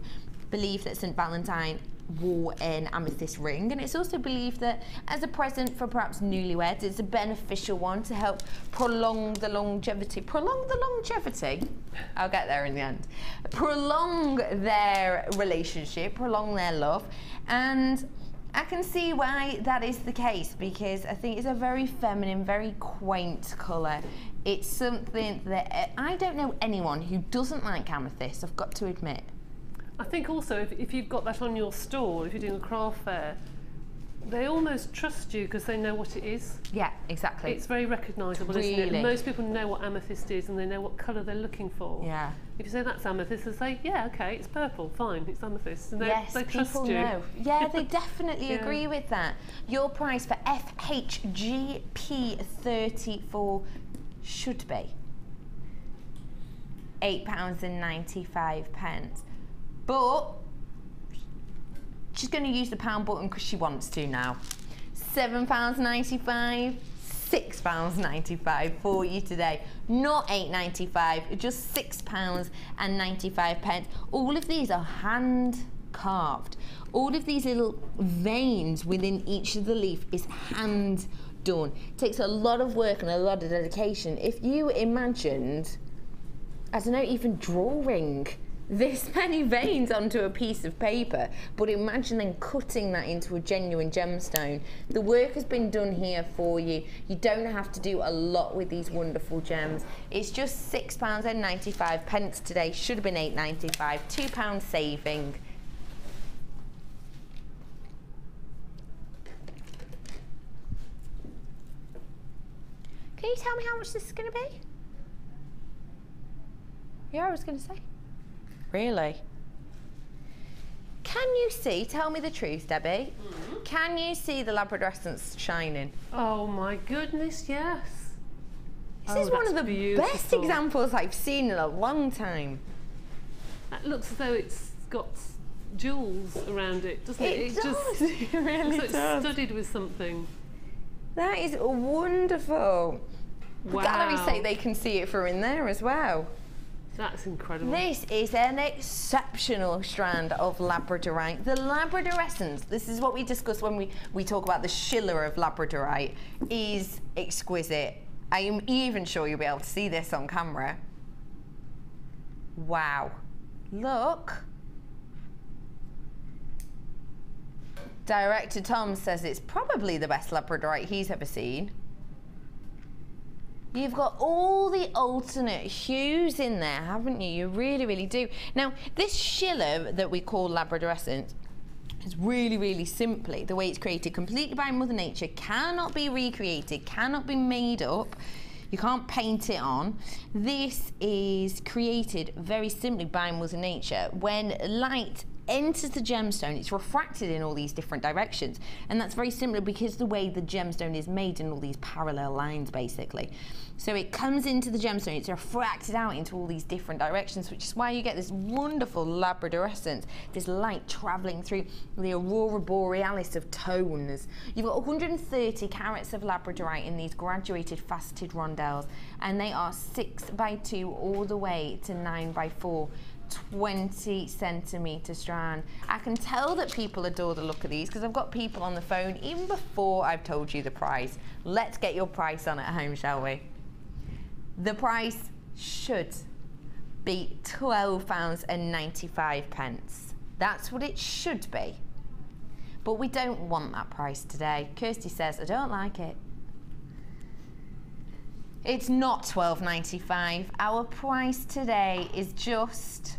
S5: Believed that St. Valentine wore an amethyst ring, and it's also believed that as a present for perhaps newlyweds, it's a beneficial one to help prolong the longevity. I'll get there in the end. Prolong their relationship, prolong their love, and I can see why that is the case, because I think it's a very feminine, very quaint colour. It's something that I don't know anyone who doesn't like amethyst, I've got to admit.
S6: I think also if you've got that on your stall, if you're doing a craft fair, they almost trust you because they know what it is.
S5: Yeah, exactly.
S6: It's very recognisable, isn't it? And most people know what amethyst is, and they know what colour they're looking for.
S5: Yeah.
S6: If you say that's amethyst, they say, yeah, okay, it's purple, fine, it's amethyst. And
S5: yes,
S6: they trust
S5: people
S6: you.
S5: know. Yeah, they definitely agree with that. Your price for FHGP 34 should be £8.95. But she's going to use the pound button because she wants to now. £7.95, £6.95 for you today. Not £8.95, just £6.95. All of these are hand carved. All of these little veins within each of the leaf is hand done. It takes a lot of work and a lot of dedication. If you imagined, I don't know, even drawing this many veins onto a piece of paper, but imagine then cutting that into a genuine gemstone. The work has been done here for you. You don't have to do a lot with these wonderful gems. It's just £6.95 today. Should have been £8.95, £2 saving. Can you tell me how much this is going to be? Yeah, I was going to say. Really? Can you see, tell me the truth, Debbie, can you see the Labradorescence shining?
S6: Oh my goodness, yes.
S5: This is one of the best examples I've seen in a long time.
S6: That looks as though it's got jewels around it, doesn't it?
S5: It does, it really does.
S6: It's studded with something.
S5: That is wonderful.
S6: Wow.
S5: The gallery say they can see it from in there as well.
S6: That's incredible.
S5: This is an exceptional strand of Labradorite. The Labradorescence, this is what we discuss when we talk about the Schiller of Labradorite, is exquisite. I am even sure you'll be able to see this on camera. Wow. Look. Director Tom says it's probably the best Labradorite he's ever seen. You've got all the alternate hues in there, haven't you? You really, really do. Now, this Schiller that we call Labradorescence is really, really simply, the way it's created completely by Mother Nature, cannot be recreated, cannot be made up. You can't paint it on. This is created very simply by Mother Nature. When light enters the gemstone, it's refracted in all these different directions, and that's very simply because the way the gemstone is made in all these parallel lines, basically. So it comes into the gemstone, it's refracted out into all these different directions, which is why you get this wonderful Labradorescence, this light travelling through the aurora borealis of tones. You've got 130 carats of Labradorite in these graduated faceted rondelles, and they are 6x2 all the way to 9x4. 20 centimetre strand. I can tell that people adore the look of these because I've got people on the phone even before I've told you the price. Let's get your price on at home, shall we? The price should be £12.95. That's what it should be. But we don't want that price today. Kirsty says, I don't like it. It's not £12.95. Our price today is just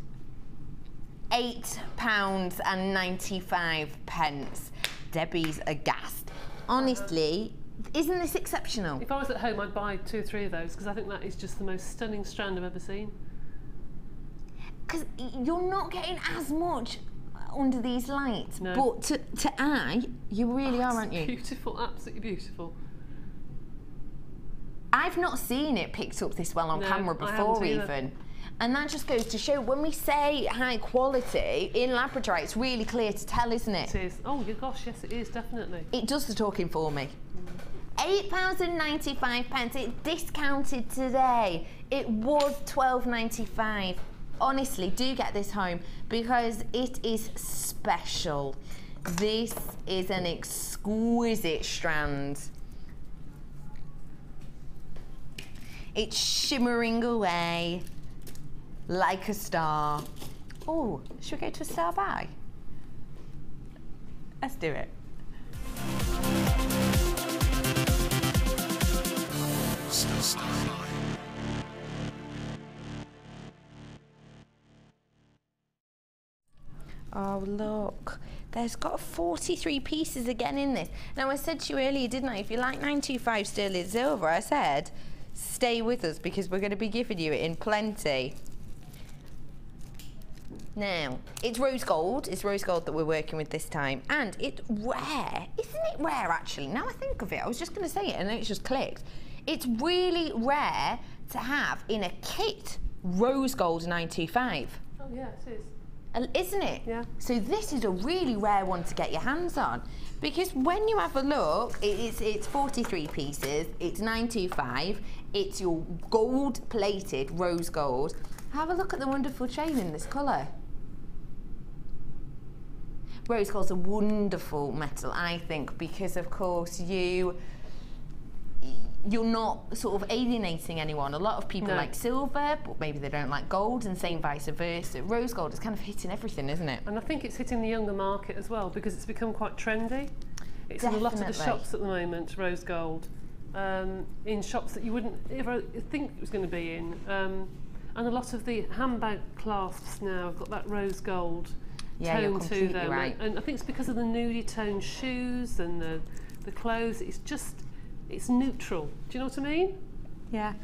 S5: £8.95. Debbie's aghast. Honestly, isn't this exceptional?
S6: If I was at home, I'd buy 2 or 3 of those because I think that is just the most stunning strand I've ever seen.
S5: Because you're not getting as much under these lights,
S6: no.
S5: But to eye, you really are, aren't you?
S6: Beautiful, absolutely beautiful.
S5: I've not seen it picked up this well on camera before even. And that just goes to show when we say high quality in Labradorite, it's really clear to tell, isn't it?
S6: It is. Oh your gosh, yes it is, definitely.
S5: It does the talking for me. £8.95, it discounted today. It was £12.95. Honestly, do get this home because it is special. This is an exquisite strand. It's shimmering away like a star. Oh, should we go to a star by? Let's do it. Oh, look. There's got 43 pieces again in this. Now, I said to you earlier, didn't I? If you like 925 sterling silver, I said, stay with us because we're going to be giving you it in plenty. Now, it's rose gold. It's rose gold that we're working with this time. And it's rare. Isn't it rare, actually? Now I think of it, I was just going to say it and then it's just clicked. It's really rare to have in a kit rose gold 925.
S6: Oh, yeah, it is.
S5: Isn't it?
S6: Yeah.
S5: So this is a really rare one to get your hands on because when you have a look, it's 43 pieces, it's 925, it's your gold-plated rose gold. Have a look at the wonderful chain in this colour. Rose gold's a wonderful metal, I think, because of course you're not sort of alienating anyone. A lot of people like silver, but maybe they don't like gold, and same vice versa. Rose gold is kind of hitting everything, isn't it?
S6: And I think it's hitting the younger market as well, because it's become quite trendy. It's in a lot of the shops at the moment, rose gold. In shops that you wouldn't ever think it was going to be in. And a lot of the handbag clasps now have got that rose gold tone to them.
S5: Right.
S6: And I think it's because of the nudie tone shoes and the clothes. It's neutral. Do you know what I mean?
S5: Yeah.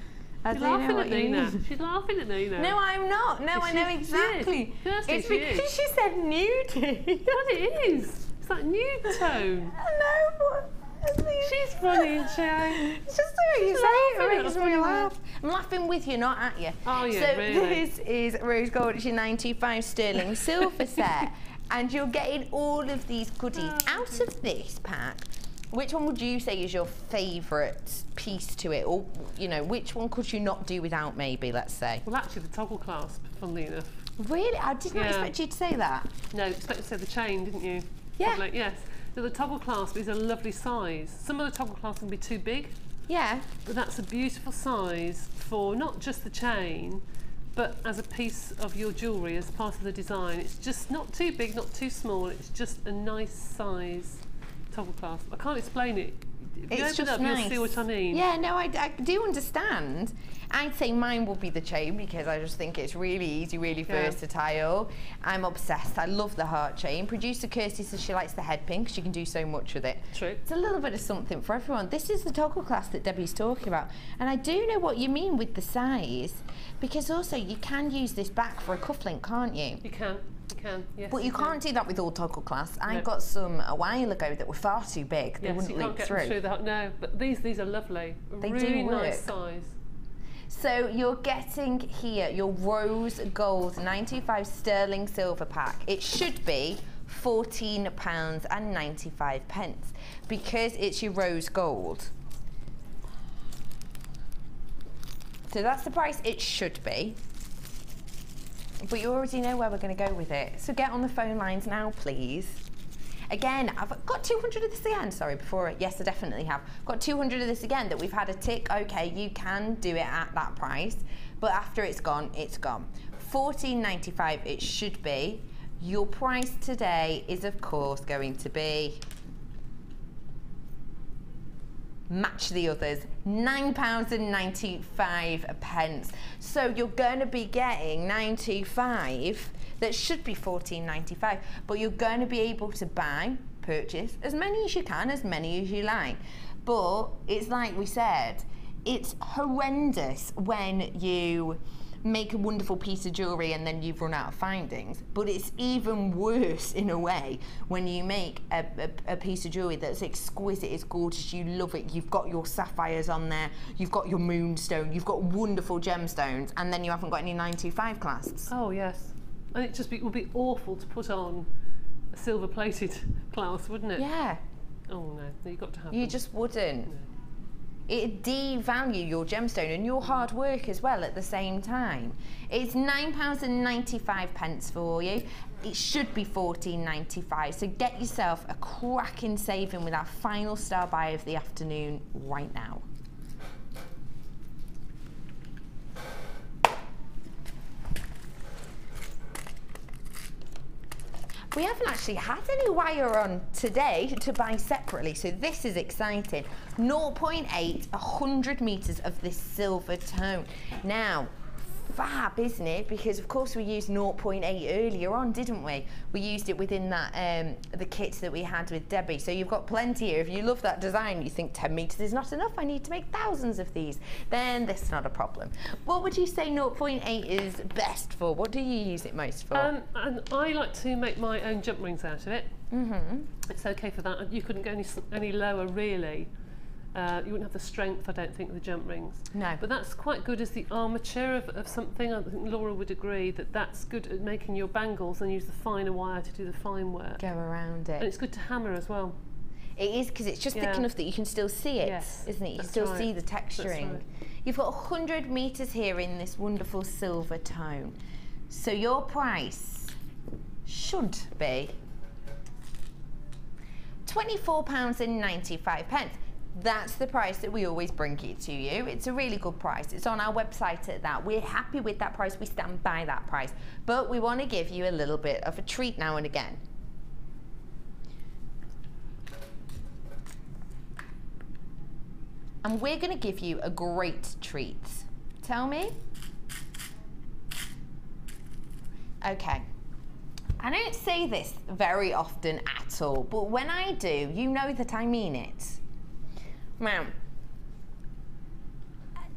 S6: She's laughing at Nina. She's laughing at Nina.
S5: No, I'm not. No, I know exactly. It's because she said nudie.
S6: Well, it is. It's that nude tone.
S5: No,
S6: she's funny, isn't she?
S5: It's just the way you say it, it makes me laugh. I'm laughing with you, not at you.
S6: Oh, yeah,
S5: so
S6: really.
S5: This is rose gold. It's your 925 sterling silver set, and you're getting all of these goodies out of this pack. Which one would you say is your favourite piece to it, or you know, which one could you not do without? Maybe, let's say.
S6: Well, actually, the toggle clasp, funnily enough.
S5: Really, I did not expect you to say that.
S6: No, you expected to say the chain, didn't you?
S5: Yeah.
S6: Probably, yes. So the toggle clasp is a lovely size. Some of the toggle clasps can be too big.
S5: Yeah.
S6: But that's a beautiful size for not just the chain, but as a piece of your jewellery, as part of the design. It's just not too big, not too small. It's just a nice size toggle clasp. I can't explain it. If you open it up, you'll see what I mean.
S5: Yeah, no, I do understand. I'd say mine will be the chain, because I just think it's really easy, really versatile. I'm obsessed. I love the heart chain. Producer Kirsty says she likes the head pin because she can do so much with it.
S6: True.
S5: It's a little bit of something for everyone. This is the toggle clasp that Debbie's talking about. And I do know what you mean with the size, because also you can use this back for a cufflink, can't you?
S6: You can. You can, yes.
S5: But you can't do that with all toggle clasps. I got some a while ago that were far too big. They wouldn't leak through.
S6: Through that. No, but these are lovely.
S5: They
S6: really
S5: do work.
S6: Nice size.
S5: So you're getting here your rose gold 925 sterling silver pack. It should be £14.95 because it's your rose gold. So that's the price it should be. But you already know where we're going to go with it. So get on the phone lines now, please. Again, I've got 200 of this again. Sorry, yes, I definitely have. Got 200 of this again that we've had a tick. Okay, you can do it at that price, but after it's gone, it's gone. £14.95 it should be. Your price today is, of course, going to be match the others, £9.95. So you're going to be getting 925. That should be £14.95, but you're going to be able to purchase as many as you can, as many as you like. But it's like we said, it's horrendous when you make a wonderful piece of jewellery and then you've run out of findings. But it's even worse in a way when you make a piece of jewellery that's exquisite, it's gorgeous, you love it, you've got your sapphires on there, you've got your moonstone, you've got wonderful gemstones, and then you haven't got any 925 clasps.
S6: Oh yes. And it would be awful to put on a silver-plated clasp, wouldn't it?
S5: Yeah.
S6: Oh no, you've got to have
S5: You
S6: them.
S5: just wouldn't.
S6: No.
S5: It'd devalue your gemstone and your hard work as well at the same time. It's £9.95 for you. It should be £14.95. So get yourself a cracking saving with our final star buy of the afternoon right now. We haven't actually had any wire on today to buy separately, so this is exciting. 0.8, 100 metres of this silver tone. Now, fab, isn't it? Because of course we used 0.8 earlier on, didn't we? We used it within that the kit that we had with Debbie. So you've got plenty here. If you love that design, you think 10 metres is not enough, I need to make thousands of these, then this is not a problem. What would you say 0.8 is best for? What do you use it most for?
S6: And I like to make my own jump rings out of it.
S5: Mm-hmm.
S6: It's okay for that. You couldn't go any lower, really. You wouldn't have the strength, I don't think, of the jump rings.
S5: No.
S6: But that's quite good as the armature of something. I think Laura would agree that that's good at making your bangles and use the finer wire to do the fine work.
S5: Go around it.
S6: And it's good to hammer as well.
S5: It is, because it's just thick enough that you can still see it,
S6: yes,
S5: isn't it? You
S6: that's
S5: still
S6: right.
S5: see the texturing.
S6: Right.
S5: You've got 100 metres here in this wonderful silver tone. So your price should be £24.95. That's the price that we always bring it to you. It's a really good price. It's on our website at that. We're happy with that price. We stand by that price. But we want to give you a little bit of a treat now and again. And we're going to give you a great treat. Tell me. Okay. I don't say this very often at all, but when I do, you know that I mean it. Now,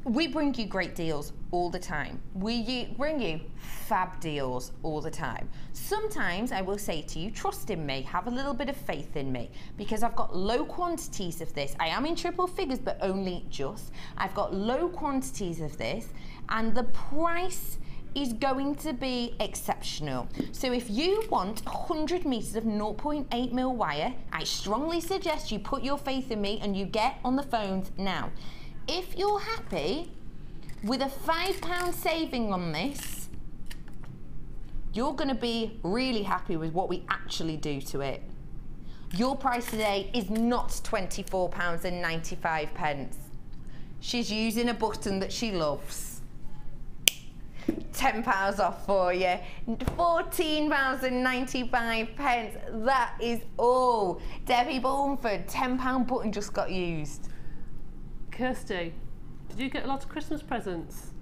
S5: we bring you great deals all the time. We bring you fab deals all the time. Sometimes I will say to you, trust in me, have a little bit of faith in me, because I've got low quantities of this. I am in triple figures, but only just. I've got low quantities of this, and the price is going to be exceptional. So if you want 100 meters of 0.8mm wire, I strongly suggest you put your faith in me and you get on the phones now. If you're happy with a £5 saving on this, you're going to be really happy with what we actually do to it. Your price today is not £24.95. She's using a button that she loves. £10 off for you, £14.95. That is all. Debbie Bulmford, £10 button just got used.
S6: Kirsty, did you get a lot of Christmas presents?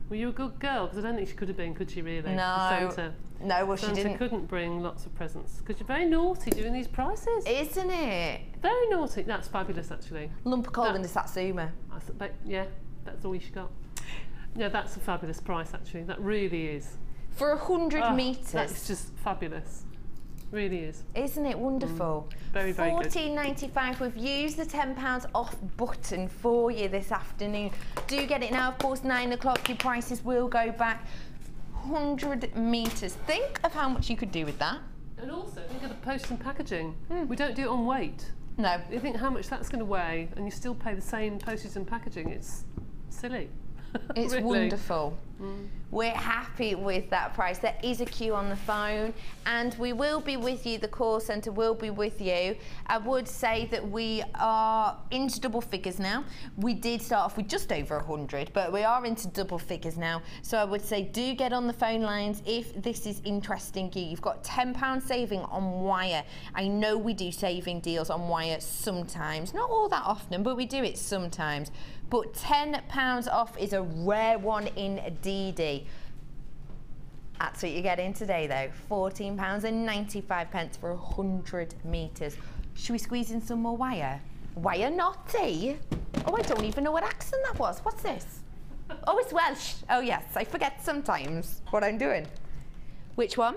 S6: Were you a good girl? Because I don't think she could have been, could she really?
S5: No.
S6: Santa.
S5: No, well,
S6: Santa
S5: she didn't.
S6: Couldn't bring lots of presents because you're very naughty doing these prices.
S5: Isn't it?
S6: Very naughty. That's fabulous, actually.
S5: Lump of coal in the Satsuma.
S6: Yeah, that's all you should got. Yeah, that's a fabulous price, actually. That really is.
S5: For 100 meters.
S6: That's just fabulous. Really is.
S5: Isn't it wonderful?
S6: Very, very good.
S5: £14.95. We've used the £10 off button for you this afternoon. Do get it now. Of course, 9 o'clock, your prices will go back. 100 meters. Think of how much you could do with that.
S6: And also, think of the post and packaging. We don't do it on weight.
S5: No.
S6: You think how much that's going to weigh, and you still pay the same postage and packaging. It's silly.
S5: It's
S6: really
S5: wonderful. We're happy with that price. There is a queue on the phone, and we will be with you. The call centre will be with you. I would say that we are into double figures now. We did start off with just over 100, but we are into double figures now. So I would say do get on the phone lines if this is interesting you. You've got £10 saving on wire. I know we do saving deals on wire sometimes, not all that often, but we do it sometimes. But £10 off is a rare one indeed. That's what you're getting today though. £14.95 for 100 metres. Should we squeeze in some more wire? Wire naughty? Oh, I don't even know what accent that was. What's this? Oh, it's Welsh. Oh yes, I forget sometimes what I'm doing. Which one?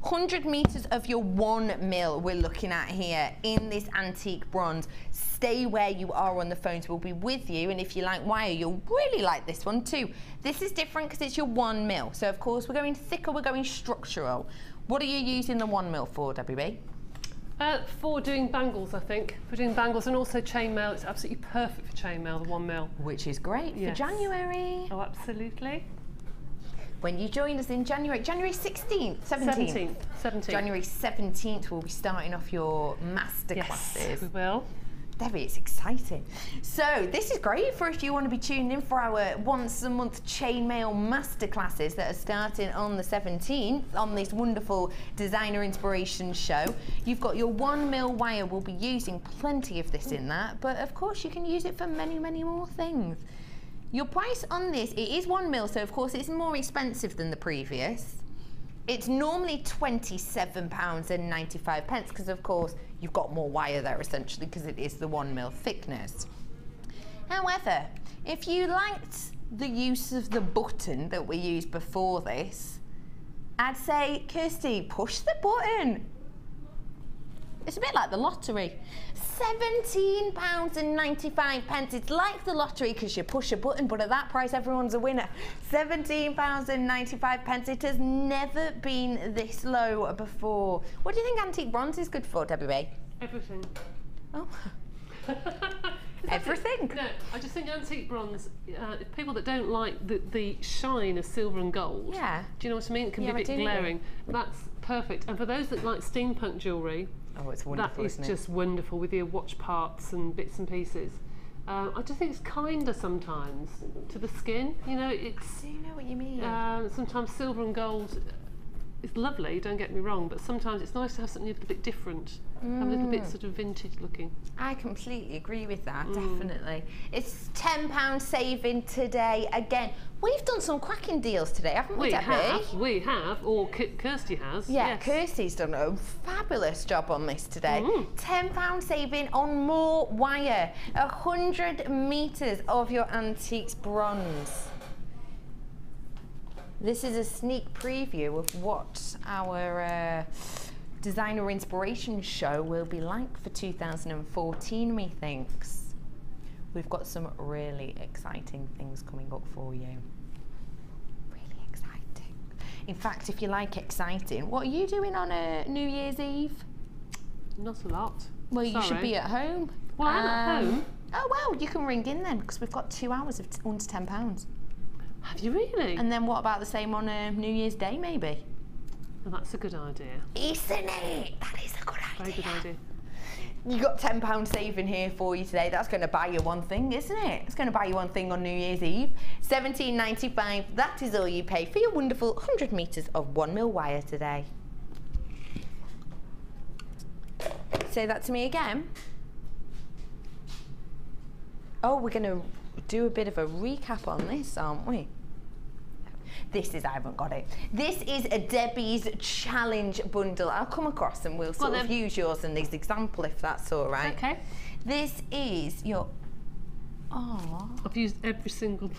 S5: 100 metres of your 1mm we're looking at here in this antique bronze. Stay where you are on the phones. We'll be with you, and if you like wire, you'll really like this one too. This is different because it's your 1mm. So of course we're going thicker, we're going structural. What are you using the 1mm for, WB?
S6: For doing bangles, I think. For doing bangles and also chainmail. It's absolutely perfect for chainmail, the 1mm.
S5: Which is great for January.
S6: Oh, absolutely.
S5: When you join us in January 16th, 17th.
S6: 17th.
S5: January 17th, we'll be starting off your masterclasses.
S6: Yes, we will.
S5: Debbie, it's exciting. So this is great for if you want to be tuning in for our once a month chainmail masterclasses that are starting on the 17th on this wonderful designer inspiration show. You've got your 1mm wire. We'll be using plenty of this in that, but of course you can use it for many, many more things. Your price on this, it is 1mm, so of course it's more expensive than the previous. It's normally £27.95 because of course you've got more wire there essentially because it is the 1mm thickness. However, if you liked the use of the button that we used before this, I'd say, Kirsty, push the button. It's a bit like the lottery. £17.95. It's like the lottery because you push a button, but at that price, everyone's a winner. £17.95. It has never been this low before. What do you think antique bronze is good for, WB?
S6: Everything.
S5: Oh. everything.
S6: No, I just think antique bronze, people that don't like the shine of silver and gold,
S5: Yeah.
S6: do you know what I mean? It can be a bit glaring. That's perfect. And for those that like steampunk jewellery,
S5: Oh, it's wonderful,
S6: that is
S5: isn't it?
S6: just wonderful with your watch parts and bits and pieces. I just think it's kinder sometimes to the skin. You know, it's.
S5: Do you know what you mean?
S6: Sometimes silver and gold is lovely, don't get me wrong, but sometimes it's nice to have something a little bit different, have a little bit sort of vintage looking.
S5: I completely agree with that, definitely. It's £10 saving today. Again, we've done some cracking deals today, haven't we, Debbie?
S6: We have, or Kirsty has.
S5: Yeah,
S6: yes.
S5: Kirsty's done a fabulous job on this today. £10 saving on more wire. 100 metres of your antiques bronze. This is a sneak preview of what our designer inspiration show will be like for 2014, methinks. We've got some really exciting things coming up for you. Really exciting. In fact, if you like exciting, what are you doing on New Year's Eve?
S6: Not a lot.
S5: Well, you should be at home.
S6: Well, I'm at home.
S5: Oh, well, you can ring in then, because we've got 2 hours of under £10.
S6: Have you really?
S5: And then what about the same on New Year's Day, maybe?
S6: Well, that's a good idea.
S5: Isn't it? That is a good idea.
S6: Very good idea.
S5: You got £10 saving here for you today. That's going to buy you one thing, isn't it? It's going to buy you one thing on New Year's Eve. £17.95. That is all you pay for your wonderful 100 metres of 1mm wire today. Say that to me again. Oh, we're going to do a bit of a recap on this, aren't we? This is, I haven't got it. This is a Debbie's challenge bundle. I'll come across and we'll sort of use yours in this example, if that's all right.
S6: Okay.
S5: This is your... Oh.
S6: I've used every single...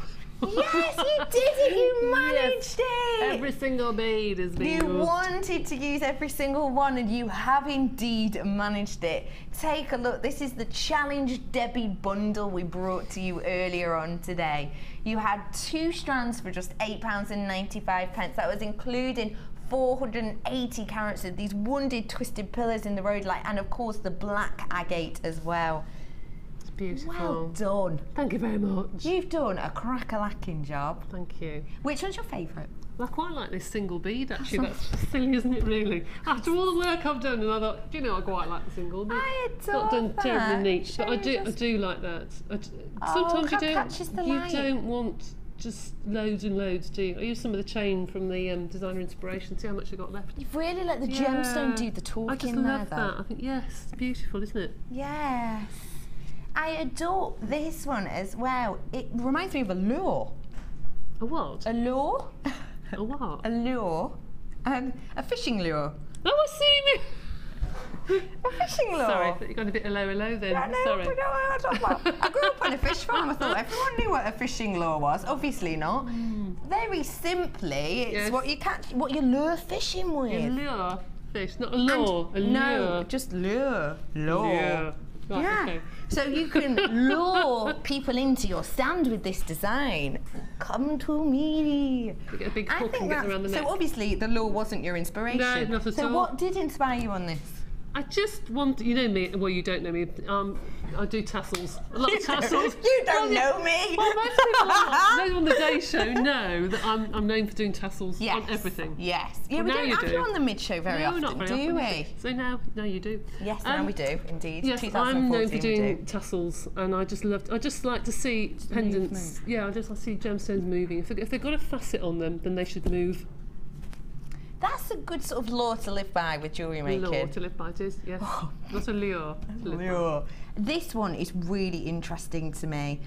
S5: Yes, you did it! You managed it!
S6: Every single bead has been
S5: You
S6: used.
S5: wanted to use every single one and you have indeed managed it. Take a look. This is the Challenge Debbie bundle we brought to you earlier on today. You had 2 strands for just £8.95. That was including 480 carats of these wounded twisted pillars in the road light, and of course the black agate as well.
S6: Beautiful.
S5: Well done.
S6: Thank you very much.
S5: You've done a crack-a-lacking job.
S6: Thank you.
S5: Which one's your favourite?
S6: Well, I quite like this single bead, actually. That's silly, isn't it, really? After all the work I've done, and I thought, do you know, I quite like the single bead.
S5: I adore
S6: Not done
S5: that.
S6: terribly neat, but I do like that. Sometimes you
S5: catches the light.
S6: don't want just loads and loads, do you? I use some of the chain from the designer inspiration. See how much I got left.
S5: You've really let the gemstone do the talking
S6: I just
S5: there,
S6: love
S5: though.
S6: that. I think, yes, it's beautiful, isn't it?
S5: Yes. I adore this one as well. It reminds me of a lure.
S6: A what?
S5: A lure?
S6: A what?
S5: A lure. A fishing lure.
S6: Oh, I see you.
S5: A fishing lure.
S6: Sorry, but you got a bit low then.
S5: Yeah, no,
S6: Sorry.
S5: but no, I don't know. I grew up on a fish farm. I thought everyone knew what a fishing lure was. Obviously not. Very simply, it's what you catch, what you lure fishing with.
S6: You lure fish, not a lure. A lure.
S5: No, just lure.
S6: Lure. Right,
S5: Yeah.
S6: okay.
S5: So you can lure people into your stand with this design. Come to me.
S6: You get a big
S5: I
S6: hook
S5: think
S6: and get
S5: that's,
S6: around the neck.
S5: so obviously the lure wasn't your inspiration.
S6: No, not at
S5: so
S6: all.
S5: what did inspire you on this?
S6: I just want, you know me, well you don't know me, I do tassels, a lot of tassels.
S5: You don't know me.
S6: Well, most people those on the Day Show know that I'm known for doing tassels on everything.
S5: Yes. Yeah,
S6: Well,
S5: we
S6: now
S5: don't
S6: you
S5: have
S6: do.
S5: you on the mid show very
S6: No,
S5: often,
S6: not very
S5: do
S6: often.
S5: we?
S6: So now you do.
S5: Yes, now we do, indeed.
S6: Yes,
S5: 2014
S6: I'm known for
S5: we
S6: doing
S5: do.
S6: tassels, and I just like to see pendants. Yeah, I see gemstones moving. If they've got a facet on them, then they should move.
S5: That's a good sort of law to live by with jewellery making.
S6: Lure to live by it is, yes. Not a lure. To live by.
S5: This one is really interesting to me.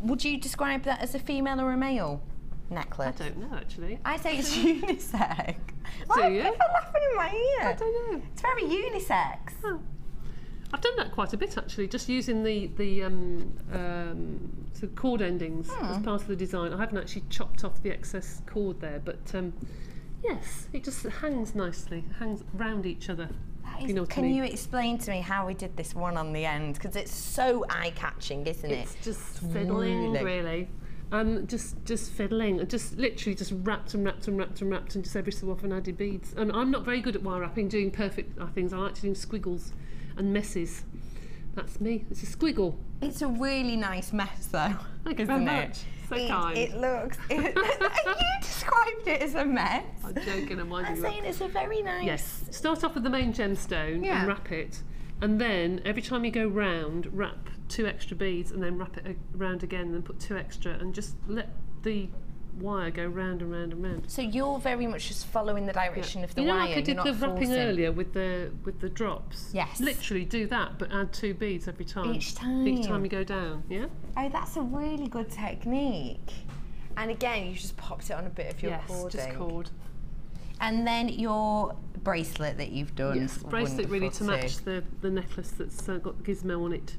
S5: Would you describe that as a female or a male necklace?
S6: I don't know actually.
S5: I say it's unisex.
S6: Do you?
S5: People laughing in my ear.
S6: I don't know.
S5: It's very unisex.
S6: Oh. I've done that quite a bit actually, just using the sort of cord endings as part of the design. I haven't actually chopped off the excess cord there, but yes, it just hangs nicely, hangs round each other. You know what I mean.
S5: Can you explain to me how we did this one on the end? Because it's so eye-catching, isn't it?
S6: It's just fiddling, really. Just fiddling. Just literally just wrapped and just every so often added beads. And I'm not very good at wire wrapping, doing perfect things. I like to do squiggles and messes. That's me. It's a squiggle.
S5: It's a really nice mess, though.
S6: Thank you very much. So kind.
S5: It looks. You described it as a mess.
S6: I'm joking, I'm winding
S5: I'm
S6: you up.
S5: saying it's a very nice.
S6: Yes. Start off with the main gemstone and wrap it, and then every time you go round, wrap 2 extra beads, and then wrap it around again, and then put 2 extra, and just let the wire go round and round and round.
S5: So you're very much just following the direction of the
S6: you know,
S5: wire.
S6: like I did
S5: you're
S6: the
S5: not
S6: wrapping
S5: forcing.
S6: earlier with the drops.
S5: Yes.
S6: Literally do that, but add 2 beads every time.
S5: Each time.
S6: Each time you go down. Yeah.
S5: Oh, that's a really good technique. And again, you just popped it on a bit of your cording.
S6: Just cord.
S5: And then your bracelet that you've done.
S6: Yes, bracelet really to
S5: wonderful
S6: match
S5: too.
S6: the necklace that's got the gizmo on it.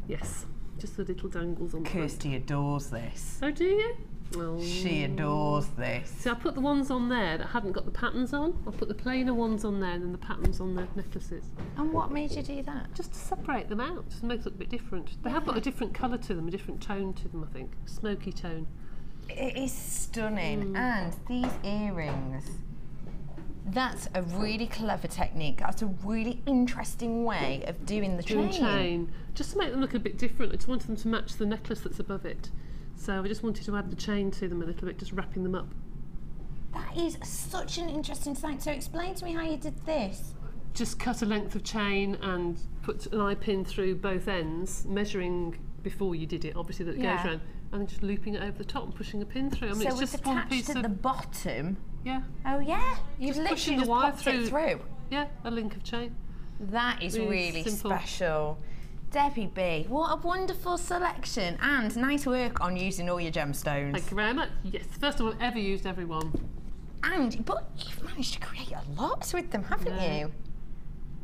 S6: Yes, just the little dangles on the front.
S5: Kirsty adores this.
S6: Oh, do you? Oh.
S5: She adores this.
S6: See, I put the ones on there that hadn't got the patterns on. I put the plainer ones on there and then the patterns on the necklaces.
S5: And what made you do that?
S6: Just to separate them out, just makes it look a bit different. They have got a different colour to them, a different tone to them, I think. Smoky tone.
S5: It is stunning. And these earrings, that's a really clever technique. That's a really interesting way of doing the chain.
S6: Just to make them look a bit different. I just wanted them to match the necklace that's above it. So I just wanted to add the chain to them a little bit, just wrapping them up.
S5: That is such an interesting design. So explain to me how you did this.
S6: Just cut a length of chain and put an eye pin through both ends, measuring before you did it, obviously, that it goes round, and then just looping it over the top and pushing a pin through. I mean,
S5: so
S6: it's just
S5: it's
S6: one
S5: attached
S6: piece
S5: at
S6: of
S5: the bottom.
S6: Yeah.
S5: Oh yeah. You've
S6: Just
S5: literally
S6: pushing the
S5: just
S6: wire
S5: popped it through.
S6: Yeah, a link of chain.
S5: That is really
S6: simple.
S5: special. Debbie B, what a wonderful selection, and nice work on using all your gemstones.
S6: Thank you very much. Yes, first of all, ever used every one.
S5: But you've managed to create a lot with them, haven't you?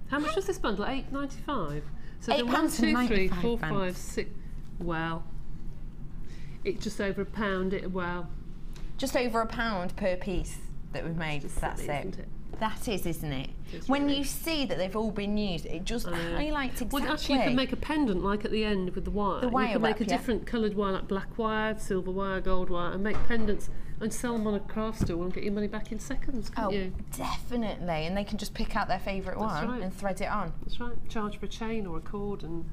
S6: How much was this bundle? £8.95. So the 1, 2, 3, 4, 5, 6. Wow. It's just over £1.
S5: Just over £1 per piece that we've made. That's
S6: silly,
S5: it.
S6: isn't it?
S5: That is, isn't it?
S6: It's
S5: When
S6: really.
S5: you see that they've all been used, it just highlights exactly.
S6: Well, actually, you could make a pendant like at the end with the wire.
S5: The wire
S6: you could make
S5: wrap,
S6: a different coloured wire, like black wire, silver wire, gold wire, and make pendants and sell them on a craft stall and get your money back in seconds, couldn't you?
S5: Definitely. And they can just pick out their favourite
S6: That's
S5: one
S6: right.
S5: and thread it on.
S6: That's right. Charge for a chain or a cord and.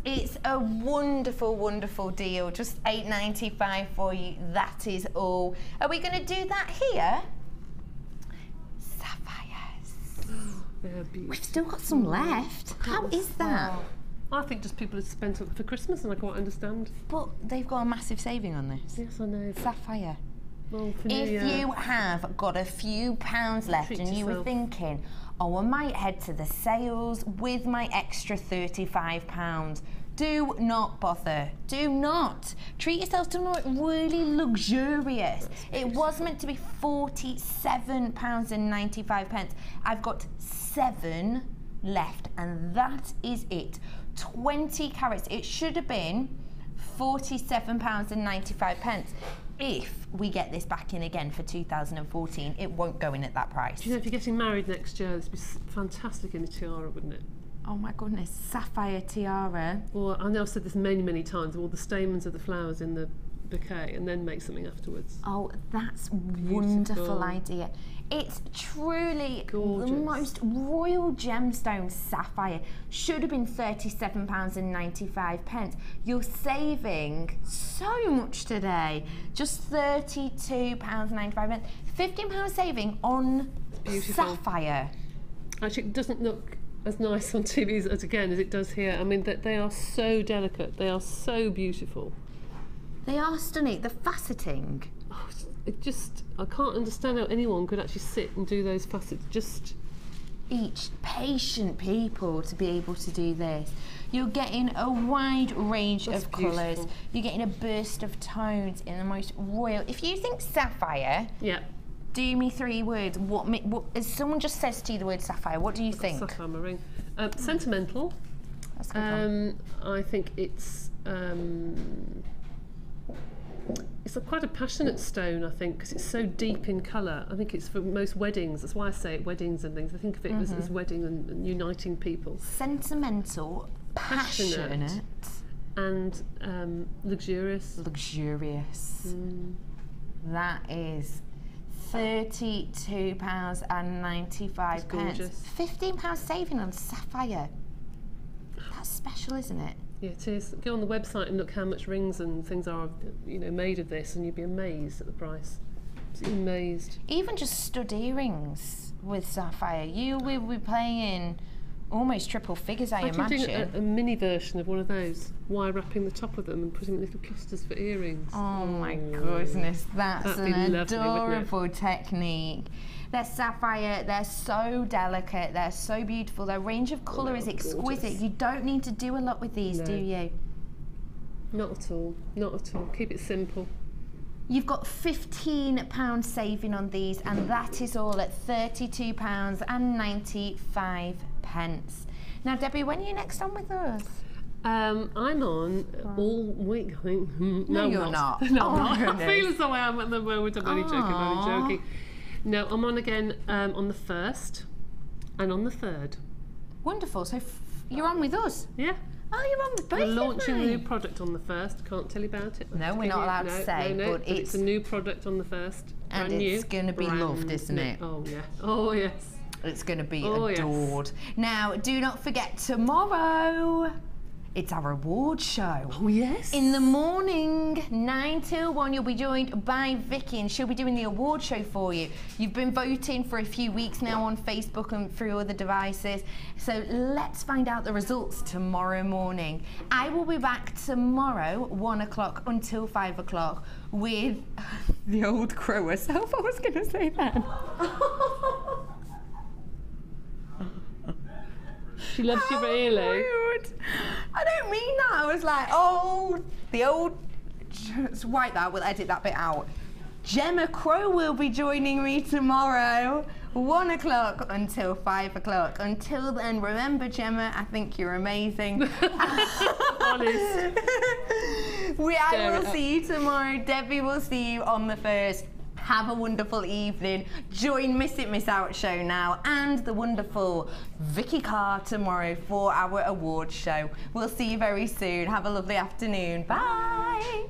S5: It's a wonderful, wonderful deal. Just $8.95 for you. That is all. Are we going to do that here? Sapphires.
S6: They're beautiful.
S5: We've still got some left. How is that?
S6: I think just people have spent it for Christmas and I quite understand.
S5: But they've got a massive saving on this.
S6: Yes, I know.
S5: Sapphire.
S6: Well, for New
S5: If
S6: Year.
S5: you have got a few pounds left
S6: Treat
S5: and you were
S6: yourself.
S5: thinking, oh, I might head to the sales with my extra £35, do not bother. Do not. Treat yourself to something really luxurious. It was meant to be £47.95. I've got 7 left and that is it. 20 carats. It should have been £47.95. If we get this back in again for 2014, it won't go in at that price.
S6: Do you know, if you're getting married next year, this would be fantastic in a tiara, wouldn't it?
S5: Oh my goodness, sapphire tiara.
S6: Or I know I've said this many, many times, all the stamens of the flowers in the bouquet and then make something afterwards.
S5: Oh, that's a wonderful idea. It's truly
S6: Gorgeous.
S5: the most royal gemstone sapphire. Should have been £37.95. You're saving so much today. Just £32.95. £15 saving on sapphire.
S6: Actually, it doesn't look as nice on TV as it does here. I mean, they are so delicate. They are so beautiful.
S5: They are stunning. The faceting.
S6: Oh, I can't understand how anyone could actually sit and do those facets. Just
S5: each patient people to be able to do this. You're getting a wide range of colours. You're getting a burst of tones in the most royal. If you think sapphire, do me 3 words. What as someone just says to you the word sapphire, what do you think?
S6: Sapphire marine. Sentimental.
S5: That's a good one.
S6: I think it's quite a passionate stone, I think, because it's so deep in colour. I think it's for most weddings. That's why I say it, weddings and things. I think of it as wedding and uniting people.
S5: Sentimental, passionate.
S6: And luxurious.
S5: Luxurious. That is £32.95.
S6: Gorgeous.
S5: £15 saving on sapphire. That's special, isn't it?
S6: Yeah, it is. Go on the website and look how much rings and things are, you know, made of this, and you'd be amazed at the price. Absolutely amazed.
S5: Even just stud earrings with sapphire, you will be paying almost triple figures, I imagine.
S6: Doing a mini version of one of those, wire wrapping the top of them and putting little clusters for earrings.
S5: Oh my goodness, that's an
S6: lovely,
S5: adorable technique. They're sapphire, they're so delicate, they're so beautiful, their range of colour is exquisite.
S6: Gorgeous.
S5: You don't need to do a lot with these, do you?
S6: Not at all, not at all. Keep it simple.
S5: You've got £15 saving on these, and that is all at £32.95. Now, Debbie, when are you next on with us?
S6: I'm on all week, I think.
S5: No, you're not.
S6: No,
S5: Oh,
S6: I'm not. I
S5: goodness.
S6: feel as though I am at the moment. I'm only joking, I'm only joking. No, I'm on again on the 1st and on the 3rd.
S5: Wonderful. So you're on with us?
S6: Yeah.
S5: Oh, you're on with both
S6: We're
S5: of
S6: launching a
S5: me.
S6: new product on the 1st. Can't tell you about it.
S5: No, we're not allowed to say, but
S6: it's a new product on the 1st.
S5: And
S6: Brand
S5: it's
S6: new,
S5: going to be
S6: brand
S5: loved, isn't
S6: new.
S5: it?
S6: Oh, yeah. Oh, yes.
S5: It's going to be
S6: Oh, yes.
S5: adored. Now, do not forget tomorrow. It's our award show.
S6: Oh, yes.
S5: In the morning, 9 till 1, you'll be joined by Vicky, and she'll be doing the award show for you. You've been voting for a few weeks now on Facebook and through other devices. So let's find out the results tomorrow morning. I will be back tomorrow, 1 o'clock until 5 o'clock, with the old crow herself. I was going to say that.
S6: She loves you really.
S5: Rude. I don't mean that. I was like, oh, the old. Just wipe that. We'll edit that bit out. Gemma Crow will be joining me tomorrow, 1 o'clock until 5 o'clock. Until then, remember, Gemma, I think you're amazing.
S6: Honest.
S5: I will see you tomorrow. Debbie will see you on the 1st. Have a wonderful evening. Join Miss It Miss Out show now and the wonderful Vicky Carr tomorrow for our award show. We'll see you very soon. Have a lovely afternoon. Bye.